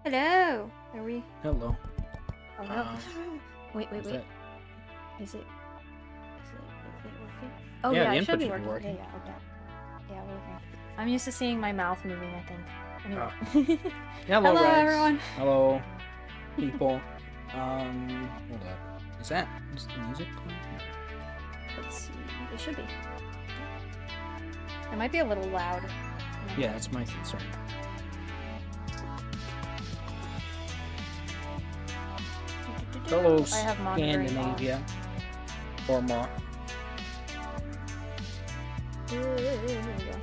Hello. Are we? Hello. Oh no. Wait. Is that- Is it working? Oh Yeah, yeah, the it should input be should be working. working. Yeah, okay. Yeah, working. I'm used to seeing my mouth moving, I think. Anyway. Hello, Hello, Rex. everyone. Hello, people. Hold up. Is the music playing? Let's see. It should be. It might be a little loud. Yeah, that's my concern. Hello, I have monitoring on. Scandinavia. Or more. Here we go.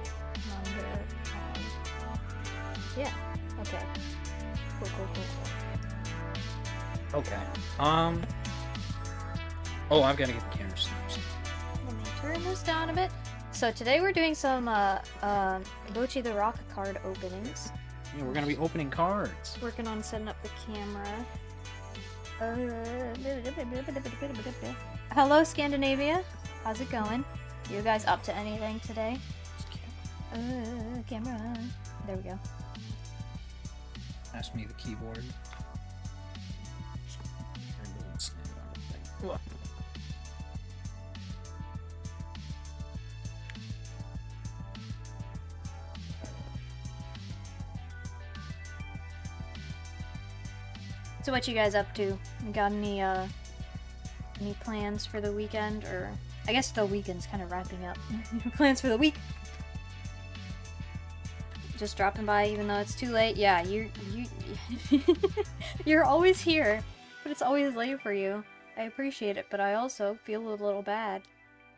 Monitor on. Yeah. Okay. Cool. Okay. Oh, I've got to get the camera snaps. Let me turn this down a bit. So today we're doing some Bocchi the Rock card openings. Yeah, we're gonna be opening cards. Working on setting up the camera. Hello, Scandinavia. How's it going? You guys up to anything today? Camera. There we go. Pass me the keyboard. Look. So what you guys up to? You got any plans for the weekend? Or I guess the weekend's kind of wrapping up. Plans for the week? Just dropping by even though it's too late? Yeah, you're always here, but it's always late for you. I appreciate it, but I also feel a little bad.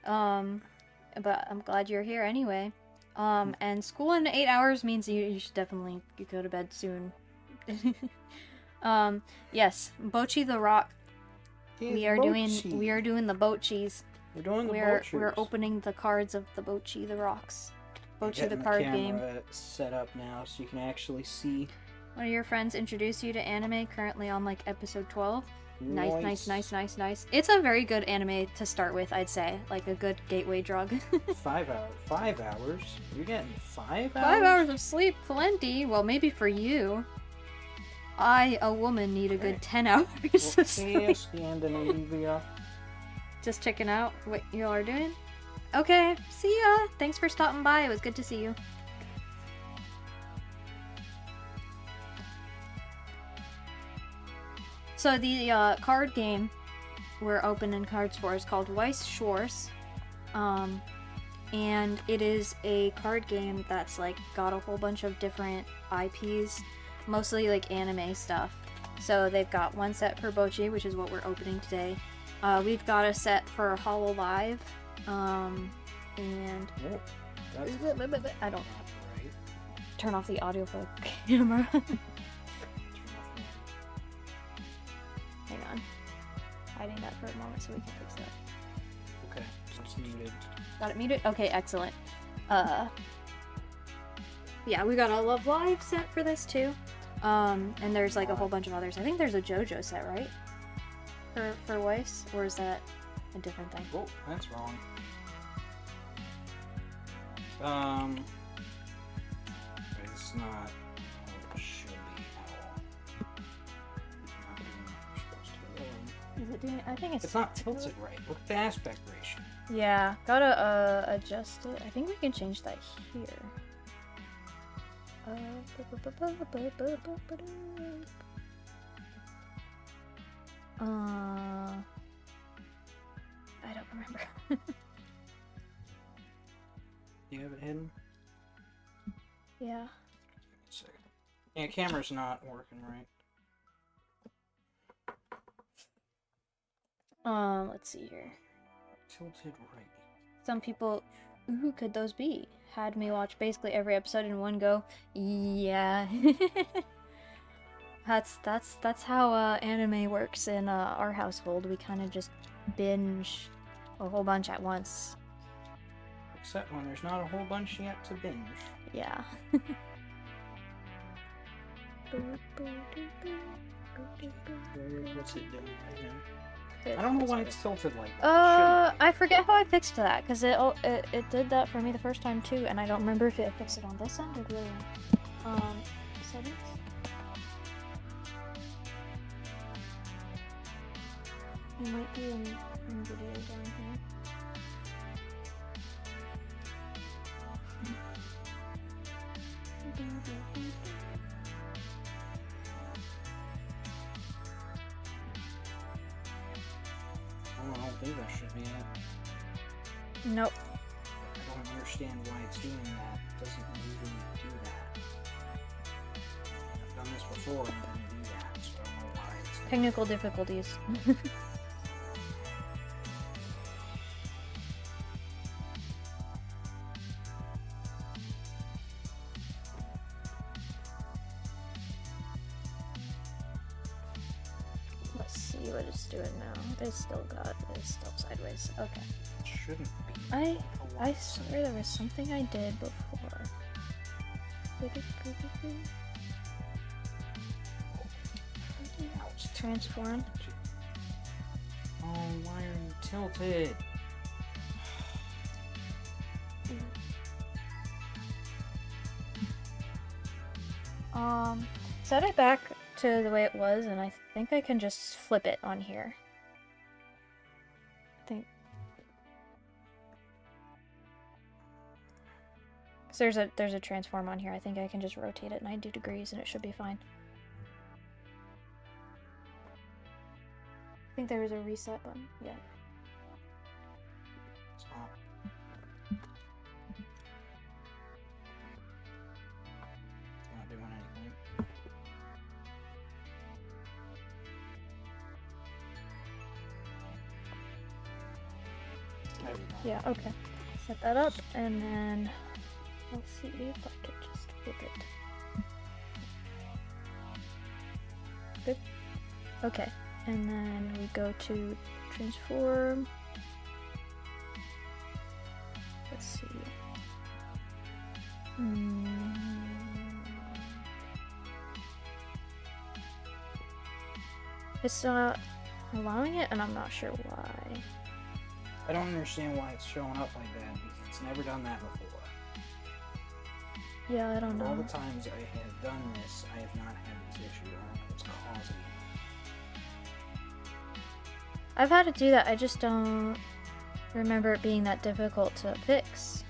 But I'm glad you're here anyway. And school in 8 hours means you should definitely go to bed soon. Yes, Bocchi the Rock. We are doing the Bocchis. We're doing the We're opening the cards of the Bocchi the Rocks. Bocchi the card game. Set up now so you can actually see. One of your friends introduced you to anime, currently on like episode 12. Nice. It's a very good anime to start with, I'd say. Like a good gateway drug. 5 hours. 5 hours? You're getting 5 hours? 5 hours of sleep, plenty. Well, maybe for you. I, a woman, need a good 10 hours of sleep. Scandinavia. Just checking out what you all are doing? Okay, see ya! Thanks for stopping by, it was good to see you. So the card game we're opening cards for is called Weiss Schwarz. And it is a card game that's like got a whole bunch of different IPs, mostly like anime stuff. So they've got one set for Bocchi, which is what we're opening today. We've got a set for Hololive, and I don't turn off the audio for the camera. Hang on, hiding that for a moment so we can fix that. Okay, it's muted. Got it muted? Okay, excellent. Yeah, we got a Love Live set for this too. And there's like a whole bunch of others. I think there's a JoJo set, right? For Weiss? Or is that a different thing? Oh, that's wrong. It's not how it should be at all. Not doing what you're supposed to. Is it doing? I think It's not tilted right. Look at the aspect ratio. Yeah, gotta adjust it. I think we can change that here. I don't remember. Do you have it hidden? Yeah. Yeah, camera's not working right. Let's see here. Tilted right. Some people, who could those be? Had me watch basically every episode in one go. Yeah. That's how anime works in our household. We kind of just binge a whole bunch at once. Except when there's not a whole bunch yet to binge. Yeah. What's it doing right now? I don't know why it's tilted like that. I forget how I fixed that, because it did that for me the first time too, and I don't remember if it fixed it on this end or the other end. Settings? There might be a video down here. Oh, I don't think that should be it. Nope. I don't understand why it's doing that. It doesn't usually do that. I've done this before and it didn't do that, so I don't know why it's... Technical difficulties. Let's see what it's doing now. It's still sideways. Okay. It shouldn't be. I swear there was something I did before. Transform. Oh, why are you tilted? Set it back to the way it was, and I think I can just flip it on here. I think. So there's a transform on here. I think I can just rotate it 90 degrees and it should be fine. I think there is a reset button. Yeah. Stop. It's not doing anything. There we go. Yeah, okay. Set that up, and then let's see if I can just flip it. Good. Okay, and then we go to transform. Let's see. It's not allowing it, and I'm not sure why. I don't understand why it's showing up like that because it's never done that before. Yeah, I don't All know. the times I have done this, I have not had this issue. I don't know what's causing it. I've had to do that, I just don't remember it being that difficult to fix.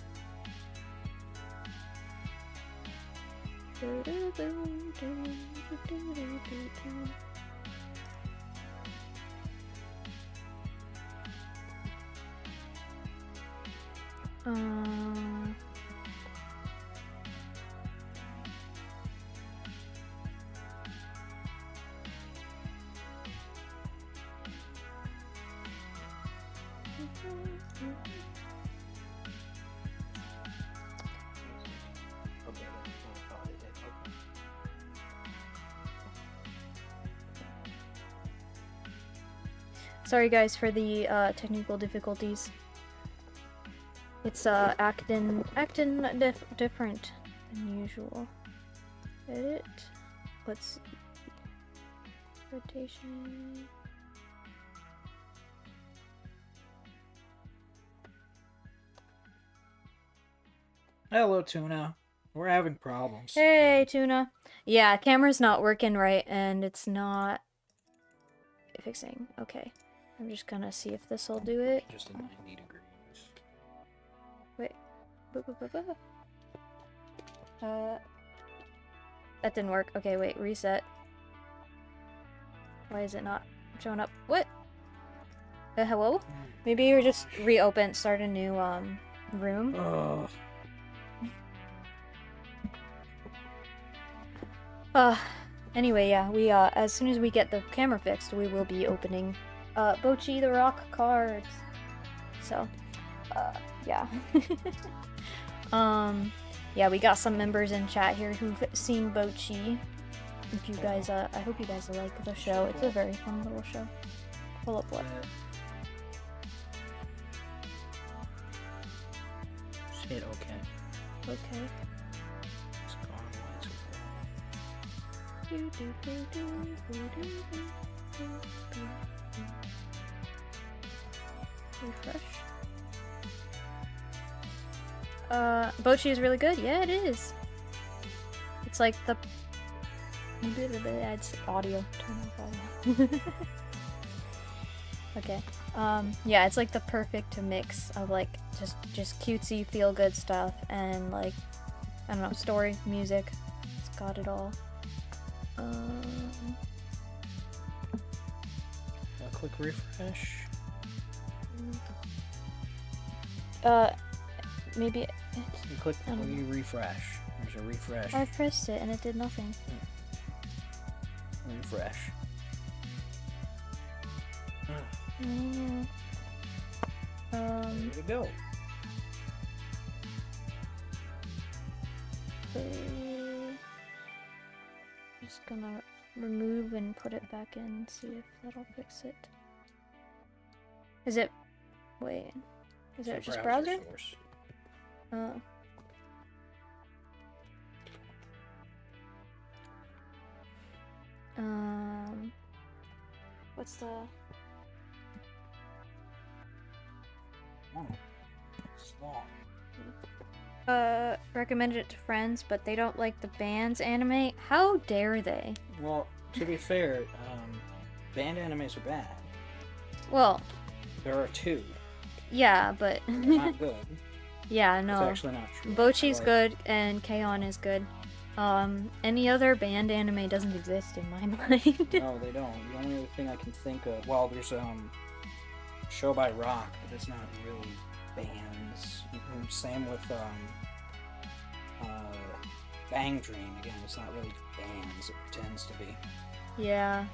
Okay, that's what I thought it did. Okay. Sorry guys for the technical difficulties. It's acting different than usual. Edit. Let's see. Rotation. Hello, Tuna. We're having problems. Hey, Tuna. Yeah, camera's not working right, and it's not fixing. Okay. I'm just gonna see if this will do it. Just at 90 degrees. Wait. That didn't work. Okay, wait, reset. Why is it not showing up? What? Hello? Maybe you just reopen, start a new, room. Ugh. Anyway, yeah, we, as soon as we get the camera fixed, we will be opening, Bocchi the Rock cards. So, yeah. Yeah, we got some members in chat here who've seen Bocchi. If you guys, I hope you guys like the show. It's a very fun little show. Pull up what? Just hit OK. Okay. It's gone. Why is it Refresh. Bocchi is really good. Yeah, it is. It's like the it's audio. Turn off audio. Okay. Yeah, it's like the perfect mix of like just cutesy feel good stuff and like I don't know, story, music. It's got it all. A quick refresh. Maybe You click when you refresh. There's a refresh. I pressed it and it did nothing. Refresh. There we go. Just gonna remove and put it back in, see if that'll fix it. Is it? Wait. Is it just browser? Source. Oh. What's the? Oh, it's long. Recommended it to friends, but they don't like the band's anime. How dare they? Well, to be fair, band animes are bad. Well, There are two. yeah, but They're not good. yeah, It's no. actually not true. Bochi's Like, good and K-On! Is good. Any other band anime doesn't exist in my mind. No, they don't. The only other thing I can think of, well, there's Show by Rock, but it's not really bands. Same with Bang Dream. Again, it's not really bands. It pretends to be. Yeah.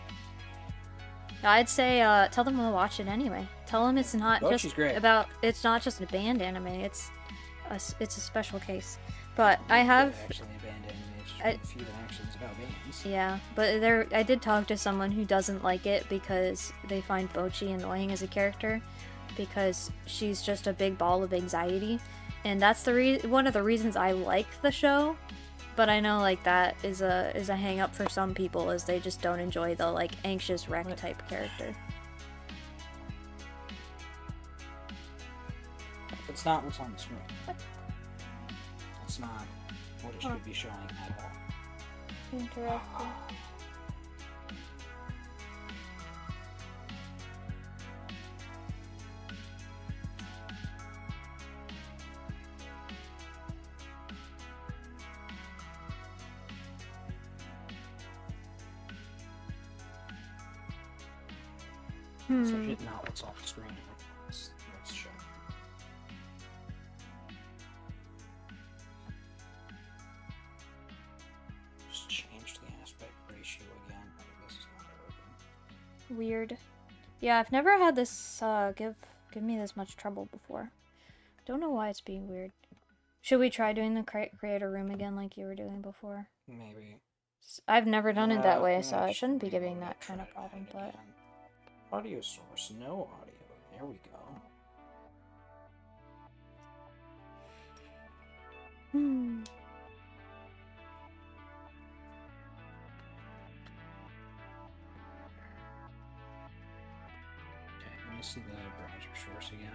I'd say tell them to watch it anyway. Tell them it's not Bochi's just great. about. It's not just a band anime. It's a special case. But I have. Actually, a band anime. It's just I- a few actions about bands. Yeah, but I did talk to someone who doesn't like it because they find Bochi annoying as a character because she's just a big ball of anxiety, and that's one of the reasons I like the show. But I know like that is a hang up for some people, is they just don't enjoy the like anxious wreck type character. It's not what's on the screen. It's not what it should be showing at all. Interesting. It's legit not what's on the screen. Let's show. Just change the aspect ratio again. This is not working. Weird. Yeah, I've never had this give me this much trouble before. Don't know why it's being weird. Should we try doing the creator room again like you were doing before? Maybe. I've never done it that way, Yeah, so I it shouldn't be should giving reload that it, kind of try problem, it but... again. Audio source, no audio. There we go. Okay, let me see the browser source again.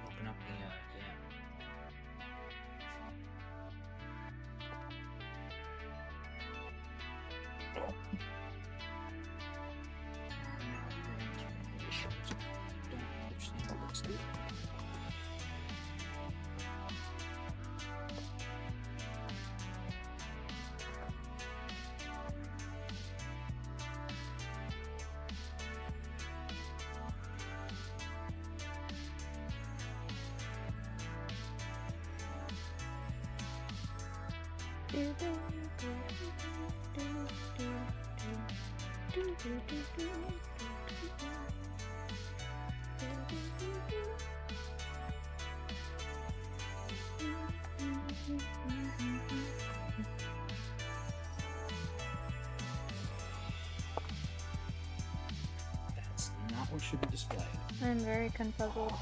Open up the Don't understand what it's doing. That's not what should be displayed. I'm very confuzzled.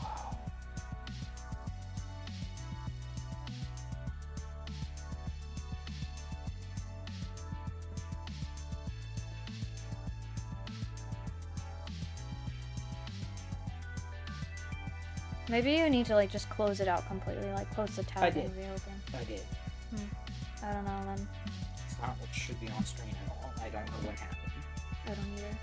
Maybe you need to like just close it out completely, like close the tab I and did. reopen. I did. I don't know then. It's not what should be on screen at all. I don't know what happened. I don't either.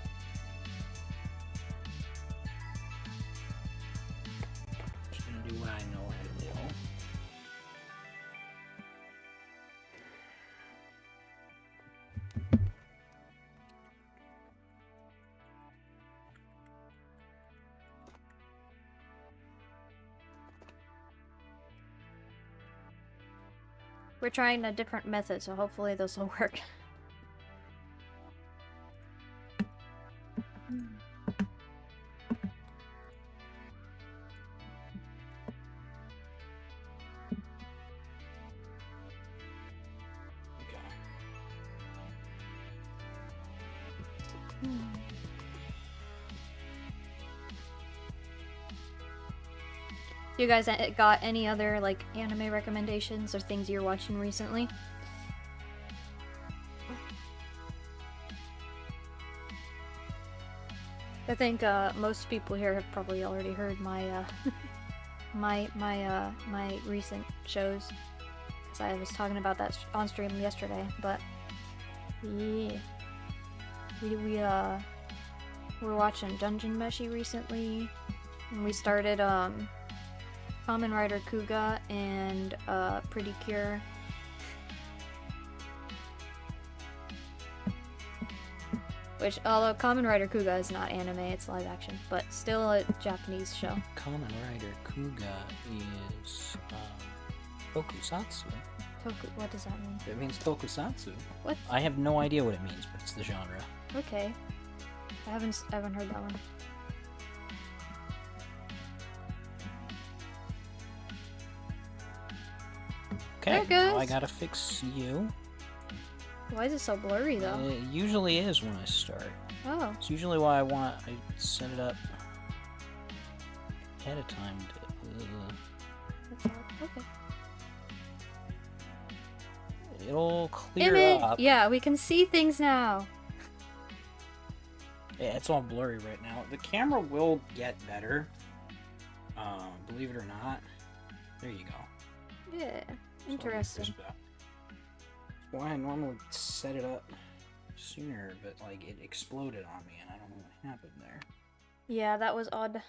We're trying a different method, so hopefully this will work. You guys got any other, like, anime recommendations or things you're watching recently? I think, most people here have probably already heard my, my recent shows. Because I was talking about that on stream yesterday, but... Yeah. We're watching Dungeon Meshi recently. And we started, Kamen Rider Kuga and Pretty Cure. Which, although Kamen Rider Kuga is not anime, it's live action, but still a Japanese show. Kamen Rider Kuga is tokusatsu. What does that mean? It means tokusatsu. What? I have no idea what it means, but it's the genre. Okay. I haven't heard that one. Okay, There it now goes. I gotta fix you. Why is it so blurry, though? It usually is when I start. Oh. It's usually why I set it up ahead of time to... That's odd. Okay. It'll clear Image! up. Yeah, we can see things now. Yeah, it's all blurry right now. The camera will get better. Believe it or not. There you go. Yeah. Interesting. So why I normally set it up sooner, but like it exploded on me and I don't know what happened there. Yeah, that was odd.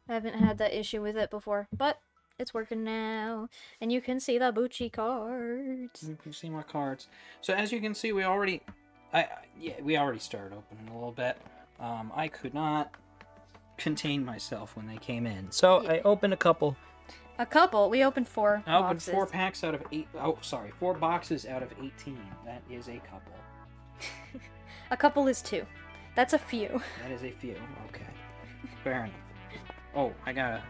I haven't had that issue with it before, but it's working now. And you can see the Bucci cards. You can see my cards. So as you can see, we already started opening a little bit. I could not contain myself when they came in, so Yeah. I opened a couple. A couple. We opened 4 I opened boxes. 4 packs out of 8. Oh, sorry, 4 boxes out of 18. That is a couple. A couple is 2. That's a few. That is a few. Okay, fair enough. Oh, I gotta.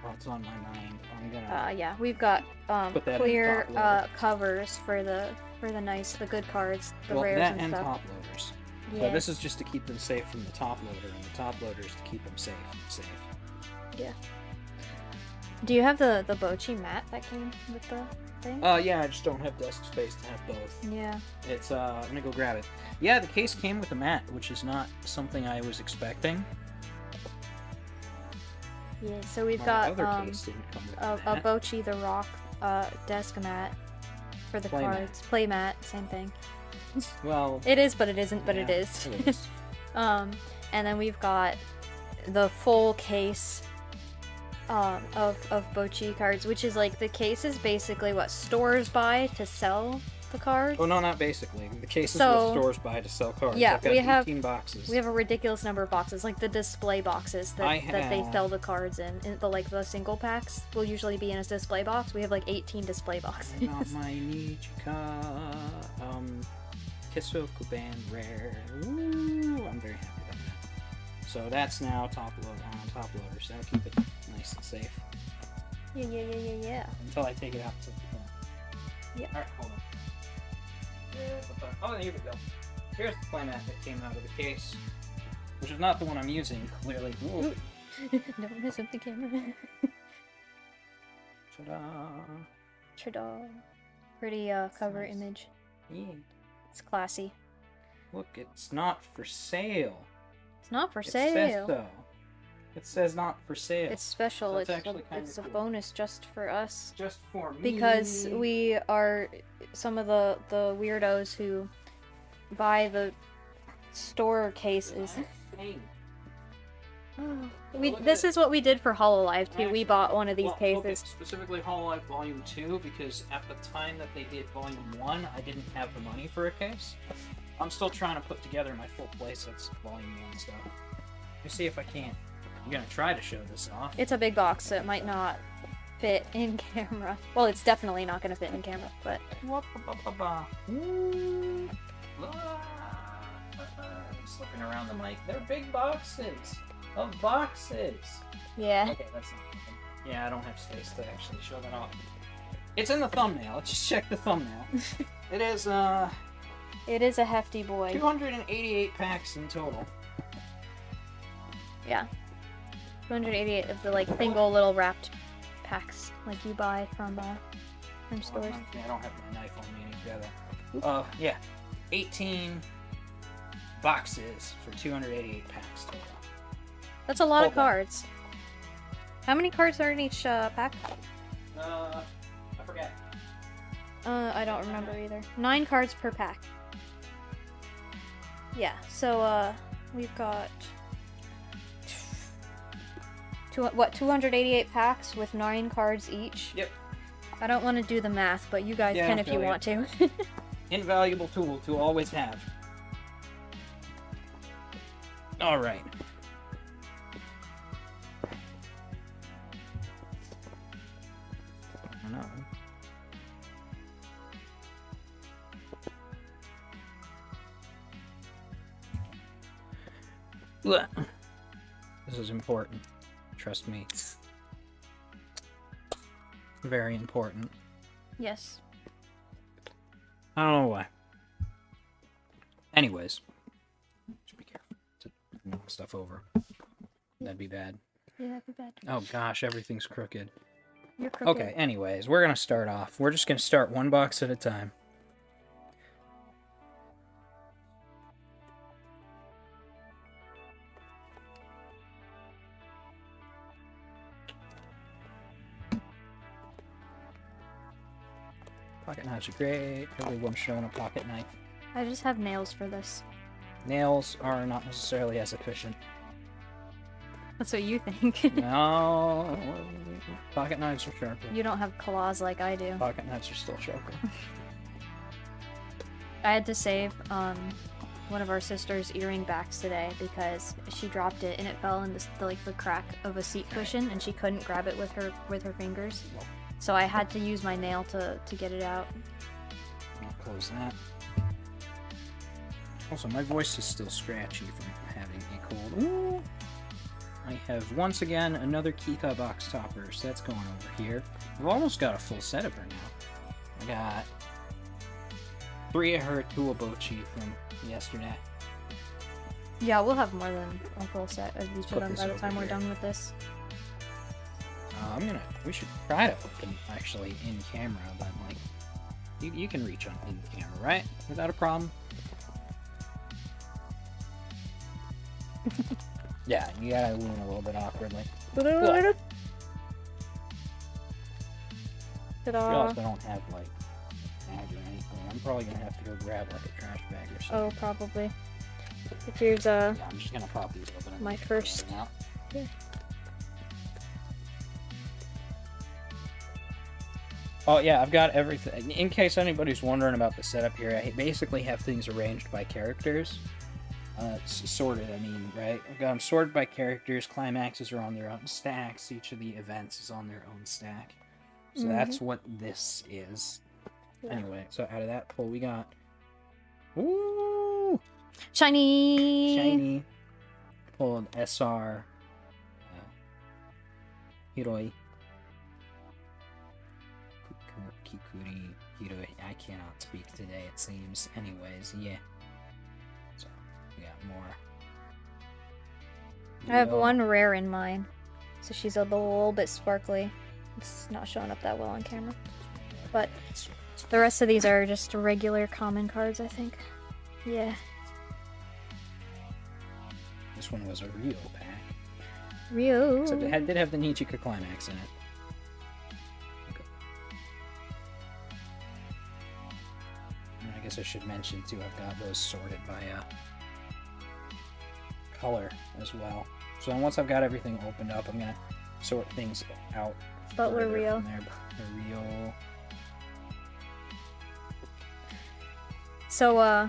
What's on my mind? I'm gonna. Yeah, we've got Put that in clear top loader. covers for the good cards, the Well, rares that and and stuff. top loaders. Yeah. So this is just to keep them safe from the top loader, and the top loader is to keep them safe. Yeah. Do you have the Bochi mat that came with the thing? Yeah, I just don't have desk space to have both. Yeah. It's I'm gonna go grab it. Yeah, the case came with a mat, which is not something I was expecting. Yeah. So we've My got other case didn't come with a mat. Bochi the Rock desk mat for the Play mat. cards. Play mat, same thing. Well, It is, but it isn't, but it yeah, is. it is. And then we've got the full case of Bochi cards, which is like the case is basically what stores buy to sell the cards. Oh no, not basically. The case is So- what stores buy to sell cards. Yeah, I've got we 18 have- boxes. We have a ridiculous number of boxes, like the display boxes that they have- sell the cards in the single packs will usually be in a display box. We have like 18 display boxes. I got my Nichika, Kisoku Band Rare. Ooh, I'm very happy about that. So that's now top loader, so I'll keep it nice and safe Yeah. until I take it out to the phone. Yeah. Alright, hold on. Oh, here we go. Here's the playmat that came out of the case, which is not the one I'm using, clearly. Ooh. Don't mess up the camera. Ta-da! Ta-da. Pretty cover Nice. image. Yeah. It's classy. Look, it's not for sale. It's not for It sale. says so. It says not for sale. It's special. That's It's actually kinda a cool. bonus just for us. just for me. Because we are some of the weirdos who buy the store cases. This is what we did for Hololive too. We bought one of these cases. Specifically Hololive Volume 2, because at the time that they did Volume 1, I didn't have the money for a case. I'm still trying to put together my full playsets Volume 1 stuff. Let me see if I can't. I'm gonna try to show this off. It's a big box, so it might not fit in camera. Well, it's definitely not gonna fit in camera, but Ooh. Slipping around the mic. They're big boxes of boxes. yeah. Okay, that's not. Yeah, I don't have space to actually show that off. It's in the thumbnail. Let's just check the thumbnail. It is It is a hefty boy. 288 packs in total. Yeah. 288 of the like single little wrapped packs like you buy from stores. I don't have my knife on me together. Yeah, 18 boxes for 288 packs total. That's a lot of Hold on. cards. How many cards are in each pack? I forget. I don't remember either. 9 cards per pack. Yeah, so we've got 288 packs with 9 cards each. Yep. I don't want to do the math, but you guys Yeah, can I if you feel you. want to. Invaluable tool to always have. All right. I don't know. Blech. This is important. Trust me. Very important. Yes. I don't know why. Anyways. Just be careful to knock stuff over. That'd be bad. Yeah, that'd be bad. Oh gosh, everything's crooked. You're crooked. Okay, anyways, we're gonna start off. We're just gonna start one box at a time. Pocket knives are great. Everyone's showing a pocket knife. I just have nails for this. Nails are not necessarily as efficient. That's what you think. No, pocket knives are sharper. You don't have claws like I do. Pocket knives are still sharper. I had to save one of our sister's earring backs today because she dropped it and it fell in the crack of a seat cushion and she couldn't grab it with her fingers. So I had to use my nail to get it out. I'll close that. Also, my voice is still scratchy from having a cold. Ooh. I have, once again, another Kika box topper, so that's going over here. I've almost got a full set of her now. I got 3 of her Tuabochi from yesterday. Yeah, we'll have more than a full set of each put of them this by the over time we're here. done with this. We should try to open, actually, in camera, but, like, you can reach on in camera, right? Without a problem? Yeah, you gotta lean a little bit awkwardly. I Ta-da. realize I don't have, like, bag or anything. I'm probably gonna have to go grab, like, a trash bag or something. Oh, probably. Here's Yeah, I'm just gonna pop these open. and my put first- everything out. Yeah. Oh, yeah, I've got everything. In case anybody's wondering about the setup here, I basically have things arranged by characters. Sorted, I mean, right? I've got them sorted by characters. Climaxes are on their own stacks. Each of the events is on their own stack. So that's what this is. Yeah. Anyway, so out of that pull, we got... Ooh! shiny. Shiny. Pulled SR. Hiroi. Kikuri. Hiroi. I cannot speak today, it seems. Anyways, yeah. So, we got more. I have Yo. one rare in mine, so she's a little bit sparkly. It's not showing up that well on camera. But the rest of these are just regular common cards, I think. Yeah. This one was a Rio pack. Rio. Except it did have the Nichika Climax in it. Okay. And I guess I should mention too, I've got those sorted by color as well. So once I've got everything opened up, I'm gonna sort things out. Butler further Rio. from there. Butler Rio. So,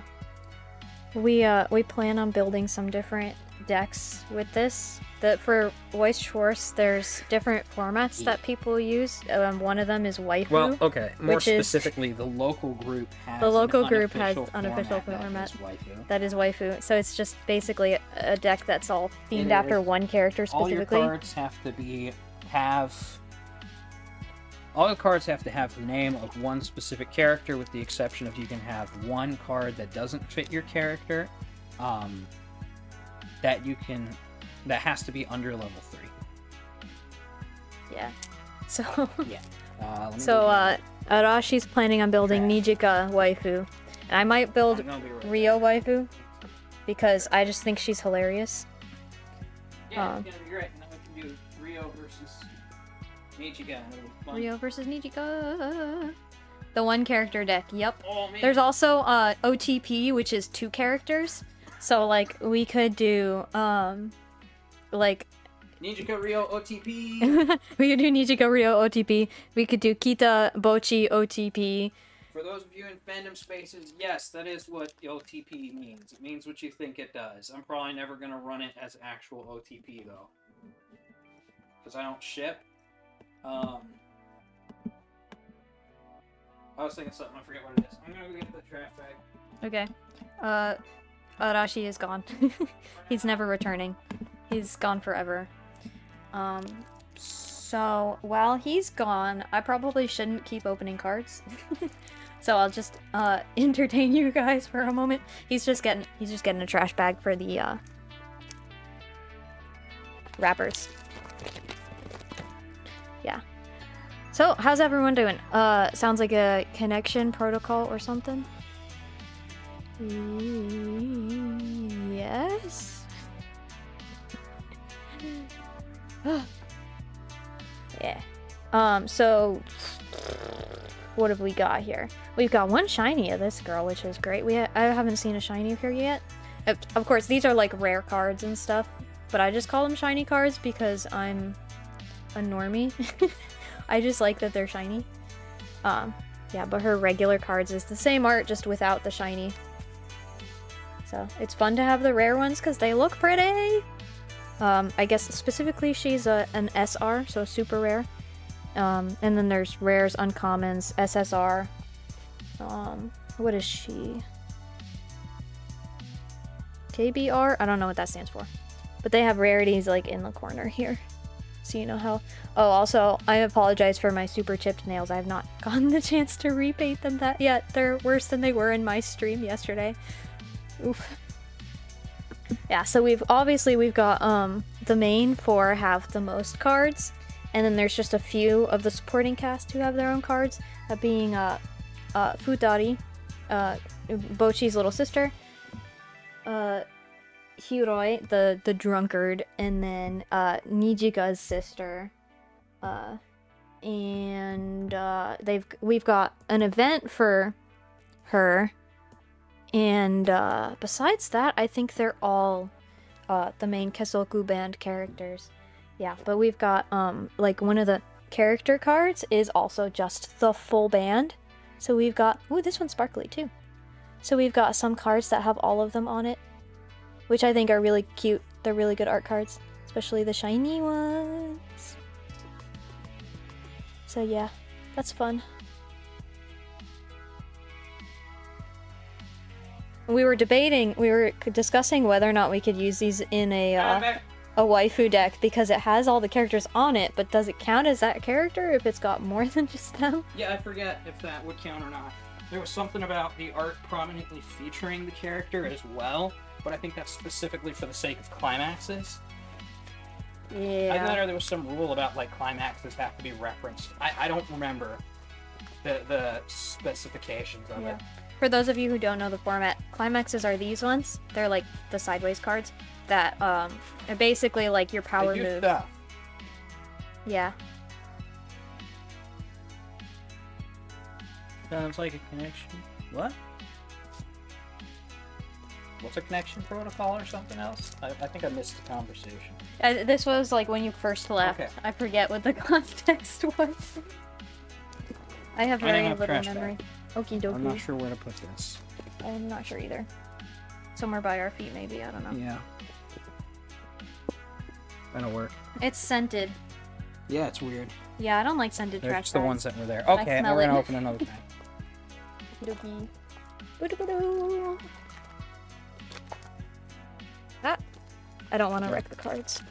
we plan on building some different decks with this for voice Schwartz, there's different formats that people use. One of them is waifu. Well, okay. More which is- specifically, the local group has The local group has unofficial unofficial format. format. That is waifu. That is waifu. So it's just basically a deck that's all themed It after is. one character All your specifically. cards have to all the cards have to have the name of one specific character, with the exception of you can have one card that doesn't fit your character, that has to be under level 3. Yeah. So Yeah. Let me so go Arashi's planning on building Nijika waifu. And I might build I'm gonna be right Rio waifu because I just think she's hilarious. Yeah, you're right. Now we can do Rio versus Nichika. Rio versus Nijika. The one character deck. Yep. Oh, man. There's also OTP, which is 2 characters. So like we could do like Nichika Rio OTP. we could do Nijika Rio OTP. We could do Kita Bochi OTP. For those of you in fandom spaces, yes, that is what the OTP means. It means what you think it does. I'm probably never gonna run it as actual OTP though, because I don't ship. I was thinking something. I forget what it is. I'm gonna go get the trash bag. Okay. Arashi is gone. He's never returning. He's gone forever. So while he's gone, I probably shouldn't keep opening cards. So I'll just entertain you guys for a moment. He's just getting a trash bag for the wrappers. Yeah. So how's everyone doing? Sounds like a connection protocol or something. Yes. Yeah. So what have we got here? We've got one shiny of this girl, which is great. I haven't seen a shiny of her yet. Of course, these are like rare cards and stuff, but I just call them shiny cards because I'm a normie. I just like that they're shiny. Yeah, but her regular cards is the same art, just without the shiny. So it's fun to have the rare ones because they look pretty. I guess specifically she's an SR, so super rare. And then there's rares, uncommons, SSR. What is she? KBR? I don't know what that stands for. But they have rarities like in the corner here. So you know how... Oh, also, I apologize for my super chipped nails. I have not gotten the chance to repaint them that yet. They're worse than they were in my stream yesterday. Oof. Yeah, so we've got the main 4 have the most cards, and then there's just a few of the supporting cast who have their own cards, being Futari, Bochi's little sister, Hiroi, the drunkard, and then Nijika's sister, and we've got an event for her. And besides that, I think they're all the main Kesoku band characters. Yeah, but we've got like one of the character cards is also just the full band. So we've got, ooh, this one's sparkly too. So we've got some cards that have all of them on it, which I think are really cute. They're really good art cards, especially the shiny ones. So yeah, that's fun. We were discussing whether or not we could use these in a waifu deck because it has all the characters on it, but does it count as that character if it's got more than just them? Yeah, I forget if that would count or not. There was something about the art prominently featuring the character as well, but I think that's specifically for the sake of climaxes. Yeah. I thought there was some rule about like climaxes have to be referenced. I don't remember the specifications of it. For those of you who don't know the format, climaxes are these ones. They're like the sideways cards that are basically like your power They do move. stuff. Yeah. Sounds like a connection. What? What's a connection protocol or something else? I think I missed the conversation. This was like when you first left. Okay. I forget what the context was. I have very have little trash memory. Okie dokie. I'm not sure where to put this. I'm not sure either. Somewhere by our feet, maybe. I don't know. Yeah. That'll work. It's scented. Yeah, it's weird. Yeah, I don't like scented They're trash just the bags. ones that were there. I Okay, smell we're gonna it. open another pack. Okey-dokey. Boo-doo-boo-doo. Ah, I don't want to wreck the cards.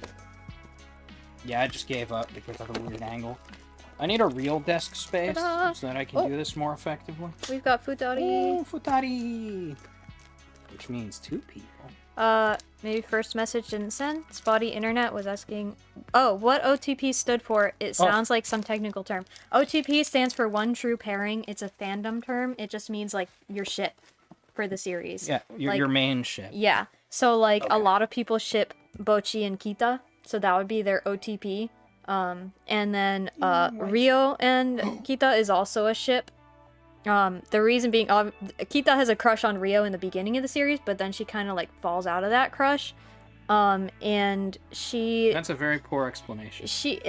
Yeah, I just gave up because of the weird angle. I need a real desk space Ta-da! so that I can Oh. do this more effectively. We've got Futari. Oh, Futari! Which means 2 people. Maybe first message didn't send. Spotty Internet was asking, oh, what OTP stood for? It sounds like some technical term. OTP stands for one true pairing. It's a fandom term. It just means like your ship for the series. Yeah, your, Like- your main ship. Yeah. So like a Okay. lot of people ship Bochi and Kita, so that would be their OTP. And then Rio and Kita is also a ship. The reason being, Kita has a crush on Rio in the beginning of the series, but then she kind of like falls out of that crush. And she That's a very poor explanation. she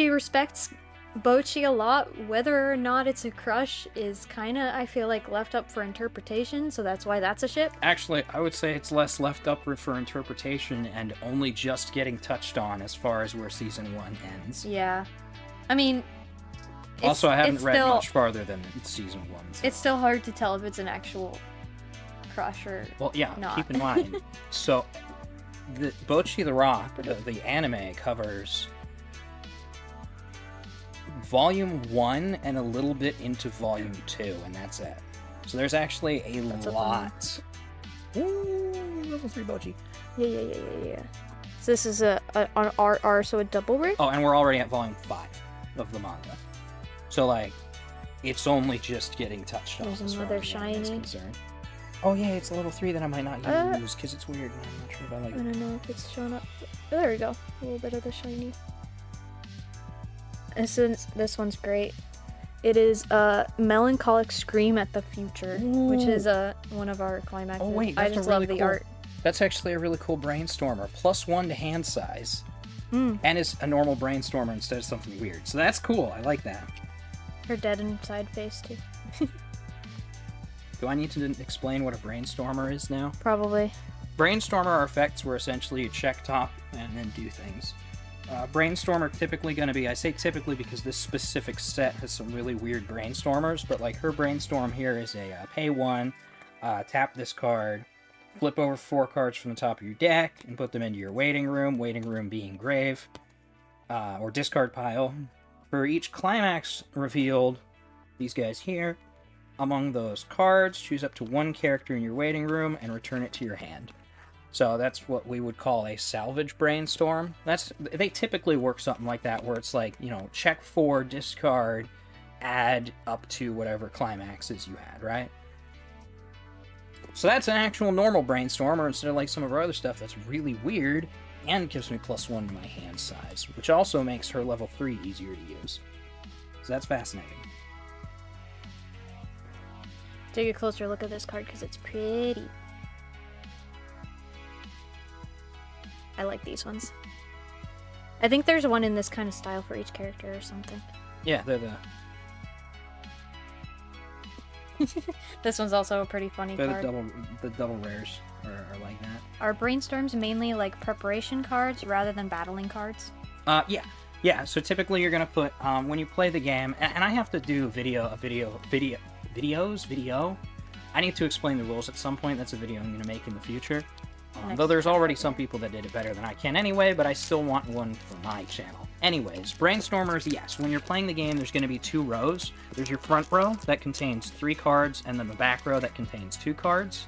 respects Bochi a lot. Whether or not it's a crush is kind of, I feel like, left up for interpretation, so that's why that's a ship. Actually, I would say it's less left up for interpretation and only just getting touched on as far as where season 1 ends. Yeah. I mean, Also, I haven't it's read still, much farther than season 1. So. It's still hard to tell if it's an actual crush or Well, yeah, not. keep in mind. So, the Bocchi the Rock, the anime, covers Volume 1 and a little bit into Volume 2, and that's it. So there's actually a That's a fun lot. Ooh, level 3 Bocchi. Yeah. So this is an RR, so a double rig? Oh, and we're already at Volume 5 of the manga. So, like, it's only just getting touched on There's as far another as the anime is shiny. concerned. Oh, yeah, it's a level 3 that I might not use, because it's weird, and I'm not sure if I like I it. don't know if it's showing up. Oh, there we go. A little bit of the shiny. And since this one's great. It is a melancholic scream at the future, which is one of our climaxes. Oh, wait, I that's a just really love the cool- art. That's actually a really cool brainstormer. +1 to hand size. And is a normal brainstormer instead of something weird. So that's cool. I like that. Her dead inside face too. Do I need to explain what a brainstormer is now? Probably. Brainstormer are effects where essentially you check top and then do things. Brainstormer typically going to be, I say typically because this specific set has some really weird brainstormers, but like her brainstorm here is a pay 1, tap this card, flip over 4 cards from the top of your deck, and put them into your waiting room being grave, or discard pile. For each climax revealed, these guys here, among those cards, choose up to 1 character in your waiting room and return it to your hand. So that's what we would call a salvage brainstorm. They typically work something like that, where it's like, check 4, discard, add up to whatever climaxes you had, right? So that's an actual normal brainstormer instead of like some of our other stuff that's really weird and gives me +1 to my hand size, which also makes her level 3 easier to use. So that's fascinating. Take a closer look at this card because it's pretty. I like these ones. I think there's one in this kind of style for each character or something. Yeah, they're This one's also a pretty funny the card. double rares are like that. Are brainstorms mainly like preparation cards rather than battling cards? Yeah. So typically you're gonna put when you play the game, and I have to do video. I need to explain the rules at some point. That's a video I'm gonna make in the future. Though there's already some people that did it better than I can anyway, but I still want one for my channel. Anyways, brainstormers, yes. When you're playing the game, there's going to be 2 rows. There's your front row that contains 3 cards, and then the back row that contains 2 cards.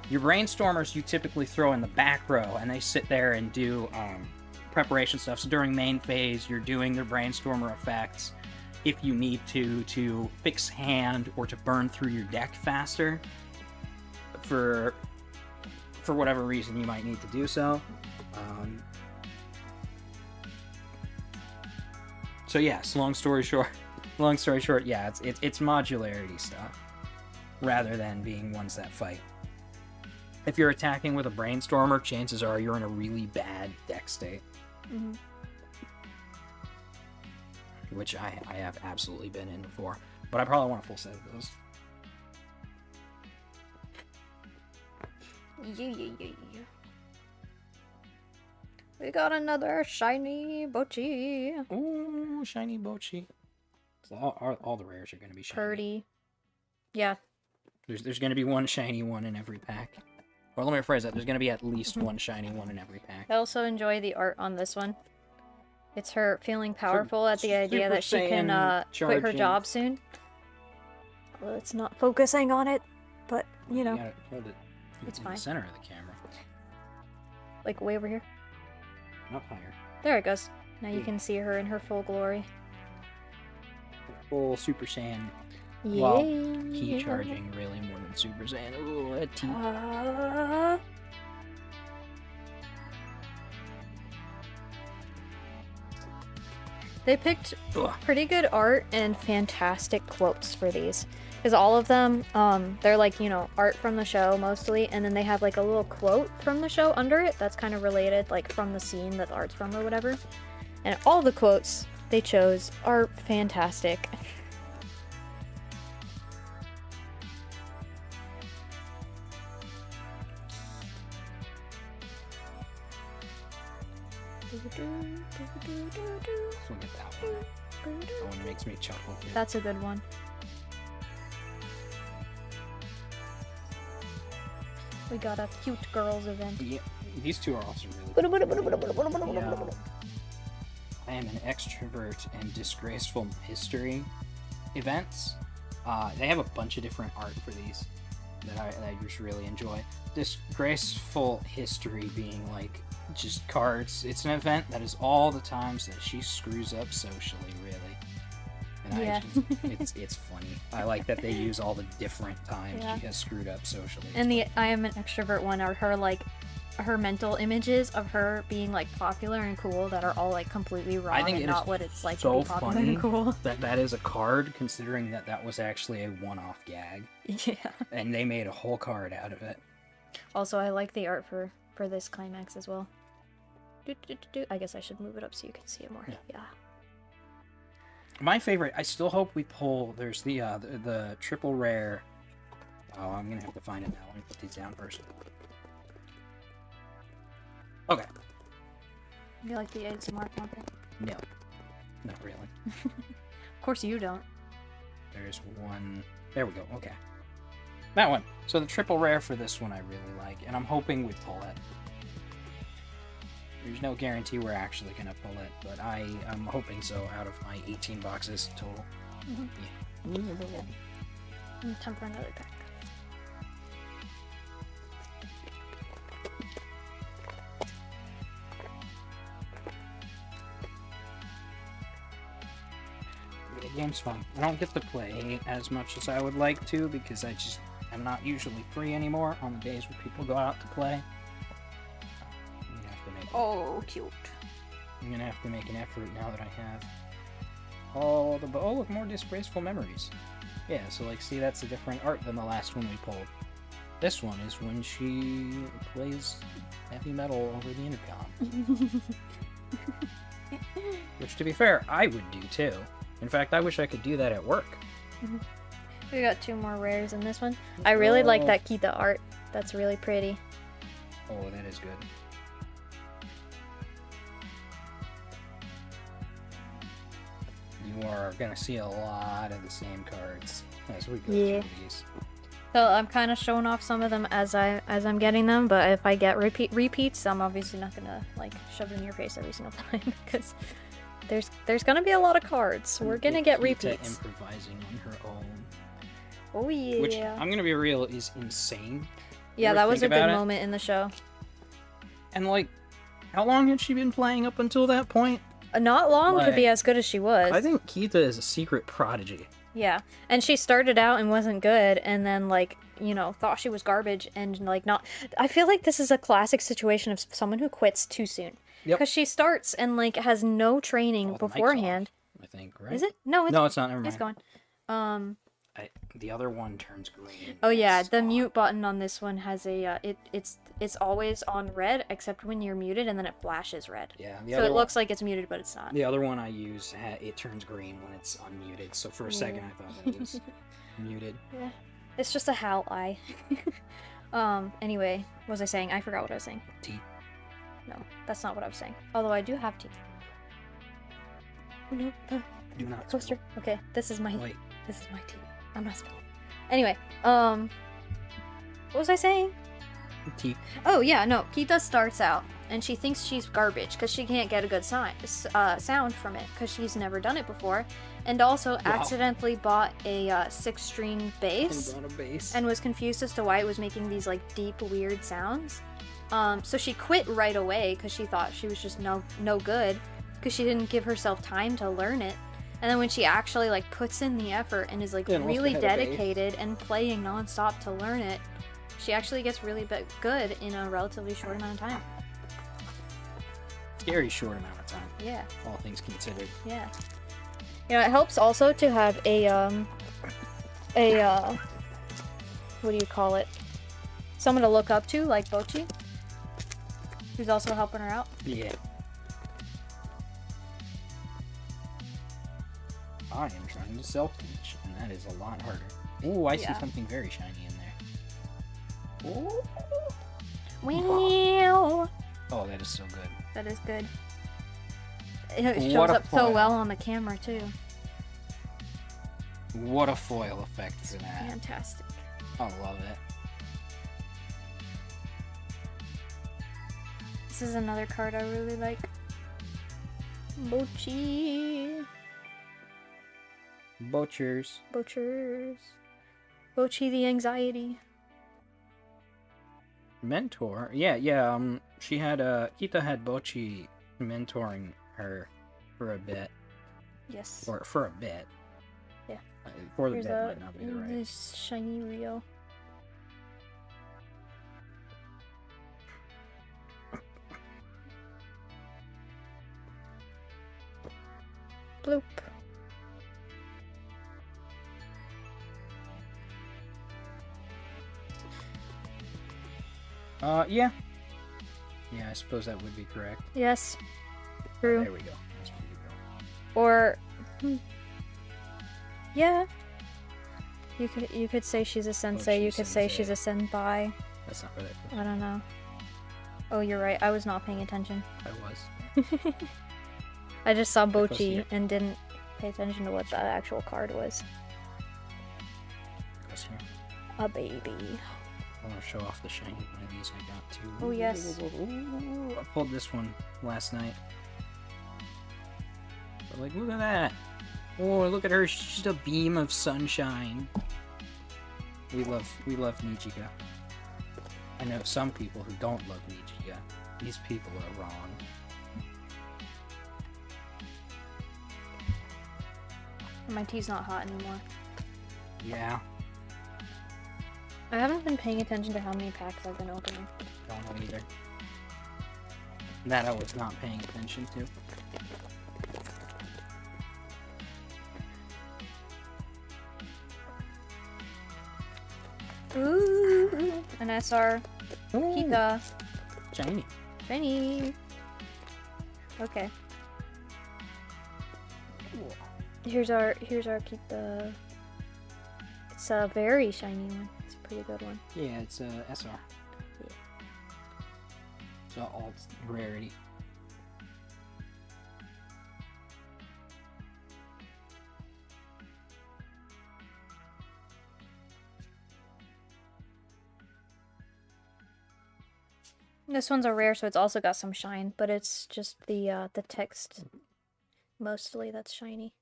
Your brainstormers you typically throw in the back row, and they sit there and do preparation stuff. So during main phase, you're doing their brainstormer effects. If you need to fix hand or to burn through your deck faster, for whatever reason you might need to do so. So yes, long story short, yeah, it's modularity stuff rather than being ones that fight. If you're attacking with a brainstormer, chances are you're in a really bad deck state. Mm-hmm. Which I have absolutely been in before. But I probably want a full set of those. Yeah. We got another shiny Bochi. Ooh, shiny Bochi. So all the rares are going to be shiny. Purdy. Yeah. There's going to be one shiny one in every pack. Or let me rephrase that. There's going to be at least one shiny one in every pack. I also enjoy the art on this one. It's her feeling powerful at the idea Super that she can Saiyan quit her charging. job soon. Well, it's not focusing on it, but, you know, gotta hold it it's in fine. the center of the camera. like way over here. Up higher. There it goes. Now you Yeah. can see her in her full glory. Full Super Saiyan. Yeah. Well, Ki charging really more than Super Saiyan. Ooh, that T. They picked Ugh. pretty good art and fantastic quotes for these. Because all of them, they're like, you know, art from the show mostly, and then they have like a little quote from the show under it that's kind of related, like from the scene that the art's from or whatever. And all the quotes they chose are fantastic. So get that one. That one makes me chuckle. Too. That's a good one. We got a cute girls event. Yeah, these two are also really good. Yeah. I am an extrovert and disgraceful history events. They have a bunch of different art for these that I just really enjoy. Disgraceful history being like just cards. It's an event that is all the times that she screws up socially, really. And Yeah. it's funny. I like that they use all the different times Yeah. she has screwed up socially. And the I am an extrovert one are her like her mental images of her being like popular and cool that are all like completely wrong think and it not is what it's like so to be popular funny and cool. that is a card, considering that was actually a one-off gag, Yeah. and they made a whole card out of it. Also, I like the art for this climax as well. I guess I should move it up so you can see it more. Yeah. Yeah. My favorite, I still hope we pull. There's the triple rare. Oh, I'm gonna have to find it now. Let me put these down first. Okay. You like the ASMR content? No, not really. Of course you don't. There's one. There we go. Okay. That one. So the triple rare for this one I really like, and I'm hoping we pull it. There's no guarantee we're actually gonna pull it, but I'm hoping so out of my 18 boxes total. Yeah. Time for another pack. The game's fun. I don't get to play as much as I would like to because I'm not usually free anymore on the days where people go out to play. I'm gonna have to make Oh, cute. I'm gonna have to make an effort now that I have all the look, more disgraceful memories. Yeah, so like see, that's a different art than the last one we pulled. This one is when she plays heavy metal over the intercom. Which, to be fair, I would do too. In fact, I wish I could do that at work. We got 2 more rares in this one. I really like Oh. that Kita art. That's really pretty. Oh, that is good. You are gonna see a lot of the same cards as we go Yeah. through these. So I'm kind of showing off some of them as I'm getting them, but if I get repeats, I'm obviously not gonna like shove it in your face every single time because there's gonna be a lot of cards. So we're gonna get Kita repeats. improvising on her own, Oh yeah. which I'm gonna be real is insane. Yeah, ever that was a think good about it? moment in the show. And like, how long had she been playing up until that point? Not long to be Like, as good as she was. I think Kita is a secret prodigy. Yeah, and she started out and wasn't good, and then like thought she was garbage, and like not. I feel like this is a classic situation of someone who quits too soon. Yep. Because she starts and like has no training Oh, the mic's beforehand. off, I think, right? Is it? No, it's No, it's not. Never mind. It's gone. The other one turns green. Oh yeah, It's the gone. mute button on this one has a it's always on red except when you're muted, and then it flashes red. Yeah, the So other it one, looks like it's muted, but it's not. the other one I use, it turns green when it's unmuted. So for a second, I thought that it was muted. Yeah. It's just a HAL eye. Anyway, what was I saying? I forgot what I was saying. T. No, that's not what I was saying. Although I do have tea. No, Do not. coaster. Okay, this is my Wait. This is my tea. I'm not spilling. Anyway, what was I saying? Tea. Oh yeah, no. Kita starts out and she thinks she's garbage because she can't get a good sound from it because she's never done it before, and also accidentally bought a 6-string bass And brought a bass. and was confused as to why it was making these like deep, weird sounds. So she quit right away because she thought she was just no good because she didn't give herself time to learn it. And then when she actually like puts in the effort and is like Yeah, and also really had a bass. dedicated and playing nonstop to learn it, she actually gets really good in a relatively short amount of time. Scary short amount of time, Yeah, all things considered. yeah. You know, it helps also to have what do you call it? Someone to look up to, like Bochi, who's also helping her out. Yeah. I am trying to self-teach, and that is a lot harder. Oh, I see Yeah. something very shiny in there. Oh. Wow. Oh, that is so good. That is good. It shows What a up so foil. well on the camera too. What a foil effect for that. Fantastic. I love it. This is another card I really like. Bochi. Butchers. Bochers. Bochi the anxiety. Mentor? Yeah, she had, Kita had Bochi mentoring her for a bit. Yes. Or for a bit. Yeah. For the Here's bit a might not be the right. this shiny Rio. Bloop. Yeah. Yeah, I suppose that would be correct. Yes. True. There we go. That's where we Or yeah. You could say she's a sensei, you could say sensei. she's a senpai. go. That's not where that I don't know. Oh, you're right. I was not paying attention. I was. I just saw goes Bochi here. and didn't pay attention to what that actual card was. Goes here. A baby. I want to show off the shiny one of these I got too. Oh, yes. Ooh, I pulled this one last night. But like, look at that. Oh, look at her. She's just a beam of sunshine. We love Nijika. I know some people who don't love Nijika. These people are wrong. My tea's not hot anymore. Yeah. I haven't been paying attention to how many packs I've been opening. Don't know either. That I was not paying attention to. Ooh, an SR Kita. Shiny. Shiny. Okay. Here's our Kita. It's a very shiny one. It's a pretty good one. Yeah, it's a SR. Yeah. So alt rarity. This one's a rare, so it's also got some shine, but it's just the text mostly that's shiny.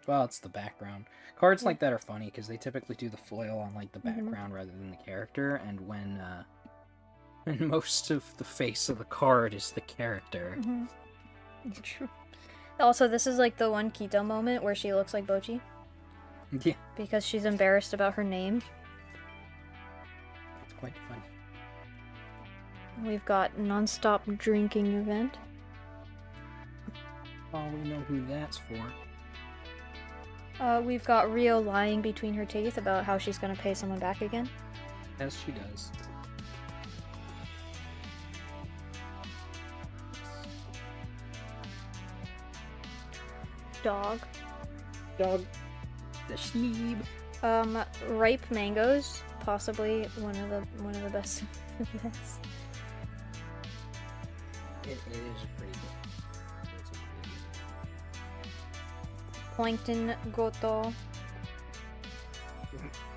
Well, it's the background. Cards like that are funny because they typically do the foil on like the background rather than the character, and when most of the face of the card is the character. True. Also, this is like the one Kita moment where she looks like Bochi Yeah, because she's embarrassed about her name. it's quite funny. We've got non-stop drinking event. Oh, we know who that's for. We've got Rio lying between her teeth about how she's gonna pay someone back again. As she does. Dog. Dog. The sheep. Ripe mangoes, possibly one of the best. Yes. It is a pretty good. It's a pretty good. Plankton Goto,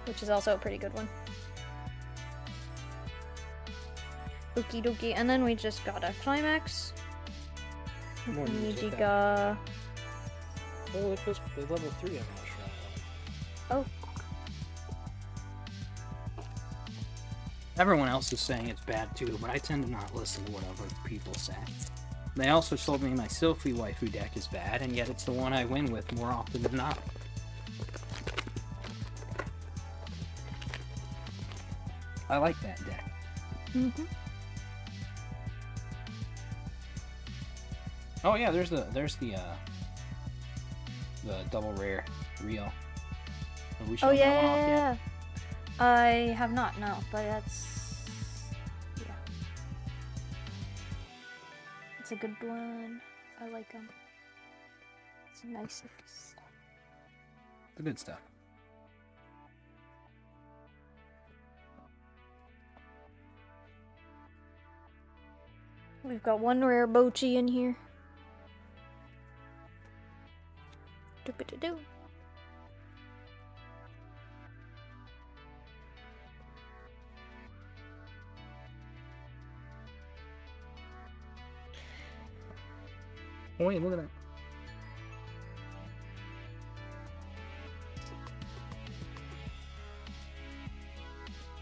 which is also a pretty good one. Okie dokie, and then we just got a climax. More music, Nijiga. Oh, it was level 3, I'm not sure. Oh, Everyone else is saying it's bad too, but I tend to not listen to what other people say. They also told me my Sylphie waifu deck is bad, and yet it's the one I win with more often than not. I like that deck. mm-hmm. Oh yeah, there's the double rare Rio. Have we Oh shown that one off yet? yeah. I have not, no, but that's yeah. It's a good one. I like them. It's nice. The good stuff. We've got one rare Bochi in here. Doo-ba-doo-doo. Oh wait, look at that.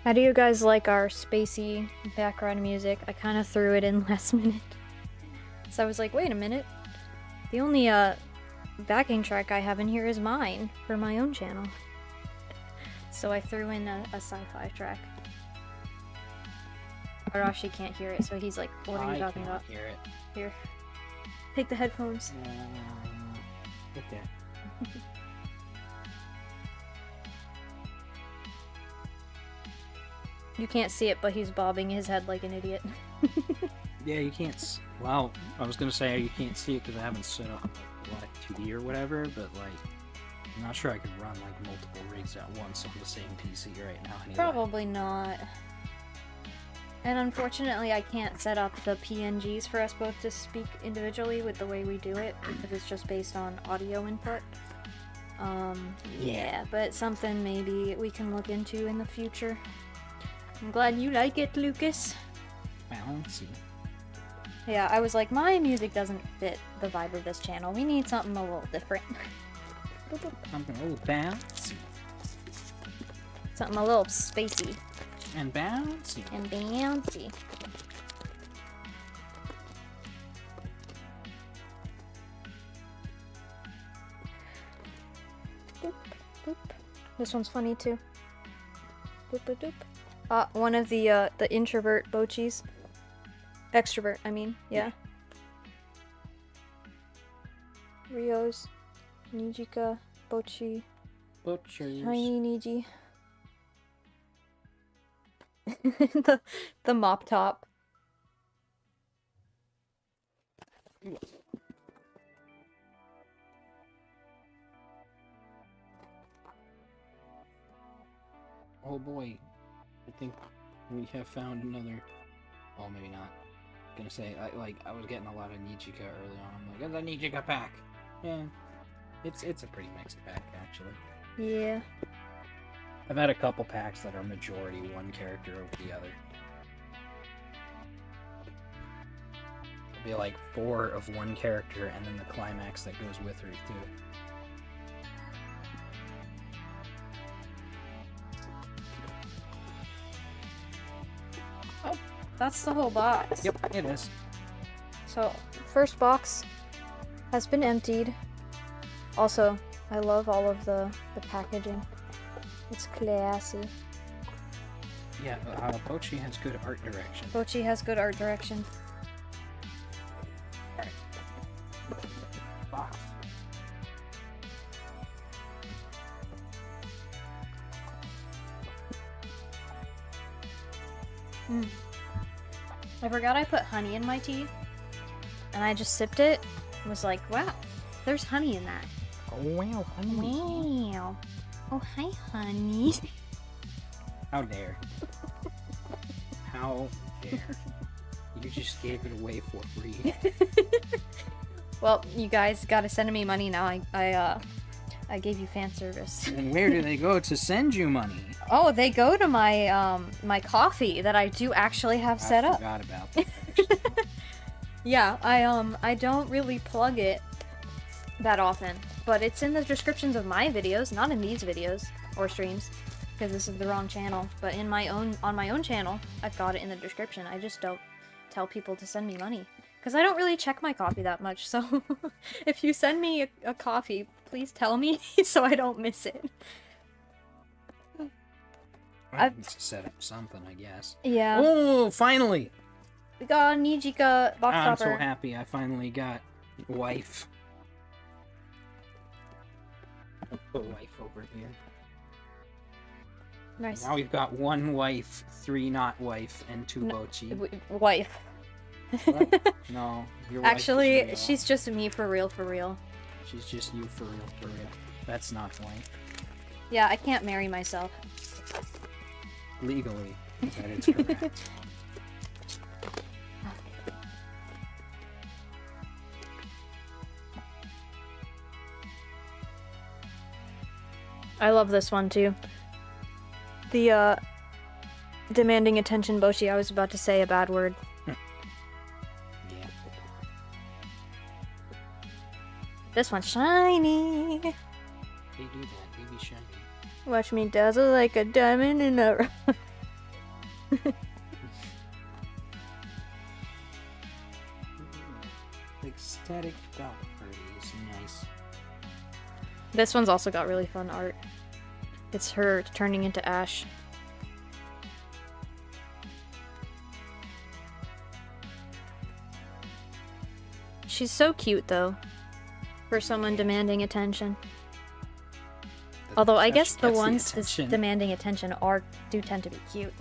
How do you guys like our spacey background music? I kind of threw it in last minute. So I was like, wait a minute. The only backing track I have in here is mine for my own channel. So I threw in a sci-fi track. Arashi can't hear it, so he's like, what are you talking about? I hear it. Here. Take the headphones. Okay. You can't see it, but he's bobbing his head like an idiot. Yeah, you can't. Well, I was gonna say you can't see it because I haven't set up like 2D or whatever, but like, I'm not sure I could run like multiple rigs at once on the same PC right now. Anyway. Probably not. And unfortunately, I can't set up the PNGs for us both to speak individually with the way we do it, because it's just based on audio input. Yeah, but something maybe we can look into in the future. I'm glad you like it, Lucas. Bouncy. Yeah, I was like, my music doesn't fit the vibe of this channel. We need something a little different. Something a little bouncy. Something a little spacey. And bouncy. And bouncy. Boop, boop. This one's funny too. Boop, boop, boop. One of the introvert Bochis. Extrovert, I mean, yeah. Rio's, Nijika, Bochi, Butchers. Tiny Niji. the mop top. Oh boy, I think we have found another. Well, maybe not. Gonna say I was getting a lot of Nijika early on. I'm like, it's a Nijika pack. Yeah, it's a pretty mixed pack actually. Yeah. I've had a couple packs that are majority one character over the other. It'll be like 4 of one character and then the climax that goes with her too. Oh, that's the whole box. Yep, it is. So, first box has been emptied. Also, I love all of the packaging. It's classy. Yeah, Bochi has good art direction. Bochi has good art direction. Alright. Box. I forgot I put honey in my tea, and I just sipped it. And was like, wow, there's honey in that. Oh wow, honey. Wow. Oh, hi, honey. How dare. How dare. You You just gave it away for free. Well, you guys gotta send me money now. I gave you fan service. And where do they go to send you money? Oh, they go to my my coffee that I do actually have set I up. forgot about that. Actually. Yeah, I don't really plug it that often, but it's in the descriptions of my videos, not in these videos or streams, because this is the wrong channel. But on my own channel, I've got it in the description. I just don't tell people to send me money because I don't really check my coffee that much. So if you send me a coffee, please tell me so I don't miss it. I need to set up something, I guess. Yeah. Oh, finally! We got a Nijika box I'm so topper. happy I finally got wife. I'll put wife over here. Nice. Now we've got 1 wife, 3 not wife, and 2 Bochi. Wife. What? No, your wife is Actually, real. she's just me for real, for real. She's just you for real, for real. That's not wife. Yeah, I can't marry myself. Legally, that is correct. I love this one too. The demanding attention Boshi. I was about to say a bad word. Yeah. This one's shiny. They do that. They be shiny. Watch me dazzle like a diamond in a rough. Ecstatic dog parties. Nice. This one's also got really fun art. It's her turning into Ash. She's so cute though, for someone demanding attention. Although I guess the ones that's demanding attention do tend to be cute.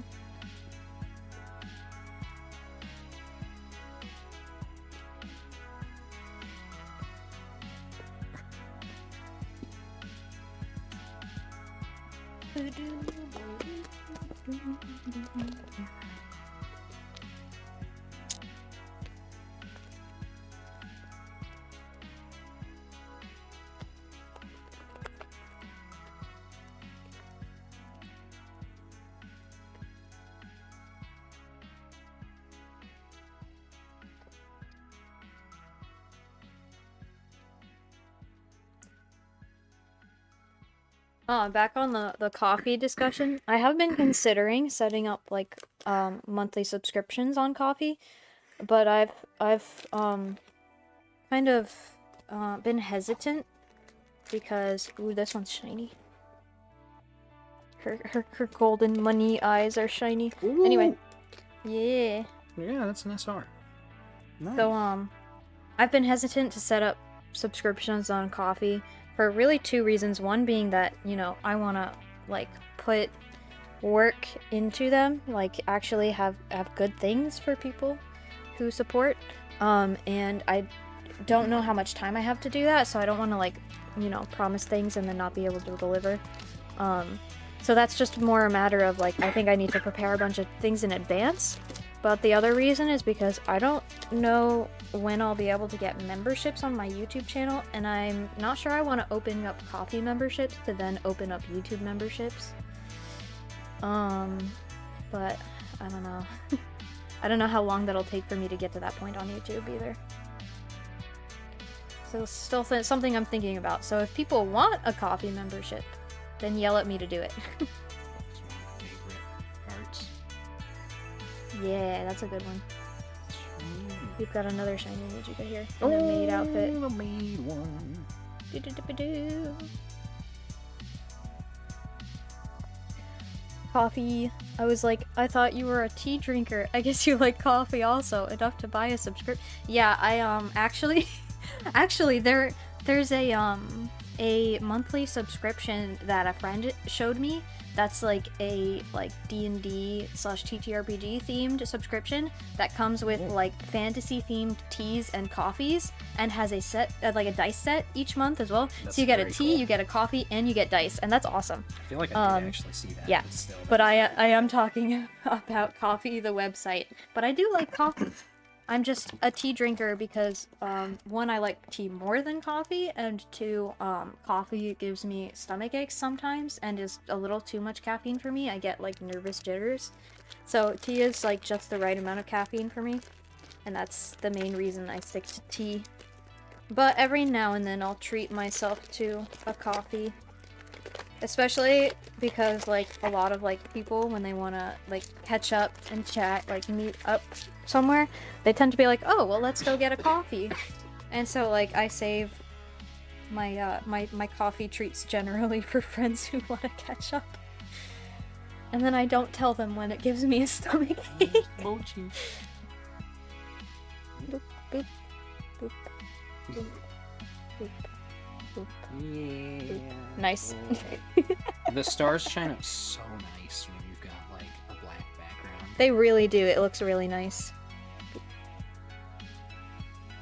Back on the coffee discussion, I have been considering setting up like monthly subscriptions on coffee, but I've kind of been hesitant because this one's shiny. Her golden money eyes are shiny. Ooh. Anyway, yeah. Yeah, that's an SR. Nice. So I've been hesitant to set up subscriptions on coffee for really 2 reasons. One being that, you know, I want to like put work into them, like actually have good things for people who support. And I don't know how much time I have to do that, so I don't want to like, you know, promise things and then not be able to deliver. So that's just more a matter of like, I think I need to prepare a bunch of things in advance. But the other reason is because I don't know when I'll be able to get memberships on my YouTube channel, and I'm not sure I want to open up coffee memberships to then open up YouTube memberships. But I don't know. I don't know how long that'll take for me to get to that point on YouTube either. So it's still something I'm thinking about. So if people want a coffee membership, then yell at me to do it. That's one of my favorite arts. Yeah, that's a good one. Shiny. We've got another shiny Nijika here in a maid outfit. The maid one. Do-do-do-do-do. Coffee. I was like, I thought you were a tea drinker. I guess you like coffee also, enough to buy a subscription. Yeah, I actually there's a monthly subscription that a friend showed me that's like a D&D/TTRPG themed subscription that comes with like fantasy themed teas and coffees and has a set like a dice set each month as well. That's so you get a very tea, cool. you get a coffee, and you get dice, and that's awesome. I feel like I did actually see that. Yeah, Still, but I am talking about Coffee the website. But I do like coffee. I'm just a tea drinker because, one, I like tea more than coffee, and two, coffee gives me stomach aches sometimes and is a little too much caffeine for me. I get, like, nervous jitters. So tea is, like, just the right amount of caffeine for me, and that's the main reason I stick to tea. But every now and then I'll treat myself to a coffee. Especially because, like, a lot of, like, people, when they want to, like, catch up and chat, like, meet up somewhere, they tend to be like, oh, well, let's go get a coffee. And so, like, I save my, my coffee treats generally for friends who want to catch up. And then I don't tell them when it gives me a stomach ache. Mochi. Boop, boop, boop, boop, boop, boop. Yeah. Nice. The stars shine up so nice when you've got like a black background. They really do. It looks really nice.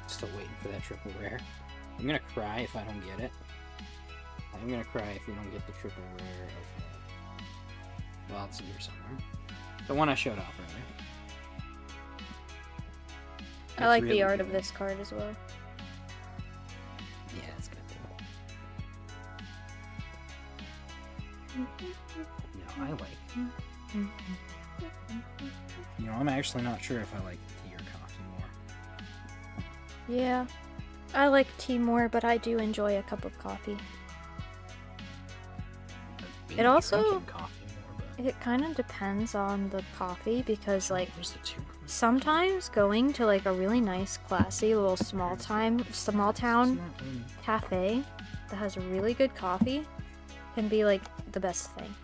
Still waiting for that triple rare. I'm gonna cry if I don't get it. I'm gonna cry if we don't get the triple rare of well, it's in here somewhere. The one I showed off earlier. I like really the art good. of this card as well. Yeah, it's good too. No, I like. You know, I'm actually not sure if I like tea or coffee more. Yeah. I like tea more, but I do enjoy a cup of coffee. I've been It also- drinking coffee more, but It kind of depends on the coffee because, like, there's the two. sometimes going to, like, a really nice, classy little small town cafe that has really good coffee can be, like, the best thing.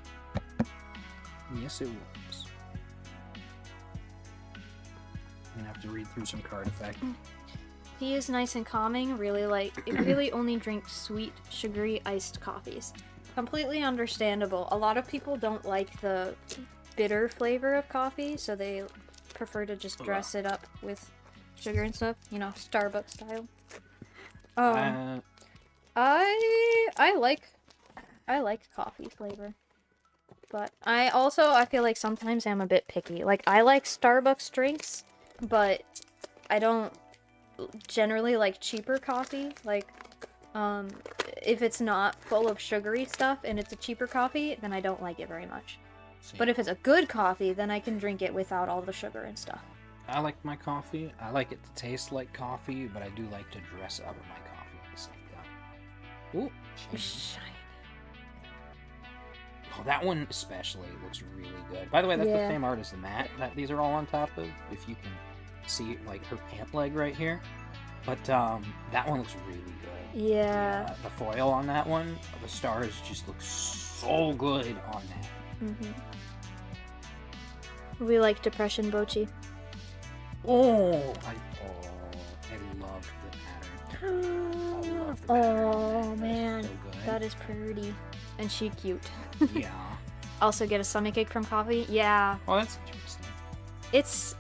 Yes, it was. I'm gonna have to read through some card effect. Tea is nice and calming. It really only drinks sweet, sugary, iced coffees. Completely understandable. A lot of people don't like the bitter flavor of coffee, so they prefer to just dress it up with sugar and stuff. You know, Starbucks style. I like coffee flavor. But I feel like sometimes I'm a bit picky. Like, I like Starbucks drinks, but I don't generally like cheaper coffee. Like, if it's not full of sugary stuff and it's a cheaper coffee, then I don't like it very much. See, But if it's a good coffee, then I can drink it without all the sugar and stuff. I like my coffee. I like it to taste like coffee, but I do like to dress up my coffee at the same time. Ooh, shiny. Shiny. Oh, that one especially looks really good. By the way, that's Yeah. the same art as the mat that these are all on top of. If you can see, like, her pant leg right here. But that one looks really good. Yeah. The foil on that one, the stars just look so good on that. Mm-hmm. We like Depression Bochi. Oh, I love the pattern. I love the pattern on Oh that. man, That's so good. that is pretty. And she cute. Yeah. Also get a stomach ache from coffee? Yeah. Oh, that's interesting.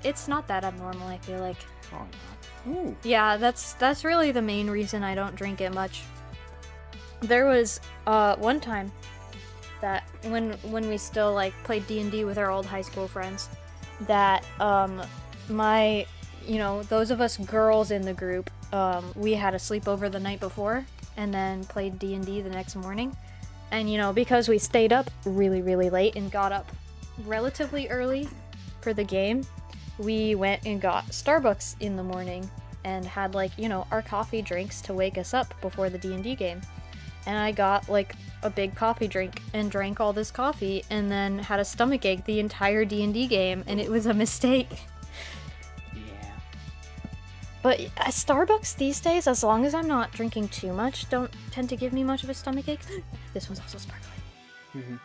It's not that abnormal, I feel like. Oh, yeah. Ooh. Yeah, that's really the main reason I don't drink it much. There was one time that when we still like played D&D with our old high school friends, that my, you know, those of us girls in the group, we had a sleepover the night before and then played D&D the next morning. And you know, because we stayed up really late and got up relatively early for the game, we went and got Starbucks in the morning and had, like, you know, our coffee drinks to wake us up before the D&D game. And I got, like, a big coffee drink and drank all this coffee and then had a stomach ache the entire D&D game, and it was a mistake. Yeah. But Starbucks these days, as long as I'm not drinking too much, don't tend to give me much of a stomach ache. This one's also sparkling. Mm-hmm.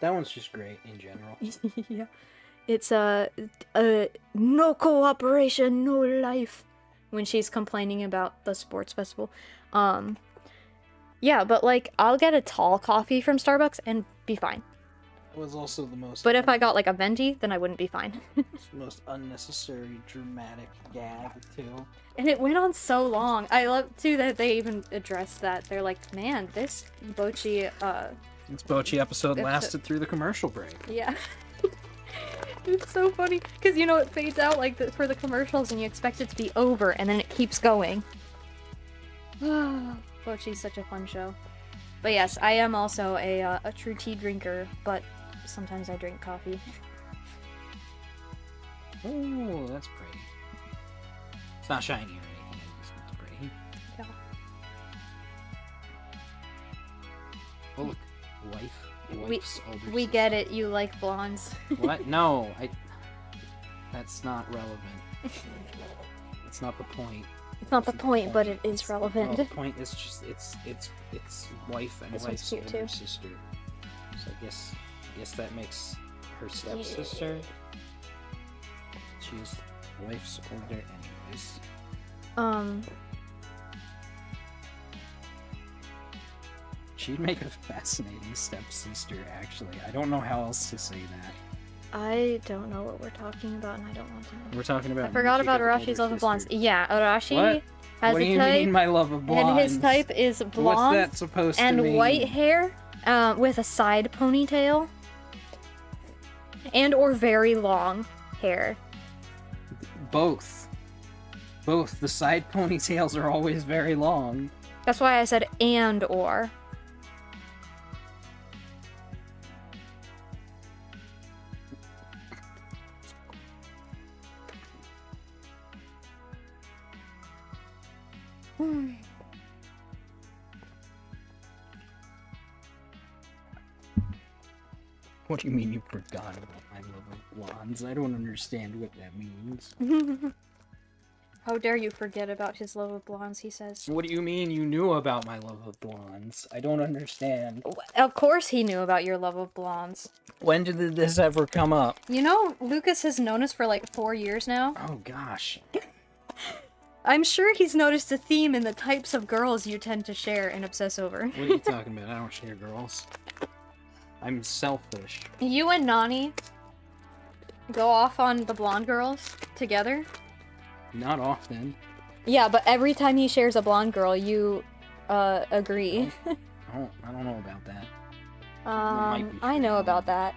That one's just great in general. Yeah. It's no cooperation, no life. When she's complaining about the sports festival. Yeah, but like, I'll get a tall coffee from Starbucks and be fine. It was also the most. But if I got like a venti, then I wouldn't be fine. most unnecessary dramatic gag too. And it went on so long. I love too that they even addressed that. They're like, man, this Bochi, This Bochi episode Episode- lasted through the commercial break. yeah. It's so funny because you know it fades out like for the commercials, and you expect it to be over, and then it keeps going. Bocchi's such a fun show. But yes, I am also a true tea drinker, but sometimes I drink coffee. Oh, that's pretty. It's not shiny or anything. It just looks pretty. Yeah. Oh look, wife's older We sister. get it. You like blondes. What? No, that's not relevant. That's not the point. It's not the point, but it is Well, relevant. the point is just it's wife and This one's wife's cute, older too. sister. So I guess that makes her stepsister. She's wife's older, anyways. She'd make a fascinating stepsister, actually. I don't know how else to say that. I don't know what we're talking about, and I don't want to know. We're talking about. I forgot about Michiko's Arashi's older love of blondes. sister. Yeah, Arashi What? has What do a you type, mean, my love of blondes? and his type is What's blonde that supposed to and mean? white hair, with a side ponytail, and or very long hair. Both. Both. The side ponytails are always very long. That's why I said and or. What do you mean you forgot about my love of blondes? I don't understand what that means. How dare you forget about his love of blondes, he says. What do you mean you knew about my love of blondes? I don't understand. Of course he knew about your love of blondes. When did this ever come up? You know, Lucas has known us for like 4 years now. Oh gosh. I'm sure he's noticed a theme in the types of girls you tend to share and obsess over. What are you talking about? I don't share girls. I'm selfish. You and Nani go off on the blonde girls together? Not often. Yeah, but every time he shares a blonde girl, you agree. I don't know about that. might be I true. know about that.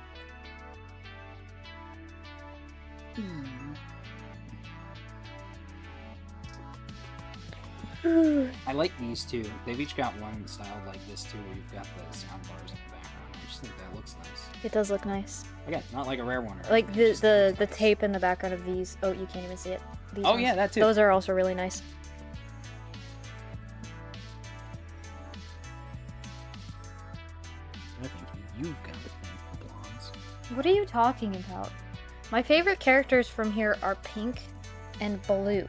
I like these two. They've each got one style like this too, where you've got the sound bars in the background. I just think that looks nice. It does look nice. Again, not like a rare one. Or Like anything, just the looks nice. tape in the background of these. Oh, you can't even see it. These Oh ones. yeah, that too. Those are also really nice. I think you've got a thing for blondes. What are you talking about? My favorite characters from here are Pink and Blue.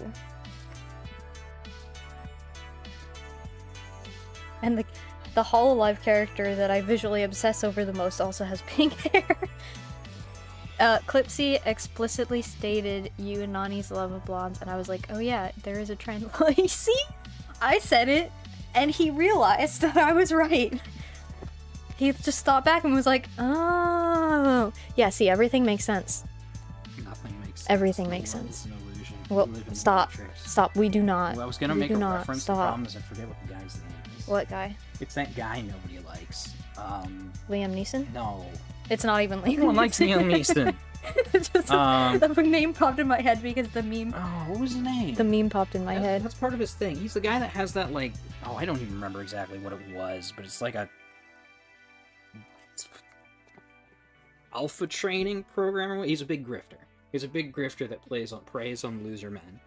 And the Hololive character that I visually obsess over the most also has pink hair. Clipsy explicitly stated you and Nani's love of blondes, and I was like, oh yeah, there is a trend. You see? I said it, and he realized that I was right. He just stopped back and was like, oh. Yeah, see, everything makes sense. Nothing makes sense. Everything The makes world sense. is an illusion. Well, We live in the stop. Matrix. Stop. We do not. Well, I was gonna We make do a not. reference. Stop. The problem is I forget what the guy's name is. What guy? It's that guy nobody likes. Liam Neeson? No. It's not even Liam Everyone likes Liam Neeson. Just the name popped in my head because the meme Oh, what was his name? meme popped in my head. That's part of his thing. He's the guy that has that, like, oh, I don't even remember exactly what it was, but it's like a alpha training program. He's a big grifter. He's a big grifter that preys on loser men.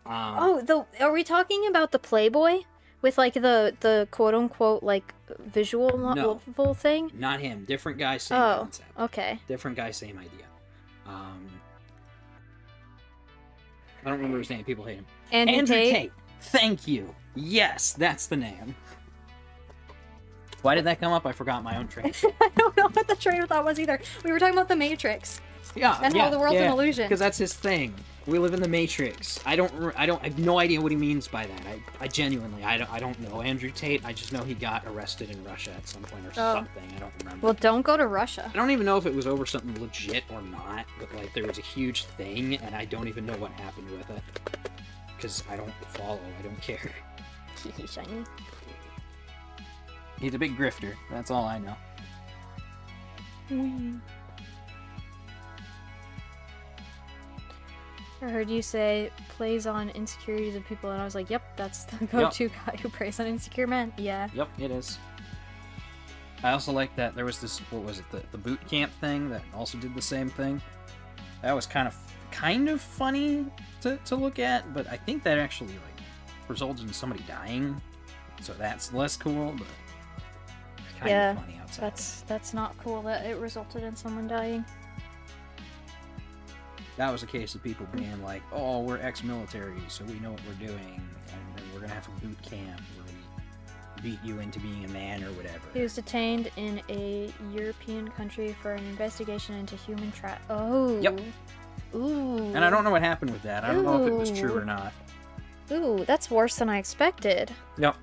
Are we talking about the Playboy with like the quote unquote like visual No. novel thing? Not him. Different guy, same Oh, concept. okay. Different guy, same idea. I don't remember his name. People hate him. Andrew Tate. Thank you. Yes, that's the name. Why did that come up? I forgot my own train. I don't know what the train of thought was either. We were talking about the Matrix Yeah, and how the world's an illusion. Because that's his thing. We live in the Matrix. I have no idea what he means by that. I genuinely, I don't know. Andrew Tate, I just know he got arrested in Russia at some point or something. I don't remember. Well, don't go to Russia. I don't even know if it was over something legit or not, but like there was a huge thing, and I don't even know what happened with it. Because I don't follow, I don't care. Shiny. He's a big grifter, that's all I know. I heard you say plays on insecurities of people, and I was like, yep, that's the go-to guy who preys on insecure men. Yeah. Yep, it is. I also like that there was this, what was it, the boot camp thing that also did the same thing. That was kind of funny to look at, but I think that actually like resulted in somebody dying, so that's less cool, but kind of funny outside. That's not cool that it resulted in someone dying. That was a case of people being like, oh, we're ex-military, so we know what we're doing, and then we're gonna have a boot camp where we beat you into being a man or whatever. He was detained in a European country for an investigation into human Oh. Yep. Ooh. And I don't know what happened with that. I don't know if it was true or not. Ooh, that's worse than I expected. Yep.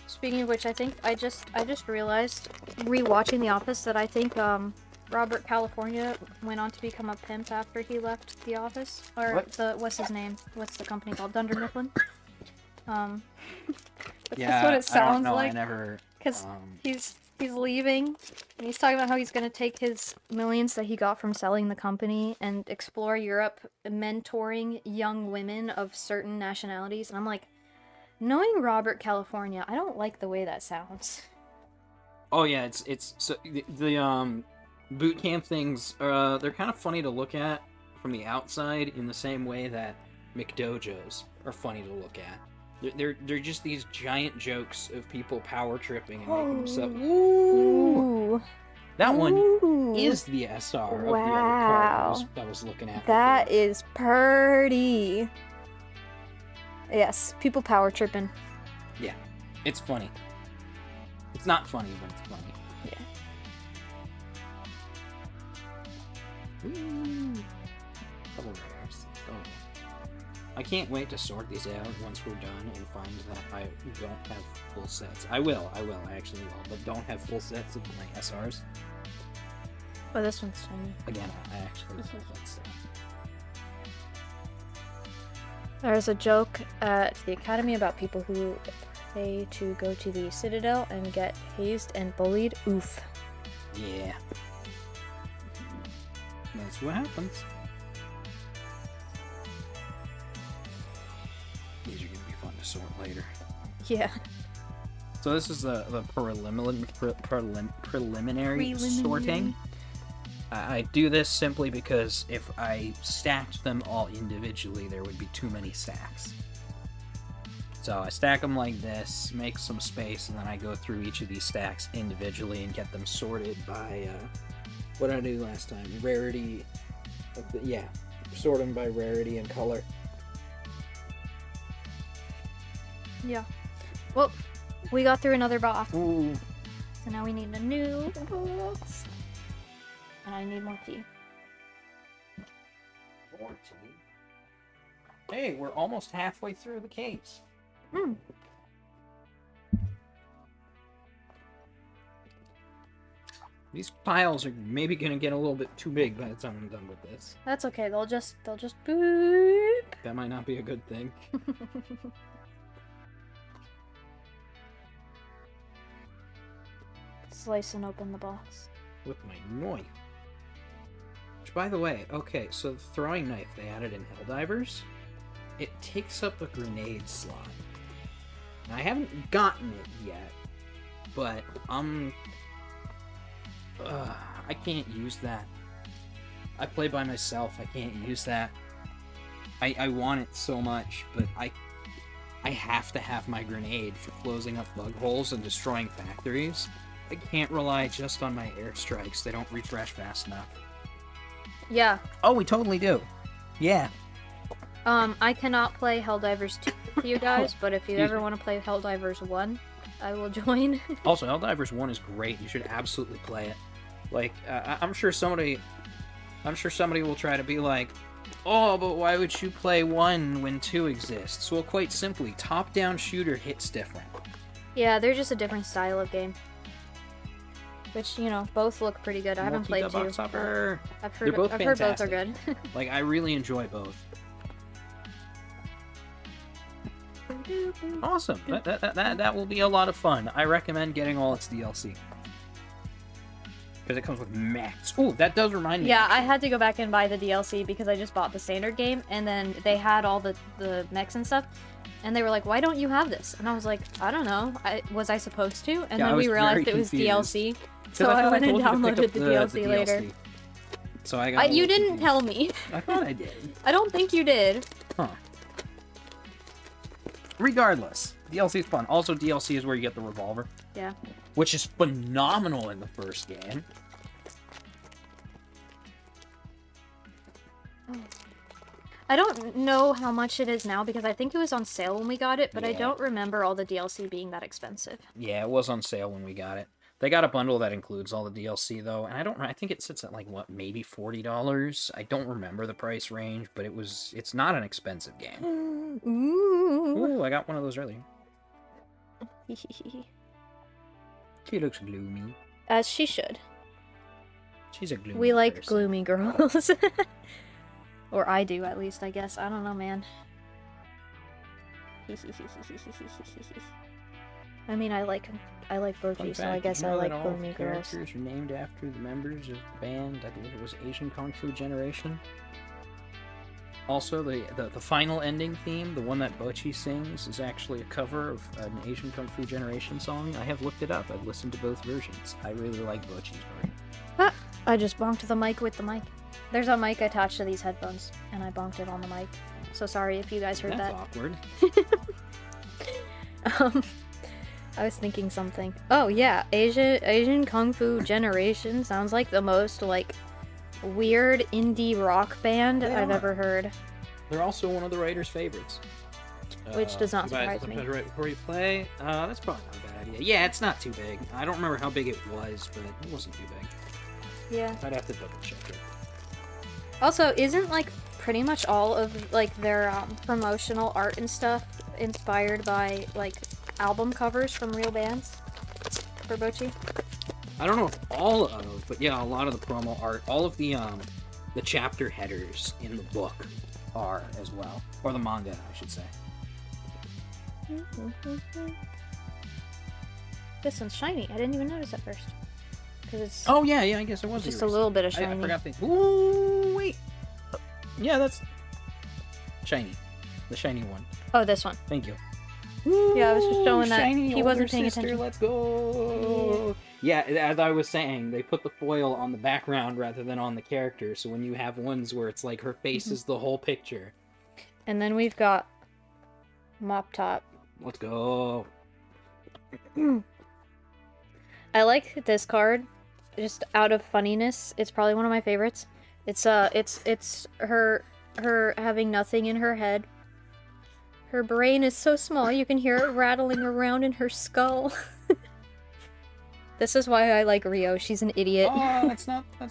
Speaking of which, I think I just realized, rewatching The Office, that I think Robert California went on to become a pimp after he left The Office. Or What? what's his name? What's the company called? Dunder Mifflin. Yeah, That's what it sounds I don't know. like. I never. Because he's leaving, and he's talking about how he's going to take his millions that he got from selling the company and explore Europe, mentoring young women of certain nationalities. And I'm like, knowing Robert California, I don't like the way that sounds. Oh yeah, it's so the boot camp things. They're kind of funny to look at from the outside in the same way that McDojos are funny to look at. They're just these giant jokes of people power tripping and making themselves. Ooh. That one is the SR of the other car I was looking at. That is pretty. Yes, people power tripping. Yeah, it's funny. It's not funny, but it's funny. Yeah. Woo. Double rares. Oh. I can't wait to sort these out once we're done and find that I don't have full sets. I actually will, but don't have full sets of my SRs. Oh, this one's tiny. Again, I actually will. That's There's a joke at the Academy about people who pay to go to the Citadel and get hazed and bullied. Oof. yeah. That's what happens. These are gonna be fun to sort later. Yeah. So this is the preliminary sorting. I do this simply because if I stacked them all individually, there would be too many stacks. So I stack them like this, make some space, and then I go through each of these stacks individually and get them sorted by, what did I do last time? Rarity, yeah, sort them by rarity and color. Yeah. Well, we got through another box. Ooh. So now we need a new box. And I need more tea. More tea. Hey, we're almost halfway through the case. These piles are maybe gonna get a little bit too big by the time I'm done with this. That's okay. They'll just boop. That might not be a good thing. Slice and open the box. With my knife. Which, by the way, okay, so the throwing knife they added in Helldivers, it takes up a grenade slot. Now, I haven't gotten it yet, but I can't use that. I play by myself, I can't use that. I want it so much, but I have to have my grenade for closing up bug holes and destroying factories. I can't rely just on my airstrikes. They don't refresh fast enough. Yeah. Oh, we totally do. Yeah. I cannot play Helldivers 2 with you guys, but if you ever want to play Helldivers 1, I will join. Also, Helldivers 1 is great. You should absolutely play it. Like, I'm sure somebody will try to be like, oh, but why would you play 1 when 2 exists? Well, quite simply, top-down shooter hits different. Yeah, they're just a different style of game. Which, you know, both look pretty good. I haven't played 2. I've heard Both are good. Like, I really enjoy both. Awesome. That will be a lot of fun. I recommend getting all its DLC. Because it comes with mechs. Ooh, that does remind me. Yeah, I had to go back and buy the DLC because I just bought the standard game, and then they had all the mechs and stuff, and they were like, "Why don't you have this?" And I was like, "I don't know. Was I supposed to?" And Yeah, then we realized very it was confused. DLC, 'Cause so I thought went and told you to pick downloaded up the DLC later. So I got. a You little didn't confused. tell me. I thought I did. I don't think you did. Huh. Regardless, DLC is fun. Also, DLC is where you get the revolver, Yeah. which is phenomenal in the first game. I don't know how much it is now because I think it was on sale when we got it, but I Yeah. don't remember all the DLC being that expensive. Yeah, it was on sale when we got it. They got a bundle that includes all the DLC though, and I think it sits at like what, maybe $40. I don't remember the price range, but it's not an expensive game. Ooh. Ooh, I got one of those earlier. She looks gloomy. As she should. She's a gloomy We like person. gloomy girls. Or I do, at least, I guess. I don't know, man. I mean, I like Fun Boji, so fact, I guess did you I know like that all gloomy the girls. characters are named after the members of the band. I believe it was Asian Kung Fu Generation. Also, the final ending theme, the one that Bochi sings, is actually a cover of an Asian Kung Fu Generation song. I have looked it up. I've listened to both versions. I really like Bochi's version. Ah, I just bonked the mic with the mic. There's a mic attached to these headphones, and I bonked it on the mic. So sorry if you guys heard That's that. awkward. I was thinking something. Oh yeah, Asian Kung Fu Generation sounds like the most like weird indie rock band They I've are. ever heard. They're also one of the writer's favorites. Which does not you guys surprise me. listen to it right before you play. That's probably not a bad idea. Yeah, it's not too big. I don't remember how big it was, but it wasn't too big. Yeah. I'd have to double check it. Also, isn't like pretty much all of like their promotional art and stuff inspired by like album covers from real bands for Bochi? I don't know if all of, but yeah, a lot of the promo art, all of the chapter headers in the book are as well, or the manga, I should say. This one's shiny. I didn't even notice at first because it's Oh yeah, I guess it was just a yours. little bit of I shiny. forgot the. Ooh, wait. Yeah, that's shiny, the shiny one. Oh, this one. Thank you. Yeah, I was just showing that Shiny he wasn't older paying sister, attention. Let's go. Yeah, as I was saying, they put the foil on the background rather than on the character. So when you have ones where it's like her face is the whole picture. And then we've got Mop Top. Let's go. I like this card, just out of funniness. It's probably one of my favorites. It's her having nothing in her head. Her brain is so small you can hear it rattling around in her skull. This is why I like Rio. She's an idiot. Oh, that's not the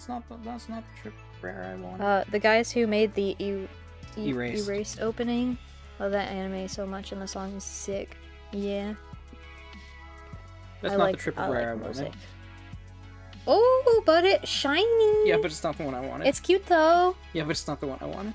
trip rare I want. The guys who made the Erased. Erased opening, love that anime so much, and the song is sick. Yeah. That's I not like, the triple I rare I like wanted. music. Oh, but it's shiny. Yeah, but it's not the one I wanted. It's cute though. Yeah, but it's not the one I wanted.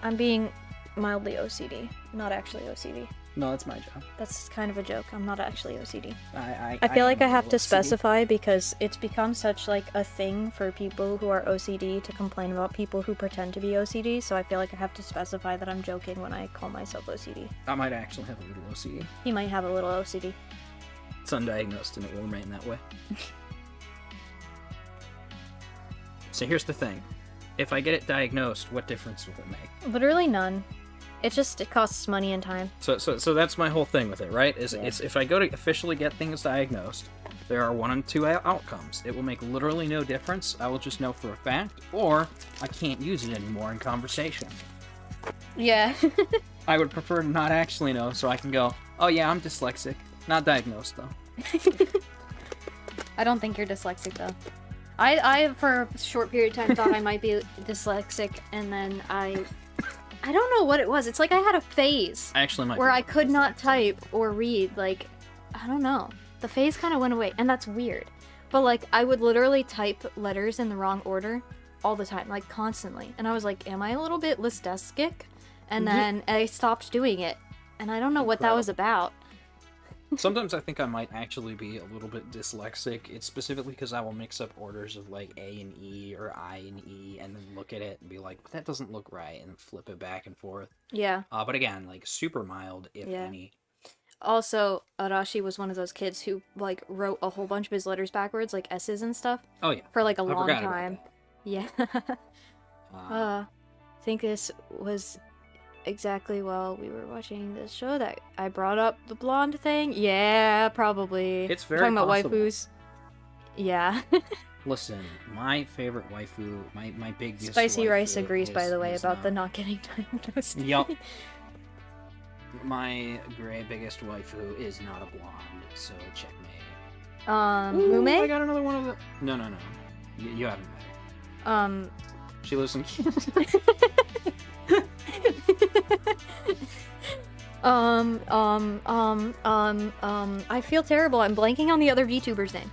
I'm being mildly OCD, not actually OCD. No, that's my job. That's kind of a joke. I'm not actually OCD. I I feel like I am have to OCD. specify because it's become such like a thing for people who are OCD to complain about people who pretend to be OCD. So I feel like I have to specify that I'm joking when I call myself OCD. I might actually have a little OCD. He might have a little OCD. It's undiagnosed and it will remain that way. So here's the thing. If I get it diagnosed, what difference will it make? Literally none. It costs money and time. So that's my whole thing with it, right? Yeah. It's if I go to officially get things diagnosed, there are one and two outcomes. It will make literally no difference. I will just know for a fact, or I can't use it anymore in conversation. Yeah. I would prefer to not actually know, so I can go, oh yeah, I'm dyslexic. Not diagnosed, though. I don't think you're dyslexic though. I for a short period of time thought I might be dyslexic, and then I don't know what it was. It's like I had a phase I actually might where be I could not dyslexic. type or read. Like, I don't know. The phase kind of went away, and that's weird. But like, I would literally type letters in the wrong order, all the time, like constantly. And I was like, am I a little bit listastic? And then I stopped doing it. And I don't know what that was about. Sometimes I think I might actually be a little bit dyslexic. It's specifically because I will mix up orders of like A and E or I and E and then look at it and be like, that doesn't look right, and flip it back and forth. Yeah. But again, like super mild, if Yeah. any. Also, Arashi was one of those kids who like wrote a whole bunch of his letters backwards, like S's and stuff, Oh yeah. for like a I long forgot about time. Yeah. that. I think this was exactly while we were watching this show that I brought up the blonde thing. Yeah, probably. It's We're very talking about possible. waifus. Yeah. Listen, my favorite waifu, my biggest Spicy Rice waifu agrees, by the way, is about the not getting diagnosed. Yup. My biggest waifu is not a blonde, so checkmate. Ooh, I Mume? got another one of the. No. You haven't met her. She lives in. I feel terrible. I'm blanking on the other VTuber's name.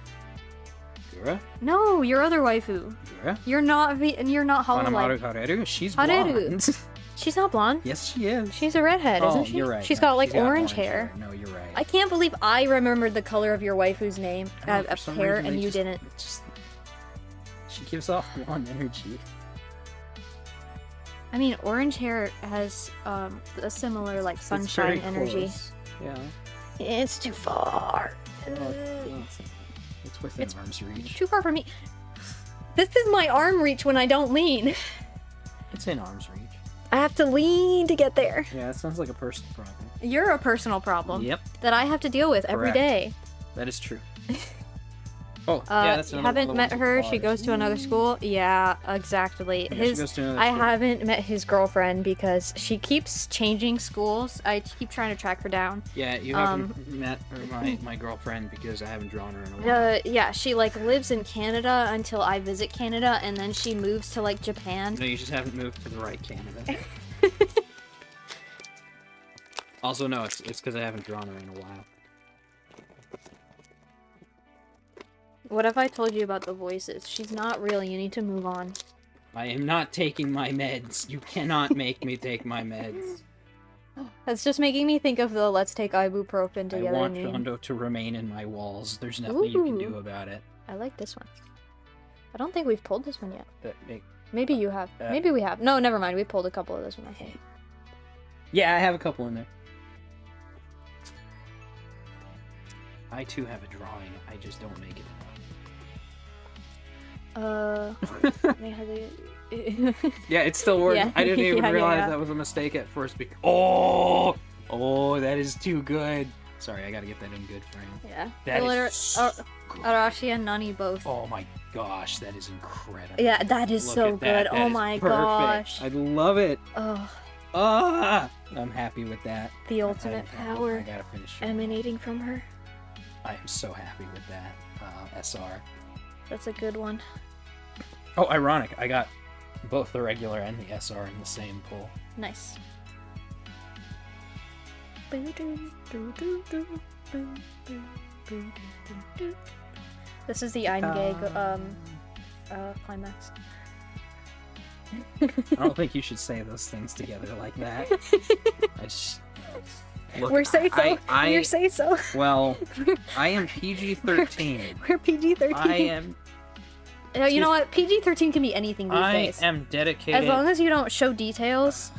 Yura? No, your other waifu. Yura? You're not Hanamaru Hololive. Hareru? She's Hareru. blonde. She's not blonde. Yes, she is. She's a redhead, isn't she? You're right. She's No, got like orange hair. No, you're right. I can't believe I remembered the color of your waifu's name, I don't know, for of some hair, reason and they you just- didn't. She gives off blonde energy. I mean, orange hair has a similar like It's sunshine very energy. close. Yeah. It's too far. It's within arm's reach. Too far for me. This is my arm reach when I don't lean. It's in arm's reach. I have to lean to get there. Yeah, it sounds like a personal problem. You're a personal problem Yep, that I have to deal with every Correct. day. that is true. Oh, yeah, that's You another haven't one met of her. the She goes to another school. Yeah, exactly. Yeah, she goes to another I school. haven't met his girlfriend because she keeps changing schools. I keep trying to track her down. Yeah, you haven't met my girlfriend because I haven't drawn her in a while. Yeah, she like lives in Canada until I visit Canada, and then she moves to like Japan. No, you just haven't moved to the right Canada. Also, no, it's because I haven't drawn her in a while. What have I told you about the voices? She's not real. You need to move on. I am not taking my meds. You cannot make me take my meds. That's just making me think of the let's take ibuprofen I together want meme. Shondo to remain in my walls. There's nothing you can do Ooh. about it. I like this one. I don't think we've pulled this one yet. Make- Maybe you have. Maybe we have. No, never mind. We pulled a couple of this one, I think. Yeah, I have a couple in there. I too have a drawing. I just don't make it Yeah, it still works. Yeah. I didn't even Yeah, realize yeah. that was a mistake at first. Oh, that is too good. Sorry, I gotta get that in good frame. Yeah. That Liter- is so good. Arashi and Nani both. Oh my gosh, that is incredible. Yeah, that is Look so at that. good. That Oh is my perfect. gosh. I love it. Oh, I'm happy with that. the ultimate I power gotta finish it. emanating from her. I am so happy with that. SR. That's a good one. Oh, ironic. I got both the regular and the SR in the same pull. Nice. This is the Eingeg climax. I don't think you should say those things together like that. I just... Look, We're say so. I We're say so. well, I am PG-13. We're PG-13. I am. You know what? PG-13 can be anything these I days. am dedicated. As long as you don't show details.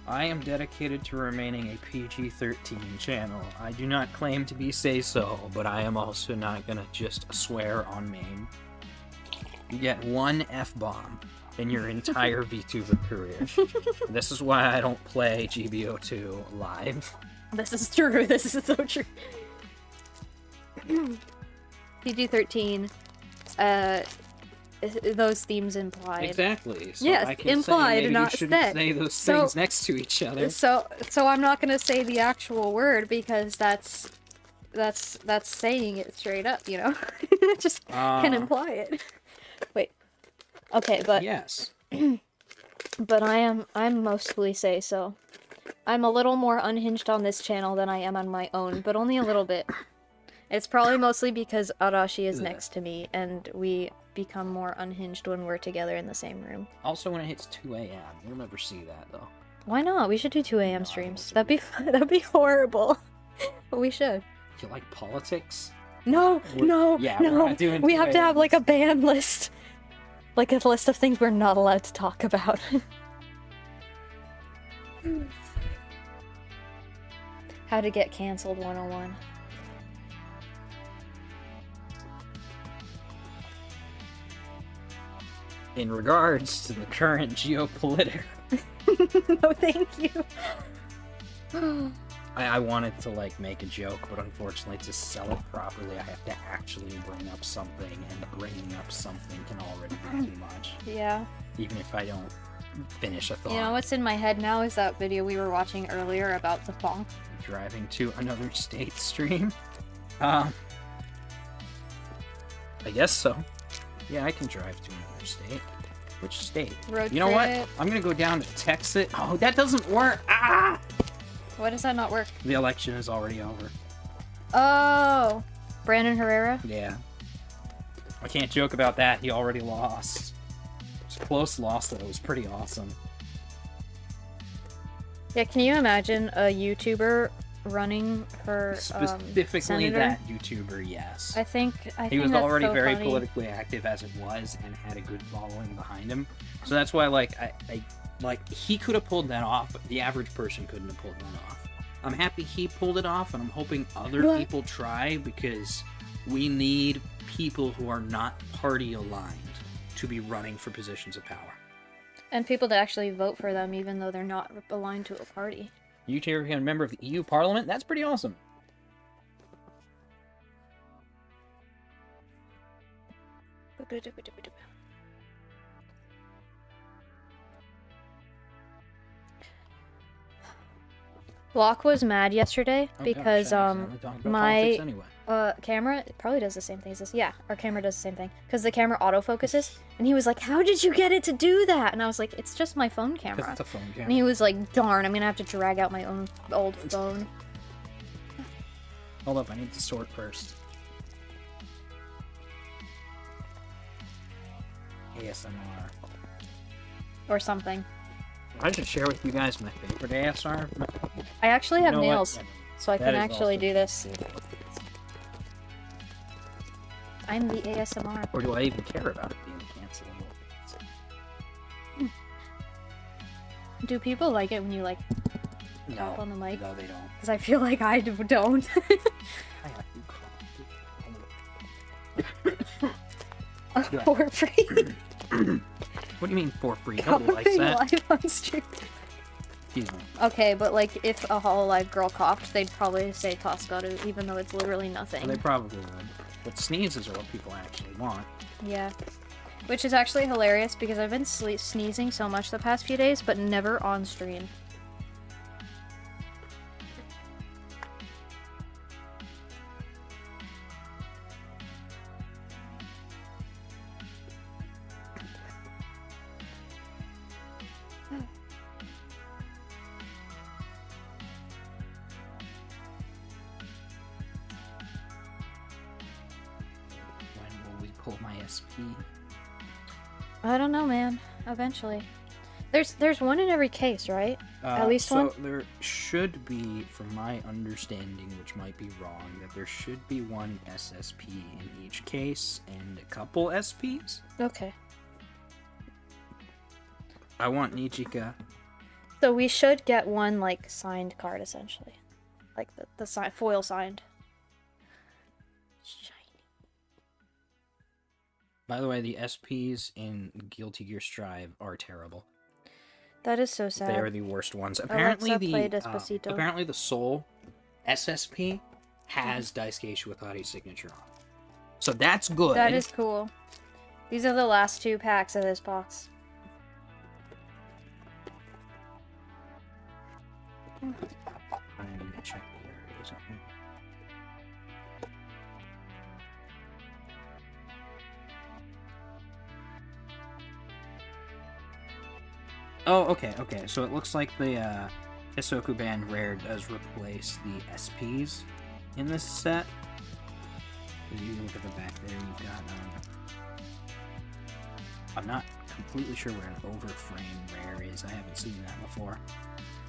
I am dedicated to remaining a PG-13 channel. I do not claim to be say-so, but I am also not gonna just swear on MAME. You get one F-bomb in your entire VTuber career. This is why I don't play GBO2 live. This is true. This is so true. PG-13. Those themes implied. Exactly. So Yes, I can implied, say maybe not you shouldn't said. say those So- things next to each other. So I'm not gonna say the actual word because that's saying it straight up, you know. Just can imply it. Wait. Okay, but Yes. but I'm mostly say so. I'm a little more unhinged on this channel than I am on my own, but only a little bit. It's probably mostly because Arashi is Ugh. next to me, and we become more unhinged when we're together in the same room. Also, when it hits 2 a.m., you'll never see that though. Why not? We should do 2 a.m. No, streams. I That'd be that'd be horrible. But we should. You like politics? No, We're- no, yeah, we're no. not doing We 2 have to have a.m.s. like a ban list. Like a list of things we're not allowed to talk about. How to get canceled 101. In regards to the current geopolitical, No, thank you. I wanted to like make a joke, but unfortunately, to sell it properly, I have to actually bring up something, and bringing up something can already be too much, Yeah. even if I don't finish a thought. You know what's in my head now is that video we were watching earlier about the Fong. Driving to another state stream. I guess so. Yeah, I can drive to another state. Which state? Road You know what? trip. I'm gonna go down to Texas. Oh, that doesn't work. Ah! Why does that not work? The election is already over. Oh, Brandon Herrera. Yeah. I can't joke about that. He already lost. It's a close loss, though. It was pretty awesome. Yeah, can you imagine a YouTuber running for Specifically senator? that YouTuber, yes. I think He was that's already so very funny. politically active as it was, and had a good following behind him. So that's why, like, I like he could have pulled that off, but the average person couldn't have pulled that off. I'm happy he pulled it off, and I'm hoping other What? people try, because we need people who are not party aligned to be running for positions of power. And people to actually vote for them, even though they're not aligned to a party. You two are a member of the EU Parliament. That's pretty awesome. Block was mad yesterday Oh, because gosh, I accidentally talked about my politics anyway. camera, it probably does the same thing as this. Yeah, our camera does the same thing because the camera autofocuses, and he was like, "How did you get it to do that?" And I was like, "It's just my phone 'Cause camera." it's a phone And camera. he was like, "Darn, I'm gonna have to drag out my own old phone." Hold up, I need to sort first. ASMR. Or something. I should share with you guys my favorite ASMR. I actually have You know what? nails, so I That can is actually awesome. do this. I'm the ASMR. Or do I even care about it being cancelable? Do people like it when you like No, tap on the mic? no, they don't. Because I feel like I don't. I have to For free. What do you mean for free? Nobody likes Coughing that. live on stream. Excuse me. Okay, but like if a Hololive girl coughed, they'd probably say Toscado, even though it's literally nothing. Well, they probably would. But sneezes are what people actually want. Yeah. Which is actually hilarious because I've been sneezing so much the past few days, but never on stream. When will we pull my SP? I don't know, man. Eventually. There's one in every case, right? At least so one? there should be, from my understanding, which might be wrong, that there should be one SSP in each case and a couple SPs. Okay. I want Nijika. So we should get one, like, signed card, essentially. Like, the foil signed. Shiny. By the way, the SPs in Guilty Gear Strive are terrible. That is so sad. They are the worst ones. Apparently, Alexa, play the Despacito. apparently the Soul SSP has Daisuke Shiwatari's signature on. So that's good. That is cool. These are the last 2 packs of this box. I need to check where it is. Oh, okay. So it looks like the Hisoku Band Rare does replace the SPs in this set. If you look at the back there, you've got, I'm not completely sure what an overframe rare is. I haven't seen that before.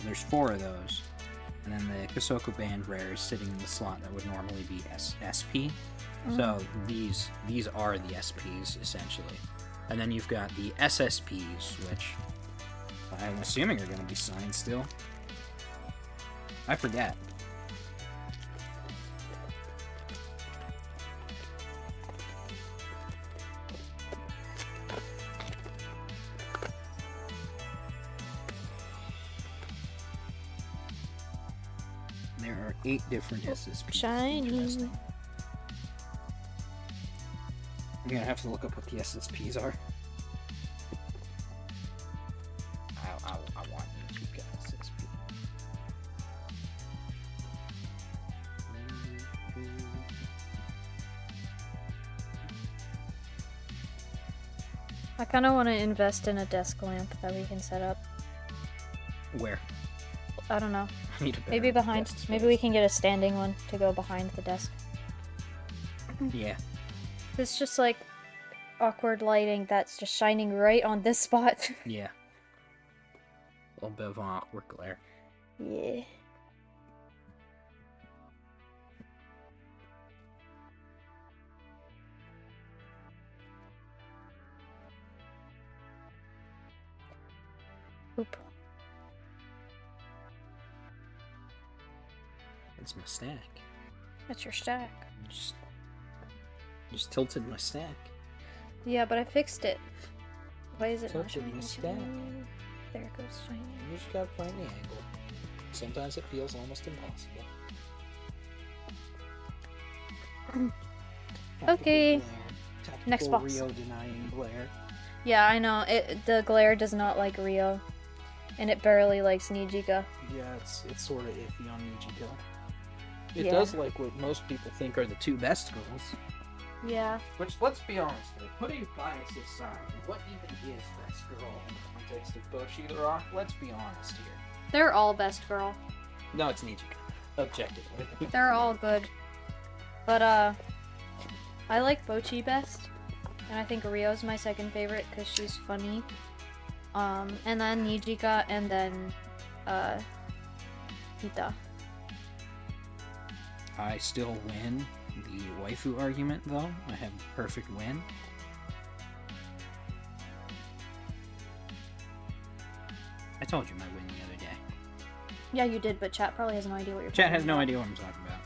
There's 4 of those. And then the Kosoko Band rare is sitting in the slot that would normally be SP. So these are the SPs, essentially. And then you've got the SSPs, which I'm assuming are going to be signed still. I forget. There are 8 different SSPs. Shiny. Interesting. I'm gonna have to look up what the SSPs are. I want you to get SSP. I kind of want to invest in a desk lamp that we can set up. Where? I don't know. I need a better Maybe behind. desk Maybe space. we can get a standing one to go behind the desk. Yeah. It's just like awkward lighting that's just shining right on this spot. Yeah. A little bit of an awkward glare. Yeah. Oop. It's my stack. That's your stack. Just tilted my stack. Yeah, but I fixed it. Why is it not Tilted shining? my stack. There it goes, shining. You just gotta find the angle. Sometimes it feels almost impossible. Okay. Tactical Next box. Rio denying glare. Yeah, I know. The glare does not like Rio, and it barely likes Nijika. Yeah, it's sort of iffy on Nijika. It Yeah. does like what most people think are the 2 best girls. Yeah. Which, let's be honest here, putting bias aside, what even is best girl in the context of Bocchi the Rock? Let's be honest here. They're all best girl. No, it's Nijika. Objectively. They're all good. But, I like Bocchi best. And I think Rio's my second favorite because she's funny. And then Nijika, and then, Hita. I still win the waifu argument, though. I have the perfect win. I told you my win the other day. Yeah, you did, but chat probably has no idea what you're Chat talking has no about. idea what I'm talking about.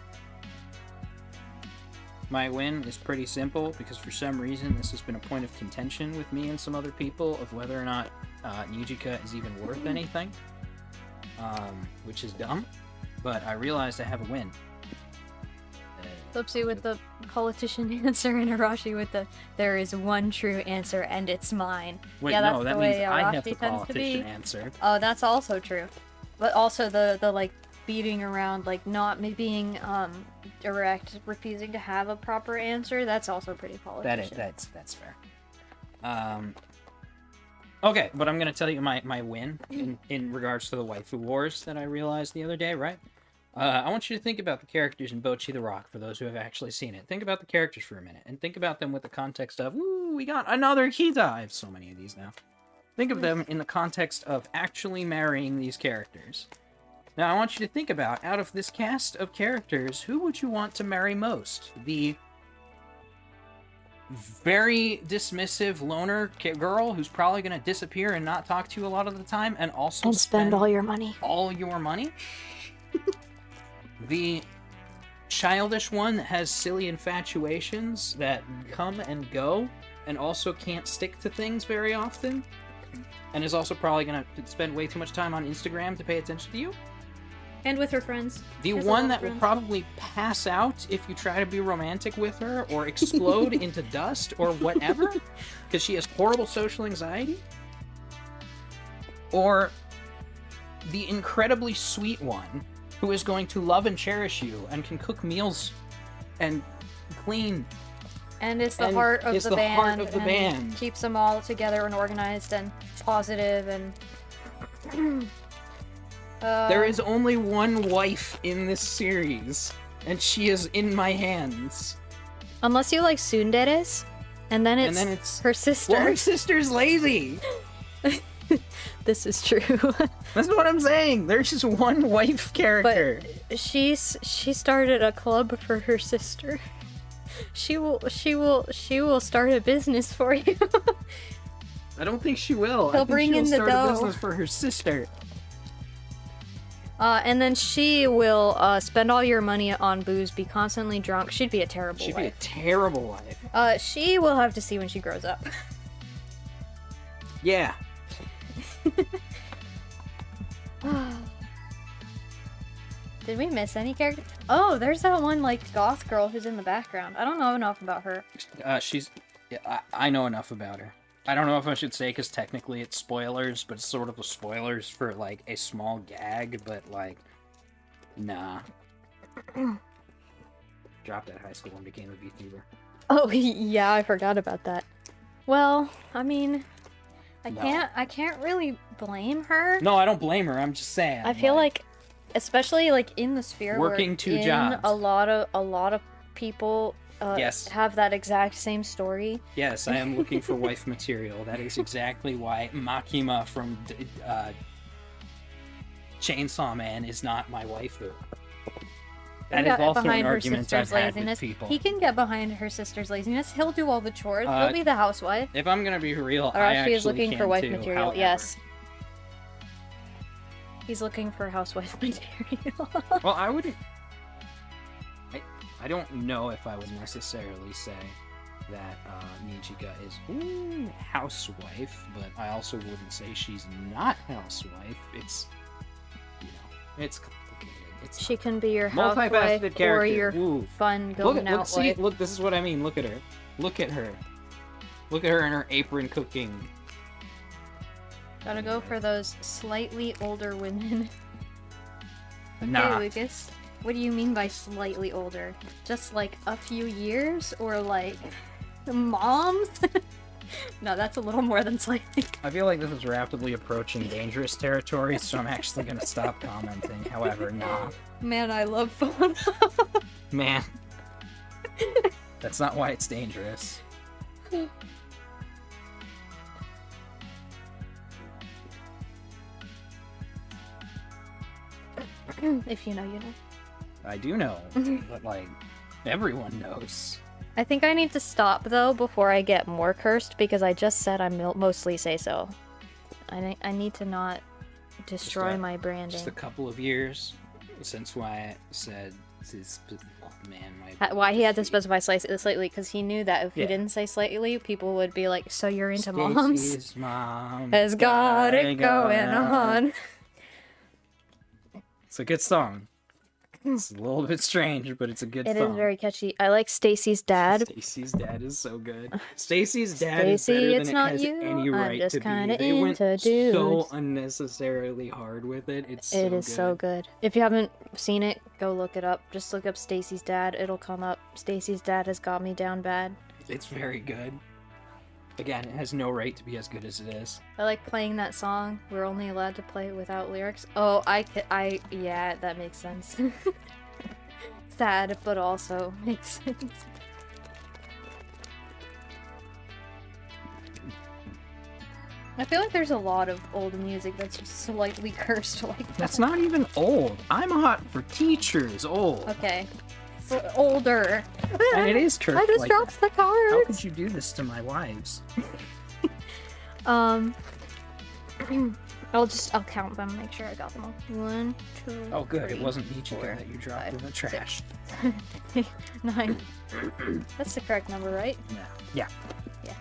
My win is pretty simple, because for some reason this has been a point of contention with me and some other people of whether or not Nijika is even worth anything. Which is dumb, but I realized I have a win. Lipsy with the politician answer and Arashi with the there is one true answer and it's mine. Wait, yeah, that's no, that the means way I have Arashi the tends to be. politician answer. Oh, that's also true. But also the like beating around, like not me being direct, refusing to have a proper answer, that's also pretty politician. That's fair. Okay, but I'm gonna tell you my win in regards to the waifu wars that I realized the other day, right? I want you to think about the characters in Bocchi the Rock, for those who have actually seen it. Think about the characters for a minute, and think about them with the context of, ooh, we got another Kita! I have so many of these now. Think of them in the context of actually marrying these characters. Now, I want you to think about, out of this cast of characters, who would you want to marry most? The very dismissive loner girl who's probably going to disappear and not talk to you a lot of the time, and also And spend all your money. all your money? The childish one that has silly infatuations that come and go and also can't stick to things very often, and is also probably going to spend way too much time on Instagram to pay attention to you? And with her friends. The She has a one lot that of will friends. probably pass out if you try to be romantic with her, or explode into dust, or whatever, because she has horrible social anxiety? Or the incredibly sweet one who is going to love and cherish you and can cook meals and clean? And it's the and heart of is the the band. heart of the and band. keeps them all together and organized and positive and... There is only one wife in this series, and she is in my hands. Unless you like tsunderes, and then it's her sister. Well, her sister's lazy. This is true. That's what I'm saying. There's just one wife character. But she started a club for her sister. She will start a business for you. I don't think she will. He'll I think bring she'll in the start a dough. business for her sister. And then she will spend all your money on booze, be constantly drunk. She'd be a terrible She'd be a wife. terrible wife. She will have to see when she grows up. Yeah. Did we miss any character? Oh, there's that one like goth girl who's in the background. I don't know enough about her. I know enough about her. I don't know if I should say because technically it's spoilers, but it's sort of a spoilers for like a small gag, but like, nah. Dropped out of high school and became a VTuber. Oh yeah, I forgot about that. Well, I mean, I can't really blame her. No, I don't blame her. I'm just saying. I feel like, especially like in the sphere working we're two in, jobs. a lot of people Yes. have that exact same story. Yes, I am looking for wife material. That is exactly why Makima from Chainsaw Man is not my waifu. That is also an argument I've had with people. He can get behind her sister's laziness. He'll do all the chores. He'll be the housewife. If I'm gonna be real, Or I actually is looking can for wife too, material. however. Yes. He's looking for housewife material. Well, I wouldn't. I don't know if I would necessarily say that Nijika is housewife, but I also wouldn't say she's not housewife. It's, it's complicated. She can be your housewife multifaceted character. or your Ooh. fun going out wife. Look, this is what I mean. Look at her. Look at her. Look at her in her apron cooking. Gotta go for those slightly older women. Okay, Nah. Lucas. What do you mean by slightly older? Just like a few years? Or like moms? No, that's a little more than slightly. I feel like this is rapidly approaching dangerous territory, so I'm actually gonna stop commenting. However, nah. Man, I love fun. Man. That's not why it's dangerous. If you know, you know. I do know, but like, everyone knows. I think I need to stop though before I get more cursed because I just said I mostly say so. I need to not destroy my branding. Just a couple of years since I said, Why he had to specify slightly because he knew that if he didn't say slightly, people would be like, "So you're into moms?" Stacy's mom Has got it going on. It's a good song. It's a little bit strange, but it's a good song. It is very catchy. I like Stacy's dad. Stacy's dad is so good. Stacy's dad is better Stacey, it's than it not has you. any I'm right just to be. kinda They went into so dudes. unnecessarily hard with it. It's so It is good. so good. If you haven't seen it, go look it up. Just look up Stacy's dad. It'll come up. Stacy's dad has got me down bad. It's very good. Again, it has no right to be as good as it is. I like playing that song. We're only allowed to play it without lyrics. Oh, yeah, that makes sense. Sad, but also makes sense. I feel like there's a lot of old music that's just slightly cursed like that. That's not even old. I'm hot for teachers. Old. Okay. Older. And it is cursed. I just like dropped that. the cards. How could you do this to my wives? I'll count them, make sure I got them all. 1, 2. Oh, good. 3, It wasn't Ichigo 4, that you dropped 5, in the trash. 6, 9. That's the correct number, right? Yeah. Yeah.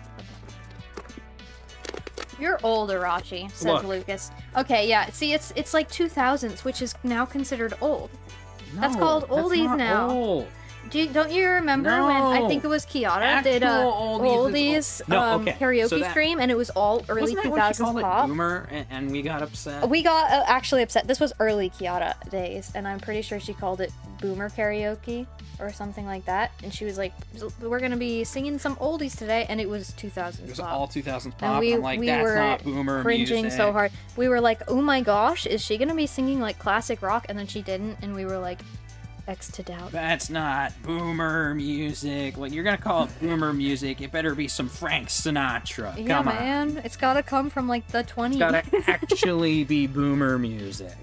You're old, Arachi, says Look. Lucas. Okay, yeah. See, it's like 2000s, which is now considered old. That's called oldies not now. Old. Don't you remember when I think it was Kiara did a Actual oldies is oldies old. No, okay. karaoke So that- stream, and it was all early Wasn't that when she 2000s called it pop? Boomer and we got upset? We got actually upset. This was early Kiara days, and I'm pretty sure she called it Boomer Karaoke or something like that. And she was like, "We're gonna be singing some oldies today," and it was 2000s It was pop. all 2000s And pop. I'm like, that's were not Boomer cringing music. so hard. We were like, "Oh my gosh, is she gonna be singing like classic rock?" And then she didn't, and we were like, X to doubt. That's not boomer music. Like, you're gonna call it boomer music, it better be some Frank Sinatra. Yeah, Come on. man. It's gotta come from, like, the 20s. It's gotta actually be boomer music.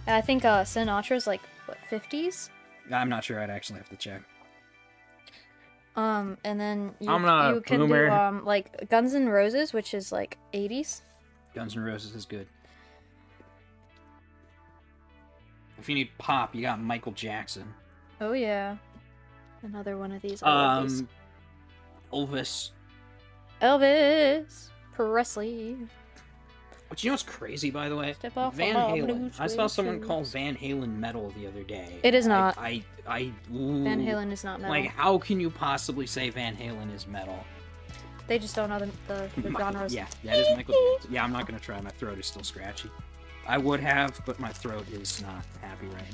I think Sinatra's, like, what, 50s? I'm not sure. I'd actually have to check. And then you, I'm not a you can boomer. do, like, Guns N' Roses, which is, like, 80s. Guns N' Roses is good. If you need pop, you got Michael Jackson. Oh, yeah. Another one of these. Elvis. Elvis Presley. But you know what's crazy, by the way? Step off Van of my Halen. blue I saw suede someone shoes. call Van Halen metal the other day. It is not. Van Van Halen is not metal. Like, how can you possibly say Van Halen is metal? They just don't know the genres. Yeah, that is Michael Jackson. Yeah, I'm not gonna try. My throat is still scratchy. I would have, but my throat is not happy right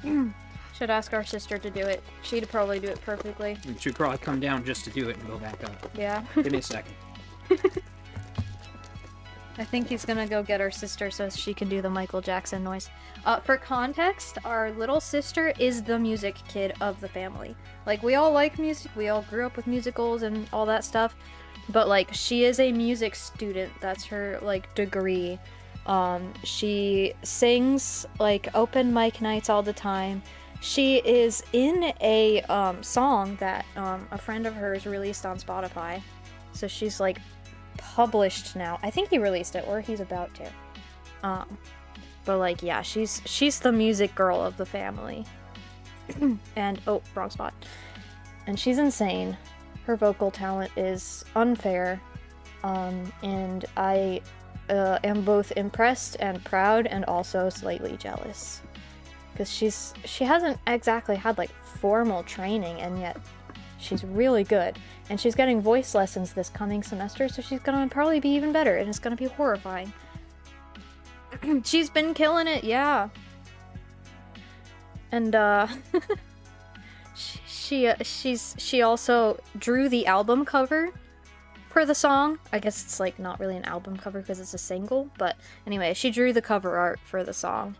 now. Should ask our sister to do it. She'd probably do it perfectly. You should probably come down just to do it and go back up. Yeah. Give me a second. I think he's gonna go get our sister so she can do the Michael Jackson noise. For context, our little sister is the music kid of the family. Like, we all like music, we all grew up with musicals and all that stuff, but, like, she is a music student. That's her, like, degree. She sings, like, open mic nights all the time. She is in a, song that, a friend of hers released on Spotify. So she's, like, published now. I think he released it, or he's about to. But, like, yeah, she's the music girl of the family. And, oh, wrong spot. And she's insane. Her vocal talent is unfair. And I am both impressed and proud and also slightly jealous. Because she hasn't exactly had, like, formal training, and yet she's really good. And she's getting voice lessons this coming semester, so she's gonna probably be even better, and it's gonna be horrifying. She's been killing it, yeah. And, she also drew the album cover for the song. I guess it's, like, not really an album cover because it's a single, but anyway, she drew the cover art for the song.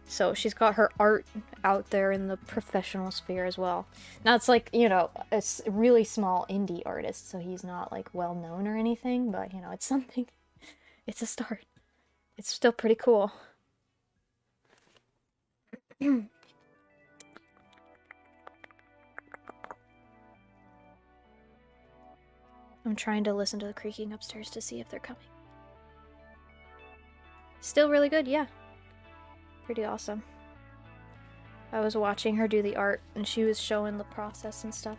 So she's got her art out there in the professional sphere as well. Now it's like, you know, a really small indie artist, so he's not, like, well known or anything, but, you know, it's something. It's a start. It's still pretty cool. I'm trying to listen to the creaking upstairs to see if they're coming. Still really good, yeah. Pretty awesome. I was watching her do the art, and she was showing the process and stuff.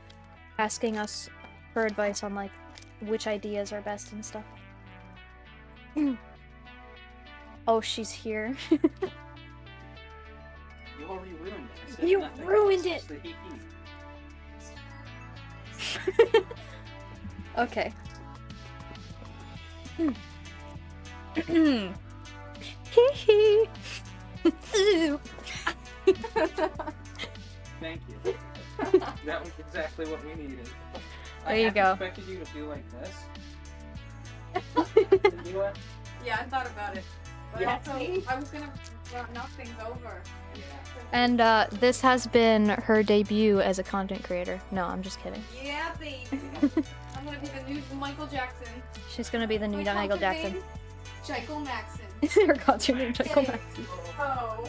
Asking us for advice on, like, which ideas are best and stuff. Oh, she's here. You already ruined it. You ruined it! Okay. Hee hee. Thank you. That was exactly what we needed. There you go. I expected you to do like this. You know what? Yeah, I thought about it. But Yeah. also, I was gonna knock things over. And this has been her debut as a content creator. No, I'm just kidding. Yeah, baby. I'm gonna be the new Michael Jackson. She's gonna be the new My Michael concert Jackson. name, Michael Maxon. Her concert name, Michael Jackson. Oh.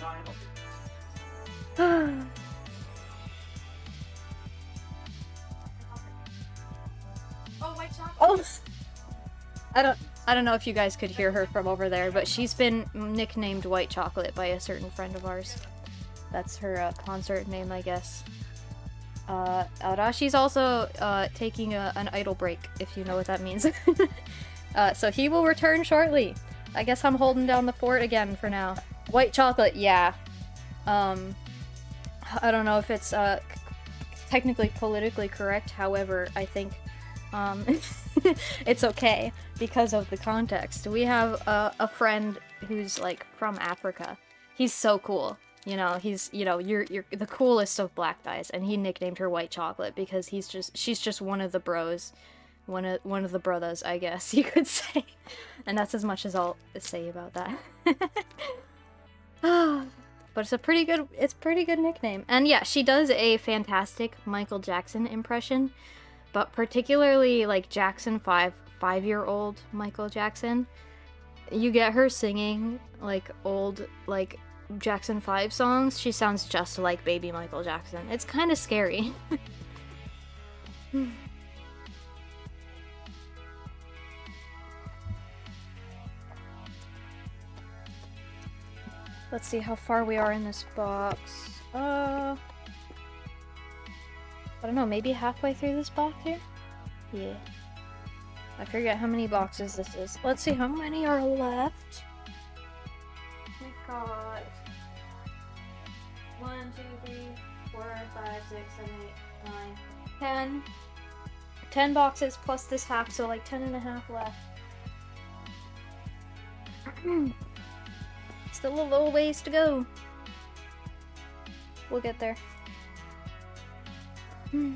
Oh, white chocolate. Oh, I don't know if you guys could hear her from over there, but she's been nicknamed White Chocolate by a certain friend of ours. That's her concert name, I guess. Arashi's also taking an idle break, if you know what that means. So he will return shortly. I guess I'm holding down the fort again for now. White Chocolate, yeah. I don't know if it's technically politically correct, however, I think it's okay because of the context. We have a friend who's, like, from Africa. He's so cool. You know, he's, you know, you're the coolest of black guys, and he nicknamed her White Chocolate because she's just one of the bros. One of the brothers, I guess you could say. And that's as much as I'll say about that. But it's a pretty good nickname. And yeah, she does a fantastic Michael Jackson impression, but particularly like Jackson 5-year-old Michael Jackson. You get her singing like old like Jackson 5 songs, she sounds just like baby Michael Jackson. It's kind of scary. Let's see how far we are in this box. I don't know, maybe halfway through this box here? Yeah. I forget how many boxes this is. Let's see how many are left. We've got 1, 2, 3, 4, 5, 6, 7, 8, 9, 10. 10 boxes plus this half, so like 10 and a half left. Still a little ways to go. We'll get there. So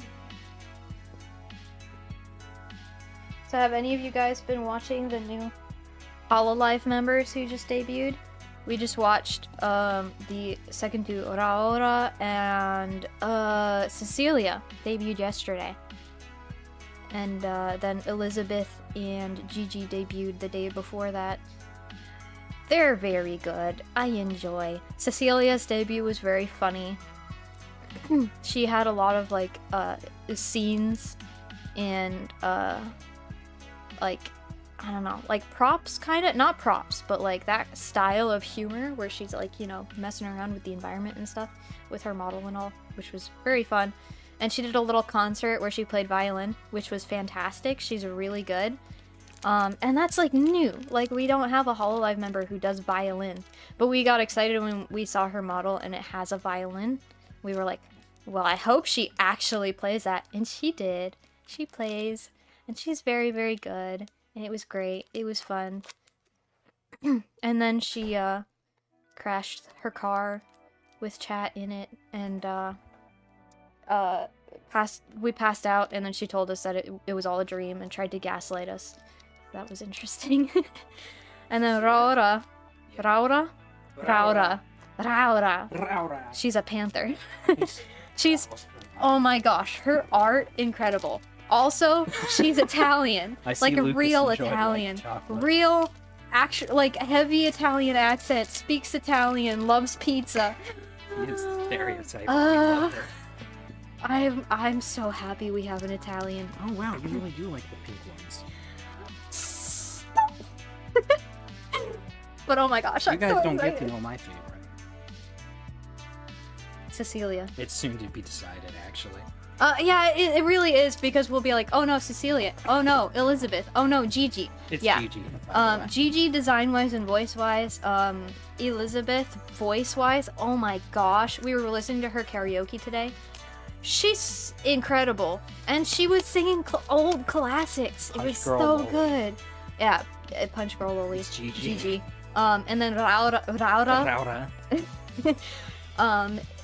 have any of you guys been watching the new Hololive members who just debuted? We just watched the second two, Raora and Cecilia, debuted yesterday. And then Elizabeth and Gigi debuted the day before that. They're very good. I enjoy. Cecilia's debut was very funny. She had a lot of like scenes and like I don't know, like props kind of, not props, but like that style of humor where she's like, you know, messing around with the environment and stuff with her model and all, which was very fun. And she did a little concert where she played violin, which was fantastic. She's really good. And that's like new. Like we don't have a Hololive member who does violin, but we got excited when we saw her model and it has a violin. We were like, well, I hope she actually plays that. And she did. She plays and she's very, very good. And it was great. It was fun. And then she crashed her car with chat in it and we passed out, and then she told us that it was all a dream and tried to gaslight us. That was interesting. And then Raora. She's a panther. She's, oh my gosh, her art, incredible. Also, she's Italian. Like a real Italian. Real, actual, like heavy Italian accent, speaks Italian, loves pizza. She is stereotyping. Love her. I'm so happy we have an Italian. Oh wow, you really do like the pink ones. But oh my gosh, You guys don't get to know my favorite. Cecilia. It's soon to be decided, actually. Yeah, it really is, because we'll be like, oh no, Cecilia. Oh no, Elizabeth. Oh no, Gigi. It's yeah. Gigi. Gigi design-wise and voice-wise. Elizabeth voice-wise. Oh my gosh, we were listening to her karaoke today. She's incredible, and she was singing old classics. It was so good. Yeah, Punch Girl Loli. It's Gigi. Gigi. And then Raura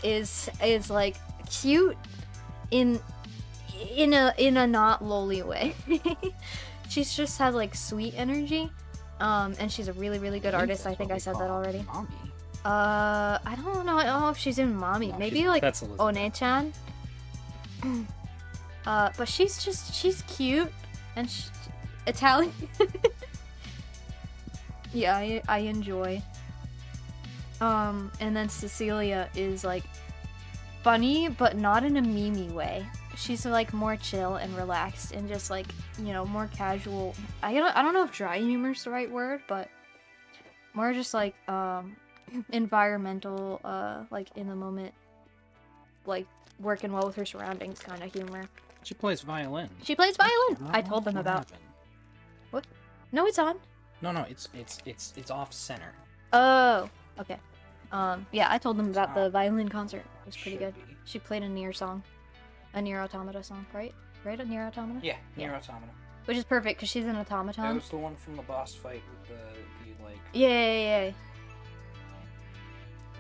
is like cute in a not loli way. She's just has like sweet energy. And she's a really, really good artist. I think I said that already. Mommy. I don't know if she's in Mommy. No, Maybe like that's Elizabeth. One-chan. But she's cute and Italian. Yeah, I enjoy. And then Cecilia is like funny, but not in a memey way. She's like more chill and relaxed and just like, you know, more casual. I don't know if dry humor is the right word, but more just like environmental, like in the moment, like working well with her surroundings kind of humor. She plays violin. She plays violin. Oh, I told them what about. happened? What? No, it's on. No, it's off center. Oh, okay. Yeah, I told them about the Stop. violin concert. It was pretty Should good. be. She played a Nier song. A Nier Automata song, right? Right, a Nier Automata? Yeah, Yeah. Nier Automata. Which is perfect, because she's an That automaton. was the one from the boss fight with the like. Yeah.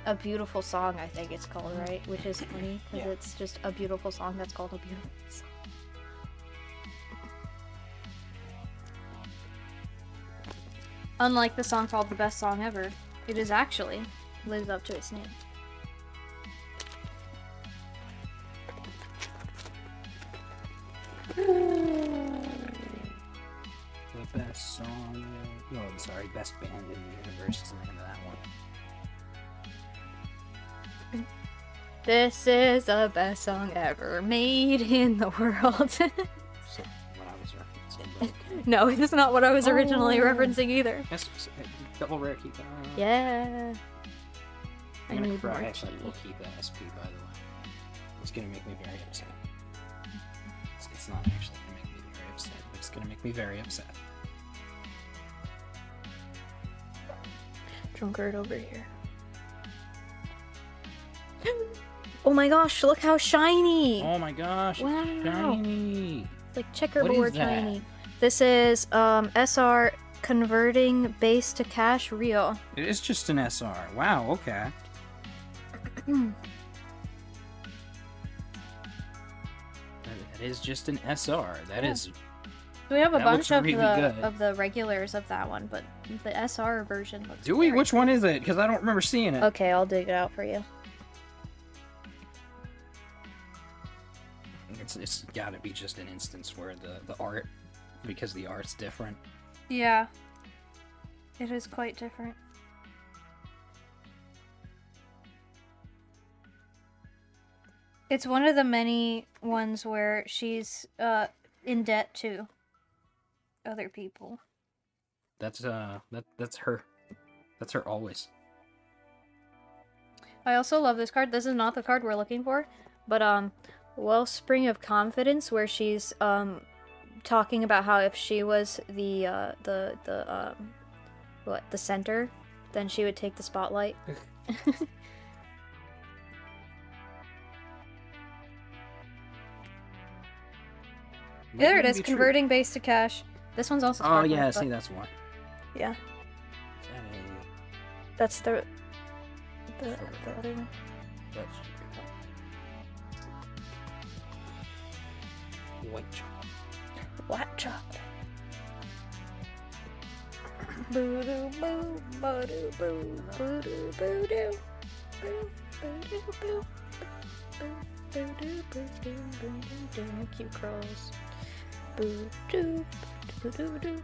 A beautiful song, I think it's called, right? Which is funny, because Yeah. it's just a beautiful song that's called a beautiful song. Unlike the song called The Best Song Ever, it is actually lives up to its name. The best song. No, I'm sorry, best band in the universe is the name of that one. This is the best song ever made in the world. So, what I was referencing. But okay. No, it's not what I was originally Oh. referencing either. Yes, double rare key. Yeah. I I'm gonna need cry more if I tea. will keep that SP, by the way. It's gonna make me very upset. It's not actually gonna make me very upset, but it's gonna make me very upset. Drunkard over here. Oh my gosh, look how shiny! Oh my gosh, it's Wow. shiny! It's like checkerboard that? shiny. This is SR converting base to cash real. It is just an SR. Wow, okay. That is just an SR. That Yeah. is. We have a That bunch looks of really the good. regulars of that one, but the SR version looks Do we? very Which one is it? Because I don't remember seeing it. Okay, I'll dig it out for you. It's got to be just an instance where the art, because the art's different. Yeah. It is quite different. It's one of the many ones where she's in debt to other people. That's that's her. That's her always. I also love this card. This is not the card we're looking for, but Wellspring of Confidence, where she's talking about how if she was the center, then she would take the spotlight. There it is, converting base to cash. This one's also. Oh sparkling, yeah, but- see that's one. Yeah, Is that that's the other one. that's white chocolate. White chocolate. Boo doo boo, boo doo boo, boo doo boo doo, boo doo boo, boo doo boo doo boo doo. Cute girls. Boo doo boo doo doo.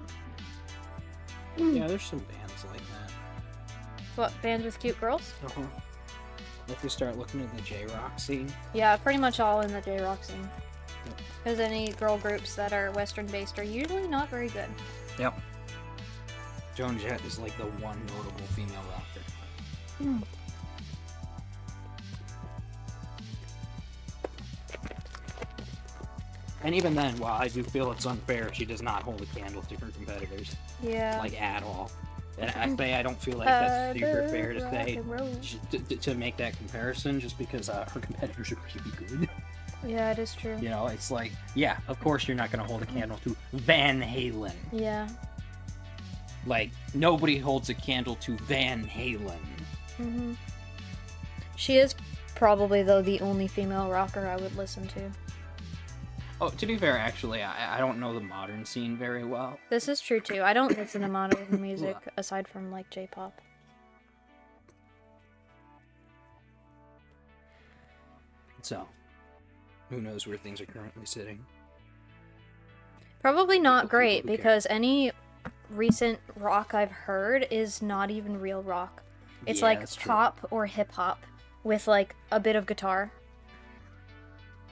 Yeah, there's some bands like that. What, bands with cute girls? Uh-huh. If you start looking at the J-Rock scene, Yeah, pretty much all in the J-Rock scene. Yep. Because any girl groups that are Western based are usually not very good. yep. Joan Jett is like the one notable female rocker. And even then, while I do feel it's unfair, she does not hold a candle to her competitors, Yeah. like at all. And I say I don't feel like that's super fair to Rock say and roll. to make that comparison, just because her competitors are really good. Yeah, it is true. You know, it's like, yeah, of course you're not going to hold a candle to Van Halen. Yeah. Like, nobody holds a candle to Van Halen. Mm-hmm. She is probably, though, the only female rocker I would listen to. Oh, to be fair, actually, I don't know the modern scene very well. This is true, too. I don't listen to modern music aside from, like, J-pop. So, who knows where things are currently sitting. Probably not Who great, cares? because any recent rock I've heard is not even real rock. It's Yeah, like that's true. pop or hip-hop with, like, a bit of guitar.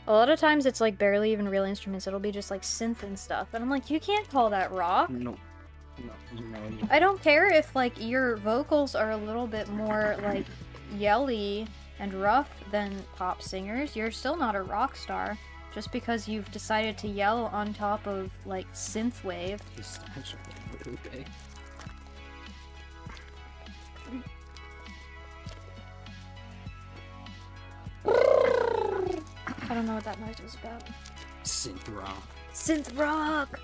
A lot of times it's, like, barely even real instruments. It'll be just, like, synth and stuff. And I'm like, you can't call that rock. No. I don't care if, like, your vocals are a little bit more, like, yelly and rough than pop singers. You're still not a rock star just because you've decided to yell on top of, like, synthwave. He's actually really big. I don't know what that noise was about. Synth rock. Synth rock!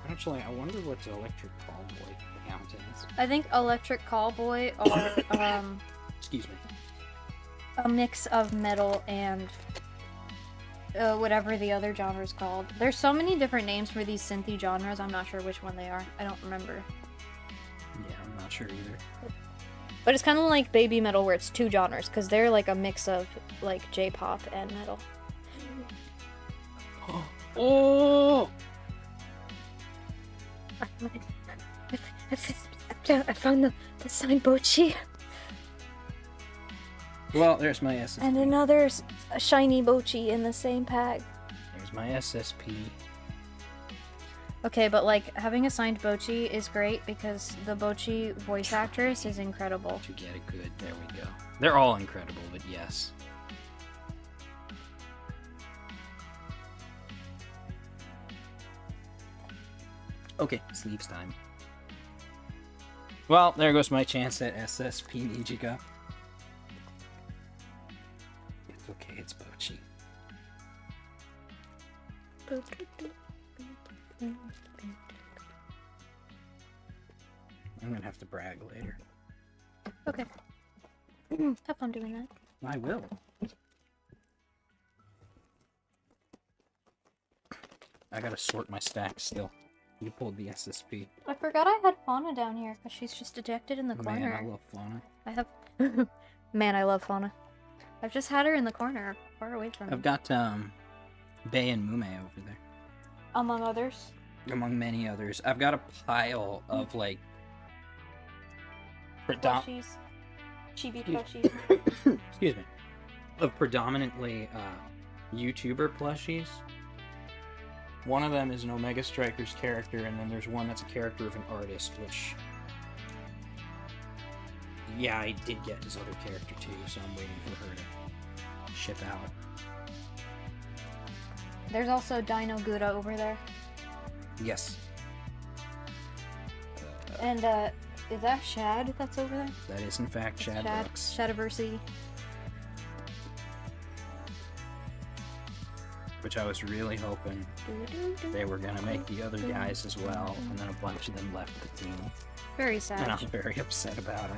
Actually, I wonder what the Electric Callboy count is. I think Electric Callboy are, Excuse me. a mix of metal and whatever the other genre is called. There's so many different names for these synthy genres, I'm not sure which one they are. I don't remember. Yeah, I'm not not sure either. But it's kind of like baby metal, where it's two genres, because they're like a mix of like J-pop and metal. Oh! I found the signed Bochi. Well, there's my SSP. And another shiny Bochi in the same pack. There's my SSP. Okay, but like having a signed Bochi is great because the Bochi voice actress is incredible. To get it good, there we go. They're all incredible, but yes. Okay, sleeves time. Well, there goes my chance at SSP Nijiga. It's okay, it's Bochi. I'm gonna have to brag later. Okay. Have fun doing that. I will. I gotta sort my stacks still. You pulled the SSP. I forgot I had Fauna down here because she's just dejected in the corner. Man, I love Fauna. I have. Man, I love Fauna. I've just had her in the corner, far away from me. I've got Bay and Mume over there, Among others. among many others. I've got a pile of like Plushies. Chibi plushies. excuse me, of predominantly YouTuber plushies. One of them is an Omega Strikers character, and then there's one that's a character of an artist, which, yeah, I did get his other character too, so I'm waiting for her to ship out. There's also Dino Gouda over there. Yes. And, is that Shad that's over there? That is in fact Shad Brooks. Shadiversity. Which I was really hoping they were gonna make the other guys as well, and then a bunch of them left the team. Very And sad. I'm very upset about it.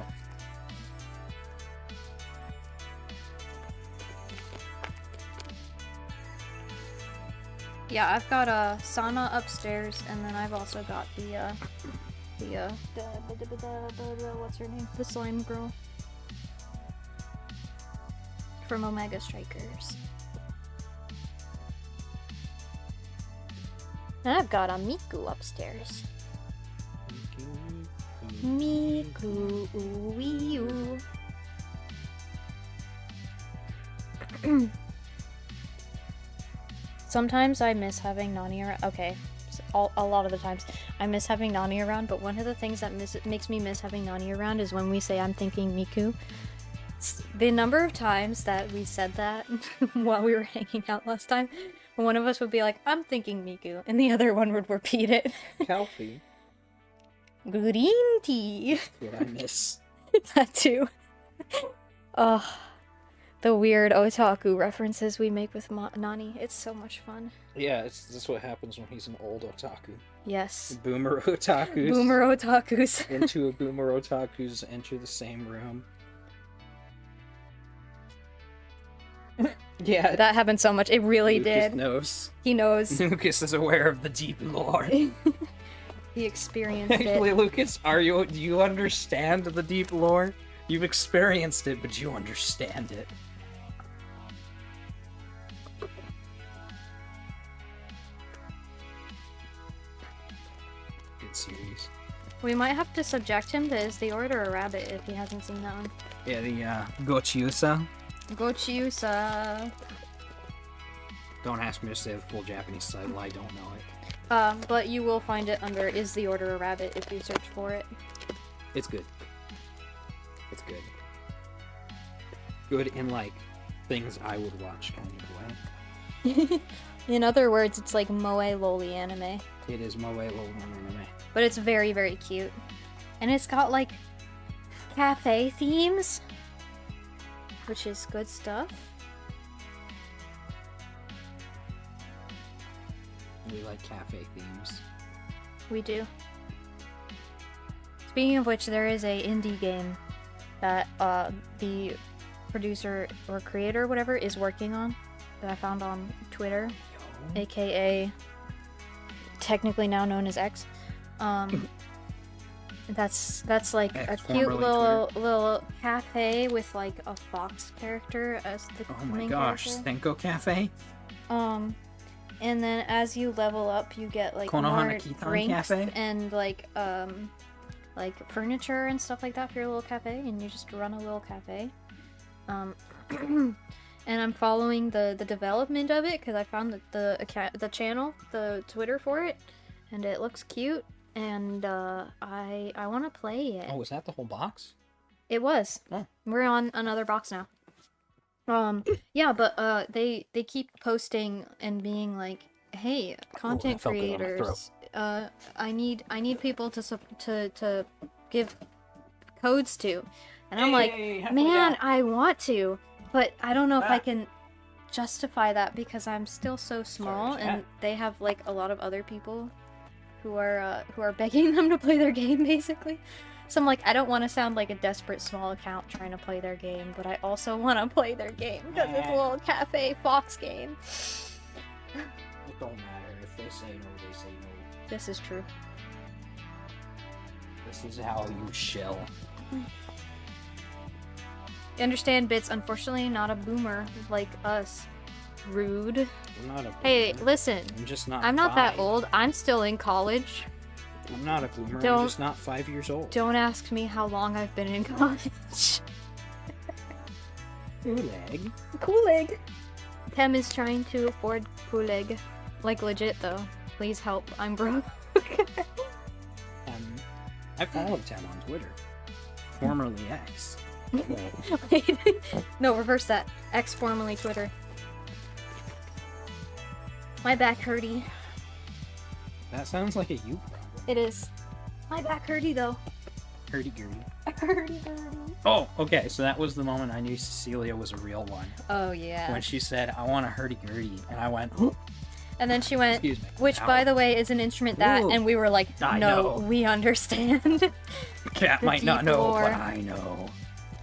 Yeah, I've got Sana upstairs, and then I've also got the what's her name? The slime girl from Omega Strikers. And I've got a Miku upstairs. Miku Uiu. Sometimes I miss having Nani around. Okay, a lot of the times I miss having Nani around, but one of the things that makes me miss having Nani around is when we say I'm thinking Miku. The number of times that we said that while we were hanging out last time, one of us would be like, I'm thinking Miku, and the other one would repeat it. Calfee. Green tea. What I miss. That too. Ugh. The weird otaku references we make with Nani. It's so much fun. Yeah, that's what happens when he's an old otaku. Yes. Boomer otakus. Boomer otakus. Into a boomer otakus enter the same room. Yeah. That happened so much. It really Lucas did. knows. He knows. Lucas is aware of the deep lore. He experienced Actually, it. Lucas, do you understand the deep lore? You've experienced it, but you understand it. Good series. We might have to subject him to Is the Order a Rabbit if he hasn't seen that one. Yeah, the Gochiusa. Gochiusa. Don't ask me to say the full Japanese title, I don't know it. But you will find it under Is the Order a Rabbit if you search for it. It's good. It's good. Good in, like, things I would watch kind of way. In other words, it's like moe loli anime. It is Moe Lol Anime. But it's very, very cute. And it's got, like, cafe themes. Which is good stuff. We like cafe themes. We do. Speaking of which, there is a indie game that the producer or creator, whatever, is working on that I found on Twitter, aka technically now known as X. That's like a X, cute formerly little cafe with like a fox character as the Oh my main gosh, character. Stenko Cafe? And then as you level up, you get like more Konohana-Kitan drinks Cafe? and like furniture and stuff like that for your little cafe, and you just run a little cafe. And I'm following the development of it because I found the channel, the Twitter for it, and it looks cute, and I want to play it. Oh, was that the whole box? It was. Oh. We're on another box now. Yeah, but they keep posting and being like, "Hey, content that felt good on my creators, I need people to give codes to," and I'm like, "Man, I want to, but I don't know if I can justify that because I'm still so small, Sorry, and they have like a lot of other people who are begging them to play their game, basically." So I'm like, I don't want to sound like a desperate small account trying to play their game, but I also want to play their game because it's a little cafe fox game. It don't matter. If they say no, they say no. This is true. This is how you shill. You understand, Bits? Unfortunately, not a boomer like us. Rude. I'm not a boomer. Hey, listen. I'm just not I'm not that 5. old. I'm still in college. I'm not a boomer. Don't- I'm just not 5 years old. Don't ask me how long I've been in college. Gulag. Koolig. Tem is trying to afford Koolig. Like, legit, though. Please help. I'm broke. I followed Tem on Twitter. Formerly X. Wait. No, reverse that. X formerly Twitter. My back hurty. That sounds like a you problem. It is. My back hurty, though. Hurdy-gurdy. Hurdy-gurdy. Oh, okay, so that was the moment I knew Cecilia was a real one. Oh, yeah. When she said, I want a hurdy-gurdy, and I went, And then she went, excuse me. which, Ow. by the way, is an instrument that, Ooh. and we were like, I no, know. we understand. The cat the might not deep know, lore. but I know.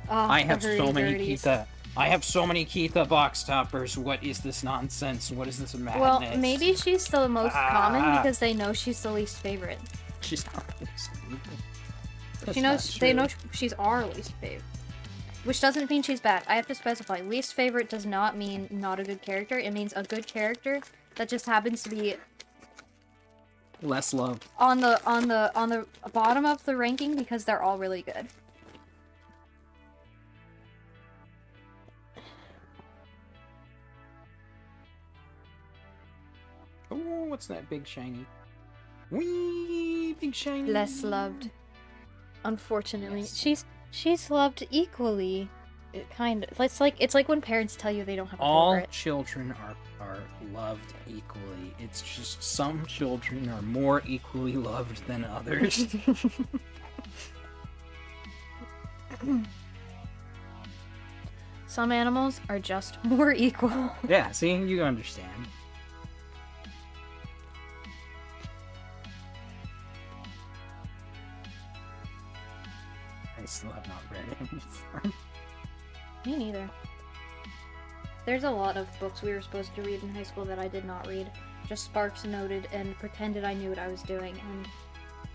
Oh, I the have so many hurdy-gurdies. Keitha. I have so many Keitha box toppers. What is this nonsense? What is this madness? Well, maybe she's the most common Ah. because they know she's the least favorite. She's not. She knows they know she's our least favorite, which doesn't mean she's bad. I have to specify. Least favorite does not mean not a good character. It means a good character that just happens to be less love. on the bottom of the ranking because they're all really good. Oh, what's that big shiny? Wee, big shiny. Less loved, unfortunately. Yes. She's loved equally. Kind of. It's like when parents tell you they don't have a All favorite. children are loved equally. It's just some children are more equally loved than others. Some animals are just more equal. Yeah, see, you understand. I still have not read it before. Me neither. There's a lot of books we were supposed to read in high school that I did not read. Just sparks noted and pretended I knew what I was doing, and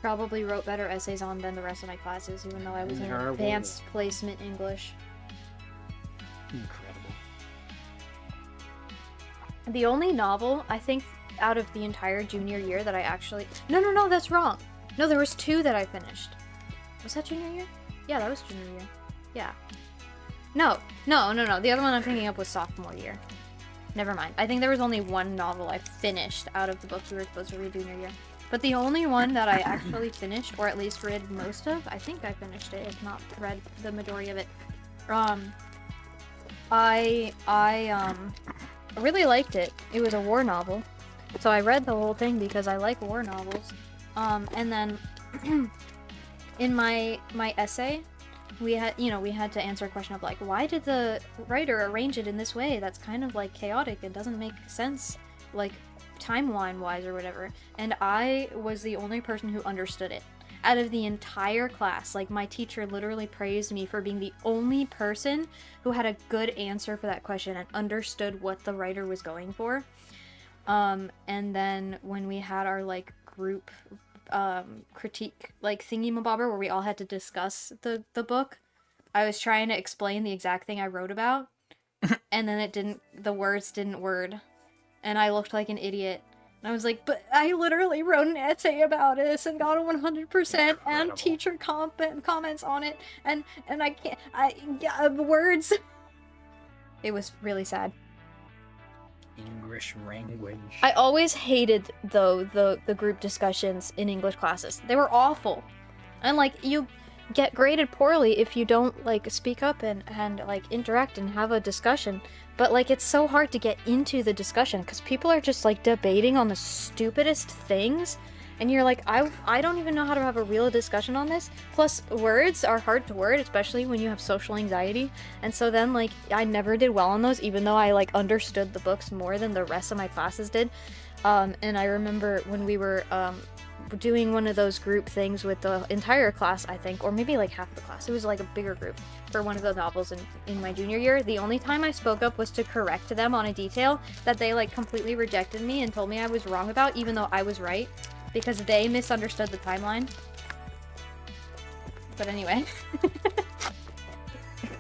probably wrote better essays on than the rest of my classes, even though I was in Terrible. advanced placement English. Incredible. The only novel, I think, out of the entire junior year that I actually... No, that's wrong. No, there was 2 that I finished. Was that junior year? Yeah, that was junior year. Yeah. No. The other one I'm thinking of was sophomore year. Never mind. I think there was only 1 novel I finished out of the books we were supposed to read junior year. But the only one that I actually finished, or at least read most of, I think I finished it, if not read the majority of it. I really liked it. It was a war novel. So I read the whole thing because I like war novels. And then in my essay, we had to answer a question of like, why did the writer arrange it in this way? That's kind of like chaotic. It doesn't make sense, like timeline wise or whatever. And I was the only person who understood it out of the entire class. Like, my teacher literally praised me for being the only person who had a good answer for that question and understood what the writer was going for. And then when we had our like group critique like thingy-mabobber where we all had to discuss the book, I was trying to explain the exact thing I wrote about, and then the words didn't word, and I looked like an idiot. And I was like, but I literally wrote an essay about this and got a 100% and teacher comments on it, and I can't, words. It was really sad. English language. I always hated, though, the group discussions in English classes. They were awful. And, like, you get graded poorly if you don't, like, speak up and like, interact and have a discussion. But, like, it's so hard to get into the discussion because people are just, like, debating on the stupidest things. And you're like, I don't even know how to have a real discussion on this. Plus, words are hard to word, especially when you have social anxiety. And so then, like, I never did well on those, even though I, like, understood the books more than the rest of my classes did. And I remember when we were doing one of those group things with the entire class, I think, or maybe, like, half the class. It was, like, a bigger group for one of the novels in my junior year. The only time I spoke up was to correct them on a detail that they, like, completely rejected me and told me I was wrong about, even though I was right. Because they misunderstood the timeline. But anyway.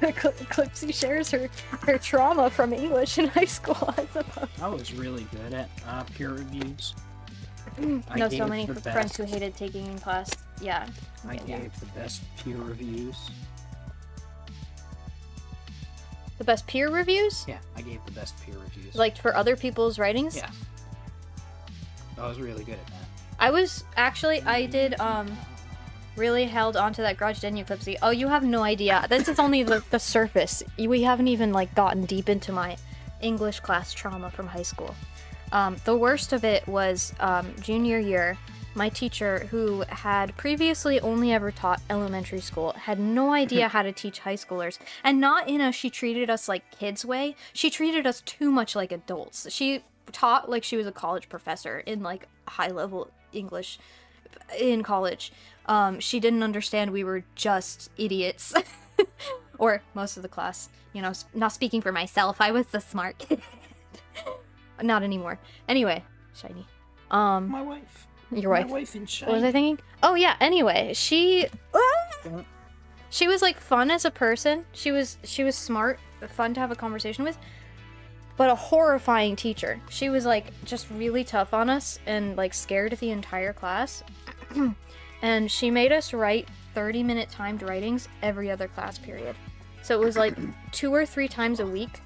Clipsy shares her trauma from English in high school, I suppose. I was really good at peer reviews. I know so many friends who hated taking in class. Yeah. I gave the best peer reviews. The best peer reviews? Yeah, I gave the best peer reviews. Like for other people's writings? Yeah. I was really good at that. I did, really held onto that grudge, didn't you, Clipsy? Oh, you have no idea. This is only the surface. We haven't even, like, gotten deep into my English class trauma from high school. The worst of it was, junior year, my teacher, who had previously only ever taught elementary school, had no idea how to teach high schoolers. And not in a she treated us like kids way. She treated us too much like adults. She taught like she was a college professor in, like, high-level English in college. She didn't understand we were just idiots. Or most of the class. You know, not speaking for myself, I was the smart kid. Not anymore. Anyway, Shiny. My wife. Your wife. My wife in Shiny. What was I thinking? Oh yeah, anyway, she was, like, fun as a person. She was smart, fun to have a conversation with. But a horrifying teacher. She was, like, just really tough on us and, like, scared the entire class. And she made us write 30-minute timed writings every other class period. So it was, like, 2 or 3 times a week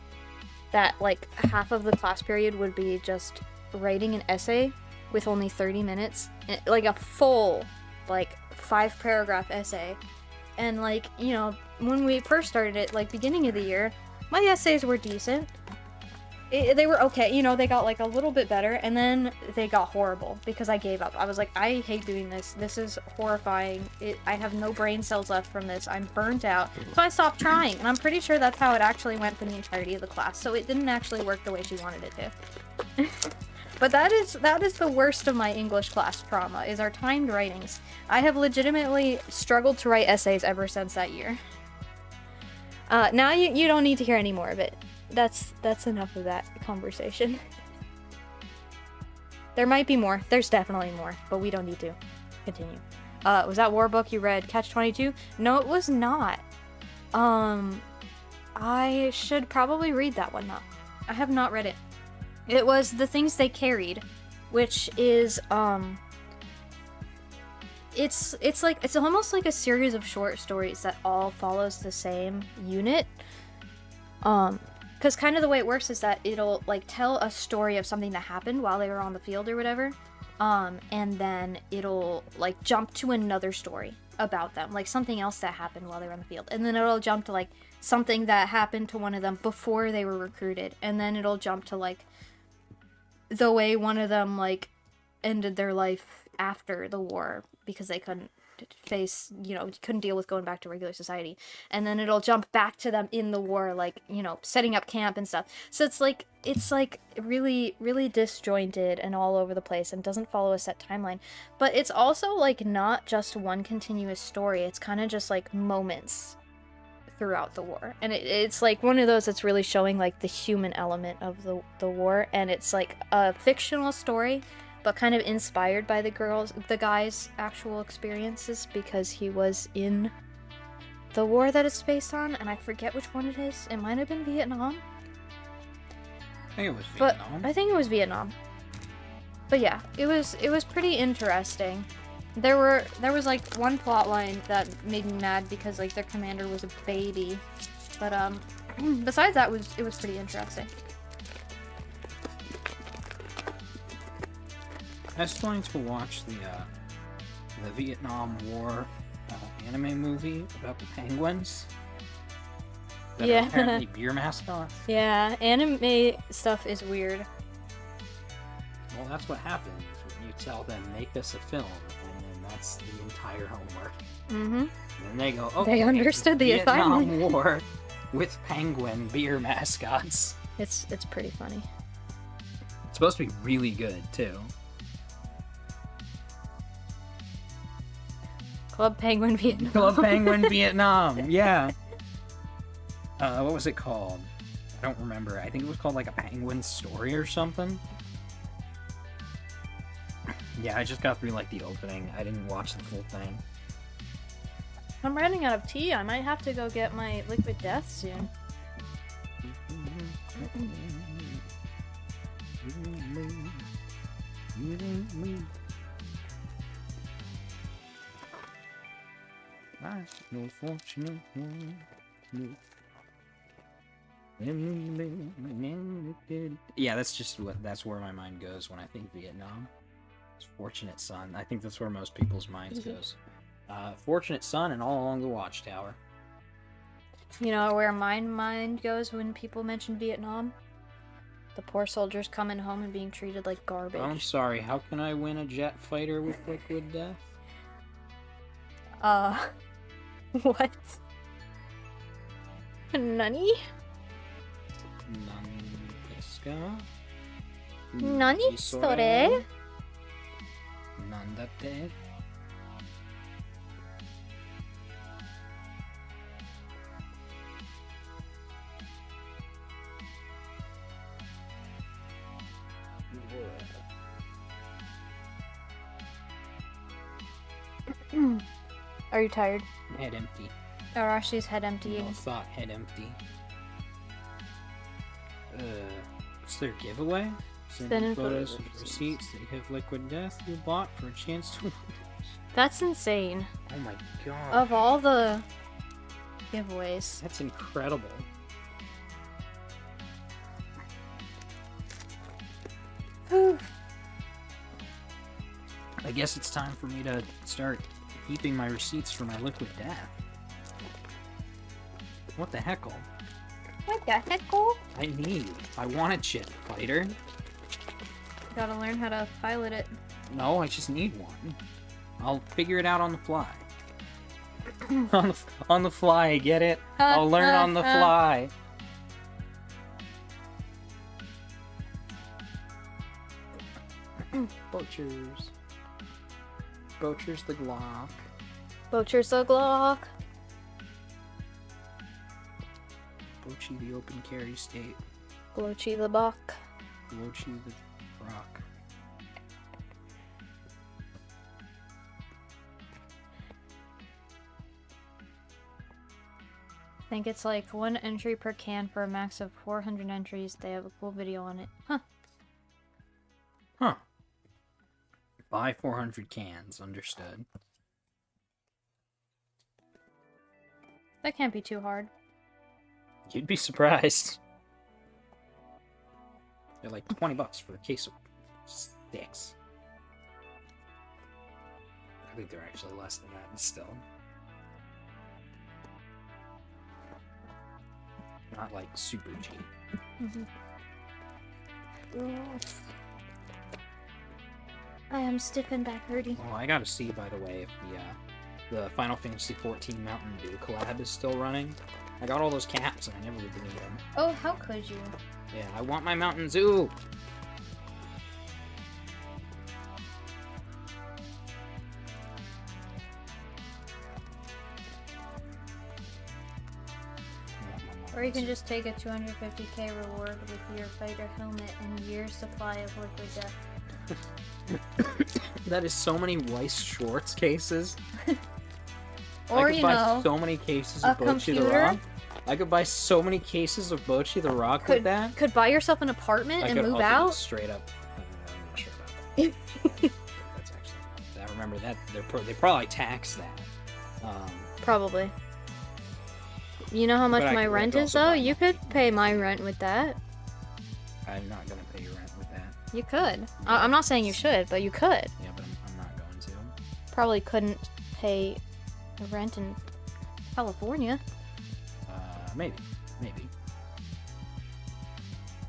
that, like, half of the class period would be just writing an essay with only 30 minutes. Like, a full, like, 5-paragraph essay. And, like, you know, when we first started it, like, beginning of the year, my essays were decent. They were okay, you know, they got, like, a little bit better, and then they got horrible because I gave up. I was like, I hate doing this. This is horrifying. I have no brain cells left from this. I'm burnt out. So I stopped trying, and I'm pretty sure that's how it actually went for the entirety of the class. So it didn't actually work the way she wanted it to. But that is the worst of my English class trauma, is our timed writings. I have legitimately struggled to write essays ever since that year. Now you don't need to hear any more of it. That's enough of that conversation. There might be more. There's definitely more, but we don't need to continue. Was that war book you read, Catch-22? No, it was not. I should probably read that one now. I have not read it. It was The Things They Carried, which is it's almost like a series of short stories that all follows the same unit. Because kind of the way it works is that it'll, like, tell a story of something that happened while they were on the field or whatever, and then it'll, like, jump to another story about them, like something else that happened while they were on the field, and then it'll jump to, like, something that happened to one of them before they were recruited, and then it'll jump to, like, the way one of them, like, ended their life after the war because they couldn't face, you know, couldn't deal with going back to regular society, and then it'll jump back to them in the war, like, you know, setting up camp and stuff. So it's like really, really disjointed and all over the place and doesn't follow a set timeline, but it's also, like, not just one continuous story. It's kind of just, like, moments throughout the war, and it's like one of those that's really showing, like, the human element of the war, and it's like a fictional story, but kind of inspired by the guy's actual experiences because he was in the war that it's based on, and I forget which one it is. It might have been Vietnam, I think it was but Vietnam. I think it was Vietnam. But yeah, it was pretty interesting. There was like one plot line that made me mad because like their commander was a baby, but besides that it was pretty interesting. I was planning to watch the Vietnam War anime movie about the penguins. That Yeah. are apparently beer mascots. Yeah, anime stuff is weird. Well, that's what happens when you tell them make us a film, and then that's the entire homework. Mm-hmm. And then they go, okay, They understood the Vietnam assignment. War with penguin beer mascots. It's pretty funny. It's supposed to be really good too. Club Penguin Vietnam. Club Penguin Vietnam, yeah. What was it called? I don't remember. I think it was called like a penguin story or something. Yeah, I just got through like the opening. I didn't watch the full thing. I'm running out of tea. I might have to go get my liquid death soon. No fortunate one. Yeah, that's where my mind goes when I think Vietnam. It's Fortunate Son. I think that's where most people's minds goes. Fortunate Son and All Along the Watchtower. You know where my mind goes when people mention Vietnam? The poor soldiers coming home and being treated like garbage. I'm sorry, how can I win a jet fighter with liquid death? What? Nani? Nandeska? Nani sore? Nandate? Are you tired? Head empty. Arashi's head emptying. No thought, head empty. What's their giveaway? Send Send in in photos photos of of receipts that have liquid death you bought for a chance to win. That's insane. Oh my god. Of all the giveaways. That's incredible. I guess it's time for me to start keeping my receipts for my liquid death. What the heckle? What the heckle? I want a jet fighter. Gotta learn how to pilot it. No, I just need one. I'll figure it out on the fly. on the fly, get it? I'll learn on the fly. Butchers. Butchers the Glock. Butcher's the Glock. Bochi the open carry state. Glochi the Buck. Bochi the rock. I think it's like 1 entry per can for a max of 400 entries. They have a cool video on it. Huh. Huh. Buy 400 cans, understood. That can't be too hard. You'd be surprised. They're like $20 for a case of sticks. I think they're actually less than that, but still. Not like super cheap. I am stiff and back hurting. Oh, I gotta see, by the way, if the Final Fantasy XIV Mountain Dew collab is still running. I got all those caps and I never renewed them. Oh, how could you? Yeah, I want my Mountain Dew! Or you can just take a 250k reward with your fighter helmet and year's supply of liquid death. That is so many Weiss Schwartz cases. Or, I could you buy know, so many cases a of Bocchi the computer? Rock. I could buy so many cases of Bocchi the Rock with that. could buy yourself an apartment I and could move open it out. straight up. I'm not sure about that. That's actually. I remember that they probably tax that. Probably. You know how much But I my could rent is, also though? buy You my- could pay my rent with that. I'm not gonna pay your rent with that. You could. I'm not saying you should, but you could. Yeah, but I'm not going to. Probably couldn't pay the rent in California. Maybe.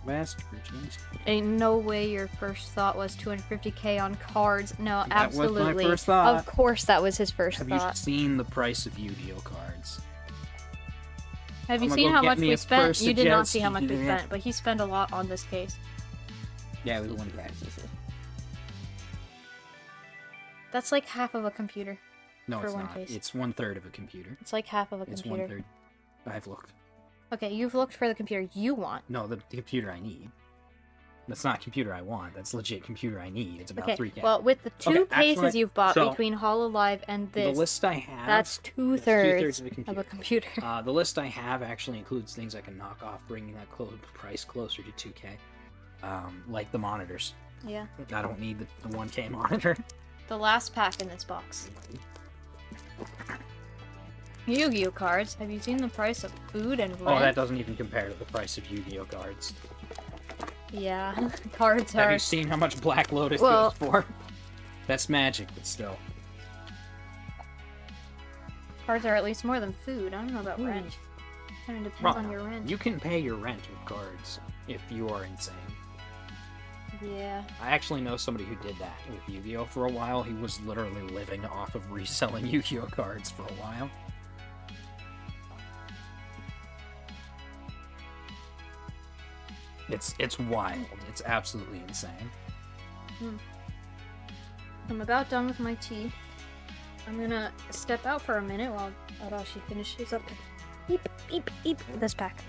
West Virginia. Ain't no way your first thought was 250K on cards. No, That was my absolutely. first thought. Of course, that was his first Have you thought. seen the price of Yu-Gi-Oh cards? Have you I'ma seen go how get much me we a spent? first You did not suggest- see how much we yeah. spent, but he spent a lot on this case. Yeah, it was one case. That's like half of a computer. No, For it's one not. case. It's 1/3 of a computer. It's like half of a It's computer. 1/3. I've looked. Okay, you've looked for the computer you want. No, the computer I need. That's not computer I want. That's legit computer I need. It's about Okay, 3K. well, with the two Okay, actually, cases you've bought so, between HoloLive and the this, list I have. that's that's two-thirds of of a computer. The list I have actually includes things I can knock off, bringing that price closer to 2K. Like the monitors. Yeah. I don't need the 1K monitor. The last pack in this box. Yu-Gi-Oh cards. Have you seen the price of food and rent? Oh, that doesn't even compare to the price of Yu-Gi-Oh cards. Yeah, cards Have are. you seen how much Black Lotus Well- goes for? That's magic, but still. Cards are at least more than food. I don't know about rent. Kind of depends on your rent. You can pay your rent with cards if you are insane. Yeah. I actually know somebody who did that with Yu-Gi-Oh for a while. He was literally living off of reselling Yu-Gi-Oh cards for a while. It's wild. It's absolutely insane. I'm about done with my tea. I'm gonna step out for a minute while Adachi finishes up this pack.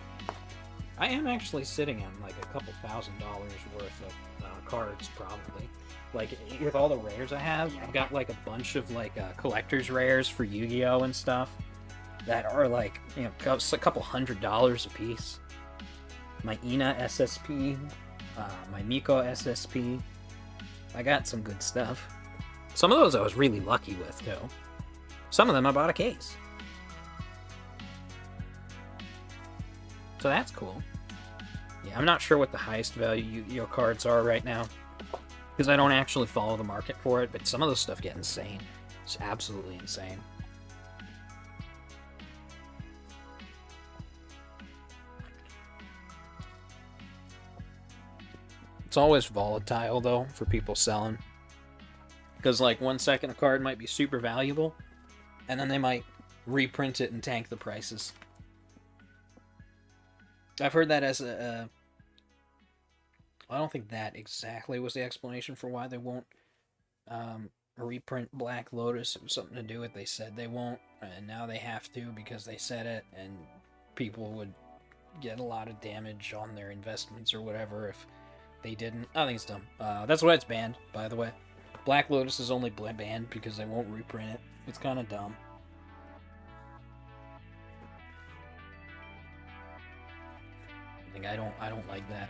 I am actually sitting on like a couple $1,000s worth of cards, probably. Like with all the rares I have, I've got like a bunch of like collector's rares for Yu-Gi-Oh and stuff that are like, you know, a couple $100s a piece. My Ina SSP, my Miko SSP. I got some good stuff. Some of those I was really lucky with too. Some of them I bought a case. So that's cool. Yeah, I'm not sure what the highest value Yu-Gi-Oh cards are right now, because I don't actually follow the market for it, but some of those stuff get insane. It's absolutely insane. It's always volatile, though, for people selling. Because, like, 1 second a card might be super valuable, and then they might reprint it and tank the prices. I've heard that as a... I don't think that exactly was the explanation for why they won't reprint Black Lotus. It was something to do with they said they won't, and now they have to because they said it, and people would get a lot of damage on their investments or whatever if they didn't. I think it's dumb. That's why it's banned, by the way. Black Lotus is only banned because they won't reprint it. It's kind of dumb. I don't like that.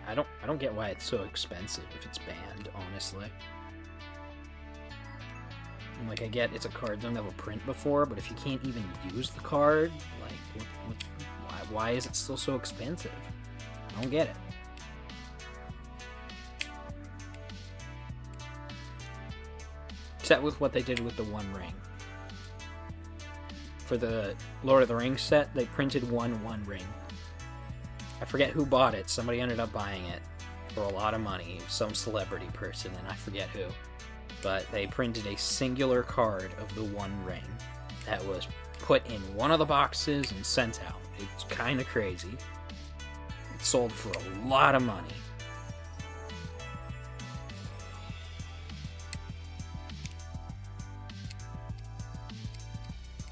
I don't get why it's so expensive if it's banned, honestly. And, like, I get it's a card that never print before, but if you can't even use the card, like, why is it still so expensive? I don't get it. Except with what they did with the One Ring. For the Lord of the Rings set, they printed one Ring. I forget who bought it. Somebody ended up buying it for a lot of money. Some celebrity person, and I forget who. But they printed a singular card of the One Ring that was put in one of the boxes and sent out. It's kind of crazy. It sold for a lot of money.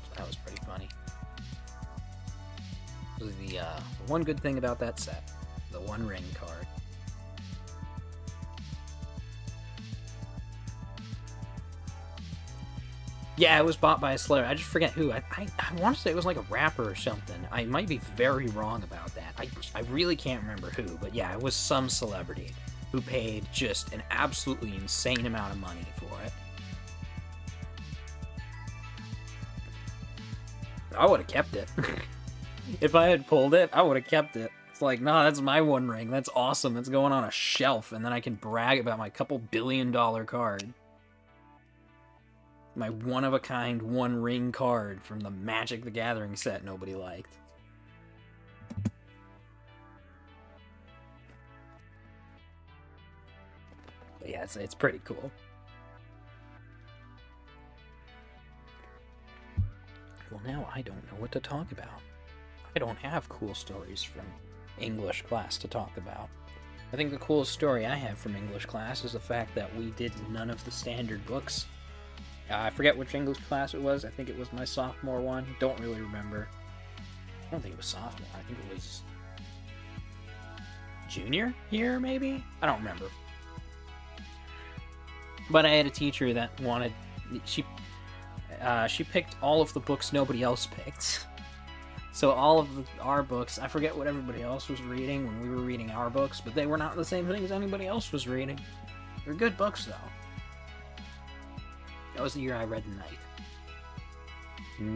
So that was pretty funny. The one good thing about that set One Ring card. Yeah, it was bought by a celebrity. I just forget who. I want to say it was like a rapper or something. I might be very wrong about that. I really can't remember who, but yeah, it was some celebrity who paid just an absolutely insane amount of money for it. I would have kept it. If I had pulled it, I would have kept it. It's like, nah, that's my One Ring. That's awesome. That's going on a shelf, and then I can brag about my couple $billion card. My one-of-a-kind One Ring card from the Magic the Gathering set nobody liked. But yeah, it's pretty cool. Well, now I don't know what to talk about. I don't have cool stories from English class to talk about. I think the coolest story I have from English class is the fact that we did none of the standard books. I forget which English class it was. I think it was my sophomore one. Don't really remember. I don't think it was sophomore. I think it was junior year, maybe? I don't remember. But I had a teacher that wanted... She picked all of the books nobody else picked. So all of our books, I forget what everybody else was reading when we were reading our books, but they were not the same thing as anybody else was reading. They're good books, though. That was the year I read Night.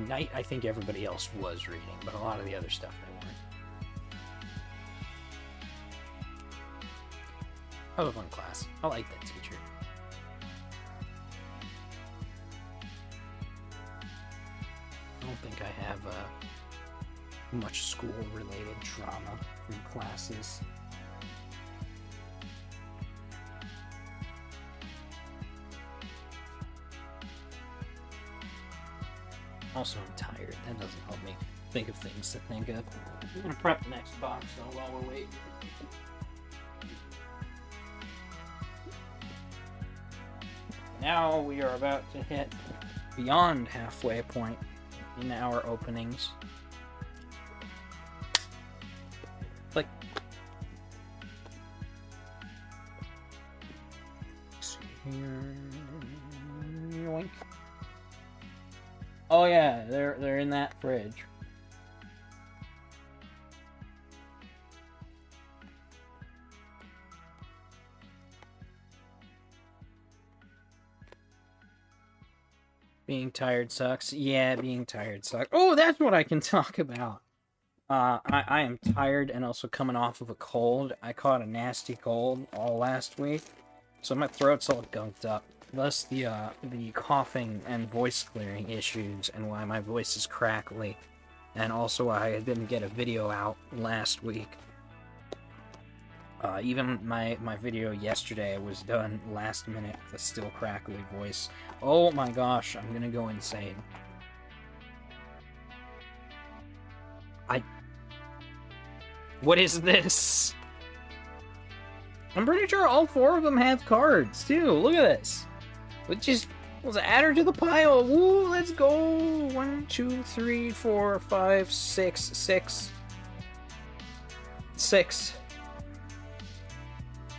Night, I think everybody else was reading, but a lot of the other stuff they weren't. That was a fun class. I like that teacher. I don't think I have much school-related trauma from classes. Also, I'm tired. That doesn't help me think of things to think of. I'm gonna prep the next box, though, while we're waiting. Now we are about to hit beyond halfway point in our openings. Like, let's see here. Yoink. Oh yeah, they're in that fridge. Being tired sucks. Yeah, being tired sucks. Oh, that's what I can talk about. I am tired and also coming off of a cold. I caught a nasty cold all last week, so my throat's all gunked up. Thus the coughing and voice clearing issues, and why my voice is crackly, and also why I didn't get a video out last week. Even my video yesterday was done last minute with a still crackly voice. Oh my gosh, I'm gonna go insane. What is this? I'm pretty sure all 4 of them have cards, too. Look at this. Let's add her to the pile. Woo, let's go. 1, 2, 3, 4, 5, 6. 6.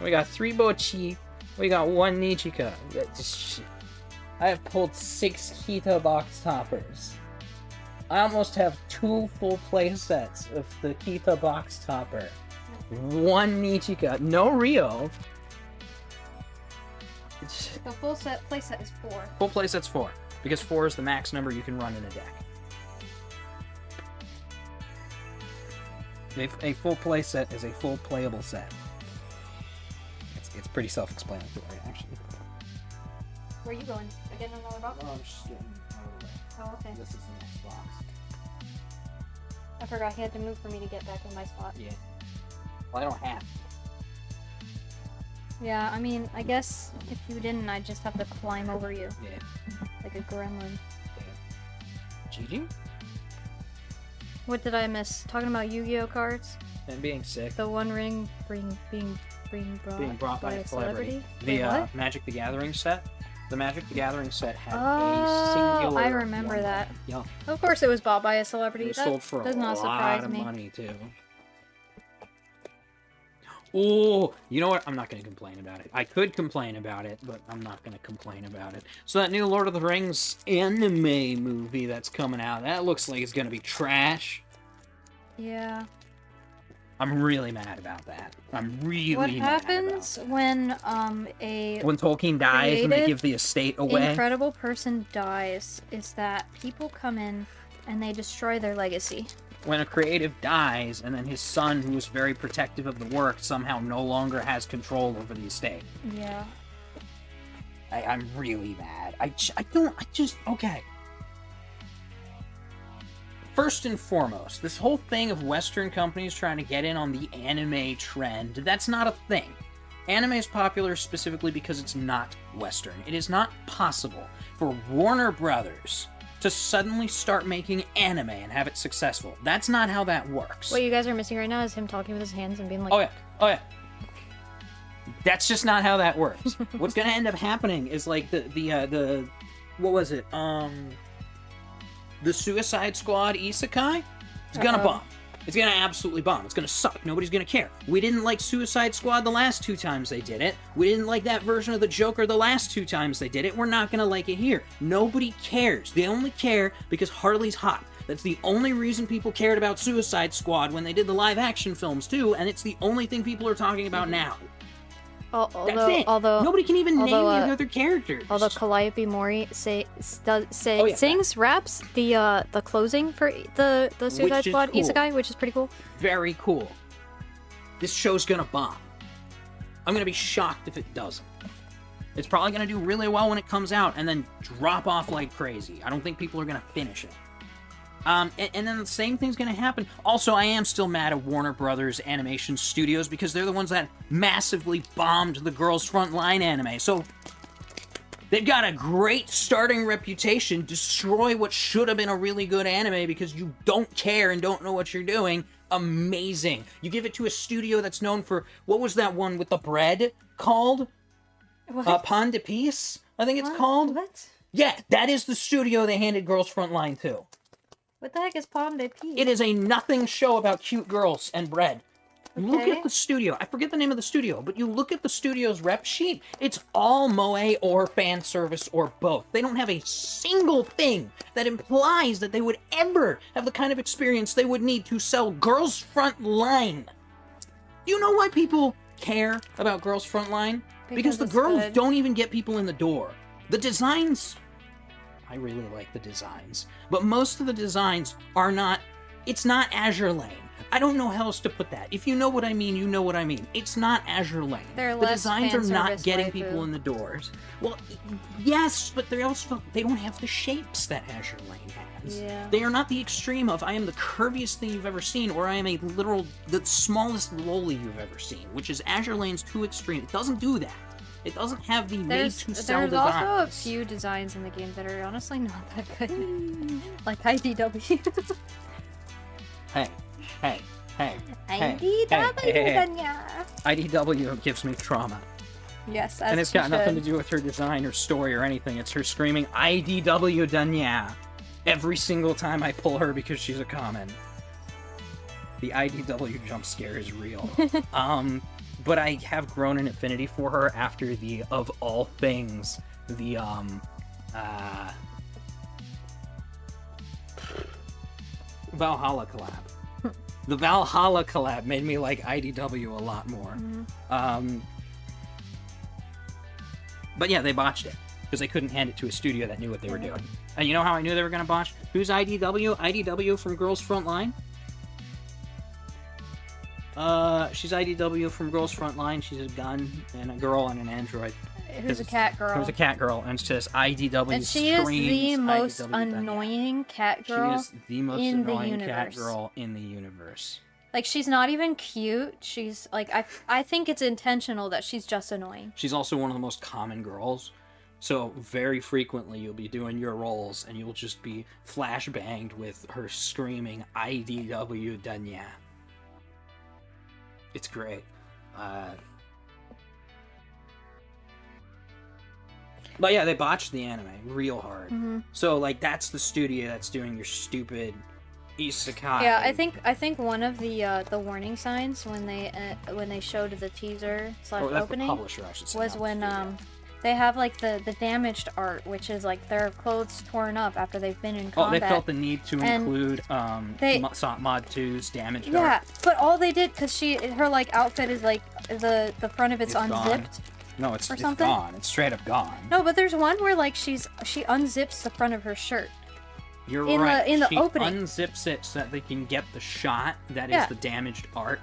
We got 3 Bochi. We got 1 Nichika. I have pulled 6 Kita box toppers. I almost have 2 full play sets of the Kita box topper. 1 Nichika. No Rio. The full playset is 4. Full playset's 4, because 4 is the max number you can run in a deck. A full playset is a full playable set. It's pretty self-explanatory, actually. Where are you going? Again, another box? Oh, I'm just getting out of the way. Oh, okay. This is the next box. I forgot he had to move for me to get back in my spot. Yeah. Well, I don't have to. Yeah, I mean, I guess if you didn't, I'd just have to climb over you. Yeah. Like a gremlin. GG? What did I miss? Talking about Yu-Gi-Oh cards? And being sick. The One Ring being brought by a celebrity. Wait, The what? Magic the Gathering set. The Magic the Gathering set had Oh, a singular. I remember one. that. Yeah. Of course it was bought by a celebrity. It was That sold for does a not lot surprise of me. money too. Oh, you know what? I'm not going to complain about it. I could complain about it, but I'm not going to complain about it. So that new Lord of the Rings anime movie that's coming out, that looks like it's going to be trash. Yeah. I'm really mad about that. I'm really What mad happens about when when Tolkien dies and they creative, give the estate away? incredible person dies is that people come in and they destroy their legacy. When a creative dies and then his son, who was very protective of the work, somehow no longer has control over the estate. Yeah. I'm really mad. Okay. First and foremost, this whole thing of Western companies trying to get in on the anime trend, that's not a thing. Anime is popular specifically because it's not Western. It is not possible for Warner Brothers to suddenly start making anime and have it successful. That's not how that works. What you guys are missing right now is him talking with his hands and being like, Oh yeah. That's just not how that works. What's gonna end up happening is like the what was it? The Suicide Squad Isekai? It's gonna bomb. It's gonna absolutely bomb. It's gonna suck. Nobody's gonna care. We didn't like Suicide Squad the last 2 times they did it. We didn't like that version of the Joker the last 2 times they did it. We're not gonna like it here. Nobody cares. They only care because Harley's hot. That's the only reason people cared about Suicide Squad when they did the live action films too, and it's the only thing people are talking about now. That's it. Nobody can even name the other characters. Although Calliope Mori sings, raps the closing for the Suicide Squad cool. Isekai, which is pretty cool. Very cool. This show's gonna bomb. I'm gonna be shocked if it doesn't. It's probably gonna do really well when it comes out and then drop off like crazy. I don't think people are gonna finish it. And then the same thing's gonna happen. Also, I am still mad at Warner Brothers Animation Studios because they're the ones that massively bombed the Girls Frontline anime. So they've got a great starting reputation, destroy what should have been a really good anime because you don't care and don't know what you're doing. Amazing. You give it to a studio that's known for, what was that one with the bread called? Pan de Peace, I think it's called. What? Yeah, that is the studio they handed Girls Frontline to. What the heck is Palm de Peace? It is a nothing show about cute girls and bread. Okay. Look at the studio. I forget the name of the studio, but you look at the studio's rep sheet, it's all moe or fan service or both. They don't have a single thing that implies that they would ever have the kind of experience they would need to sell Girls Frontline. Do you know why people care about Girls Frontline? Because the girls don't even get people in the door. The designs... I really like the designs. But most of the designs are not... It's not Azure Lane. I don't know how else to put that. If you know what I mean, you know what I mean. It's not Azure Lane. They're the less designs are not fan-service getting waifu. people in the doors. Well, yes, but they don't have the shapes that Azure Lane has. Yeah. They are not the extreme of I am the curviest thing you've ever seen, or I am the smallest loli you've ever seen, which is Azure Lane's too extreme. It doesn't do that. It doesn't have the made-to-sell There's designs. also a few designs in the game that are honestly not that good. Like IDW. Hey. IDW gives me trauma. Yes, And it's got nothing to do with her design or story or anything. It's her screaming, IDW Danya, every single time I pull her because she's a common. The IDW jump scare is real. But I have grown an affinity for her after the, of all things, the, Valhalla collab. The Valhalla collab made me like IDW a lot more. But yeah, they botched it because they couldn't hand it to a studio that knew what they were doing. And you know how I knew they were going to botch? Who's IDW? IDW from Girls Frontline? She's IDW from Girls Frontline. She's a gun and a girl and an android. Who's a cat girl. Who's a cat girl, and it's just IDW And she is the most IDW Danya. annoying cat girl. She is the most in the annoying cat universe. girl in the universe. Like, she's not even cute. She's, like, I think it's intentional that she's just annoying. She's also one of the most common girls. So very frequently you'll be doing your roles and you'll just be flashbanged with her screaming IDW Danya. It's great. But yeah, they botched the anime real hard. So like that's the studio that's doing your stupid isekai. Yeah, I think one of the warning signs when they showed the teaser / Or that's opening the publisher, I should say. was not the when studio. they have like the damaged art, which is like their clothes torn up after they've been in Oh, they combat. felt the need to And include they- Mod 2's damaged Yeah, art. but all they did, cause her like outfit is like the front of it's It's gone. unzipped. No, it's or something? gone. It's straight up gone. No, but there's one where like she unzips the front of her shirt. You're in the- right. in the she opening. unzips it so that they can get the shot that is Yeah. the damaged art.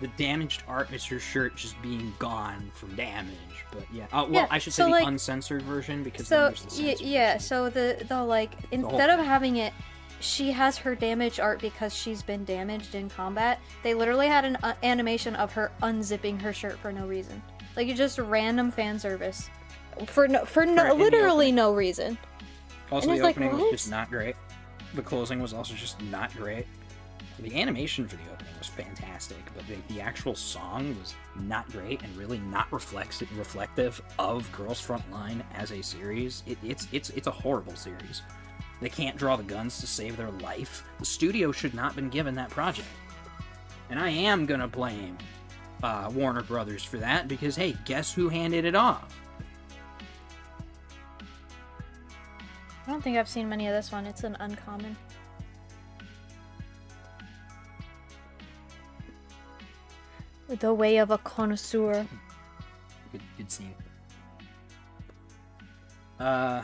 The damaged art is her shirt just being gone from damage. But yeah, well, Yeah, I should so, say like- the uncensored version because So then there's the censored yeah, version. so the like instead of having it, she has her damaged art because she's been damaged in combat. They literally had an animation of her unzipping her shirt for no reason, like it's just random fan service, for in the literally opening. no reason. Also, and the it's like, opening was what? just not great. The closing was also just not great. The animation for the opening was fantastic, but the actual song was not great and really not reflective of Girls Frontline as a series. It's a horrible series. They can't draw the guns to save their life. The studio should not have been given that project. And I am gonna blame Warner Brothers for that because, hey, guess who handed it off? I don't think I've seen many of this one. It's an uncommon. The way of a connoisseur. Good scene. Shiny.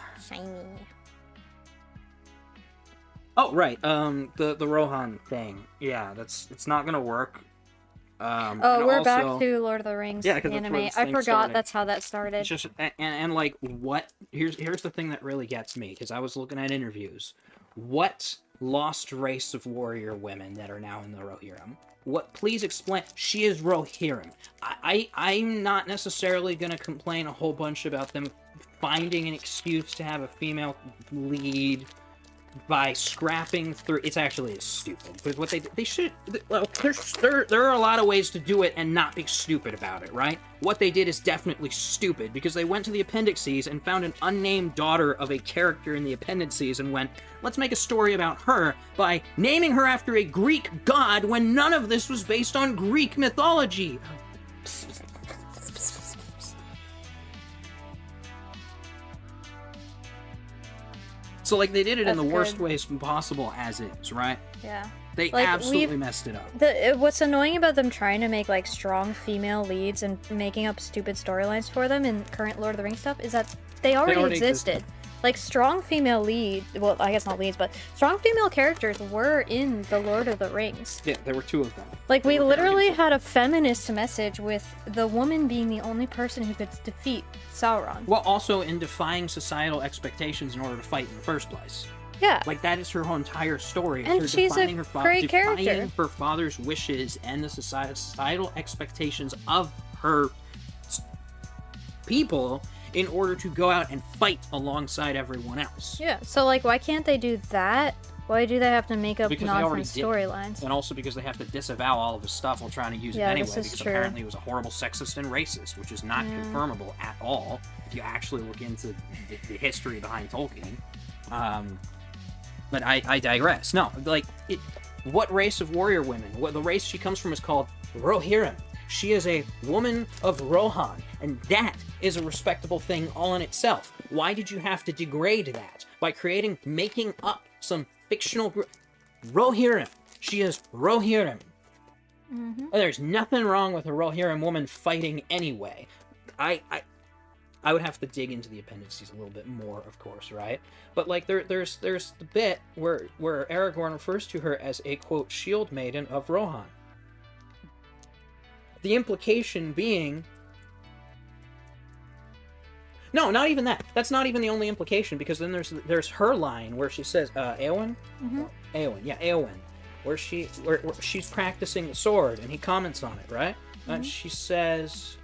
Oh right, the Rohan thing. Yeah, it's not gonna work. Oh, and we're also, back to Lord of the Rings. Yeah, 'cause the that's where anime. this I thing forgot started. that's how that started. It's just and like what? Here's the thing that really gets me because I was looking at interviews. What lost race of warrior women that are now in the Rohirrim? What? Please explain. She is Rohirrim. I'm not necessarily gonna complain a whole bunch about them finding an excuse to have a female lead by scrapping through. It's actually stupid because what they should. Well, there are a lot of ways to do it and not be stupid about it, right? What they did is definitely stupid because they went to the appendices and found an unnamed daughter of a character in the appendices and went, let's make a story about her by naming her after a Greek god when none of this was based on Greek mythology. So, like, they did it in the That's worst good. ways possible as is, right? Yeah. They Like, absolutely we've- messed it up. What's annoying about them trying to make like strong female leads and making up stupid storylines for them in current Lord of the Rings stuff is that they already existed. Like strong female lead, well, I guess not leads, but strong female characters were in the Lord of the Rings. Yeah, there were two of them. Like we They were very literally important. had a feminist message with the woman being the only person who could defeat Sauron. Well, also in defying societal expectations in order to fight in the first place. Yeah. Like, that is her whole entire story. And her she's a defining her great defying character. her father's wishes and the societal expectations of her people in order to go out and fight alongside everyone else. Yeah. So like why can't they do that? Why do they have to make up Because they already nonsense did. storylines? And also because they have to disavow all of his stuff while trying to use it Yeah, anyway, this is because true. apparently it was a horrible sexist and racist, which is not Yeah. confirmable at all if you actually look into the history behind Tolkien. But I digress. No, like, what race of warrior women? What the race she comes from is called Rohirrim. She is a woman of Rohan, and that is a respectable thing all in itself. Why did you have to degrade that by making up some fictional Rohirrim? She is Rohirrim. Mm-hmm. There's nothing wrong with a Rohirrim woman fighting anyway. I would have to dig into the appendices a little bit more, of course, right? But like there's the bit where Aragorn refers to her as a quote shield maiden of Rohan. The implication being, no, not even that. That's not even the only implication, because then there's her line where she says, Eowyn? Mm-hmm. Eowyn, yeah, Eowyn. Where she's practicing the sword, and he comments on it, right? And she says,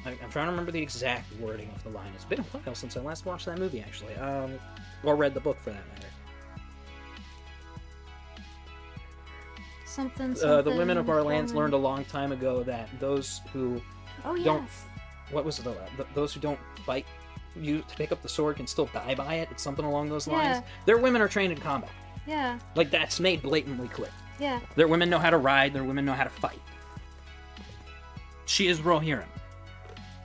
I'm trying to remember the exact wording of the line. It's been a while since I last watched that movie, actually. Or read the book, for that matter. Something. The women of our lands learned a long time ago that those who Oh yes. don't... What was those who don't fight you to pick up the sword can still die by it. It's something along those lines. Yeah. Their women are trained in combat. Yeah. Like, that's made blatantly clear. Yeah. Their women know how to ride, their women know how to fight. She is Rohirrim.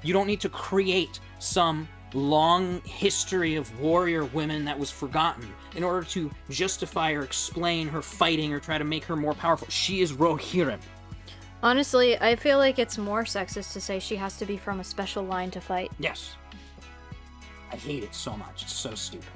You don't need to create some long history of warrior women that was forgotten in order to justify or explain her fighting or try to make her more powerful. She is Rohirrim. Honestly, I feel like it's more sexist to say she has to be from a special line to fight. Yes. I hate it so much. It's so stupid.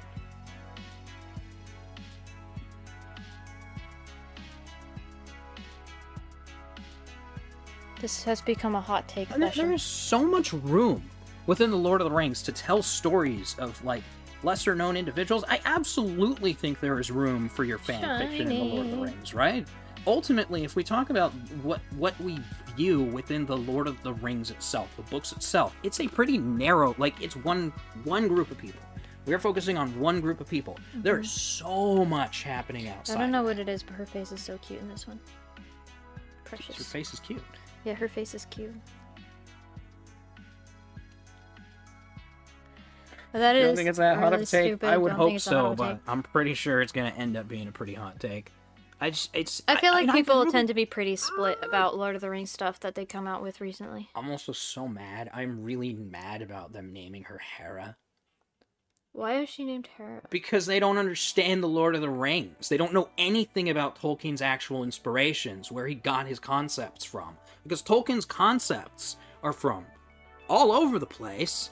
This has become a hot take And there session. is so much room within the Lord of the Rings to tell stories of, like, lesser known individuals. I absolutely think there is room for your fan fiction in the Lord of the Rings, right? Ultimately, if we talk about what we view within the Lord of the Rings itself, the books itself, it's a pretty narrow, like, it's one group of people. We're focusing on one group of people. There is so much happening outside. I don't know what it is, but her face is so cute in this one. Her Precious. face is cute. Yeah, her face is cute. But that You is don't think it's that hot of really a take? stupid. I would Don't hope think it's a so, hot but take. I'm pretty sure it's going to end up being a pretty hot take. I feel like people really- tend to be pretty split about Lord of the Rings stuff that they come out with recently. I'm also so mad. I'm really mad about them naming her Hera. Why is she named Hera? Because they don't understand the Lord of the Rings. They don't know anything about Tolkien's actual inspirations, where he got his concepts from. Because Tolkien's concepts are from all over the place,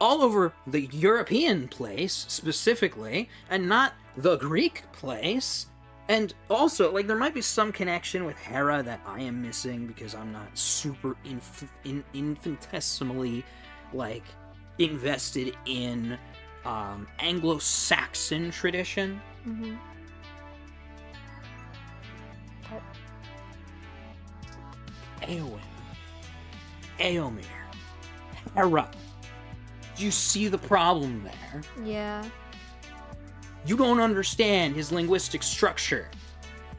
all over the European place specifically, and not the Greek place. And also, like, there might be some connection with Hera that I am missing because I'm not super infinitesimally, like, invested in Anglo-Saxon tradition. Mm-hmm. Eowyn, Eomer, Hera. Do you see the problem there? Yeah. You don't understand his linguistic structure.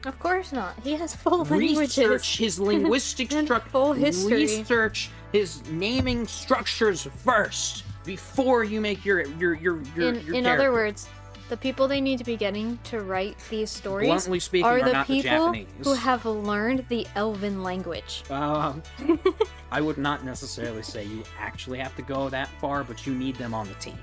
Of course not. He has full languages. Research his linguistic And structure. full history. Research his naming structures first before you make your In other words, the people they need to be getting to write these stories Bluntly speaking, are are the not the people Japanese. who have learned the Elven language. I would not necessarily say you actually have to go that far, but you need them on the team.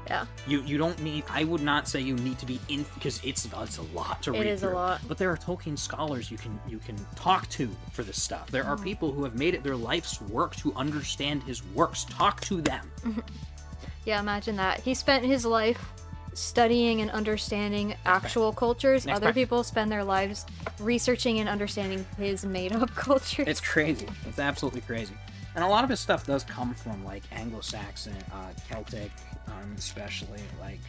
Yeah. You don't need. I would not say you need to be in because it's a lot to read. It is a through. lot. But there are Tolkien scholars you can talk to for this stuff. There are people who have made it their life's work to understand his works. Talk to them. Yeah, imagine that. He spent his life studying and understanding actual cultures. Next Other part. people spend their lives researching and understanding his made-up culture. It's crazy. It's absolutely crazy. And a lot of his stuff does come from like Anglo-Saxon, Celtic, especially. Like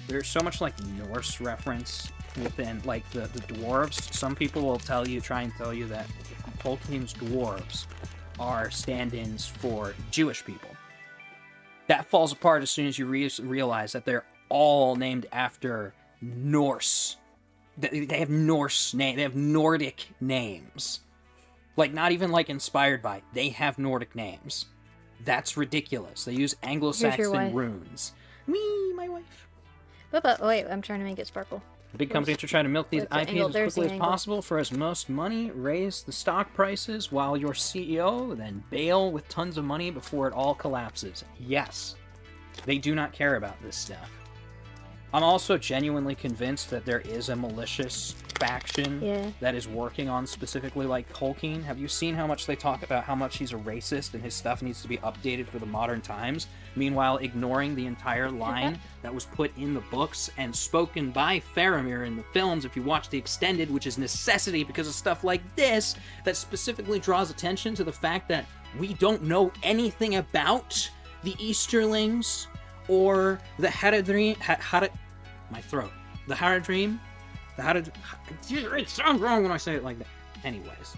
there's so much like Norse reference within like the dwarves. Some people will try and tell you that Tolkien's dwarves are stand-ins for Jewish people. That falls apart as soon as you realize that they're all named after Norse. They have Norse name. They have Nordic names. Like, not even, like, inspired by. They have Nordic names. That's ridiculous. They use Here's your Anglo-Saxon wife. runes. Me, my wife. But wait, I'm trying to make it sparkle. Big companies are trying to milk these Where's the IPs angle? as There's quickly the as angle. possible for as most money, raise the stock prices while your CEO then bail with tons of money before it all collapses. Yes, they do not care about this stuff. I'm also genuinely convinced that there is a malicious faction Yeah. that is working on specifically like Tolkien. Have you seen how much they talk about how much he's a racist and his stuff needs to be updated for the modern times? Meanwhile, ignoring the entire line that was put in the books and spoken by Faramir in the films, if you watch the extended, which is necessity because of stuff like this, that specifically draws attention to the fact that we don't know anything about the Easterlings or the Haradrim. My throat. The Haradrim. It sounds wrong when I say it like that. Anyways.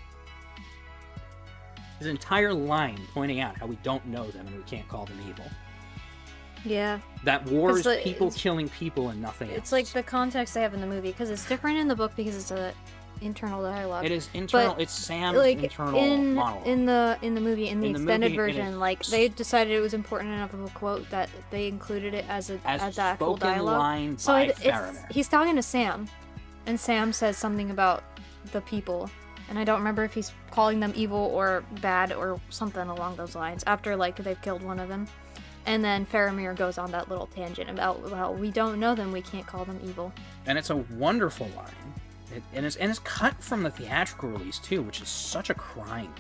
There's an entire line pointing out how we don't know them and we can't call them evil. Yeah. That war It's is like- people it's- killing people and nothing else. It's like the context they have in the movie, because it's different in the book because it's a internal dialogue. It is internal. But, it's Sam's like internal in monologue. in the movie, in the In the extended movie, it version, is- like they decided it was important enough of a quote that they included it as as the actual spoken dialogue. line So by it's Faramir. he's talking to Sam, and Sam says something about the people, and I don't remember if he's calling them evil or bad or something along those lines, after, like, they've killed one of them. And then Faramir goes on that little tangent about, well, we don't know them, we can't call them evil. And it's a wonderful line. It's cut from the theatrical release, too, which is such a crime.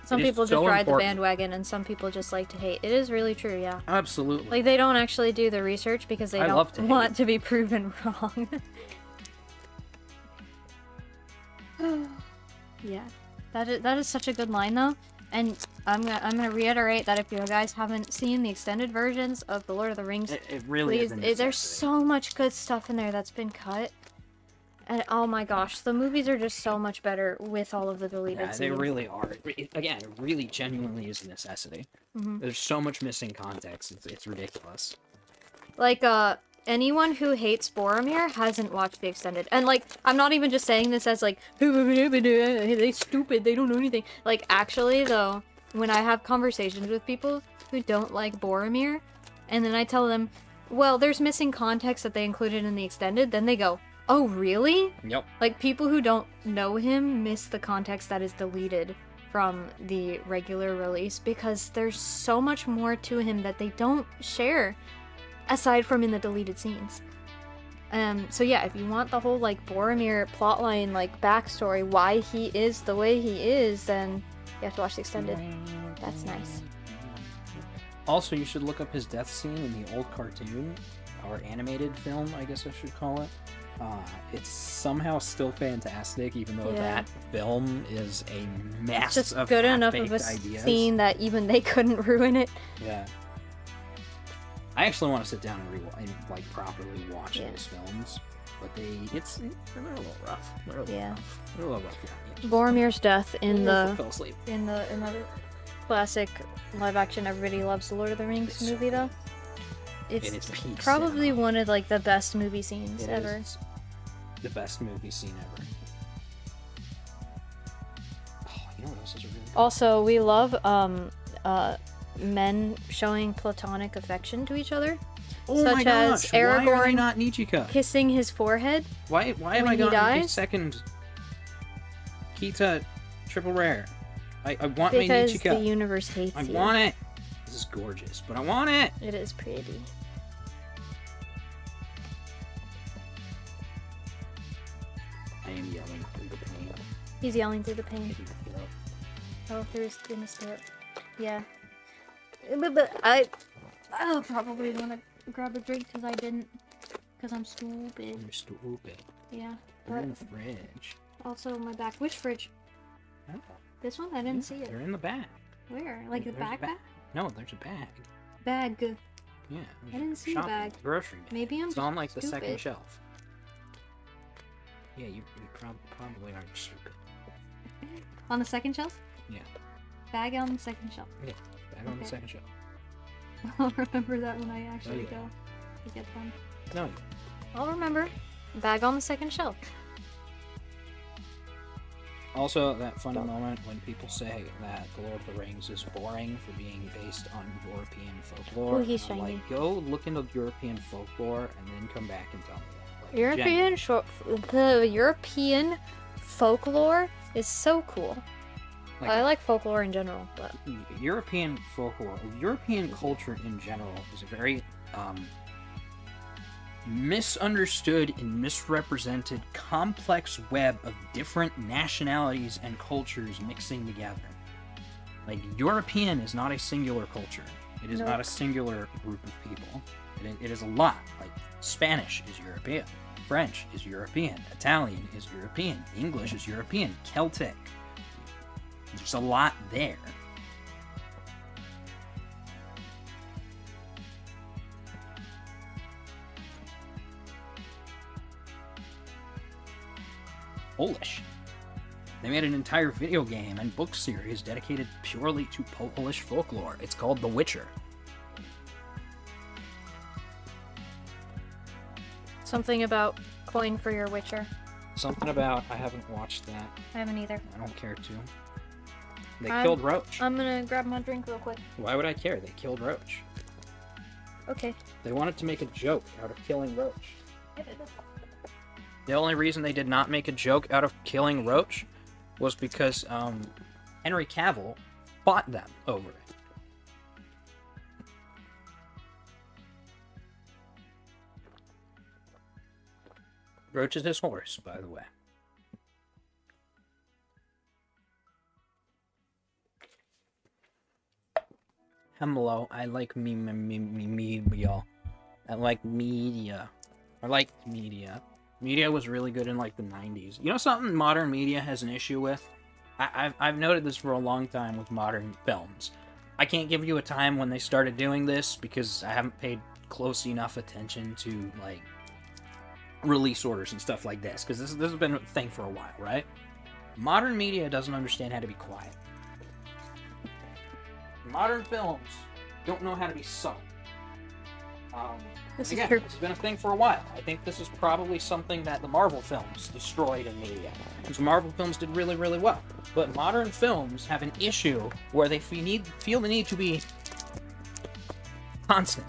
Some It is people just so ride the important. bandwagon, and some people just like to hate. It is really true, yeah. Absolutely. Like, they don't actually do the research because they I love to don't hate. want to be proven wrong. Yeah. That is such a good line, though. And I'm gonna reiterate that if you guys haven't seen the extended versions of The Lord of the Rings, It really is. please, there's so much good stuff in there that's been cut. And oh my gosh, the movies are just so much better with all of the deleted Yeah, scenes. they really are. Again, it really genuinely is a necessity. Mhm. There's so much missing context. It's ridiculous. Like, anyone who hates Boromir hasn't watched the extended. And, like, I'm not even just saying this as, like, they stupid, they don't know anything. Like, actually, though, when I have conversations with people who don't like Boromir, and then I tell them, well, there's missing context that they included in the extended, then they go, oh, really? Yep. Like, people who don't know him miss the context that is deleted from the regular release because there's so much more to him that they don't share aside from in the deleted scenes. So yeah, if you want the whole, like, Boromir plotline, like, backstory, why he is the way he is, then you have to watch the extended. That's nice. Also, you should look up his death scene in the old cartoon, or animated film, I guess I should call it. It's somehow still fantastic, even though Yeah. that film is a mess It's just of good enough of half-baked a ideas. scene that even they couldn't ruin it. Yeah. I actually want to sit down and like properly watch Yeah. those films, but they're a little rough. They're a little Yeah. rough. They're a little rough. Yeah. Boromir's death in I the fell asleep. another classic live action Everybody Loves the Lord of the Rings It's so movie, though. It It's is peak probably cinema. one of, like, the best movie scenes It ever. is the best movie scene ever. Oh, you know what else is really good? Also, we love men showing platonic affection to each other, Oh my such gosh! as Why are they Aragorn not Nichika? kissing his forehead. Why have when I he gotten the dies? second Kita triple rare? I want my Because the Nichika. universe hates I you. want it. This is gorgeous, but I want it. It is pretty. I am yelling through the pain. He's yelling through the pain. Making me feel it. Oh, through his throat. Yeah. But I'll probably want to grab a drink because I didn't. Because I'm stupid. You're stupid. Yeah. They're in But the fridge. also my back. Which fridge? Oh, This one? I didn't see it. They're in the bag. Where? Like the There's a backpack? No, there's a bag. Bag. Yeah. there's I didn't a see the shopping bag. Grocery bag. Maybe I'm It's on like the second stupid. shelf. Yeah, you probably are stupid. On the second shelf? Yeah. Bag on the second shelf. Yeah, bag on the Okay. second shelf. I'll remember that when I actually yeah. go to get them. No, I'll remember. Bag on the second shelf. also, that funny moment when people say that The Lord of the Rings is boring for being based on European folklore. Ooh, he's I'm shiny. like, go look into European folklore and then come back and tell me that. Like, The European folklore is so cool. like, I like folklore in general, but European folklore, European culture in general is a very misunderstood and misrepresented complex web of different nationalities and cultures mixing together. Like, European is not a singular culture. It is Nope. not a singular group of people. It is a lot. Like, Spanish is European. French is European. Italian is European. English is European. Celtic. There's a lot there. Polish. They made an entire video game and book series dedicated purely to Polish folklore. It's called The Witcher. something about coin for your Witcher. Something about I haven't watched that. I haven't either. I don't care to. They I'm- killed Roach. I'm gonna grab my drink real quick. Why would I care? They killed Roach. Okay. They wanted to make a joke out of killing Roach. The only reason they did not make a joke out of killing Roach was because Henry Cavill fought them over it. Roach is his horse, by the way. Hello, I like media. I like media. I like media. Media was really good in like the 90s. You know something modern media has an issue with? I've noted this for a long time with modern films. I can't give you a time when they started doing this because I haven't paid close enough attention to like release orders and stuff like this, because this has been a thing for a while, right? Modern media doesn't understand how to be quiet. Modern films don't know how to be subtle. This is Again, true. this has been a thing for a while. I think this is probably something that the Marvel films destroyed in media. Because Marvel films did really, really well. But modern films have an issue where they feel the need to be constant.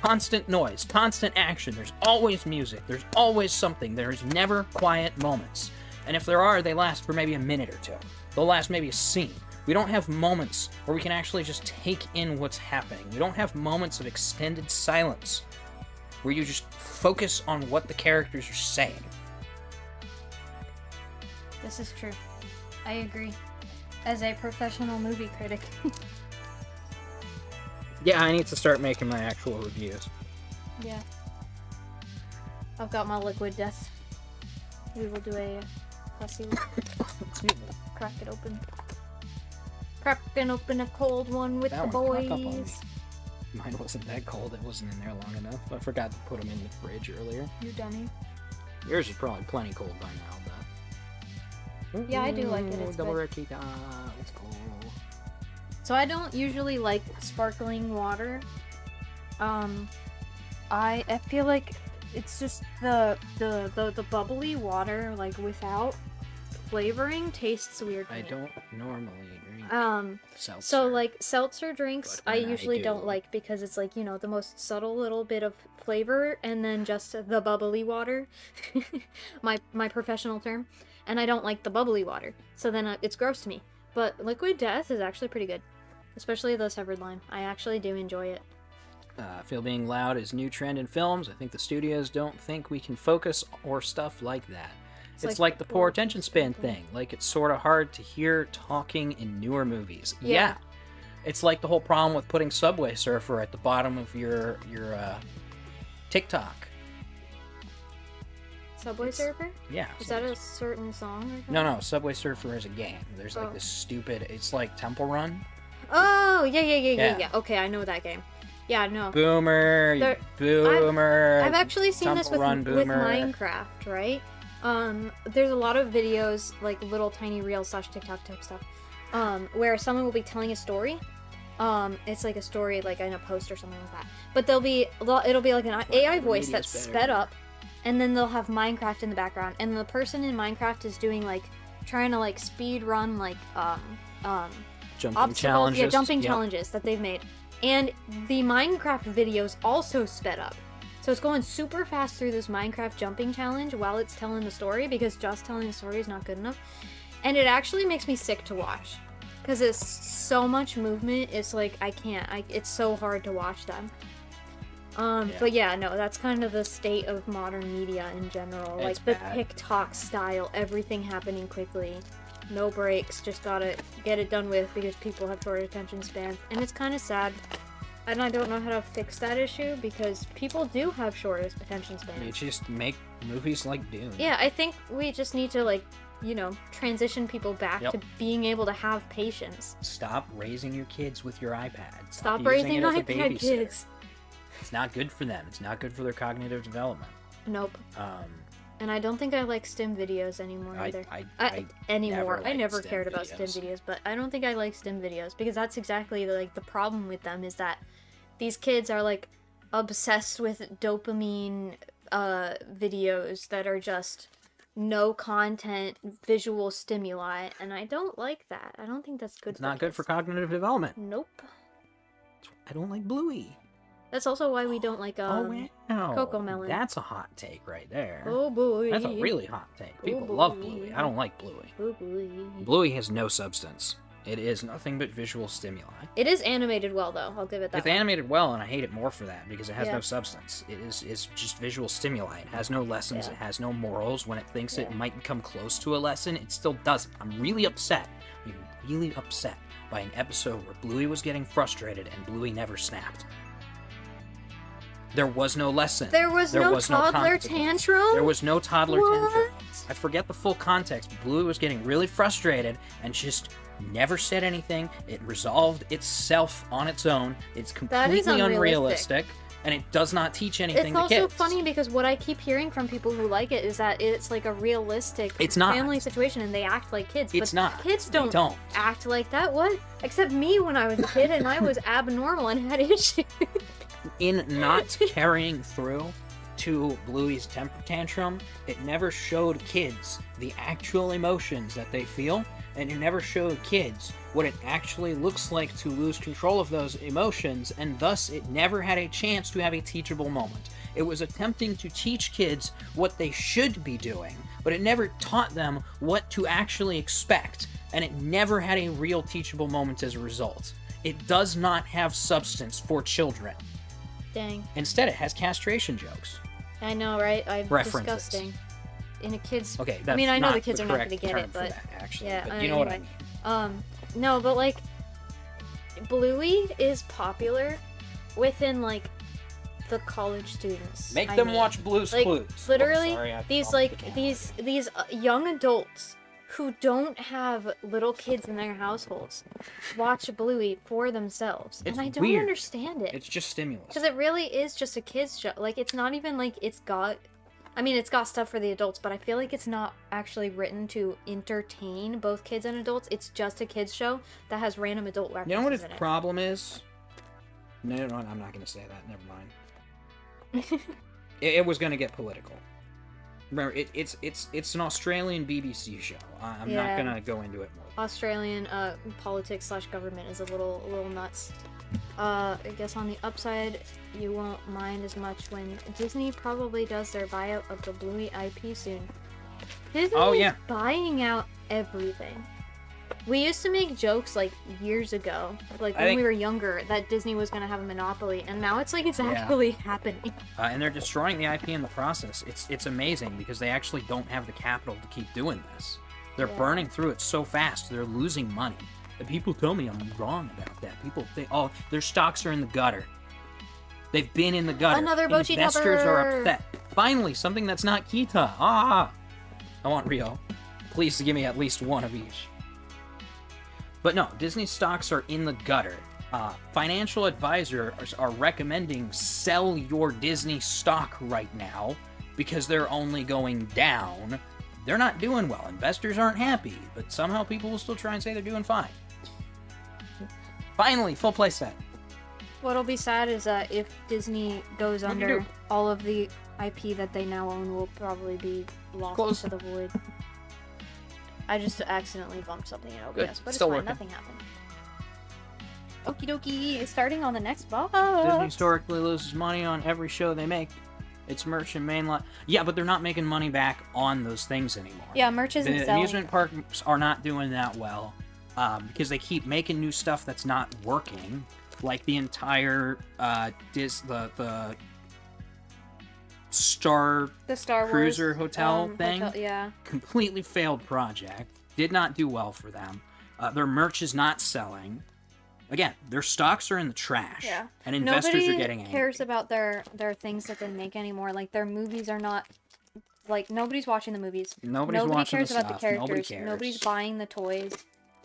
Constant noise, constant action. There's always music. There's always something. There's never quiet moments. And if there are, they last for maybe a minute or two. They'll last maybe a scene. We don't have moments where we can actually just take in what's happening. We don't have moments of extended silence where you just focus on what the characters are saying. This is true. I agree. As a professional movie critic. Yeah, I need to start making my actual reviews. Yeah. I've got my liquid death. We will do a fussy crack it open. Cracking open a cold one with That the one snuck up on me. boys. Mine wasn't that cold. It wasn't in there long enough. I forgot to put them in the fridge earlier. You dummy. Yours is probably plenty cold by now, but... Yeah, I do like it. It's Double good. Ricky, let's go. So I don't usually like sparkling water. I feel like it's just the bubbly water, like without flavoring, tastes weird to I me. don't normally drink seltzer. So like seltzer drinks But I when I usually don't do- like because it's like, you know, the most subtle little bit of flavor and then just the bubbly water. my professional term. And I don't like the bubbly water. So then it's gross to me. But Liquid Death is actually pretty good. Especially the severed lime. I actually do enjoy it. I feel being loud is new trend in films. I think the studios don't think we can focus or stuff like that. It's like the poor attention span thing. Like, it's sort of hard to hear talking in newer movies. Yeah. It's like the whole problem with putting Subway Surfer at the bottom of your TikTok. Subway Surfer? Yeah. Is that a certain song or something? No, Subway Surfer is a game. There's like Oh. this stupid... It's like Temple Run. Oh, yeah. Yeah. Okay, I know that game. Yeah, no. Boomer. There- Boomer. I've actually seen this Temple with Run Boomer. Minecraft, right? There's a lot of videos, like little tiny reels / TikTok type stuff, where someone will be telling a story. It's like a story, like in a post or something like that. But it'll be like an AI voice that's media's sped better. up, and then they'll have Minecraft in the background, and the person in Minecraft is doing like trying to like speed run like Jumping obstacles, challenges. yeah, jumping Yep. challenges that they've made. And the Minecraft videos also sped up. So it's going super fast through this Minecraft jumping challenge while it's telling the story, because just telling the story is not good enough. And it actually makes me sick to watch. Because it's so much movement, it's like, I can't. It's so hard to watch them. But yeah, no, that's kind of the state of modern media in general. It's Like the bad. TikTok style, everything happening quickly. No breaks, just gotta get it done with because people have short attention spans. And it's kind of sad. And I don't know how to fix that issue because people do have short attention You spans. just make movies like Dune. Yeah, I think we just need to, like, you know, transition people back Yep. to being able to have patience. Stop raising your kids with your iPad. Stop using raising it as a iPad babysitter. kids. It's not good for them. It's not good for their cognitive development. Nope. Um, And I don't think I like STEM videos anymore either. Anymore. I liked never STEM cared about STEM videos. videos, but I don't think I like STEM videos because that's exactly like the problem with them is that these kids are like obsessed with dopamine videos that are just no content visual stimuli, and I don't like that. I don't think that's good. it's not good for cognitive development. Nope. I don't like Bluey. That's also why we don't like wow. Cocoa Melon. That's a hot take right there. Oh boy. That's a really hot take. Oh, People love boy. Bluey. I don't like Bluey. Oh boy. Bluey has no substance. It is nothing but visual stimuli. It is animated well though. I'll give it that. It's one. animated well, and I hate it more for that because it has Yeah. no substance. It's just visual stimuli. It has no lessons. Yeah. It has no morals. When it thinks it Yeah. might come close to a lesson, it still doesn't. I'm really upset. I'm really upset by an episode where Bluey was getting frustrated and Bluey never snapped. There was no lesson. There was no toddler consequence. tantrum. There was no toddler tantrum. What? I forget the full context, but Bluey was getting really frustrated and just never said anything. It resolved itself on its own. It's That is completely unrealistic. unrealistic, and it does not teach anything It's to also kids. funny because what I keep hearing from people who like it is that it's like a realistic It's not. family situation and they act like kids. It's but not. Kids They don't, don't. act like that. What? Except me when I was a kid and I was abnormal and had issues. In not carrying through to Bluey's temper tantrum, it never showed kids the actual emotions that they feel, and it never showed kids what it actually looks like to lose control of those emotions, and thus it never had a chance to have a teachable moment. It was attempting to teach kids what they should be doing, but it never taught them what to actually expect, and it never had a real teachable moment as a result. It does not have substance for children. Dang. Instead, it has castration jokes. I know, right? I'm References. disgusting. In a kid's. Okay, that's I mean, I know not the kids are not correct going to get term it, for but that, actually, yeah, but you know what I anyway. mean. No, but like, Bluey is popular within like the college students. Make I them mean. watch Blue's like, Clues. Literally, Oh, sorry, I these bumped like the camera. these young adults who don't have little kids in their households watch Bluey for themselves, It's and I don't weird. understand it It's just stimulus. because it really is just a kids show. Like it's not even like it's got. I mean, it's got stuff for the adults, but I feel like it's not actually written to entertain both kids and adults. It's just a kids show that has random adult references You know what its in it. problem is? No, I'm not going to say that. Never mind. it was going to get political. Remember, it's an Australian BBC show. I'm not Yeah. going to go into it more. Australian politics / government is a little nuts. I guess on the upside, you won't mind as much when Disney probably does their buyout of the Bluey IP soon. Disney Oh, is yeah. buying out everything. We used to make jokes like years ago, like I when think- we were younger, that Disney was gonna have a monopoly, and now it's like it's Yeah. actually happening. And they're destroying the IP in the process. It's amazing because they actually don't have the capital to keep doing this. They're Yeah. burning through it so fast. They're losing money. And people tell me I'm wrong about that. People think, oh, their stocks are in the gutter. They've been in the gutter. Another Bochi Investors are number. upset. Finally, something that's not Kita. Ah! I want Rio. Please give me at least one of each. But no, Disney stocks are in the gutter. Financial advisors are recommending sell your Disney stock right now because they're only going down. They're not doing well. Investors aren't happy, but somehow people will still try and say they're doing fine. Finally, full play set. What'll be sad is that if Disney goes What'd you under, do? all of the IP that they now own will probably be lost Close. to the void. I just accidentally bumped something in OBS, Good. but it's Still fine. working. Nothing happened. Okie dokie. It's starting on the next box. Disney historically loses money on every show they make. It's merch and mainline. Yeah, but they're not making money back on those things anymore. Yeah, merch isn't The selling. amusement parks are not doing that well because they keep making new stuff that's not working, like the entire the Star The Star Wars Cruiser hotel thing. yeah. Completely failed project. Did not do well for them. Their merch is not selling. Again, their stocks are in the trash. Yeah. And investors Nobody are getting angry. cares about their things that they make anymore. Like their movies are not like nobody's watching the movies. Nobody's Nobody watching cares the about the stuff. Nobody characters. cares. Nobody's buying the toys.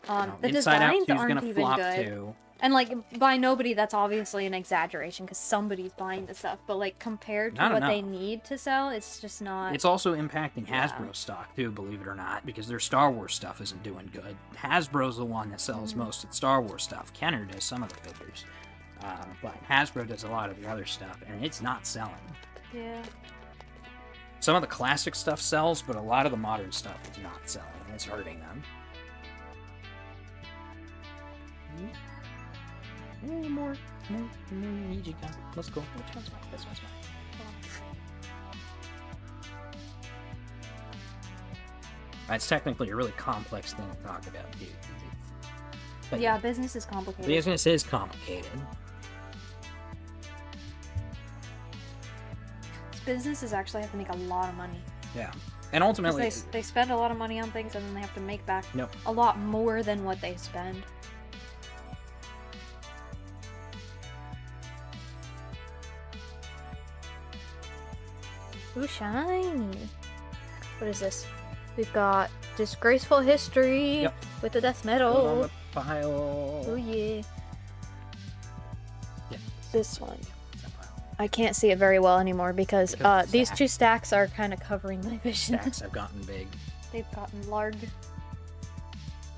No, The Inside Out designs 2 is aren't gonna even flop good. too. And like by nobody, that's obviously an exaggeration because somebody's buying the stuff. But like compared to Not what they enough. need to sell, it's just not. It's also impacting Yeah. Hasbro stock too, believe it or not, because their Star Wars stuff isn't doing good. Hasbro's the one that sells most of the Star Wars stuff. Kenner does some of the figures, but Hasbro does a lot of the other stuff, and it's not selling. Yeah. Some of the classic stuff sells, but a lot of the modern stuff is not selling, and it's hurting them. More Nijika. Let's go. Which one's mine? This one's mine. It's technically a really complex thing to talk about, dude. But Yeah, business is complicated. business is complicated. Businesses actually have to make a lot of money. Yeah. And 'Cause ultimately, they spend a lot of money on things and then they have to make back Nope. a lot more than what they spend. Ooh, shiny. What is this? We've got Disgraceful History Yep. with the death goes on metal. the pile. Oh yeah. Yeah. This one. I can't see it very well anymore because Because of the these stack. two stacks are kind of covering my vision. Stacks have gotten big. They've gotten large.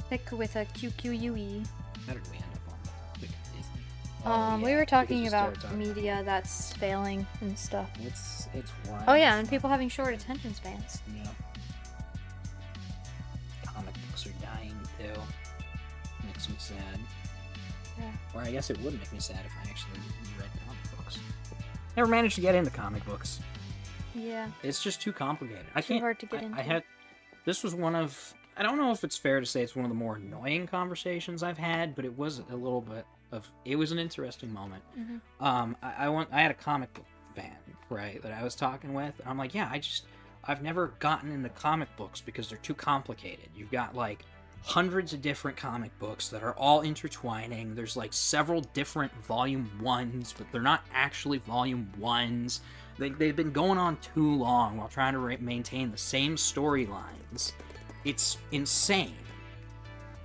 Thick with a QQUE. How did we end up on the topic of Disney? We were talking because about we started media that's failing and stuff. It's wild. Oh yeah, and people having short attention spans. Yeah. Comic books are dying too. Makes me sad. Yeah. Or I guess it would make me sad if I actually read comic books. Never managed to get into comic books. Yeah. It's just too complicated. I Too can't. hard to get I into. had. This was one of. I don't know if it's fair to say it's one of the more annoying conversations I've had, but it was a little bit of. It was an interesting moment. Mhm. I had a comic book fan, right, that I was talking with. And I'm like, yeah, I've never gotten into comic books because they're too complicated. You've got like hundreds of different comic books that are all intertwining. There's like several different volume 1s, but they're not actually volume 1s. They've been going on too long while trying to maintain the same storylines. It's insane.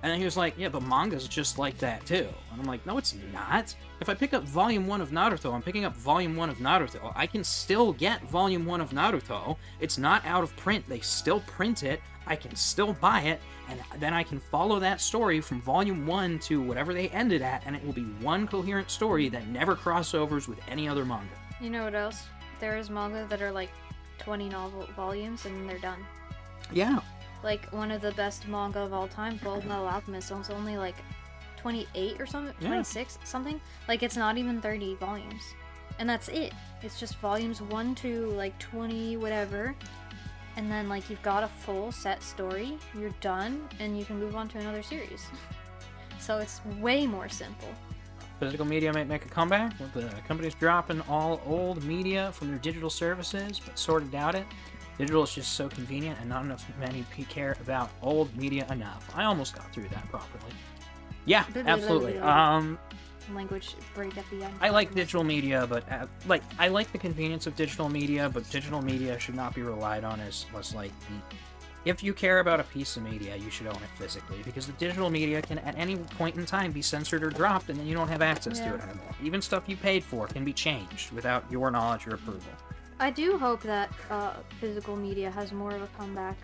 And then he was like, yeah, but manga's just like that too. And I'm like, no, it's not. If I pick up volume 1 of Naruto, I'm picking up volume 1 of Naruto. I can still get volume 1 of Naruto. It's not out of print. They still print it. I can still buy it. And then I can follow that story from volume 1 to whatever they ended at, and it will be one coherent story that never crossovers with any other manga. You know what else? There is manga that are like 20 novel volumes and they're done. Yeah. Like one of the best manga of all time, Full Metal Alchemist, is only like 28 or something, Yeah. 26 something. Like it's not even 30 volumes, and that's it. It's just volumes 1 to like 20 whatever, and then like you've got a full set story. You're done, and you can move on to another series. So it's way more simple. Physical media might make a comeback, with the companies dropping all old media from their digital services, but sort of doubt it. Digital is just so convenient, and not enough many care about old media enough. I almost got through that properly. Yeah, absolutely. Language break at the end. I like digital media, but I like the convenience of digital media, but digital media should not be relied on as like if you care about a piece of media, you should own it physically, because the digital media can at any point in time be censored or dropped, and then you don't have access to Yeah. it anymore. Even stuff you paid for can be changed without your knowledge or approval. I do hope that physical media has more of a comeback,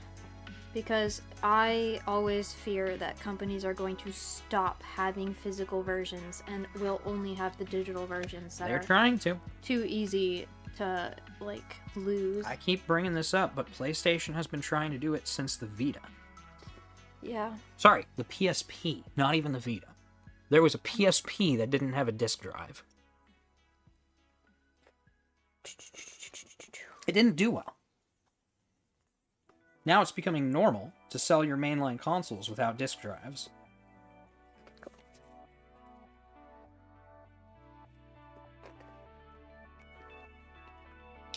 because I always fear that companies are going to stop having physical versions and will only have the digital versions that They're are trying to. too easy to like lose. I keep bringing this up, but PlayStation has been trying to do it since the Vita. Yeah. Sorry, the PSP, not even the Vita. There was a PSP that didn't have a disk drive. It didn't do well. Now it's becoming normal to sell your mainline consoles without disk drives.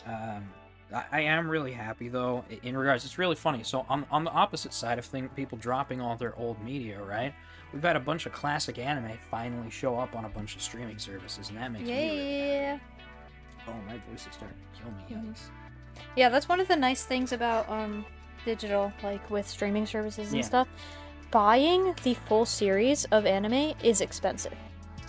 I am really happy, though, in regards, it's really funny. So on the opposite side of people dropping all their old media, right? We've had a bunch of classic anime finally show up on a bunch of streaming services, and that makes me really happy. Yeah. Oh, my voice is starting to kill me, guys. Yeah, that's one of the nice things about digital, like with streaming services and Yeah. stuff. Buying the full series of anime is expensive.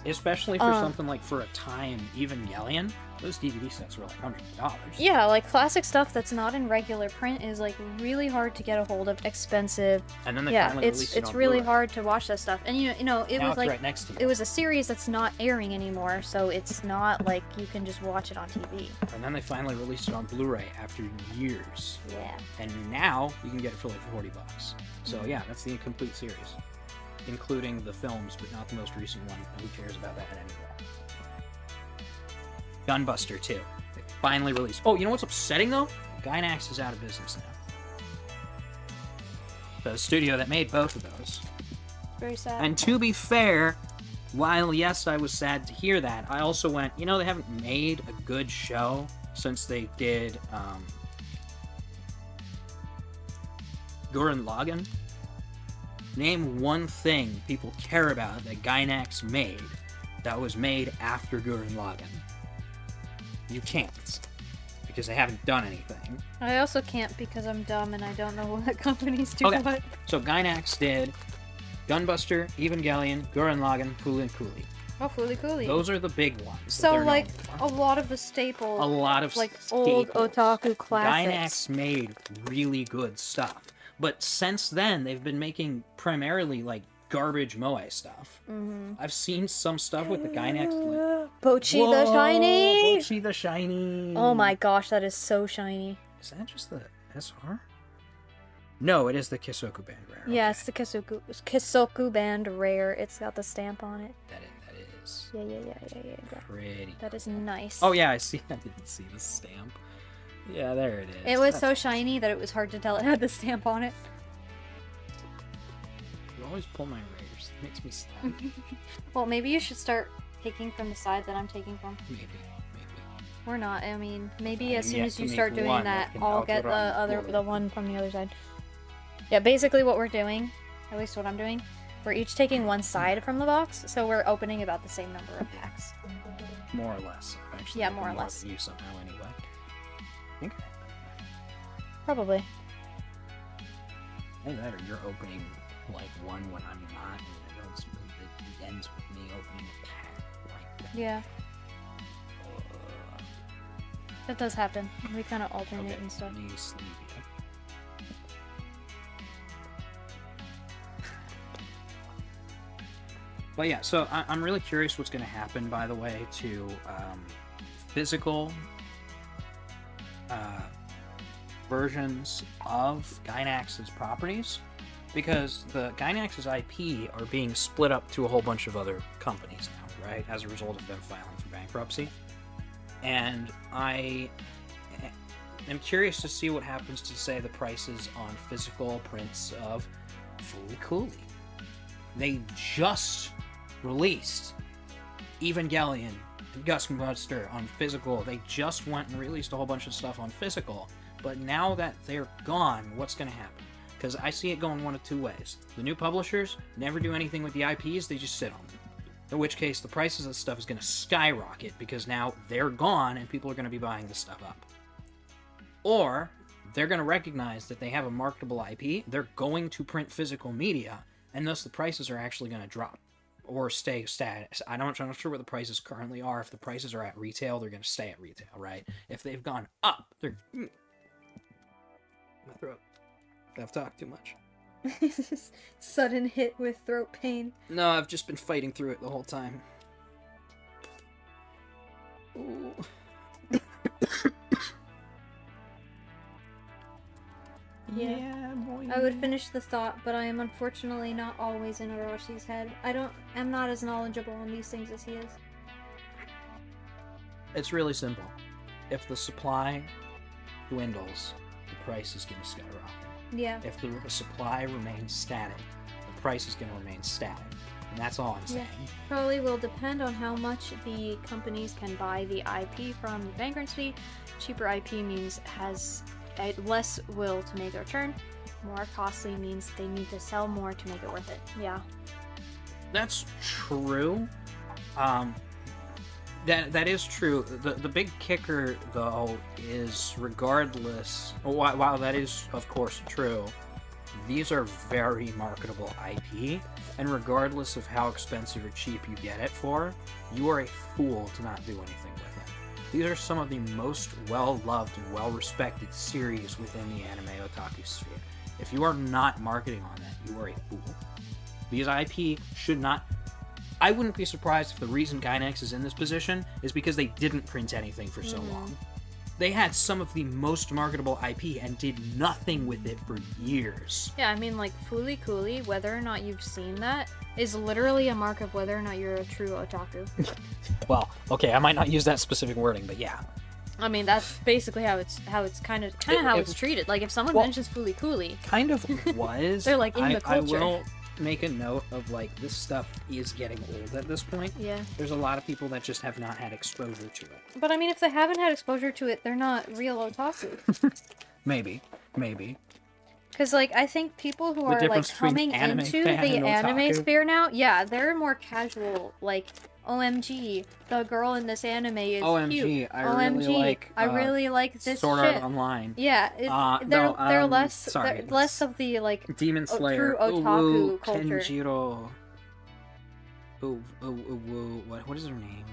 Especially for something like For a Time, Evangelion. Those DVD sets were like $100. Yeah, like classic stuff that's not in regular print is like really hard to get a hold of, expensive. And then they Yeah, finally released it it's on really Blu-ray. hard to watch that stuff. And it Now was it's like right next to you. it was a series that's not airing anymore, so it's not like you can just watch it on TV. And then they finally released it on Blu-ray after years. Yeah. And now you can get it for like $40. So yeah, that's the incomplete series, including the films, but not the most recent one. Who cares about that anymore? Gunbuster 2. They finally released. Oh, you know what's upsetting though? Gainax is out of business now. The studio that made both of those. Very sad. And to be fair, while yes, I was sad to hear that, I also went, you know, they haven't made a good show since they did Gurren Lagann. Name one thing people care about that Gainax made that was made after Gurren Lagann. You can't, because they haven't done anything. I also can't because I'm dumb and I don't know what companies do Okay. what. So Gainax did Gunbuster, Evangelion, Gurren Lagann, Fooly Cooly. Oh, Fooly Cooly. Those are the big ones. that So, they're known like, for. a lot of the staples. A lot of like old staples. otaku classics. Gainax made really good stuff. But since then, they've been making primarily, like, garbage moe stuff. Mm-hmm. I've seen some stuff with the Gainax. Like, Pochi the Shiny! Pochi the Shiny! Oh my gosh, that is so shiny. Is that just the SR? No, it is the Kisoku Band Rare. Yeah, it's the Kisoku Band Rare. It's got the stamp on it. That is Yeah. pretty. That is nice. Oh yeah, I see. I didn't see the stamp. Yeah, there it is. It was That's so shiny that it was hard to tell it had the stamp on it. You always pull my rares. It makes me sad. Well, maybe you should start taking from the side that I'm taking from. Maybe. Or not. I mean, maybe I as am soon yet as to you make start doing one that, that can I'll get outrun the one from the other side. Yeah, basically what we're doing, at least what I'm doing, we're each taking one side from the box, so we're opening about the same number of packs. More or less. Actually, Yeah, maybe more or less. Than you somehow, anyway. I think. Probably. Either that or you're opening like one when I'm not, and it ends with me opening a pack like that. Yeah, that does happen. We kind of alternate Okay, and stuff. let me sleeve you. But yeah, so I'm really curious what's going to happen, by the way, to physical versions of Gainax's properties, because the Gainax's IP are being split up to a whole bunch of other companies now, right, as a result of them filing for bankruptcy. And I am curious to see what happens to, say, the prices on physical prints of Fooly Cooly. They just released Evangelion and Gunbuster on physical. They just went and released a whole bunch of stuff on physical. But now that they're gone, what's going to happen? Because I see it going one of two ways. The new publishers never do anything with the IPs, they just sit on them. In which case, the prices of stuff is going to skyrocket because now they're gone and people are going to be buying this stuff up. Or they're going to recognize that they have a marketable IP, they're going to print physical media, and thus the prices are actually going to drop or stay status. I'm not sure what the prices currently are. If the prices are at retail, they're going to stay at retail, right? If they've gone up, they're... My throat. I've talked too much. Sudden hit with throat pain. No, I've just been fighting through it the whole time. Ooh. Yeah. Boy. I would finish the thought, but I am unfortunately not always in Oroshi's head. I'm not as knowledgeable on these things as he is. It's really simple. If the supply dwindles, the price is going to skyrocket. Yeah. If the supply remains static, the price is going to remain static. And that's all I'm saying. Probably will depend on how much the companies can buy the IP from the bankruptcy. Cheaper IP means has less will to make a return. More costly means they need to sell more to make it worth it. Yeah. That's true. That is true. The big kicker, though, is regardless... While that is, of course, true, these are very marketable IP, and regardless of how expensive or cheap you get it for, you are a fool to not do anything with it. These are some of the most well-loved and well-respected series within the anime otaku sphere. If you are not marketing on that, you are a fool. These IP should not... I wouldn't be surprised if the reason Gainax is in this position is because they didn't print anything for so long. They had some of the most marketable IP and did nothing with it for years. Yeah, I mean, like, Fooly Cooly, whether or not you've seen that, is literally a mark of whether or not you're a true otaku. Well, okay, I might not use that specific wording, but yeah. I mean, that's basically how it's kind of how it's treated. Like, if someone mentions Fooly Cooly, Kind of was. They're, like, in the culture. I will make a note of, like, this stuff is getting old at this point. yeah. There's a lot of people that just have not had exposure to it. But I mean, if they haven't had exposure to it, they're not real otaku. Maybe. Because, like, I think people who The are, like, difference between coming anime into fan the and anime otaku. sphere now, yeah, they're more casual. Like, OMG, the girl in this anime is OMG, cute. I really like, I really like this Sword shit. Art Online. Yeah, No, they're less sorry, they're less of the, like, Demon Slayer. true otaku Ooh, culture. Kenjiro. What is her name?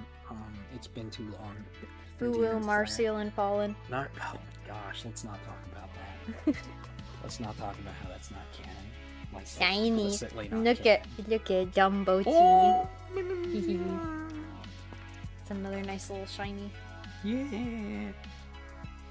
It's been too long. for Fuwu, Demon Slayer. Marcial, and Fallen. Not. Oh my gosh, let's not talk about that. Let's not talk about how that's not canon. Like, Shiny. explicitly not Look canon. at Dumbo Chi. Oh! It's another nice little shiny Yeah.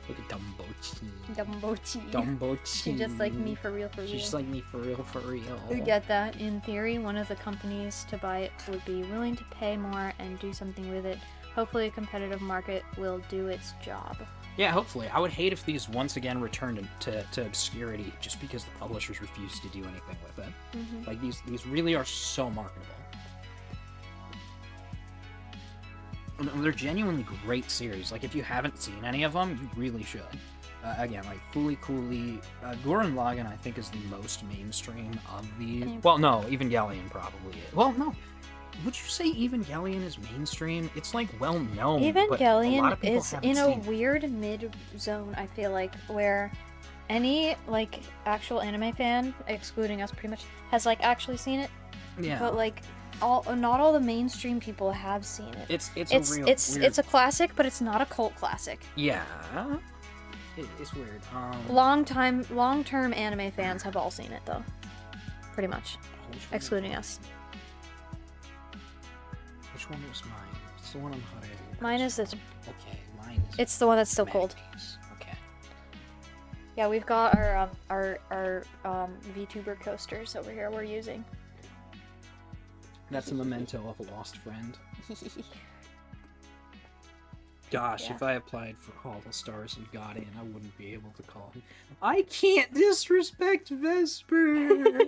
Look at Dumbo Chi. Dumbo Chi. Dumbo Chi. She's just like me for real, for real. She's just like me for real, for real. We get that. In theory, one of the companies to buy it would be willing to pay more and do something with it. Hopefully a competitive market will do its job. Yeah, hopefully. I would hate if these once again returned to obscurity just because the publishers refuse to do anything with it. Mm-hmm. Like, these really are so marketable. And they're genuinely great series. Like, if you haven't seen any of them, you really should. Again, like, Fooly Cooly, Gurren Lagann, I think, is the most mainstream of the... Well, no, Evangelion probably is. Well, no. Would you say Evangelion is mainstream? It's, like, well-known, but a lot Evangelion of people is haven't in a seen it. weird mid-zone, I feel like, where any, like, actual anime fan, excluding us pretty much, has, like, actually seen it. Yeah. But, like, not all the mainstream people have seen it. It's It's a real weird... it's a classic, but it's not a cult classic. Yeah. It's weird. Long-term anime fans have all seen it, though. Pretty much. Which one- Excluding us. Which one was mine? It's the one on Hot Mine is this. Okay, mine is... It's the one that's still cold. Magnes. Okay. Yeah, we've got our VTuber coasters over here we're using. That's a memento of a lost friend. Gosh, Yeah. if I applied for all the stars and got in, I wouldn't be able to call him. I can't disrespect Vesper!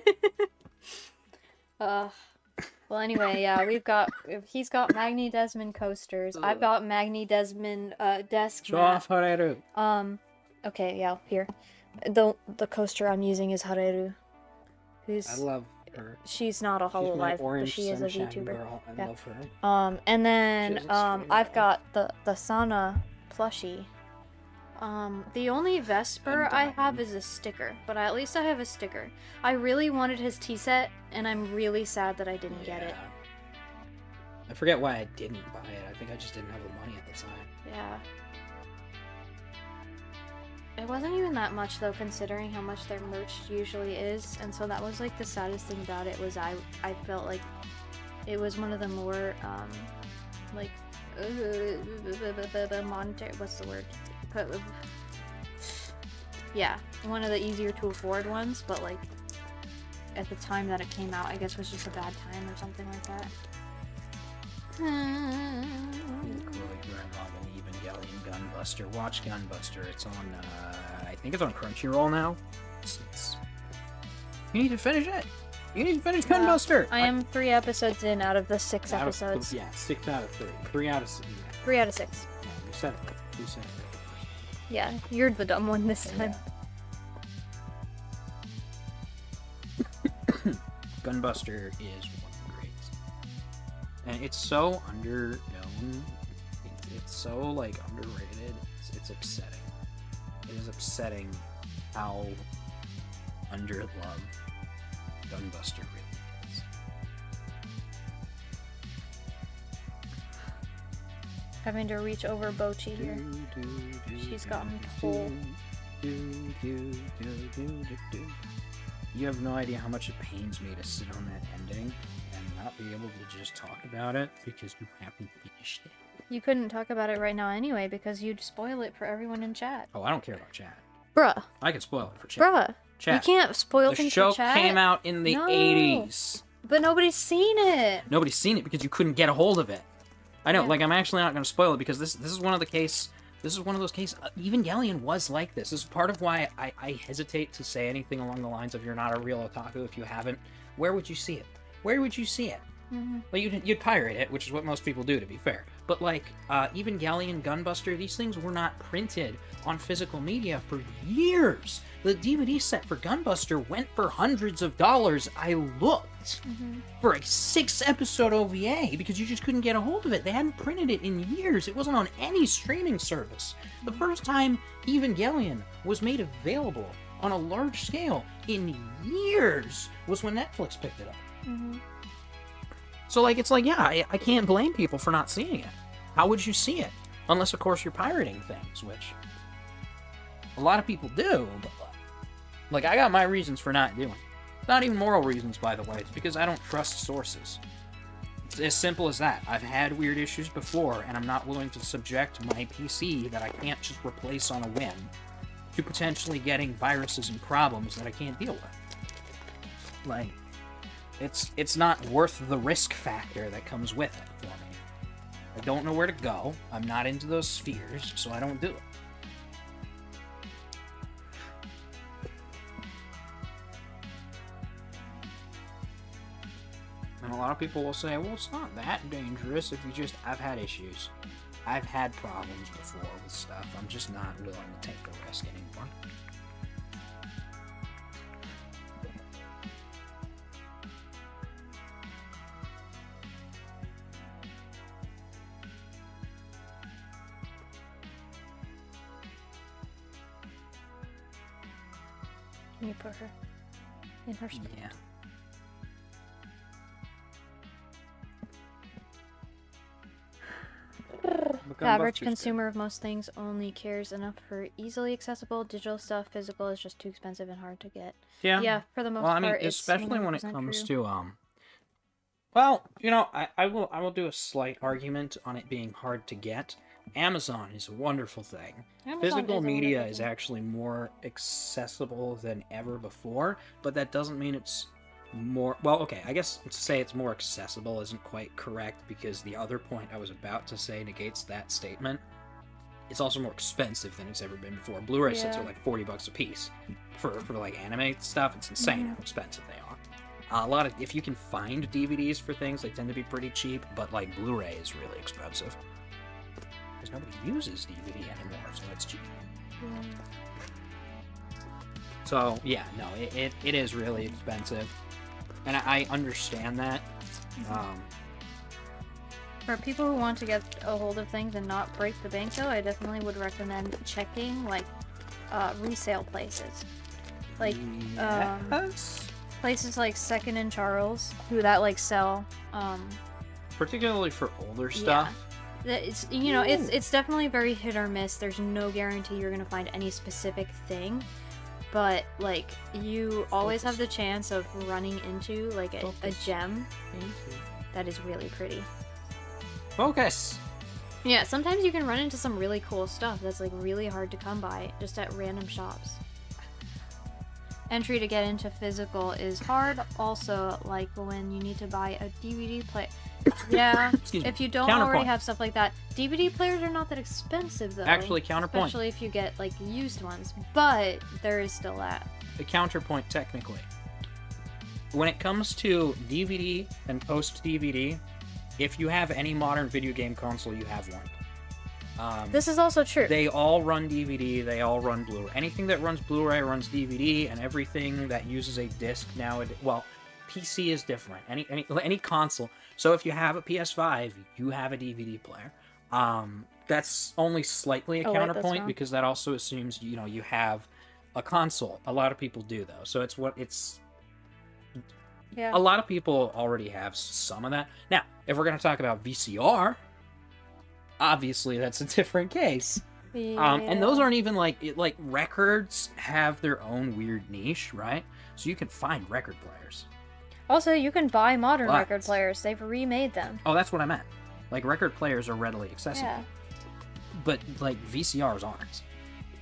Well, anyway, yeah, he's got Magni Desmond coasters. I've got Magni Desmond desk Show mat. off Hareru. Okay, yeah, here. The coaster I'm using is Hareru. I love her. She's not a She's my Hololive, but orange she is a sunshine VTuber. girl. I Yeah. love her. And then She's a straight I've up. got the Sana plushie. The only Vesper I have is a sticker, but at least I have a sticker. I really wanted his tea set, and I'm really sad that I didn't get it. I forget why I didn't buy it. I think I just didn't have the money at the time. Yeah. It wasn't even that much though, considering how much their merch usually is, and so that was like the saddest thing about it was I felt like it was one of the more like monetary, what's the word? Yeah, one of the easier to afford ones, but like at the time that it came out, I guess was just a bad time or something like that. Chloe Granville, Evangelion, Gunbuster. Watch Gunbuster. It's on, I think it's on Crunchyroll now. You need to finish it. You need to finish Gunbuster. I am 3 episodes in out of the 6 episodes. Yeah, 6 out of 3. 3 out of 6. 3 out of 6. Yeah, you said it. You said it. Yeah, you're the dumb one this time. Gunbuster is one of the greats. And it's so underknown. It's so, like, underrated. It's upsetting. It is upsetting how underloved Gunbuster really is. Having to reach over Bochi here. She's gotten full. You have no idea how much it pains me to sit on that ending and not be able to just talk about it because you haven't finished it. you couldn't talk about it right now anyway because you'd spoil it for everyone in chat. Oh, I don't care about chat. Bruh. I can spoil it for chat. Bruh. Chat. You can't spoil The things show for chat. came out in the No. 80s. But nobody's seen it. Nobody's seen it because you couldn't get a hold of it. I know, Yeah. like, I'm actually not going to spoil it because this is one of the case. This is one of those cases. Evangelion was like this. This is part of why I hesitate to say anything along the lines of "you're not a real otaku if you haven't." Where would you see it? Where would you see it? Mm-hmm. Well, you'd pirate it, which is what most people do, to be fair. But like Evangelion, Gunbuster, these things were not printed on physical media for years. The DVD set for Gunbuster went for hundreds of dollars. I looked for a 6-episode OVA because you just couldn't get a hold of it. They hadn't printed it in years. It wasn't on any streaming service. The first time Evangelion was made available on a large scale in years was when Netflix picked it up. Mm-hmm. So, like, it's like, yeah, I can't blame people for not seeing it. How would you see it? Unless, of course, you're pirating things, which a lot of people do, but, like, I got my reasons for not doing it. Not even moral reasons, by the way. It's because I don't trust sources. It's as simple as that. I've had weird issues before, and I'm not willing to subject my PC that I can't just replace on a whim to potentially getting viruses and problems that I can't deal with. Like, it's not worth the risk factor that comes with it for me. I don't know where to go. I'm not into those spheres, so I don't do it. And a lot of people will say, well, it's not that dangerous if you just... I've had issues. I've had problems before with stuff. I'm just not willing to take a risk anymore. Can you put her in her spot? Yeah. The average consumer of most things only cares enough for easily accessible digital stuff. Physical is just too expensive and hard to get. Yeah. Yeah, for the most Well, I part, mean, it's especially when it 100% comes true. to well, you know, I will do a slight argument on it being hard to get. Amazon is a wonderful thing. Amazon Physical is a media wonderful is thing. actually more accessible than ever before, but that doesn't mean it's more... Well, okay, I guess to say it's more accessible isn't quite correct, because the other point I was about to say negates that statement. It's also more expensive than it's ever been before. Blu-ray sets Yeah. are like $40 a piece. For like anime stuff, it's insane how expensive they are. A lot of... If you can find DVDs for things, they tend to be pretty cheap, but like Blu-ray is really expensive. Because nobody uses DVD anymore, so it's cheap. So, yeah, no, it is really expensive. And I understand that. For people who want to get a hold of things and not break the bank, though, I definitely would recommend checking, like, resale places. Like, Yes. places like Second and Charles, who that, sell, Particularly for older stuff. It's, you know, it's definitely very hit or miss. There's no guarantee you're gonna find any specific thing, but like you always have the chance of running into like a gem that is really pretty. Focus. Yeah, sometimes you can run into some really cool stuff that's like really hard to come by just at random shops. Entry to get into physical is hard, also like when you need to buy a DVD player. Yeah, Excuse me. if you don't Counterpoint. already have stuff like that. DVD players are not that expensive though. Actually, counterpoint. Especially if you get like used ones, but there is still that. The counterpoint, technically. When it comes to DVD and post-DVD, if you have any modern video game console, you have one. This is also true. They all run DVD, they all run Blu-ray. Anything that runs Blu-ray runs DVD, and everything that uses a disc nowadays... Well, PC is different. Any console. So if you have a PS5, you have a DVD player. That's only slightly a Oh, wait, that's counterpoint, wrong. because that also assumes, you know, you have a console. A lot of people do, though. So Yeah. a lot of people already have some of that. Now, if we're going to talk about VCR, obviously that's a different case. And those aren't even like records have their own weird niche, right? So you can find record players. Also, you can buy modern What? record players. They've remade them. Oh, that's what I meant. Like, record players are readily accessible. Yeah. But, like, VCRs aren't.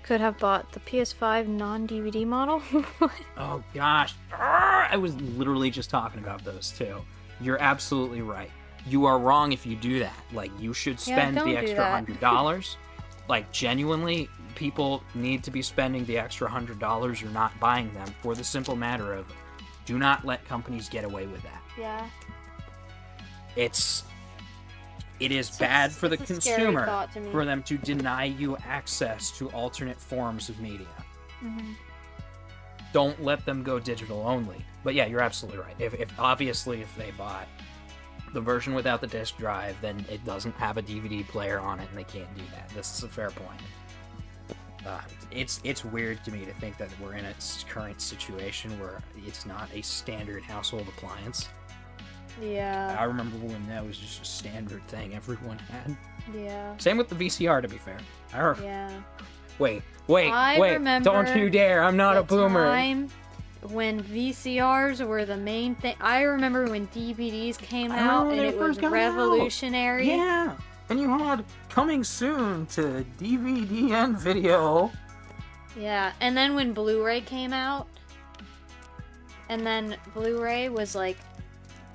Could have bought the PS5 non-DVD model. Oh, gosh. I was literally just talking about those, too. You're absolutely right. You are wrong if you do that. Like, you should spend don't the do extra that. $100. Like, genuinely, people need to be spending the extra $100. You're not buying them for the simple matter of, do not let companies get away with that. Yeah. It is bad for the it's a scary consumer thought to me. for them to deny you access to alternate forms of media. Mm-hmm. Don't let them go digital only. But yeah, you're absolutely right. If obviously if they bought the version without the disc drive, then it doesn't have a DVD player on it, and they can't do that. This is a fair point. It's weird to me to think that we're in a current situation where it's not a standard household appliance. Yeah. I remember when that was just a standard thing everyone had. Yeah. Same with the VCR, to be fair. Yeah. Wait! I remember Don't you dare! I'm not a boomer. Time when VCRs were the main thing. I remember when DVDs came out and they it was first came out. revolutionary. Yeah, and you had coming soon to DVD and video. Yeah, and then when Blu-ray came out, and then Blu-ray was like,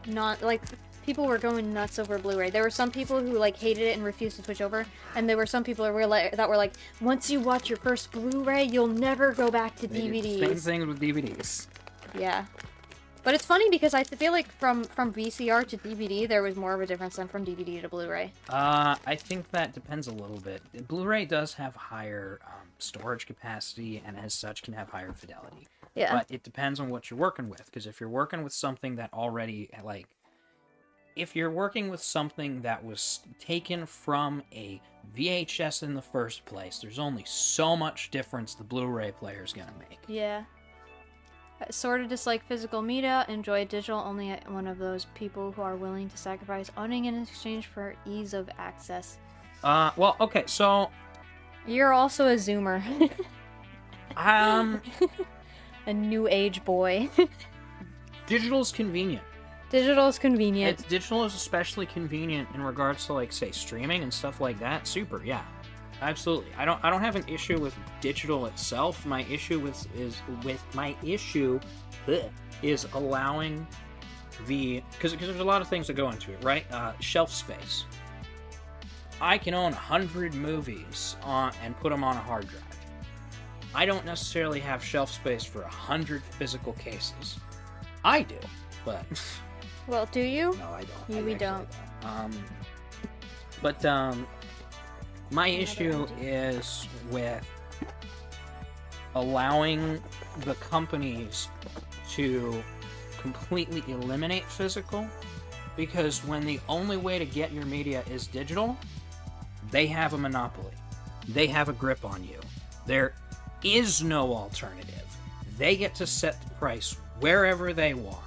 not like people were going nuts over Blu-ray. There were some people who like hated it and refused to switch over, and there were some people that were like, once you watch your first Blu-ray, you'll never go back to They did the DVDs. same thing with DVDs. Yeah. But it's funny because I feel like from VCR to DVD, there was more of a difference than from DVD to Blu-ray. I think that depends a little bit. Blu-ray does have higher storage capacity, and as such can have higher fidelity. Yeah. But it depends on what you're working with, because if you're working with something that already, like, if you're working with something that was taken from a VHS in the first place, there's only so much difference the Blu-ray player is gonna make. Yeah. I sort of dislike physical media, enjoy digital, only one of those people who are willing to sacrifice owning in exchange for ease of access. Well, okay, so, You're also a Zoomer. um, A new age boy. digital's convenient. Digital is convenient. Digital is especially convenient in regards to, like, say, streaming and stuff like that. Super, yeah, absolutely. I don't have an issue with digital itself. My issue is allowing because there's a lot of things that go into it, right? Shelf space. I can own 100 movies and put them on a hard drive. I don't necessarily have shelf space for 100 physical cases. I do, but. Well, do you? No, I don't. We I don't. actually don't. My issue is with allowing the companies to completely eliminate physical, because when the only way to get your media is digital, they have a monopoly. They have a grip on you. There is no alternative. They get to set the price wherever they want.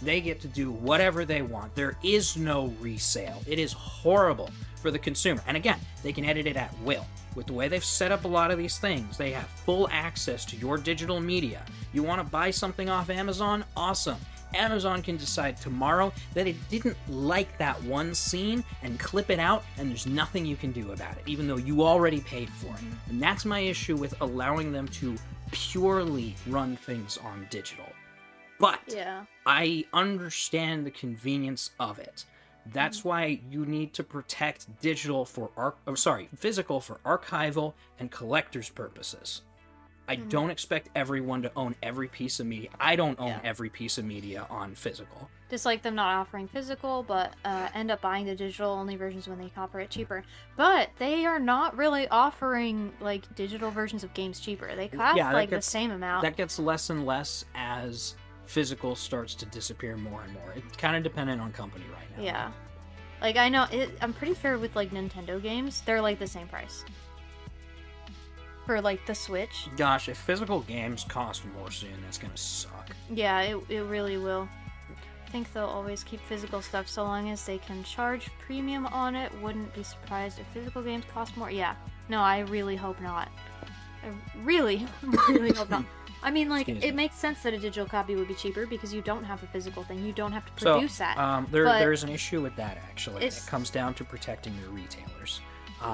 They get to do whatever they want. There is no resale. It is horrible for the consumer. And again, they can edit it at will. With the way they've set up a lot of these things, they have full access to your digital media. You want to buy something off Amazon? Awesome. Amazon can decide tomorrow that it didn't like that one scene and clip it out, and there's nothing you can do about it, even though you already paid for it. And that's my issue with allowing them to purely run things on digital. But Yeah. I understand the convenience of it. That's why you need to protect physical for archival and collector's purposes. I don't expect everyone to own every piece of media. I don't own every piece of media on physical. Dislike them not offering physical, but end up buying the digital-only versions when they offer it cheaper. But they are not really offering, like, digital versions of games cheaper. They cost, the same amount. That gets less and less as physical starts to disappear more and more. It's kind of dependent on company right now. Yeah. Like, I know, I'm pretty fair with, like, Nintendo games. They're, like, the same price. For, like, the Switch. Gosh, if physical games cost more soon, that's gonna suck. Yeah, it really will. I think they'll always keep physical stuff so long as they can charge premium on it. Wouldn't be surprised if physical games cost more. Yeah. No, I really hope not. I really hope not. I mean, like, Excuse it me. makes sense that a digital copy would be cheaper because you don't have a physical thing. You don't have to So, produce that. but there's an issue with that, actually. It it's- comes down to protecting your retailers.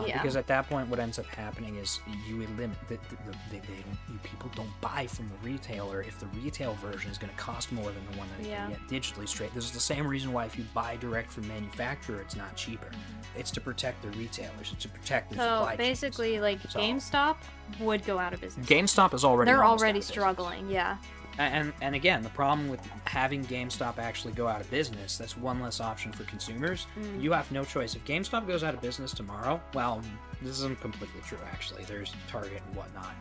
Yeah. Because at that point, what ends up happening is you eliminate you people don't buy from the retailer if the retail version is going to cost more than the one that you Yeah. can get digitally straight. This is the same reason why if you buy direct from manufacturer, it's not cheaper. It's to protect the retailers. It's to protect the So supply chains. basically, like, So- GameStop would go out of business. GameStop is already They're almost out already of business. struggling, yeah. And again, the problem with having GameStop actually go out of business, that's one less option for consumers. You have no choice. If GameStop goes out of business tomorrow, well, this isn't completely true, actually. There's Target and whatnot.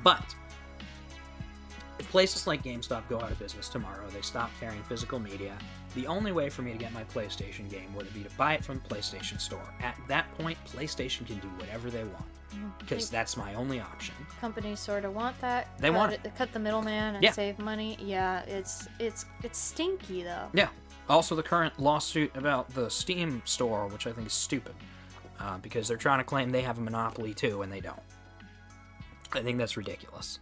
But if places like GameStop go out of business tomorrow, they stop carrying physical media, the only way for me to get my PlayStation game would be to buy it from the PlayStation Store. At that point, PlayStation can do whatever they want, because that's my only option. Companies sort of want that. They want it. Cut the middleman and Yeah. save money. Yeah, it's stinky though. Yeah. Also, the current lawsuit about the Steam store, which I think is stupid, because they're trying to claim they have a monopoly too, and they don't. I think that's ridiculous.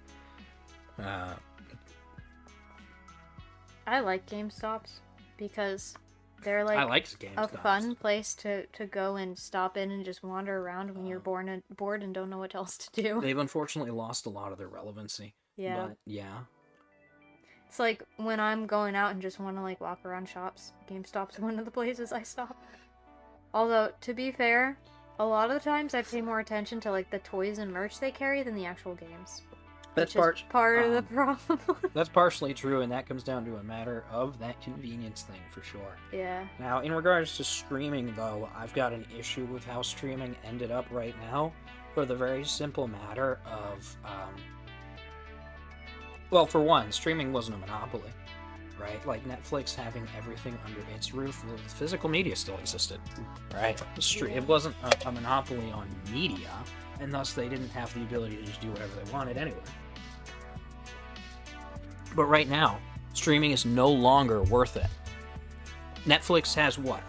I like GameStops because they're like I liked a GameStop. fun place to go and stop in and just wander around when you're bored and don't know what else to do. They've unfortunately lost a lot of their relevancy. Yeah. But yeah. It's like when I'm going out and just want to like walk around shops, GameStop's one of the places I stop. Although, to be fair, a lot of the times I pay more attention to like the toys and merch they carry than the actual games. That's Which is part of the problem. That's partially true, and that comes down to a matter of that convenience thing for sure. Yeah. Now, in regards to streaming, though, I've got an issue with how streaming ended up right now, for the very simple matter of, well, for one, streaming wasn't a monopoly, right? Like Netflix having everything under its roof, the physical media still existed, right? It wasn't a monopoly on media, and thus they didn't have the ability to just do whatever they wanted anyway. But right now, streaming is no longer worth it. Netflix has what?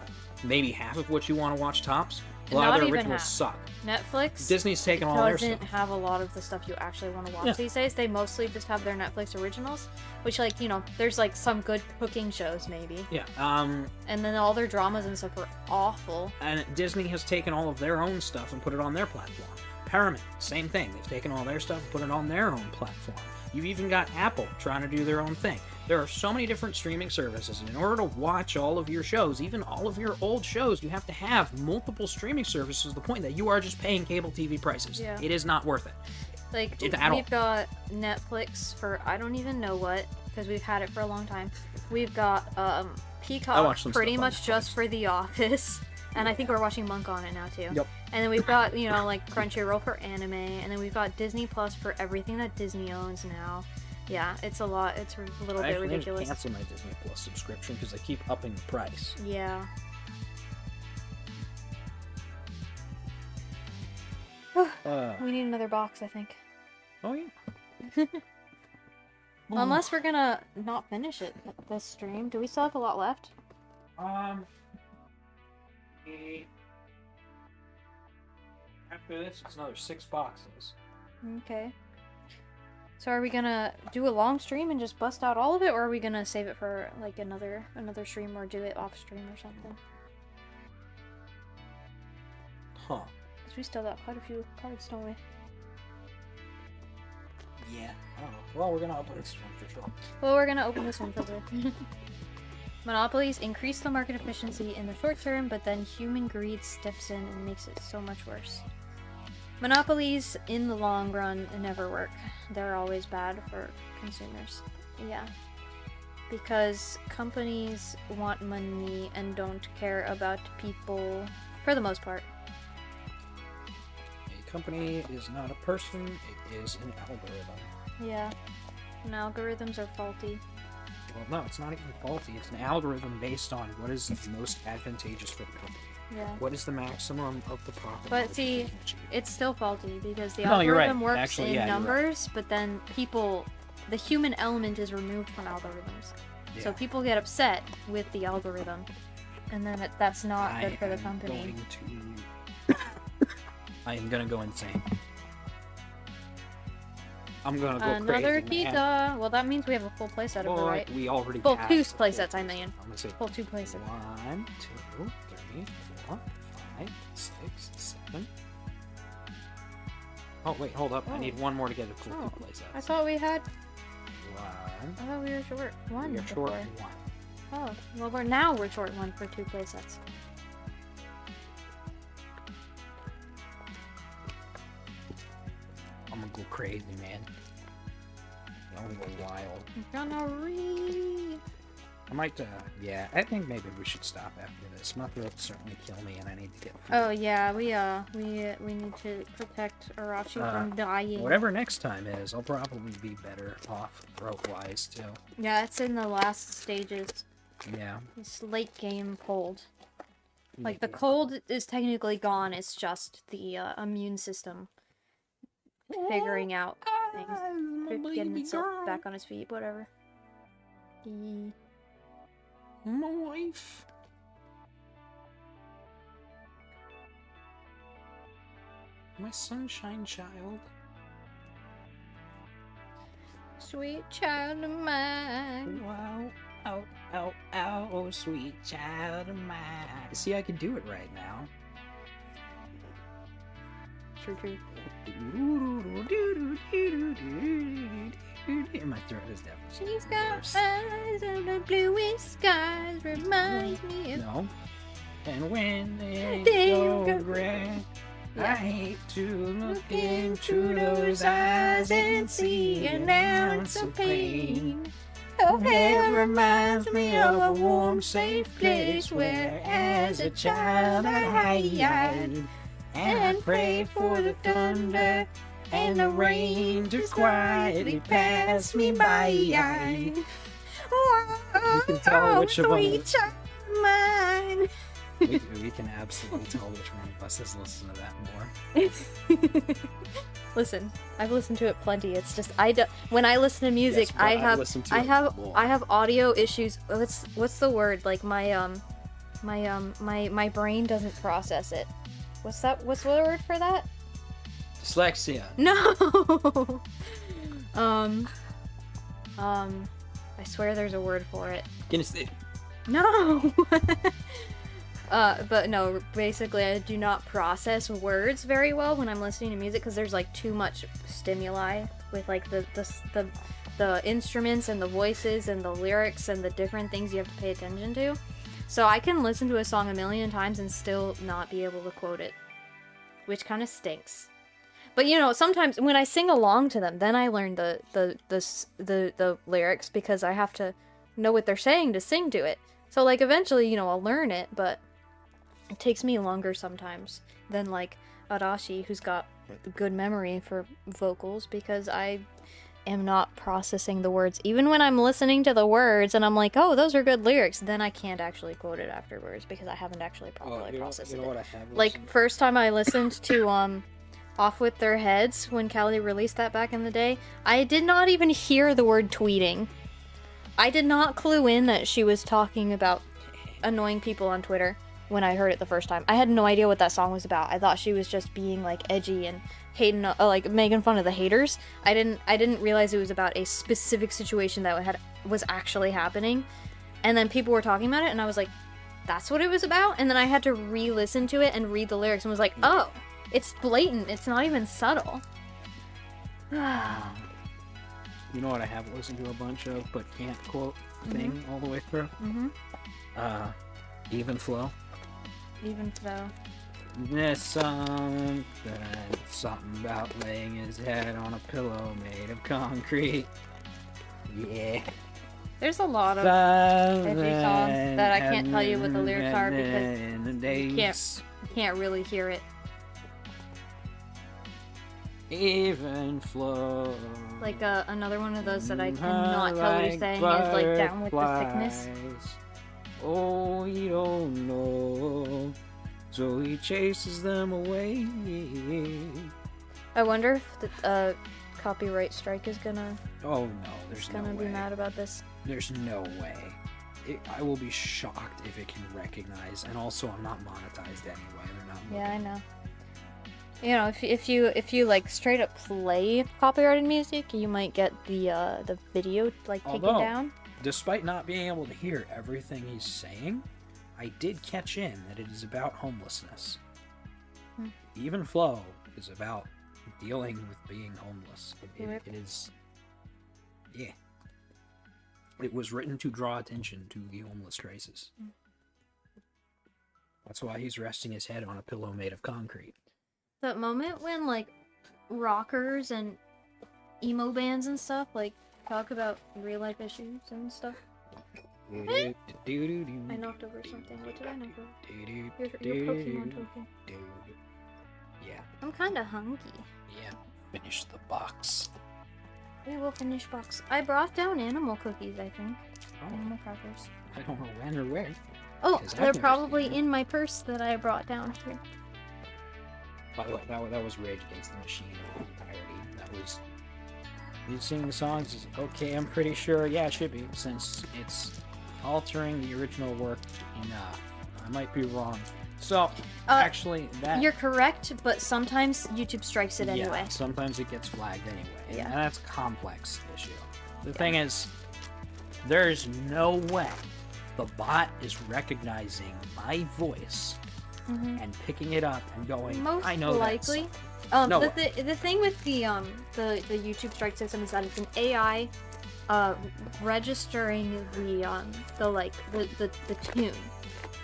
Maybe half of what you want to watch tops? A lot Not of their even originals half. suck. Netflix Disney's taking all their doesn't stuff. have a lot of the stuff you actually want to watch Yeah. these days. They mostly just have their Netflix originals, which, like, you know, there's like some good cooking shows maybe, Yeah, and then all their dramas and stuff are awful. and Disney has taken all of their own stuff and put it on their platform. Paramount, same thing. They've taken all their stuff and put it on their own platform. You've even got Apple trying to do their own thing. There are so many different streaming services, and in order to watch all of your shows, even all of your old shows, you have to have multiple streaming services to the point that you are just paying cable TV prices. Yeah. It is not worth it. Like, It's at all. we've got Netflix for I don't even know what, because we've had it for a long time. We've got I Peacock watch some pretty stuff on much just Netflix. for The Office, and I think we're watching Monk on it now too. Yep. And then we've got, you know, like Crunchyroll for anime, and then we've got Disney Plus for everything that Disney owns now. Yeah, it's a lot. It's a little I bit actually need to ridiculous. cancel my Disney Plus subscription because they keep upping the price. Yeah. We need another box, I think. Oh yeah. Unless we're gonna not finish it this stream. Do we still have a lot left? After this, it's another 6 boxes. Okay. So are we gonna do a long stream and just bust out all of it, or are we gonna save it for like another stream, or do it off stream or something? Huh. Because we still got quite a few cards, don't we? Yeah. I don't know. Well, we're gonna open this one for sure. Well, we're gonna open this one first. Monopolies increase the market efficiency in the short term, but then human greed steps in and makes it so much worse. Monopolies, in the long run, never work. They're always bad for consumers. Yeah. Because companies want money and don't care about people, for the most part. A company is not a person, it is an algorithm. Yeah. And algorithms are faulty. Well, no, it's not even faulty. It's an algorithm based on what is most advantageous for the company. Yeah. What is the maximum of the profit? But margin see, we can achieve? it's still faulty because the No, you're right. algorithm works Actually, in yeah, you're right. numbers, but then the human element is removed from algorithms. So Yeah. people get upset with the algorithm, and then that's not good for the company. I am gonna go insane. I'm gonna go Another crazy, man. Kita. Well, that means we have a full playset of it, right? We already Full have two the playsets, full I mean. I'm gonna say Full 2 playsets. 1, 2, 3, 4, 5, 6, 7. Oh wait, hold up. I Oh. need one more to get a full Oh, 2 playsets. I thought we had. One. I thought we were short one. You're short before. 1. Oh, well, we're short one for 2 playsets. I'm gonna go crazy, man. I'm gonna go wild. I'm gonna read. I might, yeah, I think maybe we should stop after this. My throat's starting to kill me and I need to get food. Oh yeah, we need to protect Arashi from dying. Whatever next time is, I'll probably be better off throat-wise, too. Yeah, it's in the last stages. Yeah. It's late game cold. Like the cold is technically gone. It's just the immune system figuring out things, getting itself back on its feet, whatever. My wife. My sunshine child. Sweet child of mine. Wow. Ow, ow, ow, sweet child of mine. See, I can do it right now. True, true. My throat is definitely She's got worse. eyes of the bluest skies, reminds me of. No. And when they They go go gray, I Yeah. hate to look into those eyes and see an ounce of pain. Oh, It reminds me of a warm, safe place where, as a child, I hide and I pray for the thunder and the rain to quietly pass me by. You can tell which of them. sweet child of mine. We can absolutely tell which one of us has listened to that more. Listen, I've listened to it plenty. It's just when I listen to music, Yes, but I I've have listened to I it have more. I have audio issues. What's the word? Like my brain doesn't process it. What's the word for that? Dyslexia. No. I swear there's a word for it. Kinesthetic. No. But no, basically I do not process words very well when I'm listening to music because there's like too much stimuli with like the instruments and the voices and the lyrics and the different things you have to pay attention to. So I can listen to a song a million times and still not be able to quote it, which kind of stinks. But you know, sometimes when I sing along to them, then I learn the lyrics because I have to know what they're saying to sing to it. So like eventually, you know, I'll learn it, but it takes me longer sometimes than like Arashi, who's got good memory for vocals, because I am not processing the words. Even when I'm listening to the words and I'm like, oh, those are good lyrics, then I can't actually quote it afterwards because I haven't actually properly processed it. what I have Like first time I listened to Off With Their Heads when Callie released that back in the day, I did not even hear the word tweeting. I did not clue in that she was talking about annoying people on Twitter when I heard it the first time. I had no idea what that song was about. I thought she was just being like edgy and hating, like making fun of the haters. I didn't realize it was about a specific situation that was actually happening. And then people were talking about it, and I was like, that's what it was about? And then I had to re-listen to it and read the lyrics and was like, oh, it's blatant. It's not even subtle. You know what I have listened to a bunch of, but can't quote thing all the way through? Mm-hmm. Even Flow. Even though. There's something about laying his head on a pillow made of concrete. Yeah. There's a lot of edgy songs that I can't tell you what the lyrics are because you can't really hear it. Even Flow. Like another one of those that I cannot tell what he's saying is like Down With the Sickness. Oh, he don't know, so he chases them away. I wonder if the copyright strike is gonna Oh no, there's no be way. mad about this. There's no way. I will be shocked if it can recognize, and also I'm not monetized anyway. They're not. Yeah, I know. You know, if you like straight up play copyrighted music, you might get the video like taken Although, down. despite not being able to hear everything he's saying, I did catch in that it is about homelessness. Hmm. Even Flow is about dealing with being homeless. Rip. It is, yeah. It was written to draw attention to the homeless crisis. That's why he's resting his head on a pillow made of concrete. That moment when like rockers and emo bands and stuff like talk about real life issues and stuff. I knocked over something. What did I knock over? Your Pokemon token. Yeah, I'm kind of hungry. yeah. Finish the box. We will finish box. I brought down animal cookies, I think. Oh, Animal crackers. I don't know when or where. Oh, 'Cause I've they're never probably seen them. in my purse that I brought down here. By the way, that was Rage Against the Machine in entirety. That was... You sing the songs is okay, I'm pretty sure. Yeah, it should be, since it's altering the original work enough. I might be wrong. So, actually, that... You're correct, but sometimes YouTube strikes it anyway. Yeah, sometimes it gets flagged anyway. Yeah. And that's a complex issue. The thing is, there's no way the bot is recognizing my voice Mhm. and picking it up and going, Most I know likely. No the thing with the YouTube strike system is that it's an AI registering the tune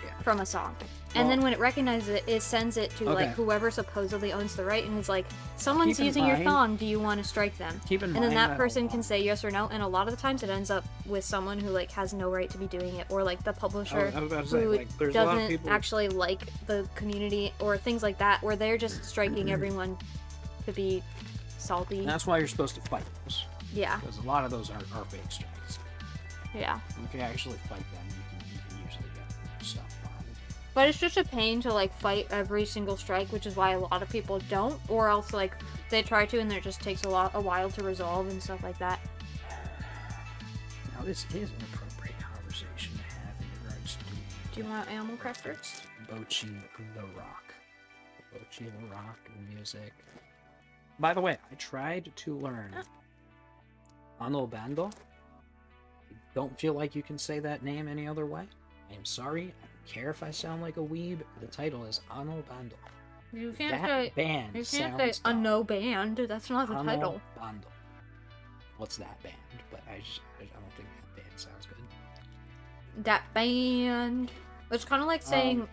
Yeah. from a song. And Well- then when it recognizes it, it sends it to like Okay. whoever supposedly owns the right and is like, someone's Keep in using your mind- song, do you want to strike them? Keep in And mind then that that person a can lot- say yes or no, and a lot of the times it ends up with someone who like has no right to be doing it, or like the publisher I was about to say, who like, there's a lot of doesn't people... actually like the community, or things like that, where they're just striking everyone to be salty. And that's why you're supposed to fight those. Yeah, Because a lot of those are fake strikes. yeah. If you actually fight them, you can usually get stuff on. But it's just a pain to like fight every single strike, which is why a lot of people don't, or else like they try to and it just takes a while to resolve and stuff like that. Now, this is an appropriate conversation to have in regards to... Do you want animal cracker? Bocchi the Rock. Bocchi the Rock music. By the way, I tried to learn Ano Bando. I don't feel like you can say that name any other way. I'm sorry. I don't care if I sound like a weeb. The title is Ano Bando. You can't That say band you can't sounds say a no band. That's not the Ano title. Bando. What's that band? But I don't think that band sounds good. That band. It's kind of like saying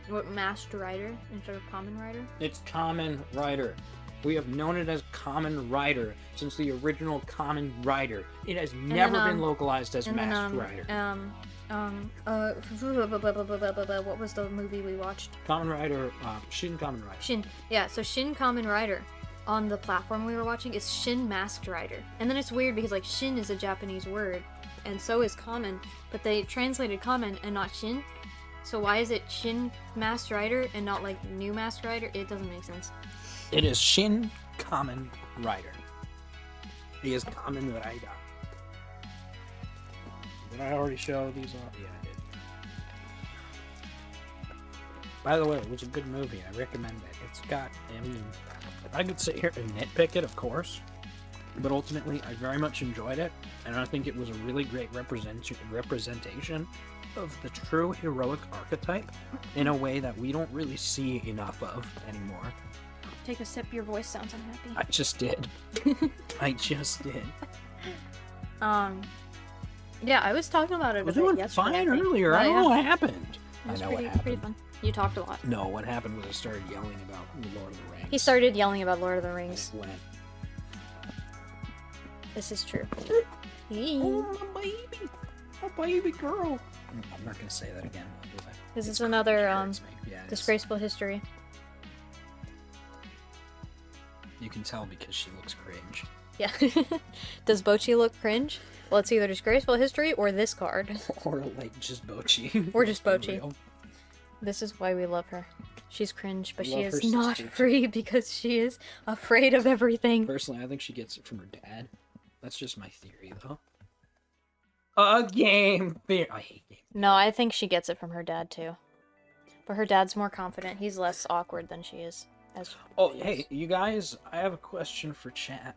what, Masked Rider instead of Common Rider. It's Kamen Rider. We have known it as Kamen Rider since the original Kamen Rider. It has never been localized as Masked Rider. What was the movie we watched? Kamen Rider, Shin Kamen Rider. Shin. Yeah, so Shin Kamen Rider on the platform we were watching is Shin Masked Rider. And then it's weird because like Shin is a Japanese word and so is Kamen, but they translated Kamen and not Shin. So why is it Shin Masked Rider and not like New Masked Rider? It doesn't make sense. It is Shin Kamen Rider. He is Kamen Rider. Did I already show these off? Yeah, I did. By the way, it was a good movie. I recommend it. It's got, I mean, I could sit here and nitpick it, of course, but ultimately, I very much enjoyed it, and I think it was a really great representation of the true heroic archetype in a way that we don't really see enough of anymore. Take a sip, your voice sounds unhappy. I just did. I just did. Yeah, I was talking about it a I was bit doing yesterday. fine I think. earlier. But I don't yeah, know what happened. it I was know what pretty happened. fun. You talked a lot. No, what happened was I started yelling about the Lord of the Rings. He started yelling about Lord of the And Rings. it went, This is true. oh, my baby girl. I'm not gonna say that again. Because This it's is another cringe, it hurts me. Yeah, it's- disgraceful history. You can tell because she looks cringe. Yeah. Does Bocchi look cringe? Well, it's either disgraceful history or this card. Or like just Bocchi. Or just Let's be Bocchi. real. This is why we love her. She's cringe, but she Love her is not sister. free because she is afraid of everything. Personally, I think she gets it from her dad. That's just my theory, though. A game theory. I hate game. No, I think she gets it from her dad too. But her dad's more confident. He's less awkward than she is. Oh, hey, you guys, I have a question for chat.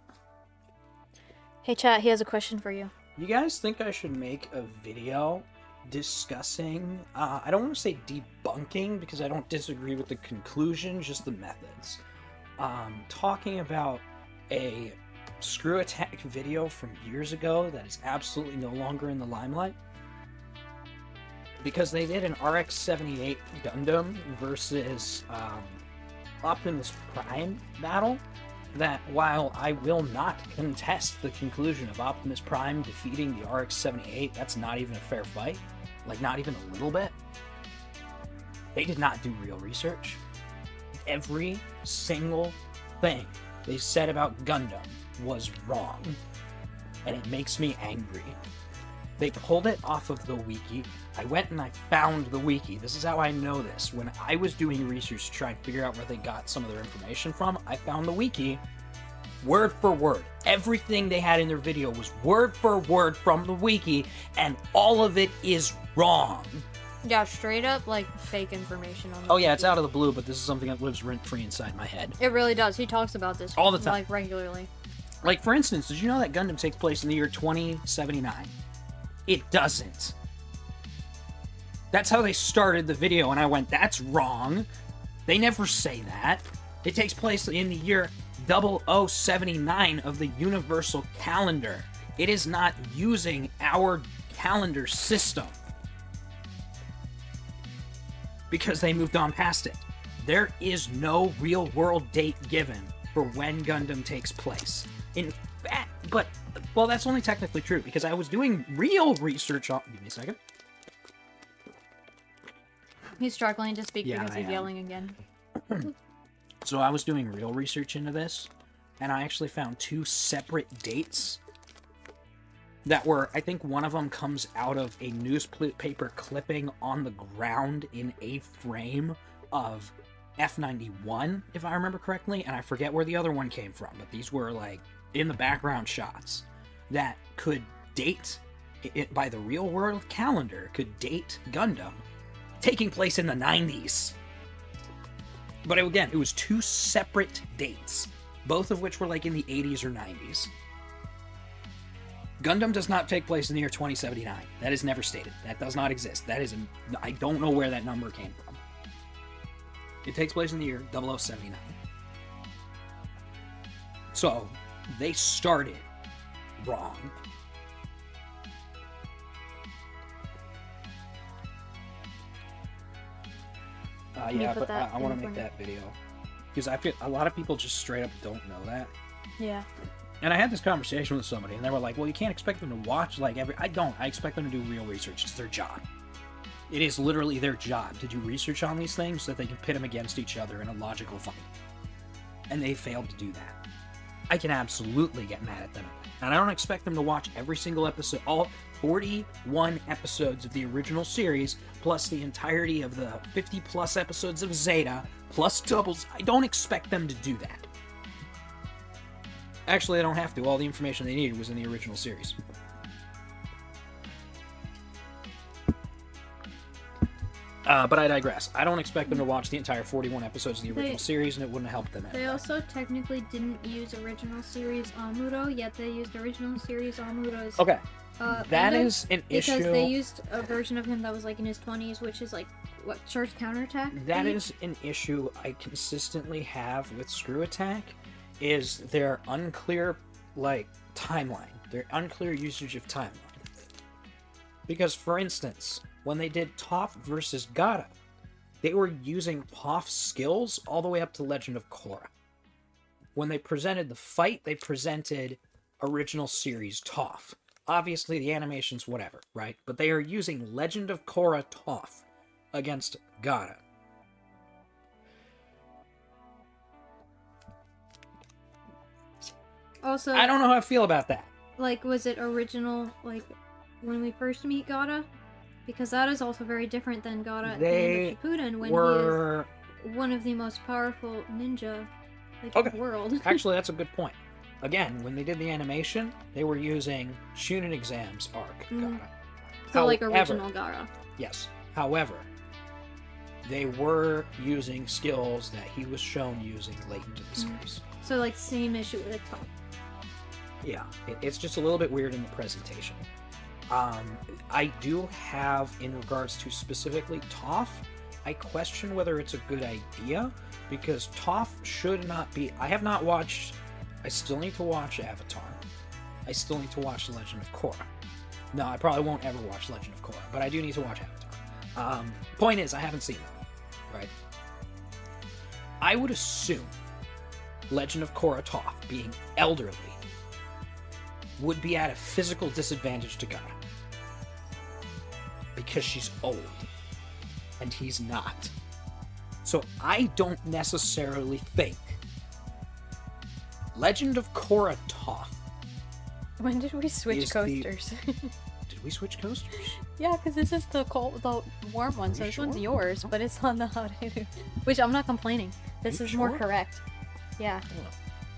Hey, chat, he has a question for you. You guys think I should make a video discussing, I don't want to say debunking, because I don't disagree with the conclusion, just the methods. Talking about a Screw Attack video from years ago that is absolutely no longer in the limelight. Because they did an RX-78 Gundam versus Optimus Prime battle, that while I will not contest the conclusion of Optimus Prime defeating the RX-78, that's not even a fair fight, like not even a little bit, they did not do real research. Every single thing they said about Gundam was wrong, and it makes me angry. They pulled it off of the wiki. I went and I found the wiki. This is how I know this. When I was doing research to try and figure out where they got some of their information from, I found the wiki word for word. Everything they had in their video was word for word from the wiki, and all of it is wrong. Yeah, straight up, like, fake information on the Oh yeah, wiki. it's out of the blue, but this is something that lives rent-free inside my head. It really does. He talks about this All the time. like, regularly. Like, for instance, did you know that Gundam takes place in the year 2079? It doesn't. That's how they started the video, and I went, that's wrong. They never say that. It takes place in the year 0079 of the Universal Calendar. It is not using our calendar system. Because they moved on past it. There is no real-world date given for when Gundam takes place. In fact, well, that's only technically true, because I was doing real research on... Give me a second. He's struggling to speak Yeah, because I he's am. yelling again. So I was doing real research into this, and I actually found two separate dates that were, I think one of them comes out of a newspaper clipping on the ground in a frame of F91, if I remember correctly, and I forget where the other one came from, but these were, like, in the background shots that could date it by the real world calendar, could date Gundam taking place in the 90s. But again, it was two separate dates, both of which were like in the 80s or 90s. Gundam does not take place in the year 2079. That is never stated. That does not exist. I don't know where that number came from. It takes place in the year 0079. So, they started wrong. Can you Yeah, put but that I in want to the make corner? that video. Because I feel a lot of people just straight up don't know that. Yeah. And I had this conversation with somebody, and they were like, well, you can't expect them to watch, like, I don't. I expect them to do real research. It's their job. It is literally their job to do research on these things so that they can pit them against each other in a logical fight. And they failed to do that. I can absolutely get mad at them. And I don't expect them to watch every single episode, all 41 episodes of the original series, plus the entirety of the 50-plus episodes of Zeta, plus doubles. I don't expect them to do that. Actually, they don't have to. All the information they needed was in the original series. But I digress. I don't expect them to watch the entire 41 episodes of the original series, and it wouldn't help them They anyway. also technically didn't use original series Amuro, yet they used original series Amuro's Okay, that fandom, is an because issue. they used a version of him that was like in his 20s, which is like what Charged Counterattack. That beat? is an issue I consistently have with Screw Attack, is their unclear, like, timeline. Their unclear usage of timeline. Because, for instance, when they did Toph versus Gaara, they were using Toph's skills all the way up to Legend of Korra. When they presented the fight, they presented original series Toph. Obviously, the animation's whatever, right? But they are using Legend of Korra Toph against Gaara. Also, I don't know how I feel about that. like, was it original, like, when we first meet Gaara? Because that is also very different than Gaara at the end of Shippuden, when were he is one of the most powerful ninja like, Okay. in the world. actually, that's a good point. Again, when they did the animation, they were using Shunin Exam's arc. Mhm. Gaara. So, like, However- original Gaara. Yes. However, they were using skills that he was shown using late into the series. So like same issue with Toph. Yeah, it's just a little bit weird in the presentation. I do have, in regards to specifically Toph, I question whether it's a good idea, because Toph should not be... I have not watched... I still need to watch Avatar. I still need to watch The Legend of Korra. No, I probably won't ever watch Legend of Korra, but I do need to watch Avatar. Point is, I haven't seen it, right? I would assume Legend of Korra Toph, being elderly, would be at a physical disadvantage to Gaara. Because she's old. And he's not. So I don't necessarily think Legend of Korra Toph... When did we switch Is the- coasters? Did we switch coasters? Yeah, because this is the warm one, so you this one's sure? yours, but it's on the hot which I'm not complaining. This You is more sure? correct. Yeah.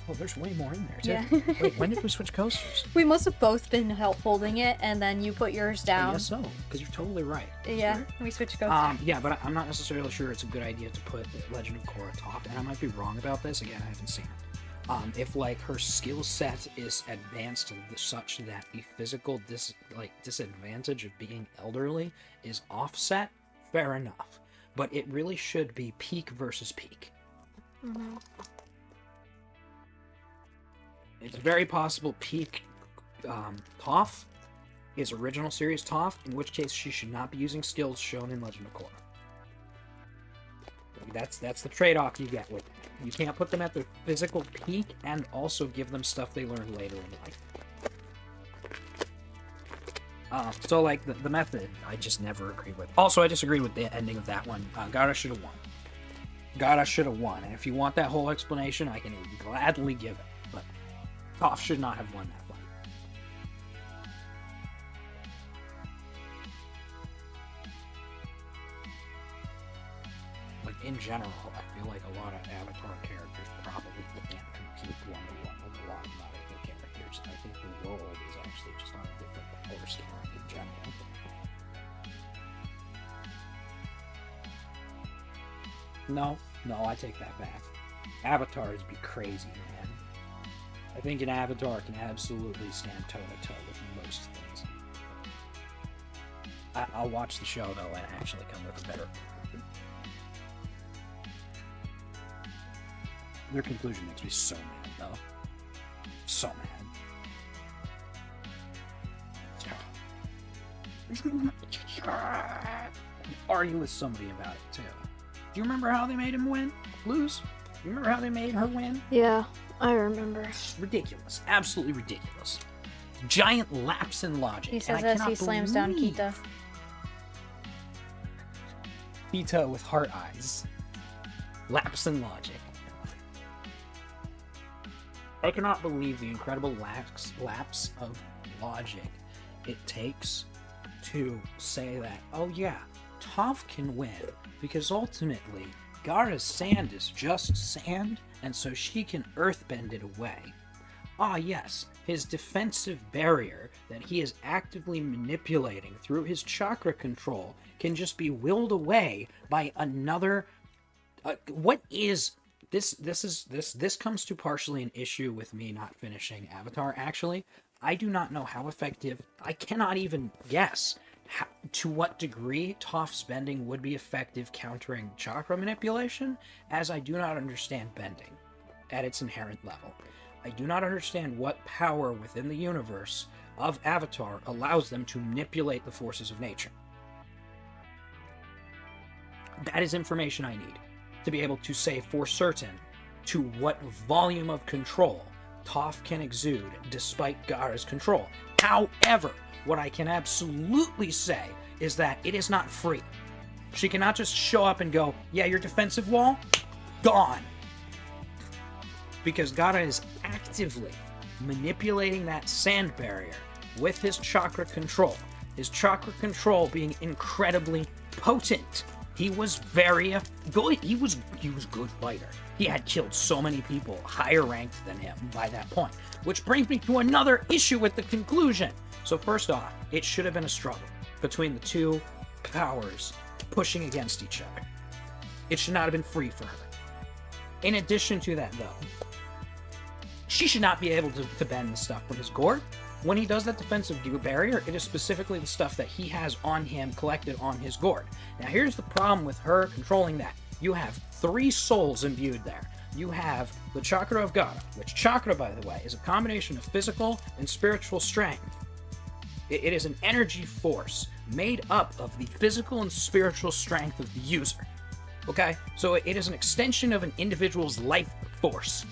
Oh, there's way more in there, too. Yeah. Wait, when did we switch coasters? We must have both been holding it, and then you put yours I down. guess so, because you're totally right. Yeah, we switched coasters. Yeah, but I'm not necessarily sure it's a good idea to put Legend of Korra Toph, and I might be wrong about this. Again, I haven't seen it. If like her skill set is advanced to such that the physical disadvantage of being elderly is offset, fair enough. But it really should be peak versus peak. Mm-hmm. It's very possible peak Toph is original series Toph, in which case she should not be using skills shown in Legend of Korra. That's the trade-off you get with it. You can't put them at their physical peak and also give them stuff they learn later in life. So like the method, I just never agreed with. Also, I disagreed with the ending of that one. Gaara should have won. Gaara should have won, and if you want that whole explanation, I can gladly give it. But Toph should not have won that fight. Like in general, I feel like a lot of Avatar characters probably can't compete one-to-one with a lot of other characters. I think the world is actually just on a different power scale in general. No, I take that back. Avatars would be crazy, man. I think an Avatar can absolutely stand toe-to-toe with most things. I'll watch the show, though, and actually come with a better... Their conclusion makes me so mad, though. So mad. Argue with somebody about it, too. Do you remember how they made him win? Lose? Do you remember how they made her win? Yeah, I remember. It's ridiculous. Absolutely ridiculous. Giant lapse in logic. He and says I as cannot he slams down believe Kita. Kita with heart eyes. Lapse in logic. I cannot believe the incredible lapse of logic it takes to say that, oh yeah, Toph can win, because ultimately, Gaara's sand is just sand, and so she can earthbend it away. Ah yes, his defensive barrier that he is actively manipulating through his chakra control can just be willed away by another... what is... This comes to partially an issue with me not finishing Avatar, actually. I do not know how effective... I cannot even guess to what degree Toph's bending would be effective countering chakra manipulation, as I do not understand bending at its inherent level. I do not understand what power within the universe of Avatar allows them to manipulate the forces of nature. That is information I need to be able to say for certain to what volume of control Toph can exude despite Gaara's control. However, what I can absolutely say is that it is not free. She cannot just show up and go, yeah, your defensive wall, gone. Because Gaara is actively manipulating that sand barrier with his chakra control. His chakra control being incredibly potent. He was very good. He was a good fighter. He had killed so many people higher ranked than him by that point. Which brings me to another issue with the conclusion. So first off, it should have been a struggle between the two powers pushing against each other. It should not have been free for her. In addition to that, though, she should not be able to bend the stuff from his gourd. When he does that defensive barrier, it is specifically the stuff that he has on him collected on his gourd. Now, here's the problem with her controlling that. You have 3 souls imbued there. You have the Chakra of Gaara, which chakra, by the way, is a combination of physical and spiritual strength. It is an energy force made up of the physical and spiritual strength of the user. Okay? So it is an extension of an individual's life force.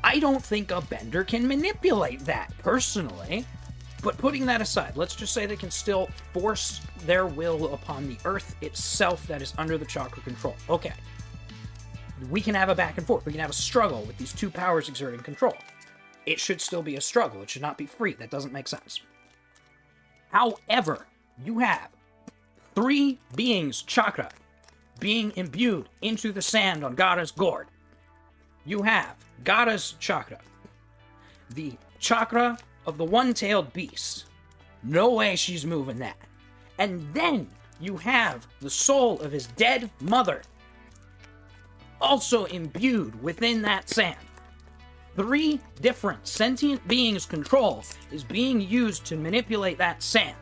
I don't think a bender can manipulate that, personally. But putting that aside, let's just say they can still force their will upon the earth itself that is under the chakra control. Okay. We can have a back and forth. We can have a struggle with these 2 powers exerting control. It should still be a struggle. It should not be free. That doesn't make sense. However, you have 3 beings, chakra, being imbued into the sand on Gaara's gourd. You have Gaara's chakra, the chakra of the one-tailed beast. No way she's moving that. And then you have the soul of his dead mother, also imbued within that sand. 3 different sentient beings' control is being used to manipulate that sand.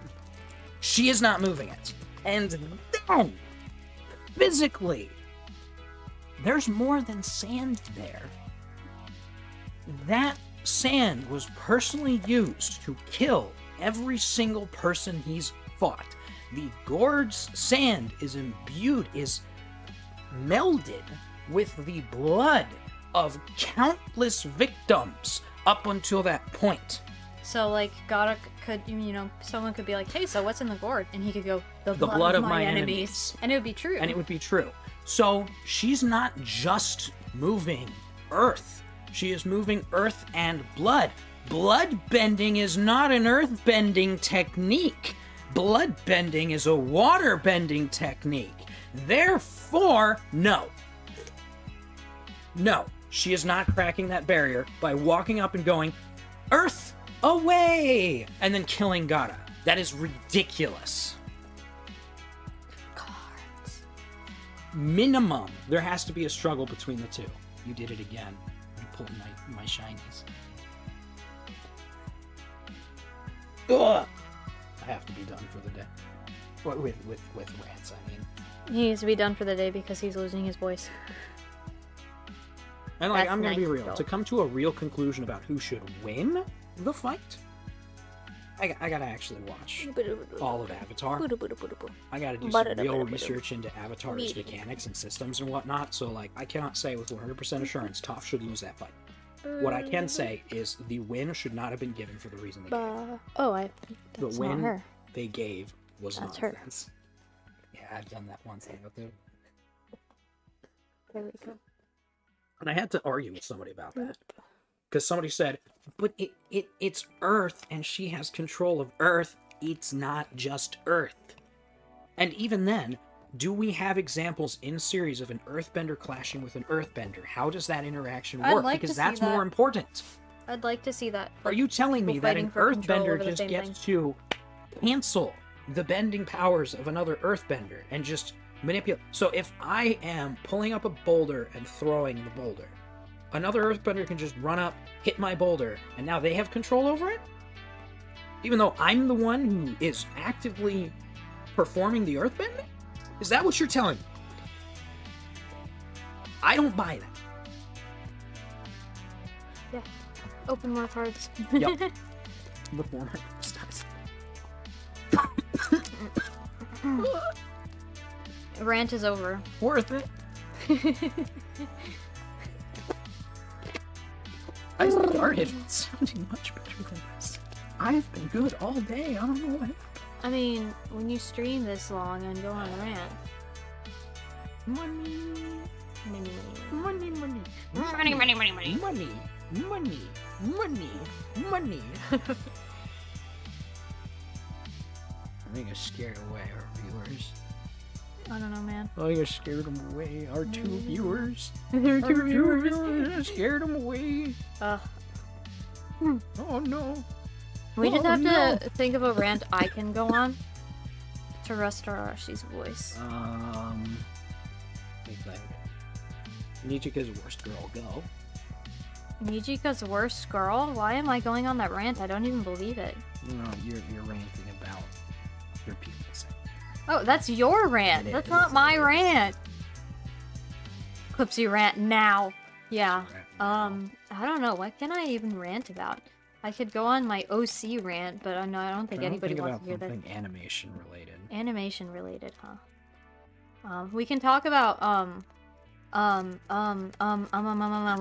She is not moving it. And then, physically, there's more than sand there. That sand was personally used to kill every single person he's fought. The gourd's sand is imbued, is melded with the blood of countless victims up until that point. So, like, Gaara could, someone could be like, hey, so what's in the gourd? And he could go, the blood of my enemies. And it would be true. And it would be true. So, she's not just moving earth. She is moving earth and blood. Blood bending is not an earth bending technique. Blood bending is a water bending technique. Therefore, no. No, she is not cracking that barrier by walking up and going, Earth away! And then killing Gaara. That is ridiculous. Cards. Minimum, there has to be a struggle between the 2. You did it again. You pulled my shinies. Ugh! I have to be done for the day. With rants, I mean. He needs to be done for the day because he's losing his voice. And like, That's I'm gonna be nice, real. though. To come to a real conclusion about who should win the fight, I gotta actually watch all of Avatar. I gotta do some real research into Avatar's mechanics and systems and whatnot, so like, I cannot say with 100% assurance Toph should lose that fight. What I can say is the win should not have been given for the reason they gave. That's The win not her. they gave was That's her. nonsense. Yeah, I've done that once. There we go. And I had to argue with somebody about that. Because somebody said, but it's Earth, and she has control of Earth. It's not just Earth. And even then, do we have examples in series of an Earthbender clashing with an Earthbender? How does that interaction I'd work? like Because to see that's that. more important. I'd like to see that. Are you telling me people that an fighting for control Earthbender over the just same gets thing. to cancel the bending powers of another Earthbender and just manipulate? So if I am pulling up a boulder and throwing the boulder, another Earthbender can just run up, hit my boulder, and now they have control over it? Even though I'm the one who is actively performing the Earthbending? Is that what you're telling me? I don't buy that. Yeah. Open more cards. Yep. Look more stuff. Rant is over. Worth it. I started sounding much better than this. I've been good all day. I don't know what. I mean, when you stream this long and go on a rant. Money. Money. Money, money. Money, money, money, money. Money. Money. Money. Money. I think I scared away our viewers. I don't know, man. I think I scared them away. Our 2 viewers. There are Our 2 viewers. I scared them away. Oh no. We just Oh, have no. to think of a rant I can go on to restore Arshi's voice. Let me think. Nijika's worst girl, go. Nijika's worst girl? Why am I going on that rant? I don't even believe it. No, you're ranting about your people's. Oh, that's your rant. It That's is, not my it is. rant. Clipsy rant now. Yeah. Rant I don't know. What can I even rant about? I could go on my OC rant, but I don't think anybody wants to hear that. Something animation related. Animation related, huh? We can talk about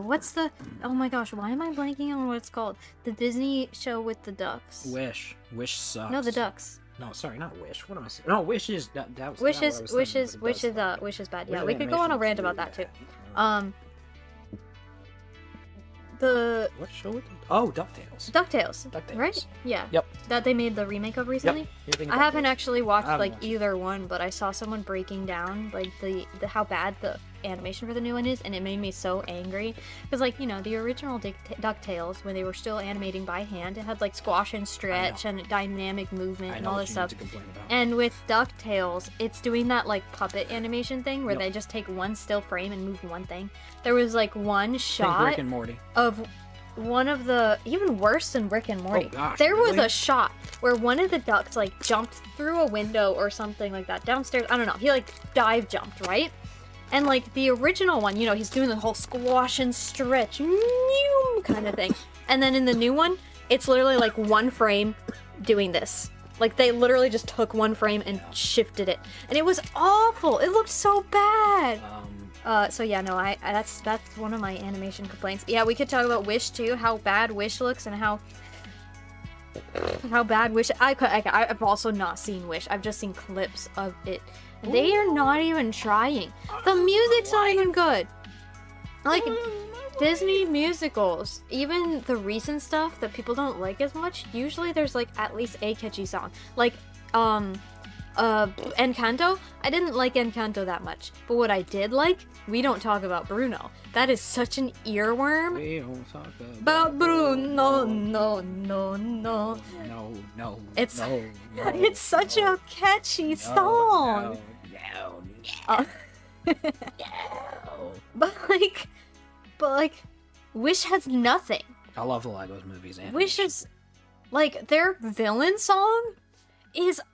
what's the, oh my gosh, why am I blanking on what it's called? The Disney show with the ducks. Wish sucks. No, the ducks. No, sorry, not Wish. What am I saying? No, Wish is that was. Wish not is what I was thinking, but it does suck. Wish is bad. Wish Yeah, is we could go on a animation, rant it's about that too. really bad. The What show? Oh, DuckTales. DuckTales. DuckTales. Right? Yeah. Yep. That they made the remake of recently. You're thinking I haven't DuckTales. actually watched I haven't like watched it. either one, but I saw someone breaking down like the how bad the animation for the new one is, and it made me so angry because like the original DuckTales when they were still animating by hand, it had like squash and stretch and dynamic movement I and know all what this you stuff. need to complain about. And with DuckTales, it's doing that like puppet animation thing where Yep. they just take one still frame and move one thing. There was like one Think shot Rick and Morty. of one of the, even worse than Rick and Morty. Oh, gosh, there was really? a shot where one of the ducks like jumped through a window or something like that downstairs. I don't know. He like dive jumped, right? And like the original one, he's doing the whole squash and stretch kind of thing. And then in the new one, it's literally like one frame doing this. Like they literally just took one frame and shifted it. And it was awful. It looked so bad. So yeah, no, I that's one of my animation complaints. Yeah, we could talk about Wish too, how bad Wish looks and how bad Wish. I've also not seen Wish. I've just seen clips of it. And they are not even trying. The music's not even good. Like Disney musicals, even the recent stuff that people don't like as much, usually there's like at least a catchy song. Like Encanto, I didn't like Encanto that much, but what I did like, We Don't Talk About Bruno. That is such an earworm. We don't talk About Bruno, no. No. It's- no. It's such a catchy song. No. But like, Wish has nothing. I love the Legos movies. And Wish is, like, their villain song is Look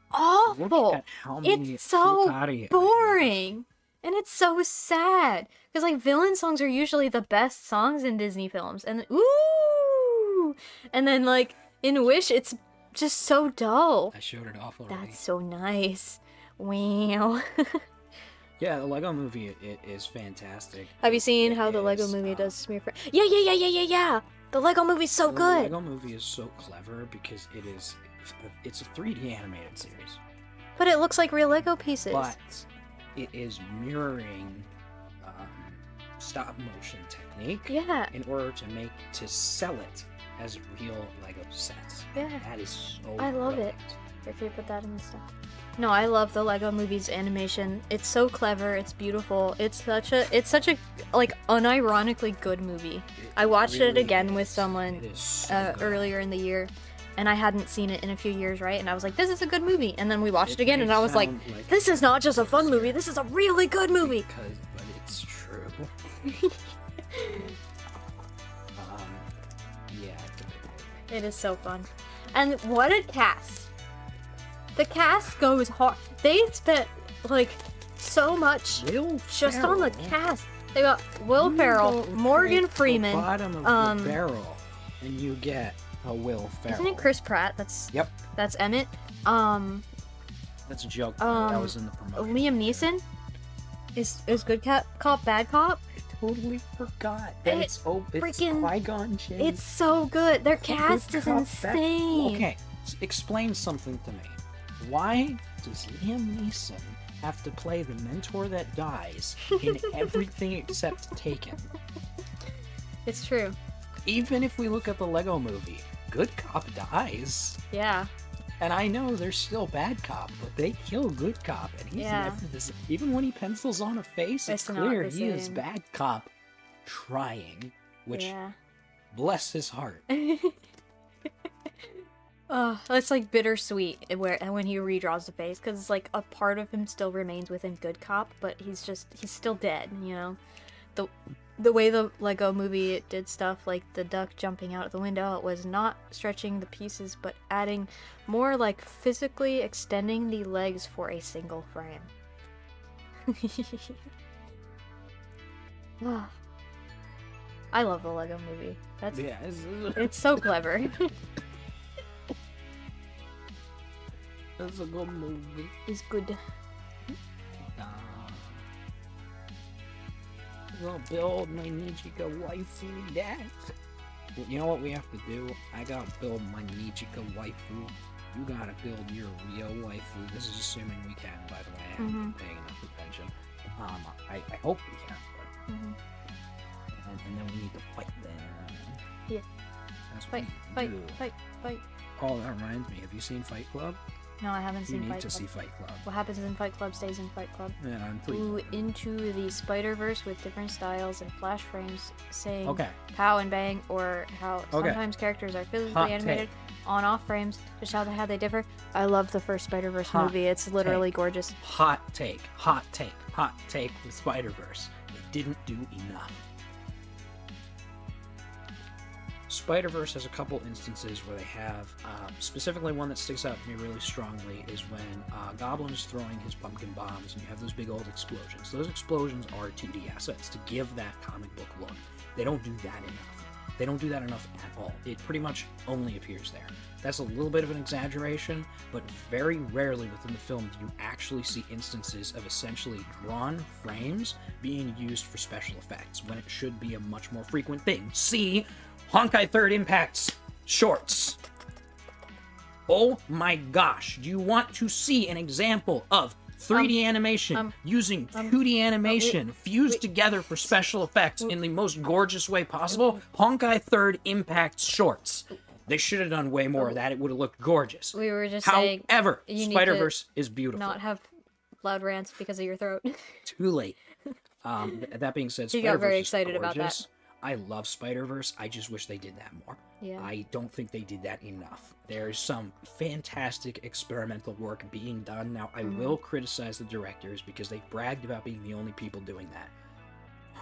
awful. at how many It's so Frucati- boring. And it's so sad. Because, like, villain songs are usually the best songs in Disney films. And, ooh! And then, like, in Wish, it's just so dull. I showed it off already. That's so nice. Wow. Yeah, the Lego movie it is fantastic. Have you seen It how the Lego is, movie does Smear Friend? Yeah. The Lego movie's so The good. Lego movie is so clever because it's a 3D animated series, But it looks like real Lego pieces. but it is mirroring stop motion technique Yeah. in order to sell it as real Lego sets. Yeah. That is so I love it. brilliant. If you put that in the stuff. No, I love the Lego movie's animation. It's so clever. It's beautiful. It's such a like unironically good movie. I watched it really again with is. someone It is so good. earlier in the year, and I hadn't seen it in a few years, right? And I was like, "This is a good movie." And then we watched it again, may and I was like, sound "This is not just a fun movie. This is a really good movie." but it's true. Yeah. It is so fun. And what a cast. The cast goes hard. They spent like so much Will just on the Ferrell. cast. They got Will Ferrell, You Morgan break Freeman. The bottom of um, the barrel, and you get a Will Ferrell. Isn't it Chris Pratt? That's Yep, Emmett. that's a joke. That was in the promotion. Liam Neeson is good cop, bad cop. I totally forgot that It it's freaking- Qui-Gon Jinn. It's so good. Their Good cast is cop, bad- insane. Okay, explain something to me. Why does Liam Neeson have to play the mentor that dies in everything except Taken? It's true. Even if we look at the Lego movie, good cop dies. Yeah. And I know there's still bad cop, but they kill good cop, and he's Yeah. never this. Even when he pencils on a face, it's It's not clear the he is same. bad cop trying, which Yeah. bless his heart. Oh, it's like bittersweet when he redraws the face, because it's like a part of him still remains within good cop, but he's still dead, you know? the way the Lego movie did stuff, like the duck jumping out the window, it was not stretching the pieces, but adding more like physically extending the legs for a single frame. I love the Lego movie. Yeah, It's so clever. it's a good movie. It's good. I'm gonna build my Nijika waifu, Dad. You know what we have to do? I gotta build my Nijika waifu. You gotta build your real waifu. This is assuming we can, by the way. I haven't been paying enough attention. I hope we can, but... And then we need to fight them. Yeah. That's what Fight, we fight, do. fight. Oh, that reminds me. Have you seen Fight Club? No, I haven't You seen need Fight to Club. see Fight Club. What happens in Fight Club stays in Fight Club. Yeah, I'm pleased. Ooh, into the Spider-Verse with different styles and flash frames saying Okay. pow and bang, or how Okay. sometimes characters are physically Hot animated on-off frames, just how they differ. I love the first Spider-Verse Hot movie. It's literally take. gorgeous. Hot take with Spider-Verse. It didn't do enough. Spider-Verse has a couple instances where they have, specifically one that sticks out to me really strongly is when Goblin's throwing his pumpkin bombs and you have those big old explosions. Those explosions are 2D assets to give that comic book look. They don't do that enough. They don't do that enough at all. It pretty much only appears there. That's a little bit of an exaggeration, but very rarely within the film do you actually see instances of essentially drawn frames being used for special effects, when it should be a much more frequent thing. See Honkai Third Impact's shorts. Oh my gosh, do you want to see an example of 3D animation using 2D animation fused together for special effects in the most gorgeous way possible? Honkai Third Impact shorts. They should have done way more of that. It would have looked gorgeous. We were just saying However, you need Spider-Verse is beautiful. not have loud rants because of your throat. Too late. That being said, He Spider-Verse got very is excited about that. gorgeous. I love Spider-Verse. I just wish they did that more. Yeah. I don't think they did that enough. There's some fantastic experimental work being done. Now, I will criticize the directors because they bragged about being the only people doing that.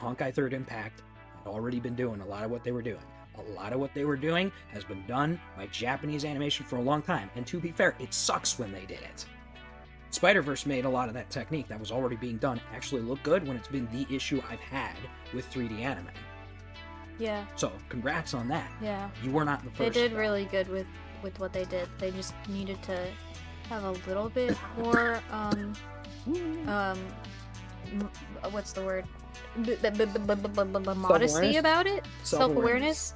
Honkai Third Impact had already been doing a lot of what they were doing. A lot of what they were doing has been done by Japanese animation for a long time. And to be fair, it sucks when they did it. Spider-Verse made a lot of that technique that was already being done actually look good when it's been the issue I've had with 3D anime. Yeah. So, congrats on that. Yeah. You were not the They first. did really good with what they did. They just needed to have a little bit more what's the word? Modesty about it. Self-awareness.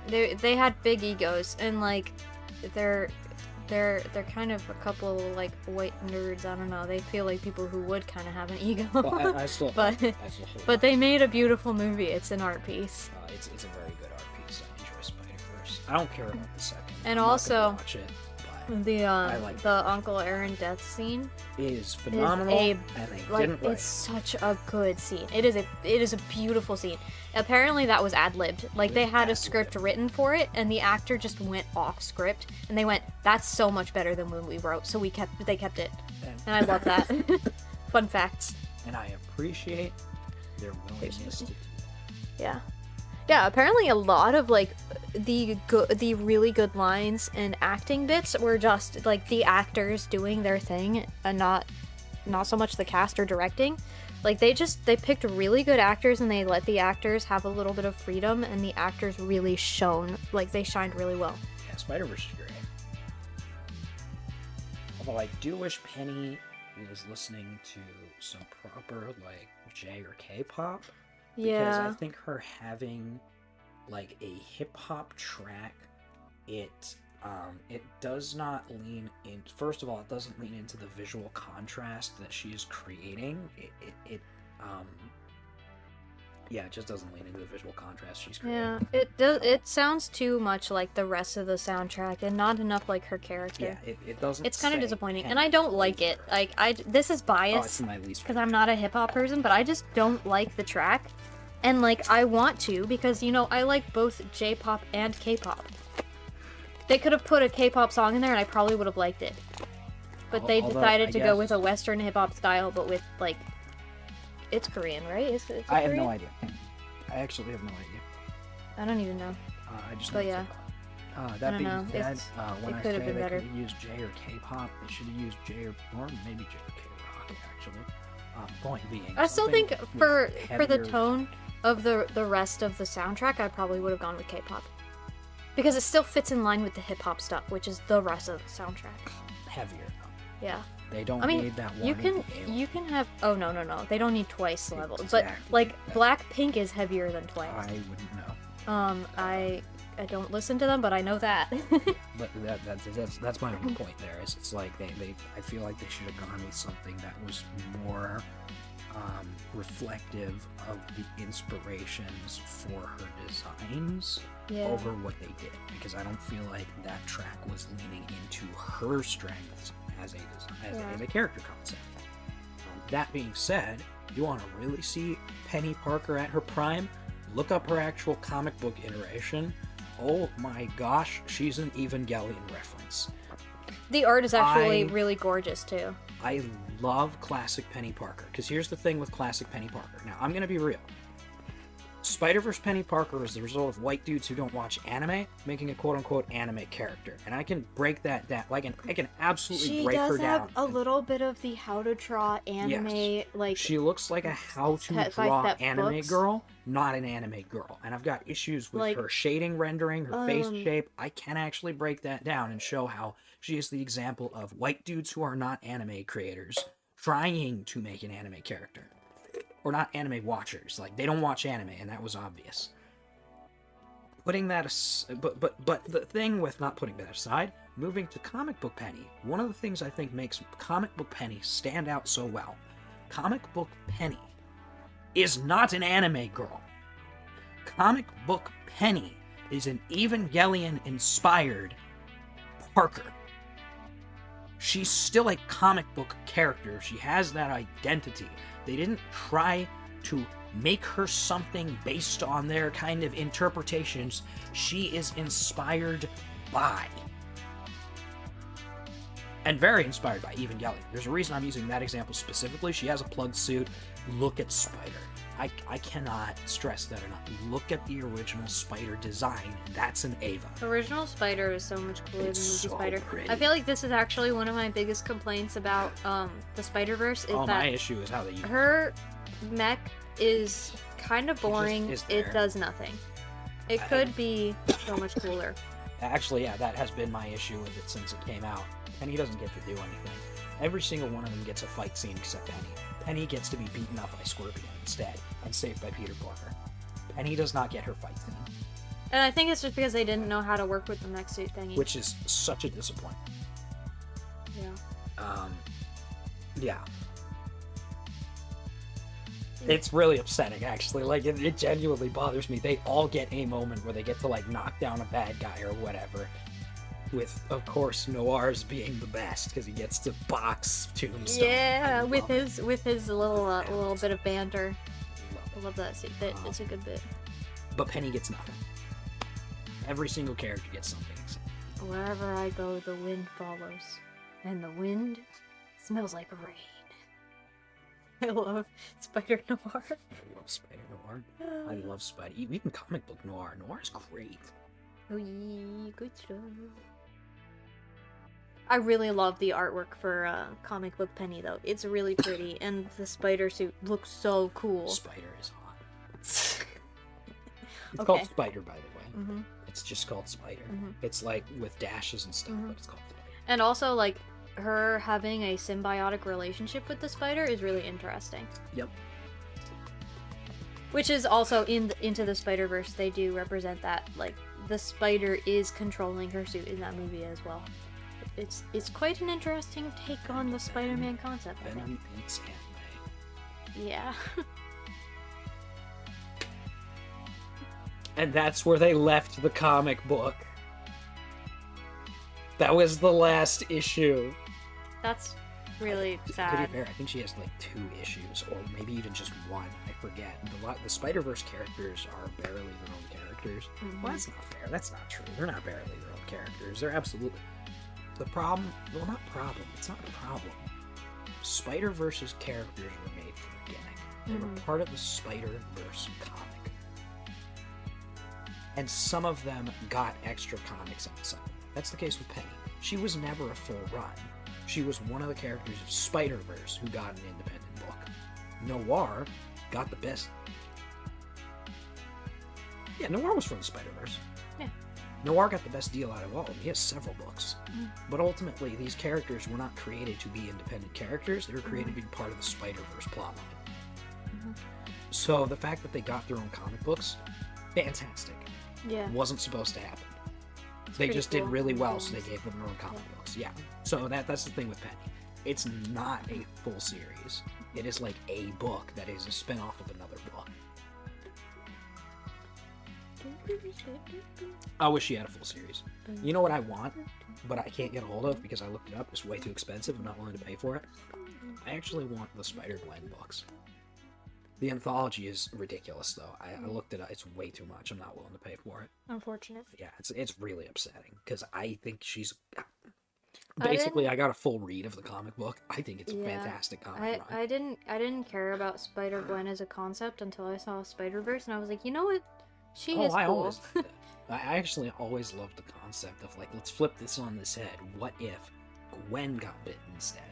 They had big egos, and like they're kind of a couple like white nerds. I don't know. They feel like people who would kind of have an ego. Well, I still, but I still hold but on. they made a beautiful movie. It's an art piece. It's a very good art piece. I enjoy Spider-Verse. I don't care about the second. And I'm not also- gonna watch it, but The like the Uncle Aaron death scene. it is phenomenal, a- and they Like, didn't write it's such a good scene. It is a beautiful scene. Apparently that was ad-libbed. Like, they had a script written for it, and the actor just went off script, and they went, "That's so much better than when we wrote." So they kept it, and I love that. Fun facts. and I appreciate their willingness to do Yeah. Yeah, apparently a lot of like the really good lines and acting bits were just like the actors doing their thing and not so much the cast or directing. Like they picked really good actors and they let the actors have a little bit of freedom, and the actors really they shined really well. Yeah, Spider-Verse is great. Although I do wish Penny was listening to some proper like J or K-pop. Because I think her having like a hip hop track, it does not lean in. First of all, it doesn't lean into the visual contrast that she is creating. It just doesn't lean into the visual contrast she's creating. Yeah, it sounds too much like the rest of the soundtrack and not enough like her character. Yeah, it doesn't. It's kind of say disappointing, Penny and I don't like it. Like this is Oh, bias. it's my least Because I'm not a hip hop person, but I just don't like the track. And like I want to because I like both J-pop and K-pop. They could have put a K-pop song in there and I probably would have liked it. But they Although, decided I to guess- go with a Western hip hop style, but with like it's Korean, right? It's I have Korean? no idea. I actually have no idea. I don't even know. I just But know yeah. that I being don't know. said, when it I could say have been they better. could have used J or K-pop, they should have used J or maybe J or K-rock, actually. Point being, I still something think with for the heavier- tone of the rest of the soundtrack, I probably would have gone with K-pop. Because it still fits in line with the hip-hop stuff, which is the rest of the soundtrack. heavier, though. Yeah. They don't I mean, need that one. you can have oh no, they don't need Twice level. But Exactly. like Blackpink is heavier than Twice. I wouldn't know. I don't listen to them, but I know that. But that's my whole point there. Is it's like they I feel like they should have gone with something that was more reflective of the inspirations for her designs Yeah. over what they did, because I don't feel like that track was leaning into her strengths as a character concept. That being said, you want to really see Penny Parker at her prime? Look up her actual comic book iteration. Oh my gosh, she's an Evangelion reference. The art is actually I- really gorgeous too. I love classic Penny Parker, because here's the thing with classic Penny Parker. Now, I'm going to be real. Spider-Verse Penny Parker is the result of white dudes who don't watch anime making a quote-unquote anime character. And I can break that down. Like, I can absolutely She break her does have down. a little bit of the how to draw anime, like She looks like a how-to step-by-step draw anime books. girl, not an anime girl. And I've got issues with Like, her shading, rendering, her face um, shape. I can actually break that down and show how she is the example of white dudes who are not anime creators trying to make an anime character. Or not anime watchers. Like, they don't watch anime, and that was obvious. Putting that but the thing with not putting that aside, moving to Comic Book Penny, one of the things I think makes Comic Book Penny stand out so well, Comic Book Penny is not an anime girl. Comic Book Penny is an Evangelion-inspired Parker. She's still a comic book character. She has that identity. They didn't try to make her something based on their kind of interpretations. She is inspired by. And very inspired by Evangelion. There's a reason I'm using that example specifically. She has a plug suit. Look at Spider. I cannot stress that enough. Look at the original Spider design. That's an Ava. original Spider is so much cooler It's than so movie Spider. pretty. I feel like this is actually one of my biggest complaints about the Spider-Verse is My that issue is how they use her mech is kind of boring. is It there. does nothing. It could be so much cooler. Actually, yeah, that has been my issue with it since it came out. Penny doesn't get to do anything. Every single one of them gets a fight scene except Penny. Penny gets to be beaten up by Scorpion instead, and saved by Peter Parker. Penny does not get her fight scene, And I think it's just because they didn't know how to work with the mech suit thingy. which is such a disappointment. Yeah. Yeah. It's really upsetting, actually. Like, it genuinely bothers me. They all get a moment where they get to, like, knock down a bad guy or whatever. With, of course, Noir's being the best, because he gets to box Tombstone. Yeah, I with love it. his little bit of banter. Love I it. love that bit. It's a good bit. But Penny gets nothing. Every single character gets something. Wherever I go, the wind follows, and the wind smells like rain. I love Spider Noir. I love Spider Noir. I love Spider. Even comic book Noir. Noir's great. Oh, yeah, good stuff. I really love the artwork for Comic Book Penny, though. It's really pretty, and the spider suit looks so cool. Spider is hot. It's Okay. called Spider, by the way. hmm It's just called Spider. Mhm. It's like with dashes and stuff, Mhm. but it's called Spider. And also, like, her having a symbiotic relationship with the spider is really interesting. Yep. Which is also Into the Spider-Verse, they do represent that. Like, the spider is controlling her suit in that movie as well. It's quite an interesting take on the Spider-Man concept, I think. Venom beats anime. Yeah. And that's where they left the comic book. That was the last issue. That's really To be sad. fair, I think she has like 2 issues, or maybe even just 1. I forget. The Spider-Verse characters are barely their own characters. Mhm. Well, that's not fair. That's not true. They're not barely their own characters. They're absolutely... The problem... Well, not problem. It's not a problem. Spider-Verse's characters were made for a gimmick. They were part of the Spider-Verse comic. And some of them got extra comics outside. That's the case with Penny. She was never a full run. She was one of the characters of Spider-Verse who got an independent book. Noir got the best... Yeah, Noir was from the Spider-Verse. Yeah. Noir got the best deal out of all of them. He has several books. But ultimately, these characters were not created to be independent characters. They were created to be part of the Spider-Verse plotline. So the fact that they got their own comic books, fantastic. Yeah. Wasn't supposed to happen. They pretty just did cool. really well, so they gave them their own comic books. Yeah. So that's the thing with Penny. It's not a full series. It is like a book that is a spin-off of another book. I wish she had a full series. You know what I want, but I can't get a hold of because I looked it up. It's way too expensive. I'm not willing to pay for it. I actually want the Spider-Gwen books. The anthology is ridiculous, though. I looked it up. It's way too much. I'm not willing to pay for it. Unfortunate. Yeah, it's really upsetting because I think she's... Basically, I got a full read of the comic book. I think it's a fantastic comic run. I didn't care about Spider-Gwen as a concept until I saw Spider-Verse, and I was like, you know what? She is I cool. always did that. I actually always loved the concept of, like, let's flip this on this head. What if Gwen got bitten instead?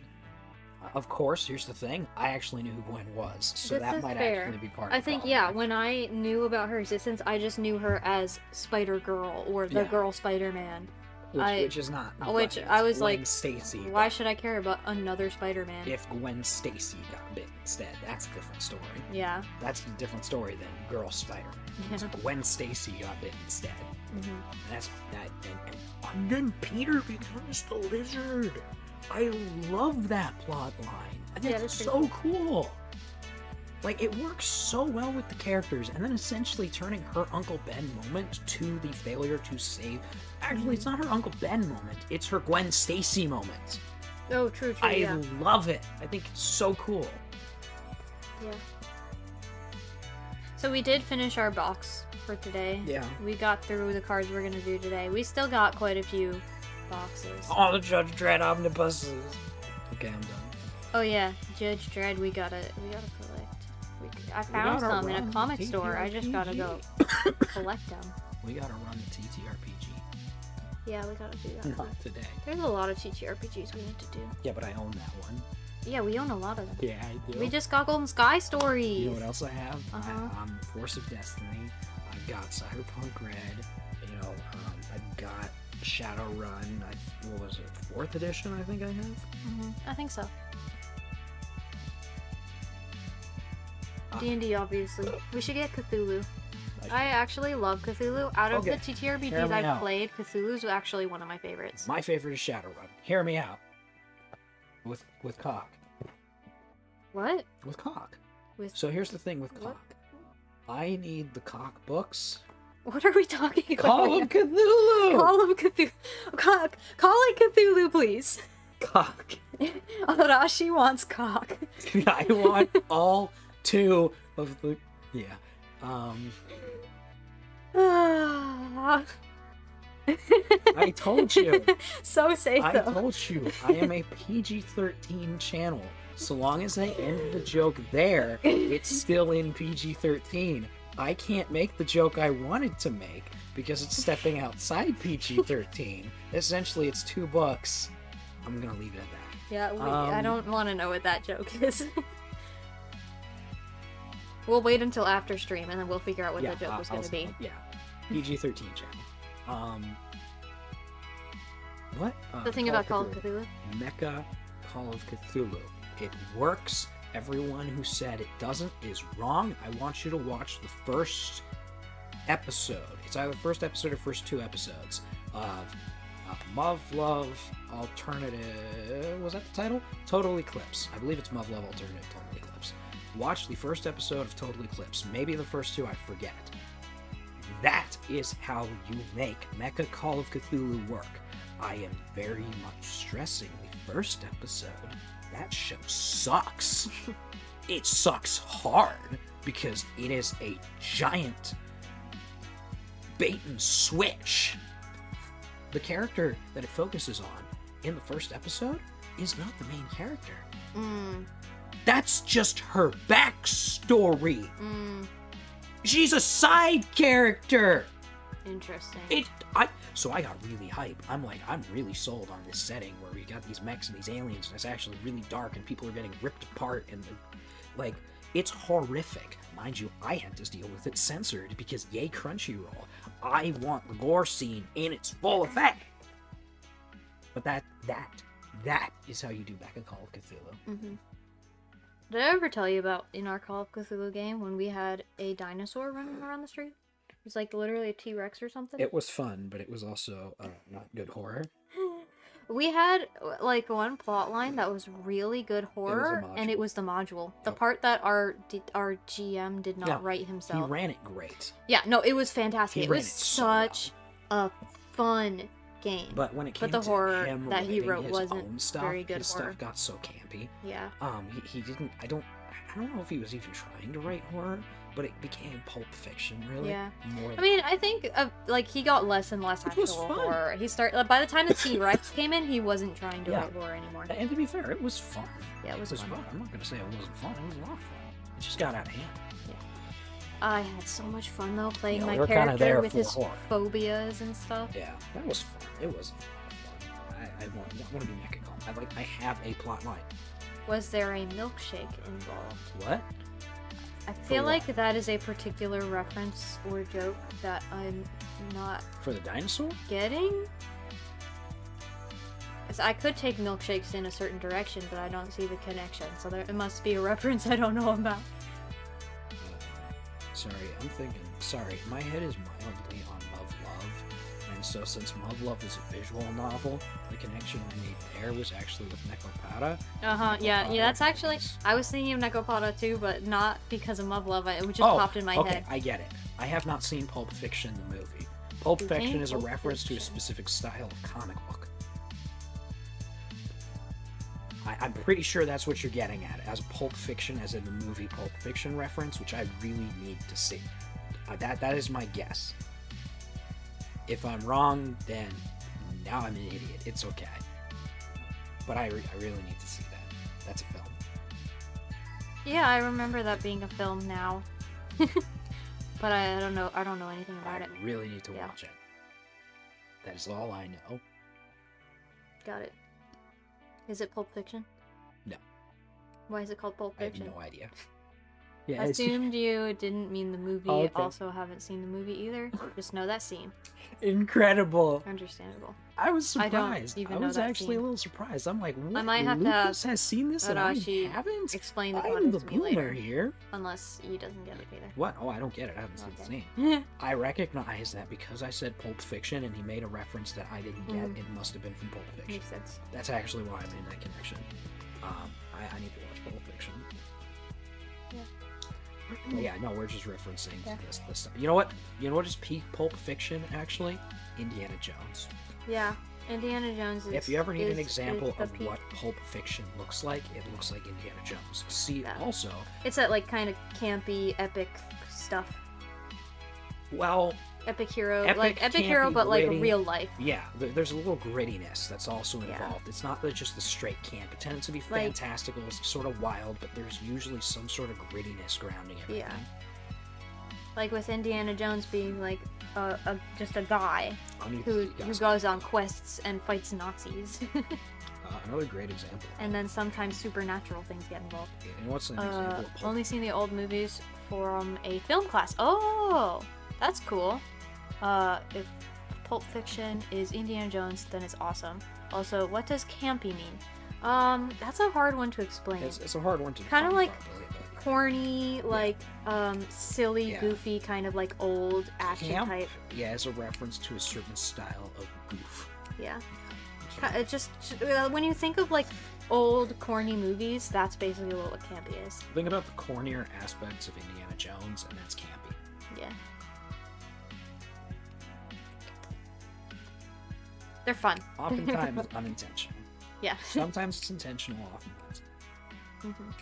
Of course, here's the thing. I actually knew who Gwen was, so This that is might fair. actually be part of I the think, problem. yeah, when I knew about her existence, I just knew her as Spider-Girl or the Yeah. Girl Spider-Man. Which is not Which right. I was Gwen like, Stacy. Why should I care about another Spider-Man? If Gwen Stacy got bitten instead, that's a different story. Yeah. That's a different story than Girl Spider-Man. It's Gwen Stacy got bitten instead. Mhm. That's that, and then Peter becomes the Lizard. I love that plot line. I think Yeah, it's that's so cool. Like, it works so well with the characters, and then essentially turning her Uncle Ben moment to the failure to save. Actually, it's not her Uncle Ben moment. It's her Gwen Stacy moment. Oh, true, I yeah. love it. I think it's so cool. Yeah. So we did finish our box for today. Yeah. We got through the cards we're gonna do today. We still got quite a few boxes. All the Judge Dredd omnibuses. Okay, I'm done. Oh yeah, Judge Dredd. We gotta collect. I found gotta some in run a comic store. I just gotta go collect them. We gotta run the TTRPG. Yeah, we gotta do that. Not today. There's a lot of TTRPGs we need to do. Yeah, but I own that one. Yeah, we own a lot of them. Yeah, I do. We just got Golden Sky Stories. You know what else I have? Uh-huh. Force of Destiny. I've got Cyberpunk Red. You know, I've got Shadowrun. What was it? 4th edition, I think I have. I think so. D&D, obviously. We should get Cthulhu. I actually love Cthulhu. Out of Okay. the Hear TTRPGs me I've out. played, Cthulhu's actually one of my favorites. My favorite is Shadowrun. Hear me out. With Cock. What? With Cock. With So here's the thing with What? Cock. I need the Cock books. What are we talking about? Call right of Cthulhu! now? Call of Cthulhu. Call it Cthulhu, please. Cock. Arashi wants cock. I want all 2 of the... Yeah. I told you. So safe, I though. told you. I am a PG-13 channel. So long as I end the joke there, it's still in PG-13. I can't make the joke I wanted to make because it's stepping outside PG-13. Essentially, it's 2 books. I'm gonna leave it at that. Yeah, I don't want to know what that joke is. We'll wait until after stream, and then we'll figure out what the joke was going to be. Yeah, PG-13 channel. What? The thing about Call of Cthulhu? Mecha Call of Cthulhu. It works. Everyone who said it doesn't is wrong. I want you to watch the first episode. It's either the first episode or first 2 episodes of Muv-Luv Alternative... Was that the title? Total Eclipse. I believe it's Muv-Luv Alternative Total Eclipse. Watch the first episode of Total Eclipse. Maybe the first 2, I forget. That is how you make Mecha Call of Cthulhu work. I am very much stressing the first episode. That show sucks. It sucks hard because it is a giant bait and switch. The character that it focuses on in the first episode is not the main character. That's just her backstory. Mm, She's a side character. interesting. So I got really hype. I'm like, I'm really sold on this setting where we got these mechs and these aliens, and it's actually really dark, and people are getting ripped apart, and like, it's horrific. Mind you, I had to deal with it censored because yay Crunchyroll. I want the gore scene in its full effect. But that is how you do back in Call of Cthulhu. Mm-hmm. Did I ever tell you about in our Call of Cthulhu game when we had a dinosaur running around the street? It was like literally a T-Rex or something. It was fun, but it was also not good horror. We had like one plot line that was really good horror, and it was the module. The Yep. part that our GM did not Yeah, write He himself. ran it great. Yeah, no, it was fantastic. He It ran was it so well. such a fun game. But when it came the to horror him that he writing wrote his wasn't own stuff, very good his horror. stuff got so campy. Yeah. He didn't. I don't know if he was even trying to write horror, but it became Pulp Fiction, really. Yeah. More I mean, I think like he got less and less It was actual fun. horror. He started by the time the T-Rex came in, he wasn't trying to Yeah. write horror anymore. and to be fair, it was fun. Yeah, it was fun. I'm not gonna say it wasn't fun. It was a lot of fun. It just got out of hand. I had so much fun though playing Yeah, my we were kinda character there with for his horror. phobias and stuff. Yeah, that was fun. It was a lot of fun. I want to be Mechacon. I have a plot line. Was there a milkshake involved? What? I feel what? like that is a particular reference or joke that I'm not For the dinosaur? getting. 'Cause I could take milkshakes in a certain direction, but I don't see the connection. So it must be a reference I don't know about. Sorry, I'm thinking. Sorry, my head is mildly on Love Love, and so since Love Love is a visual novel, the connection I made there was actually with Nekopata. Yeah, that's actually. I was thinking of Nekopata too, but not because of Love Love. It just popped in my okay, head. I get it. I have not seen Pulp Fiction, the movie. Pulp You Fiction think is a Pulp reference to a Fiction? specific style of comic book. I'm pretty sure that's what you're getting at, as Pulp Fiction, as in the movie Pulp Fiction reference, which I really need to see. That is my guess. If I'm wrong, then now I'm an idiot. It's okay. But I really need to see that. That's a film. Yeah, I remember that being a film now. But I don't know. I don't know anything about I it. really need to Yeah. watch it. That is all I know. Got it. Is it Pulp Fiction? No. Why is it called Pulp I have Fiction? no idea. I Yeah, assumed you didn't mean the movie. Oh, okay. Also, haven't seen the movie either. Just know that scene. incredible. Understandable. I was I don't surprised. even I know was that actually a scene. little surprised. I'm like, what? I might have to Lucas has seen this and I Adachi haven't? Explain the I'm context the to me boomer later. here. Unless he doesn't get it either. What? Oh, I don't get it. I haven't seen the Okay. scene. I recognize that because I said Pulp Fiction and he made a reference that I didn't get. Mhm. It must have been from Pulp Fiction. Makes sense. That's actually why I made that connection. I need to watch Pulp Fiction. But yeah, no, we're just referencing Yeah. this stuff. You know what? You know what is peak Pulp Fiction, actually? Indiana Jones. Yeah. Indiana Jones is. If you ever need an is example the of peak. what Pulp Fiction looks like, it looks like Indiana Jones. See, Yeah. also, It's that like kind of campy, epic stuff. well, Epic hero, Epic, like epic hero, campy, but like gritty. real life. yeah, there's a little grittiness that's also Yeah. involved. It's not just the straight camp. It tends to be Like- fantastical, it's sort of wild, but there's usually some sort of grittiness grounding everything. Yeah. Like with Indiana Jones being like just a guy who goes on quests and fights Nazis, Another great example. and then sometimes supernatural things get involved. And what's an example of Pulp Only seen the old movies from a film class. Oh, that's cool. If Pulp Fiction is Indiana Jones, then it's awesome. Also, what does campy mean? That's a hard one to explain. It's a hard one to Kinda define like properly, but Corny, like silly, Yeah. goofy, kind of like old action camp, type. yeah, is a reference to a certain style of goof. Yeah. Camp. It just when you think of like old corny movies, that's basically what campy is. Think about the cornier aspects of Indiana Jones, and that's campy. Yeah. They're fun. Oftentimes unintentional. Yeah. Sometimes it's intentional, often not. Mhm.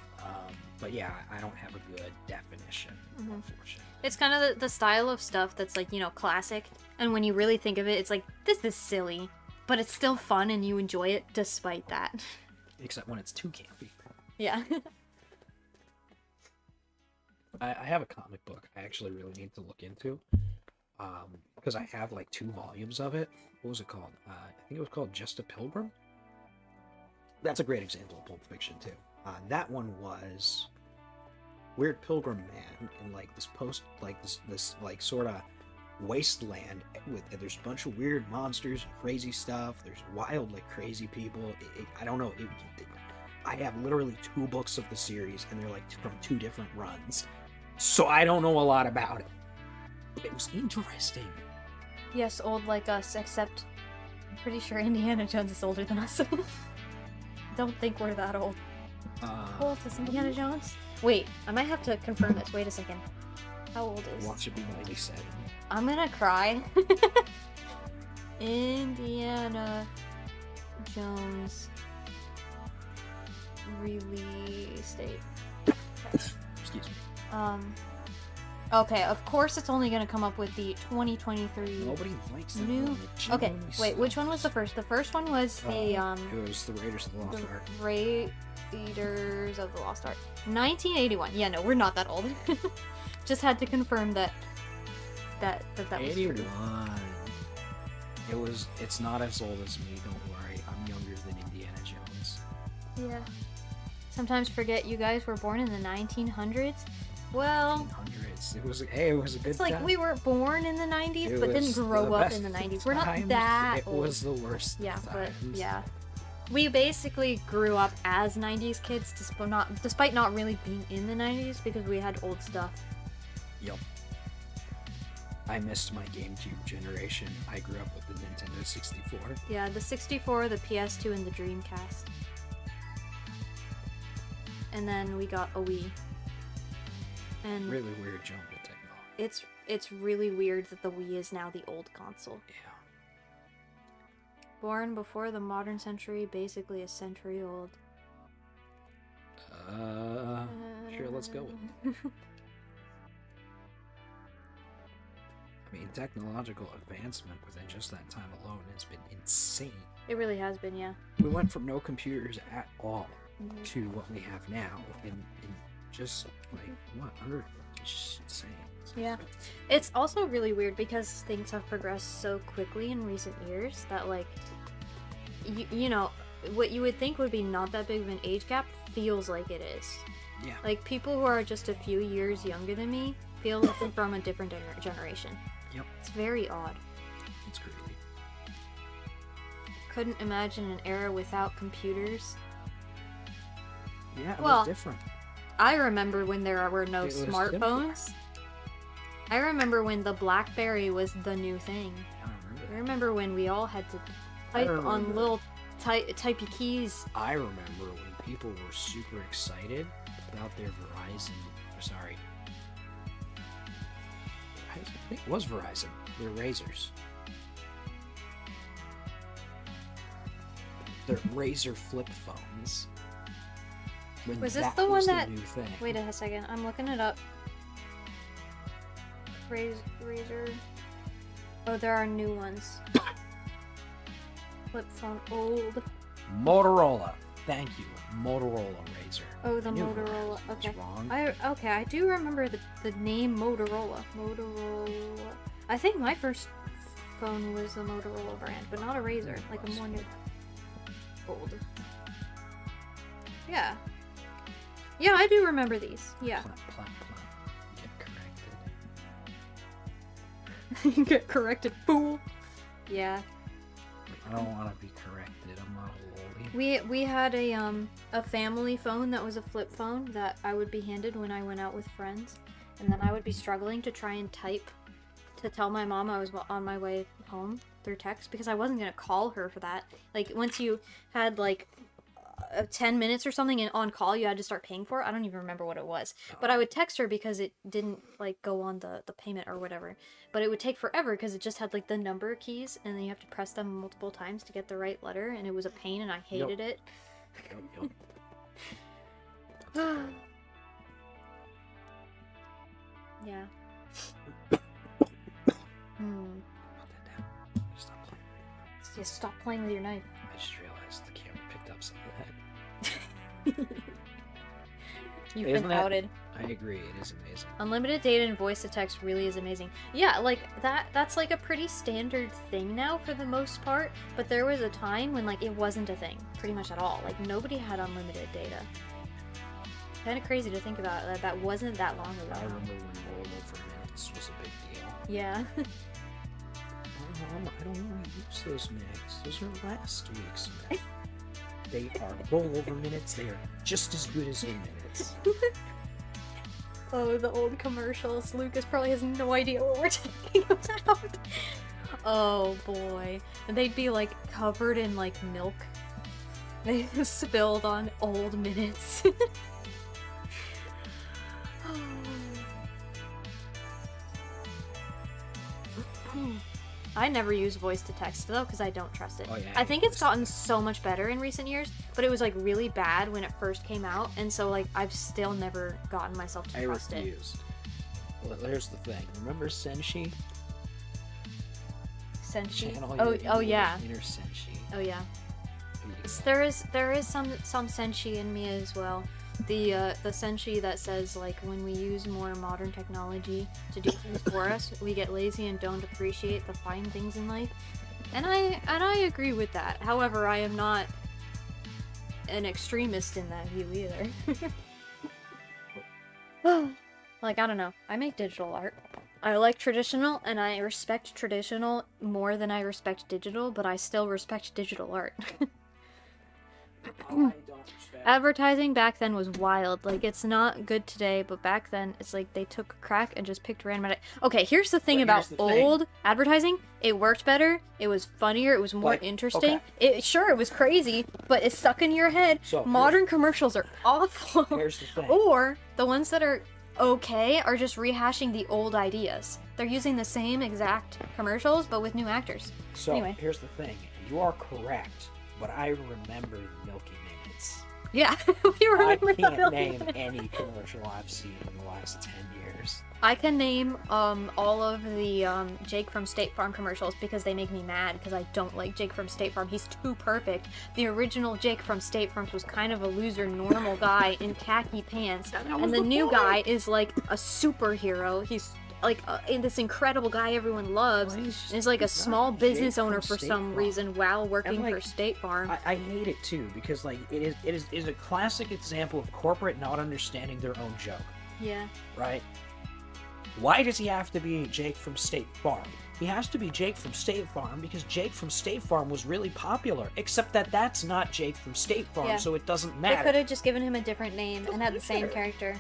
But yeah, I don't have a good definition, Mhm. unfortunately. It's kind of the style of stuff that's like, classic. And when you really think of it, it's like, this is silly. But it's still fun and you enjoy it despite that. Except when it's too campy. Yeah. I have a comic book I actually really need to look into. Because I have like 2 volumes of it. What was it called? I think it was called Just a Pilgrim. That's a great example of Pulp Fiction too. That one was Weird Pilgrim Man in like this this like sort of wasteland with there's a bunch of weird monsters and crazy stuff. There's wild like crazy people. I don't know. I have literally 2 books of the series and they're like from 2 different runs, so I don't know a lot about it. But it was interesting. Yes, old like us, except I'm pretty sure Indiana Jones is older than us. Don't think we're that old. How old is Indiana Jones? Wait, I might have to confirm this. Wait a second. How old is? Watch it be 97. I'm gonna cry. Indiana Jones release date. Excuse me. Okay, of course it's only gonna come up with the 2023 Nobody likes that new. one. It Okay, genuinely wait, which sucks. one was the first? The first one was the It was the Raiders of the Lost the Ark. Raiders of the Lost Ark. 1981. Yeah, no, we're not that old. Just had to confirm that was 81. true. It's not as old as me, don't worry. I'm younger than Indiana Jones. Yeah. Sometimes forget you guys were born in the 1900s. Well, 1800s. It was a good it's like time. we were born in the 90s, It but didn't was grow the up best in the 90s. We're not times. that It old. was the worst Yeah, but times. yeah. We basically grew up as 90s kids despite not really being in the 90s because we had old stuff. Yep. I missed my GameCube generation. I grew up with the Nintendo 64. Yeah, the 64, the PS2, and the Dreamcast. And then we got a Wii. And Really weird jump in technology. it's really weird that the Wii is now the old console. Yeah. Born before the modern century, basically a century old. Sure, let's go with it. I mean, technological advancement within just that time alone has been insane. It really has been, yeah. We went from no computers at all to what we have now in just like what under just insane. Yeah. It's also really weird because things have progressed so quickly in recent years that like you know, what you would think would be not that big of an age gap feels like it is. Yeah. Like people who are just a few years younger than me feel like they're from a different generation. Yep. It's very odd. It's crazy. Couldn't imagine an era without computers. Yeah, it Well, was different. I remember when there were no It was smartphones. I remember when the BlackBerry was the new thing. I don't remember I that. remember when we all had to type on remember. little typey keys. I remember when people were super excited about their Verizon. Sorry. I think it was Verizon. Their Razors. Their Razor flip phones. When Was this that the one was that- the new thing. Wait a second, I'm looking it up. Razor. Oh, there are new ones. Flip phone old. Motorola. Thank you. Motorola Razor. Oh, the I knew Motorola. Verizon was Okay. wrong. I do remember the name Motorola. Motorola. I think my first phone was a Motorola brand, but not a Razor. Like a more new. Old. Yeah. Yeah, I do remember these. Yeah. Plump, plump, plump. Get corrected. You get corrected, fool. Yeah. I don't want to be corrected. I'm not holy. We had a family phone that was a flip phone that I would be handed when I went out with friends, and then I would be struggling to try and type to tell my mom I was on my way home through text because I wasn't gonna call her for that. Like once you had like 10 minutes or something and on call you had to start paying for it. I don't even remember what it was, but I would text her because it didn't like go on the payment or whatever, but it would take forever because it just had like the number keys and then you have to press them multiple times to get the right letter, and it was a pain and I hated it. Yup. That's okay. Yeah. Hmm. Put that down. Stop playing. Just stop playing with your knife. I just realized the camera picked up some of that. You've Isn't been that- outed. I agree. It is amazing. Unlimited data and voice to text really is amazing. Yeah, like that's like a pretty standard thing now for the most part, but there was a time when like it wasn't a thing pretty much at all. Like nobody had unlimited data. Kind of crazy to think about that wasn't that long ago. I remember when rollover minutes was a big deal. Yeah. I don't want to use those minutes. Those are last week's minutes. They are rollover minutes. They are just as good as your minutes. Oh, the old commercials. Lucas probably has no idea what we're talking about. Oh boy. And they'd be like covered in like milk. They spilled on old minutes. I never use voice to text though because I don't trust it. Oh, yeah, I think it's voice gotten to text. so much better in recent years, but it was like really bad when it first came out, and so like I've still never gotten myself to I trust it. refused. Well, here's the thing. Remember Senshi? Senshi. Channel Oh, your oh yeah. inner Senshi. Oh yeah. There you go. There is some senshi in me as well. The senshi that says like when we use more modern technology to do things for us, we get lazy and don't appreciate the fine things in life. And I agree with that. However, I am not an extremist in that view either. Like I don't know. I make digital art. I like traditional and I respect traditional more than I respect digital, but I still respect digital art. I don't respect. Advertising back then was wild. Like, it's not good today, but back then, it's like they took crack and just picked random... Okay, here's the thing But about here's the thing. old advertising. It worked better, it was funnier, it was more Like, interesting. okay. It was crazy, but it's stuck in your head. So, Modern commercials are awful. Here's the thing. Or, the ones that are okay are just rehashing the old ideas. They're using the same exact commercials, but with new actors. So, anyway. here's the thing. You are correct, but I remember the Milky Minutes. Yeah, we remember I the can't Milky name Minutes. any commercial I've seen in the last 10 years. I can name all of the Jake from State Farm commercials because they make me mad because I don't like Jake from State Farm. He's too perfect. The original Jake from State Farm was kind of a loser normal guy in khaki pants, and the new guy is like a superhero. He's like this incredible guy everyone loves. Well, And he's he's like a not small Jake business from owner for State some Farm. reason while working like, for State Farm. I hate it too because like it is a classic example of corporate not understanding their own joke, Yeah. right? Why does he have to be Jake from State Farm? He has to be Jake from State Farm because Jake from State Farm was really popular, except that that's not Jake from State Farm, Yeah. so it doesn't They matter. could have just given him a different name and had the same matter. character.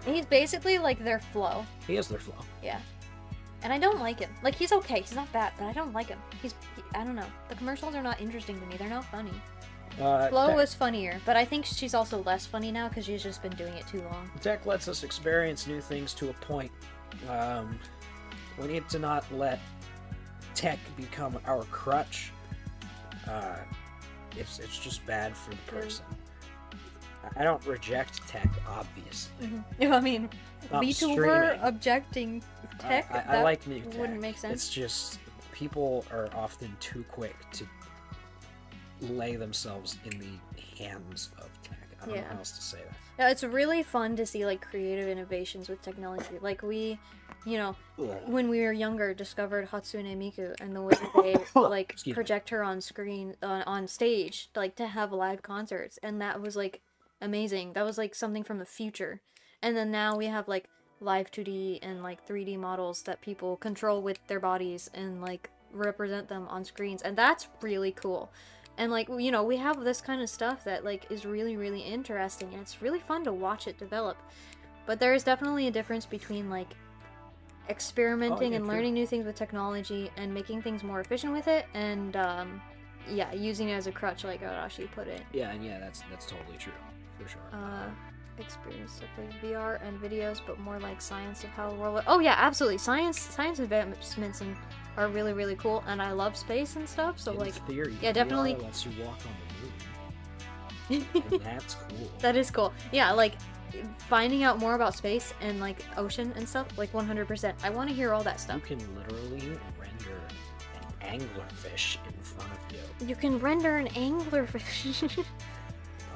He's basically like their Flo. He is their flow. Yeah. And I don't like him. Like, he's okay. He's not bad, but I don't like him. I don't know. The commercials are not interesting to me. They're not funny. Flo Tech- was funnier, but I think she's also less funny now because she's just been doing it too long. Tech lets us experience new things to a point. We need to not let tech become our crutch. It's just bad for the person. I don't reject tech, obviously. I mean, I'm VTuber streaming. objecting tech? I That like new tech. wouldn't make sense. It's just people are often too quick to lay themselves in the hands of tech. I don't know Yeah. how else to say that. No, it's really fun to see, like, creative innovations with technology. Like, we, you know, when we were younger, discovered Hatsune Miku and the way they, like, Excuse me. project her on screen, on stage, like, to have live concerts. And that was, like, amazing. That was, like, something from the future. And then now we have, like, live 2D and, like, 3D models that people control with their bodies and, like, represent them on screens. And that's really cool. And, like, you know, we have this kind of stuff that, like, is really, really interesting, and it's really fun to watch it develop. But there is definitely a difference between, like, experimenting yeah, and true. learning new things with technology and making things more efficient with it, and, yeah, using it as a crutch, like Arashi put it. Yeah, and yeah, that's totally true, for sure. Experience stuff like VR and videos, but more like science of how the world... Oh, yeah, absolutely. Science advancements are really, really cool, and I love space and stuff, so, In like... theory, yeah, definitely- VR lets you walk on the moon, and that's cool. That is cool. Yeah, like finding out more about space and like ocean and stuff, like 100%. I want to hear all that You stuff. can literally render an anglerfish in front of you. You can render an anglerfish.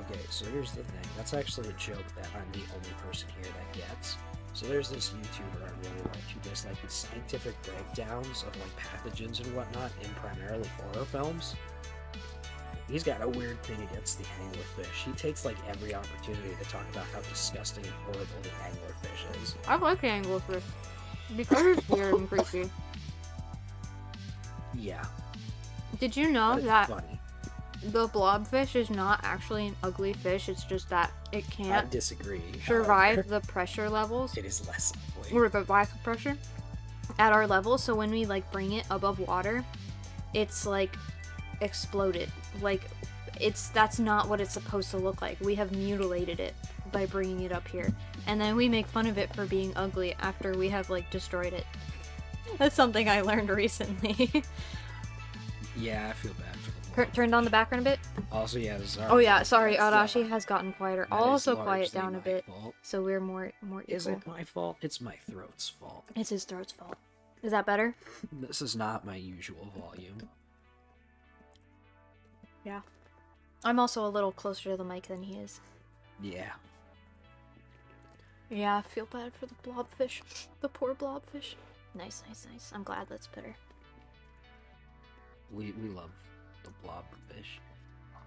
Okay, so here's the thing. That's actually a joke that I'm the only person here that gets. So there's this YouTuber I really like who does like the scientific breakdowns of like pathogens and whatnot in primarily horror films. He's got a weird thing against the anglerfish. He takes like every opportunity to talk about how disgusting and horrible the anglerfish is. I like anglerfish because it's weird and creepy. Yeah, Did you know but it's that funny. the blobfish is not actually an ugly fish? It's just that it I can't disagree. survive however. the pressure levels It is less ugly. or the lack of pressure at our level. So when we like bring it above water, it's like exploded. Like that's not what it's supposed to look like. We have mutilated it by bringing it up here, and then we make fun of it for being ugly after we have like destroyed it. That's something I learned recently. Yeah, I feel bad for the Turn down the background a bit. Also, yeah, sorry. Oh yeah, sorry, That's, Arashi has gotten quieter. that I'll is also quiet largely down a my bit, fault. so we're more Is equal. it my fault? It's my throat's fault. It's his throat's fault. Is that better? This is not my usual volume. Yeah. I'm also a little closer to the mic than he is. Yeah. Yeah, I feel bad for the blobfish. The poor blobfish. Nice. I'm glad that's better. We love the blobfish.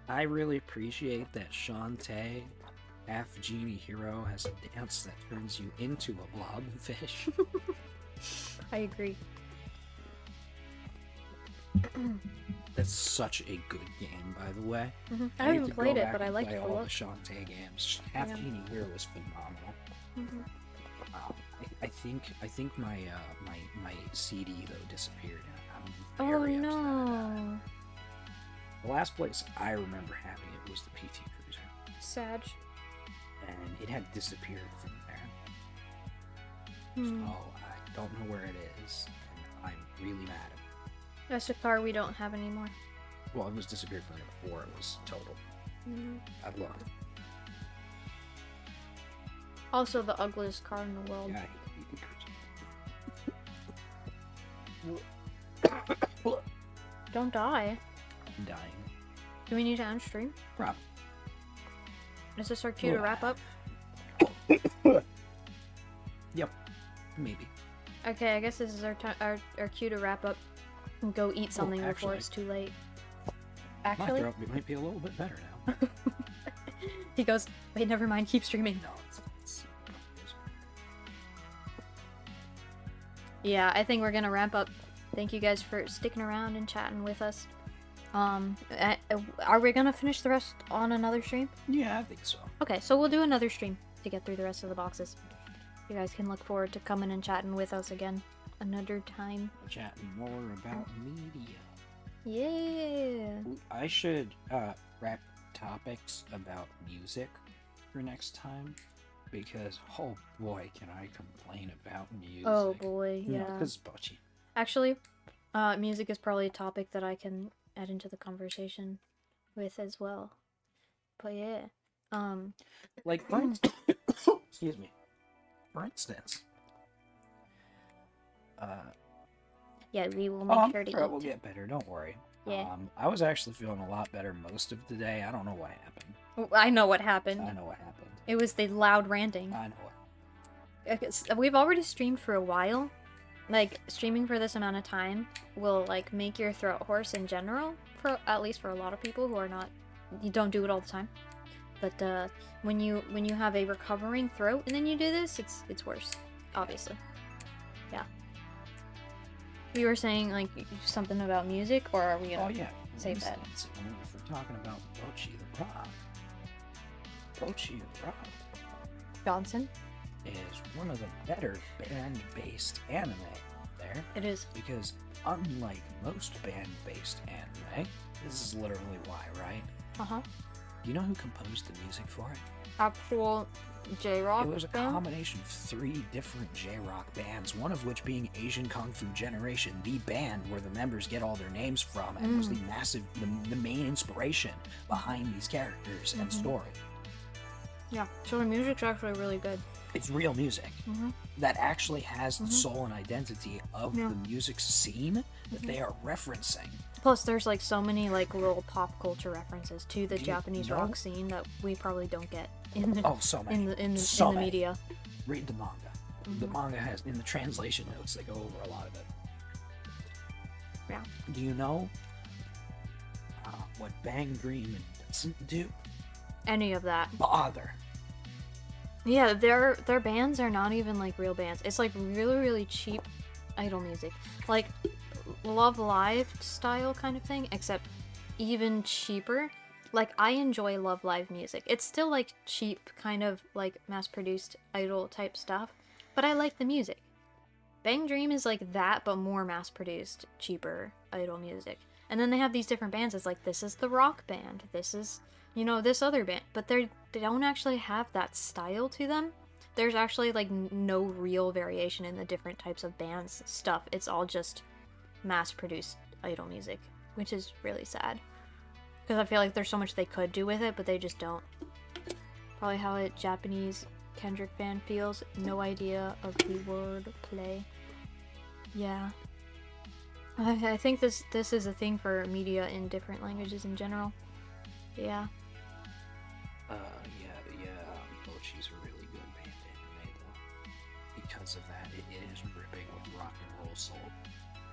I really appreciate that Shantae, half genie hero, has a dance that turns you into a blobfish. I agree. That's such a good game, by the way. I need haven't to go played it, back but I and like play the all look. the Shantae games. Half Yeah. Genie Hero was phenomenal. Mhm. I think my my CD though disappeared. And I'm Oh very upset about no. it. The last place I remember having it was the PT Cruiser, Sag. and it had disappeared from there. Hmm. So I don't know where it is, and I'm really mad at it. That's a car we don't have anymore. Well, it was disappeared from there before it was total. I'd love it. Also the ugliest car in the world. Yeah, I hate the PT Cruiser. Don't die. I'm dying. Do we need to end stream? Probably. Is this our cue to wrap up? Yep. Maybe. Okay, I guess this is our cue to wrap up and go eat something before actually- it's too late. My Actually, throat might be a little bit better now. he goes, wait, never mind, keep streaming. No, it's Yeah, I think we're gonna wrap up. Thank you guys for sticking around and chatting with us. Are we gonna finish the rest on another stream? yeah, I think so. Okay, so we'll do another stream to get through the rest of the boxes. You guys can look forward to coming and chatting with us again another time. Chatting more about media. Yeah. I should wrap topics about music for next time, because oh boy, can I complain about music. Oh boy, yeah. Because Bocce. Actually, music is probably a topic that I can add into the conversation with as well. But yeah, Like, for instance, excuse me. For instance, yeah, we will oh, make I'm sure to sure it eat. will get better. Don't worry. Yeah. I was actually feeling a lot better most of the day. I don't know what happened. I know what happened. I know what happened. It was the loud ranting. I know what. We've already streamed for a while. Like, streaming for this amount of time will, like, make your throat hoarse in general, for at least for a lot of people who are not, you don't do it all the time. But, when you have a recovering throat and then you do this, it's worse, obviously. Yeah. You were saying, like, something about music, or are we gonna Oh yeah. For save that? instance, if we're talking about Bocce the Rock, Bocce the Rock Johnson? is one of the better band-based anime out there, It is. because unlike most band-based anime, this is literally why, right? Uh-huh. Do you know who composed the music for it? Actual J-rock It was a band? combination of 3 different J-rock bands, one of which being Asian Kung Fu Generation, the band where the members get all their names from, and was the main inspiration behind these characters and story. Yeah. So the music's actually really good. It's real music Mm-hmm. that actually has the soul and identity of Yeah. the music scene that they are referencing. Plus, there's like so many like little pop culture references to the Do you Japanese know- rock scene that we probably don't get in the Oh, so many. in the So in the many. media. Read the manga. The manga has, in the translation notes, they go over a lot of it. Yeah. Do you know what Bang Dream doesn't do? Any of that. Bother. Yeah, their bands are not even like real bands. It's like really really cheap idol music, like Love Live style kind of thing, except even cheaper. Like I enjoy Love Live music. It's still like cheap kind of like mass produced idol type stuff, but I like the music. Bang Dream is like that, but more mass produced, cheaper idol music. And then they have these different bands. It's like this is the rock band. This is this other band, but they don't actually have that style to them. There's actually like no real variation in the different types of bands stuff. It's all just mass-produced idol music, which is really sad. Because I feel like there's so much they could do with it, but they just don't. Probably how a Japanese Kendrick fan feels. No idea of the word play. Yeah. I think this is a thing for media in different languages in general. Yeah. Mochi's a really good band anime, though. Because of that, it is ripping with rock and roll soul.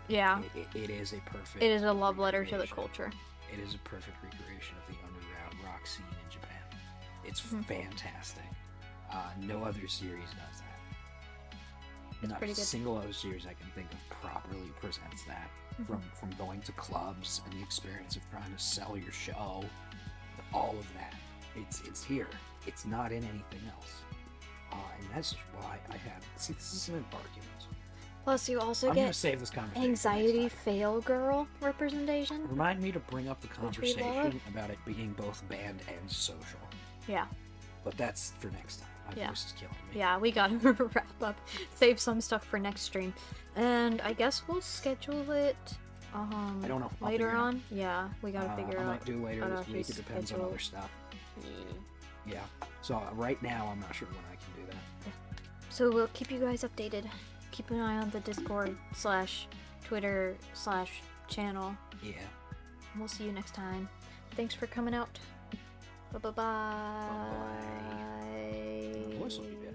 Yeah. It is a perfect... It is a love letter to the recreation. culture. It is a perfect recreation of the underground rock scene in Japan. It's Mm-hmm. fantastic. No other series does that. Not pretty a good. single other series I can think of properly presents that. Mm-hmm. From going to clubs and the experience of trying to sell your show, to all of that. It's here. It's not in anything else. And that's why I have... See, this is an argument. Plus, you also I'm going get to save this conversation. for next anxiety time. fail girl representation. Remind me to bring up the Which we love. conversation about it being both band and social. Yeah. But that's for next time. My Yeah. voice is killing me. Yeah, we gotta wrap up. Save some stuff for next stream. And I guess we'll schedule it I don't know. I'll later figure it out. on. Yeah, we gotta figure I out. might do later this week. Arashi's It depends on schedule. other stuff. Yeah. So right now, I'm not sure when I can do that. So we'll keep you guys updated. Keep an eye on the Discord/Twitter/channel. Yeah. We'll see you next time. Thanks for coming out. Bye bye bye. Bye-bye. My voice will be better.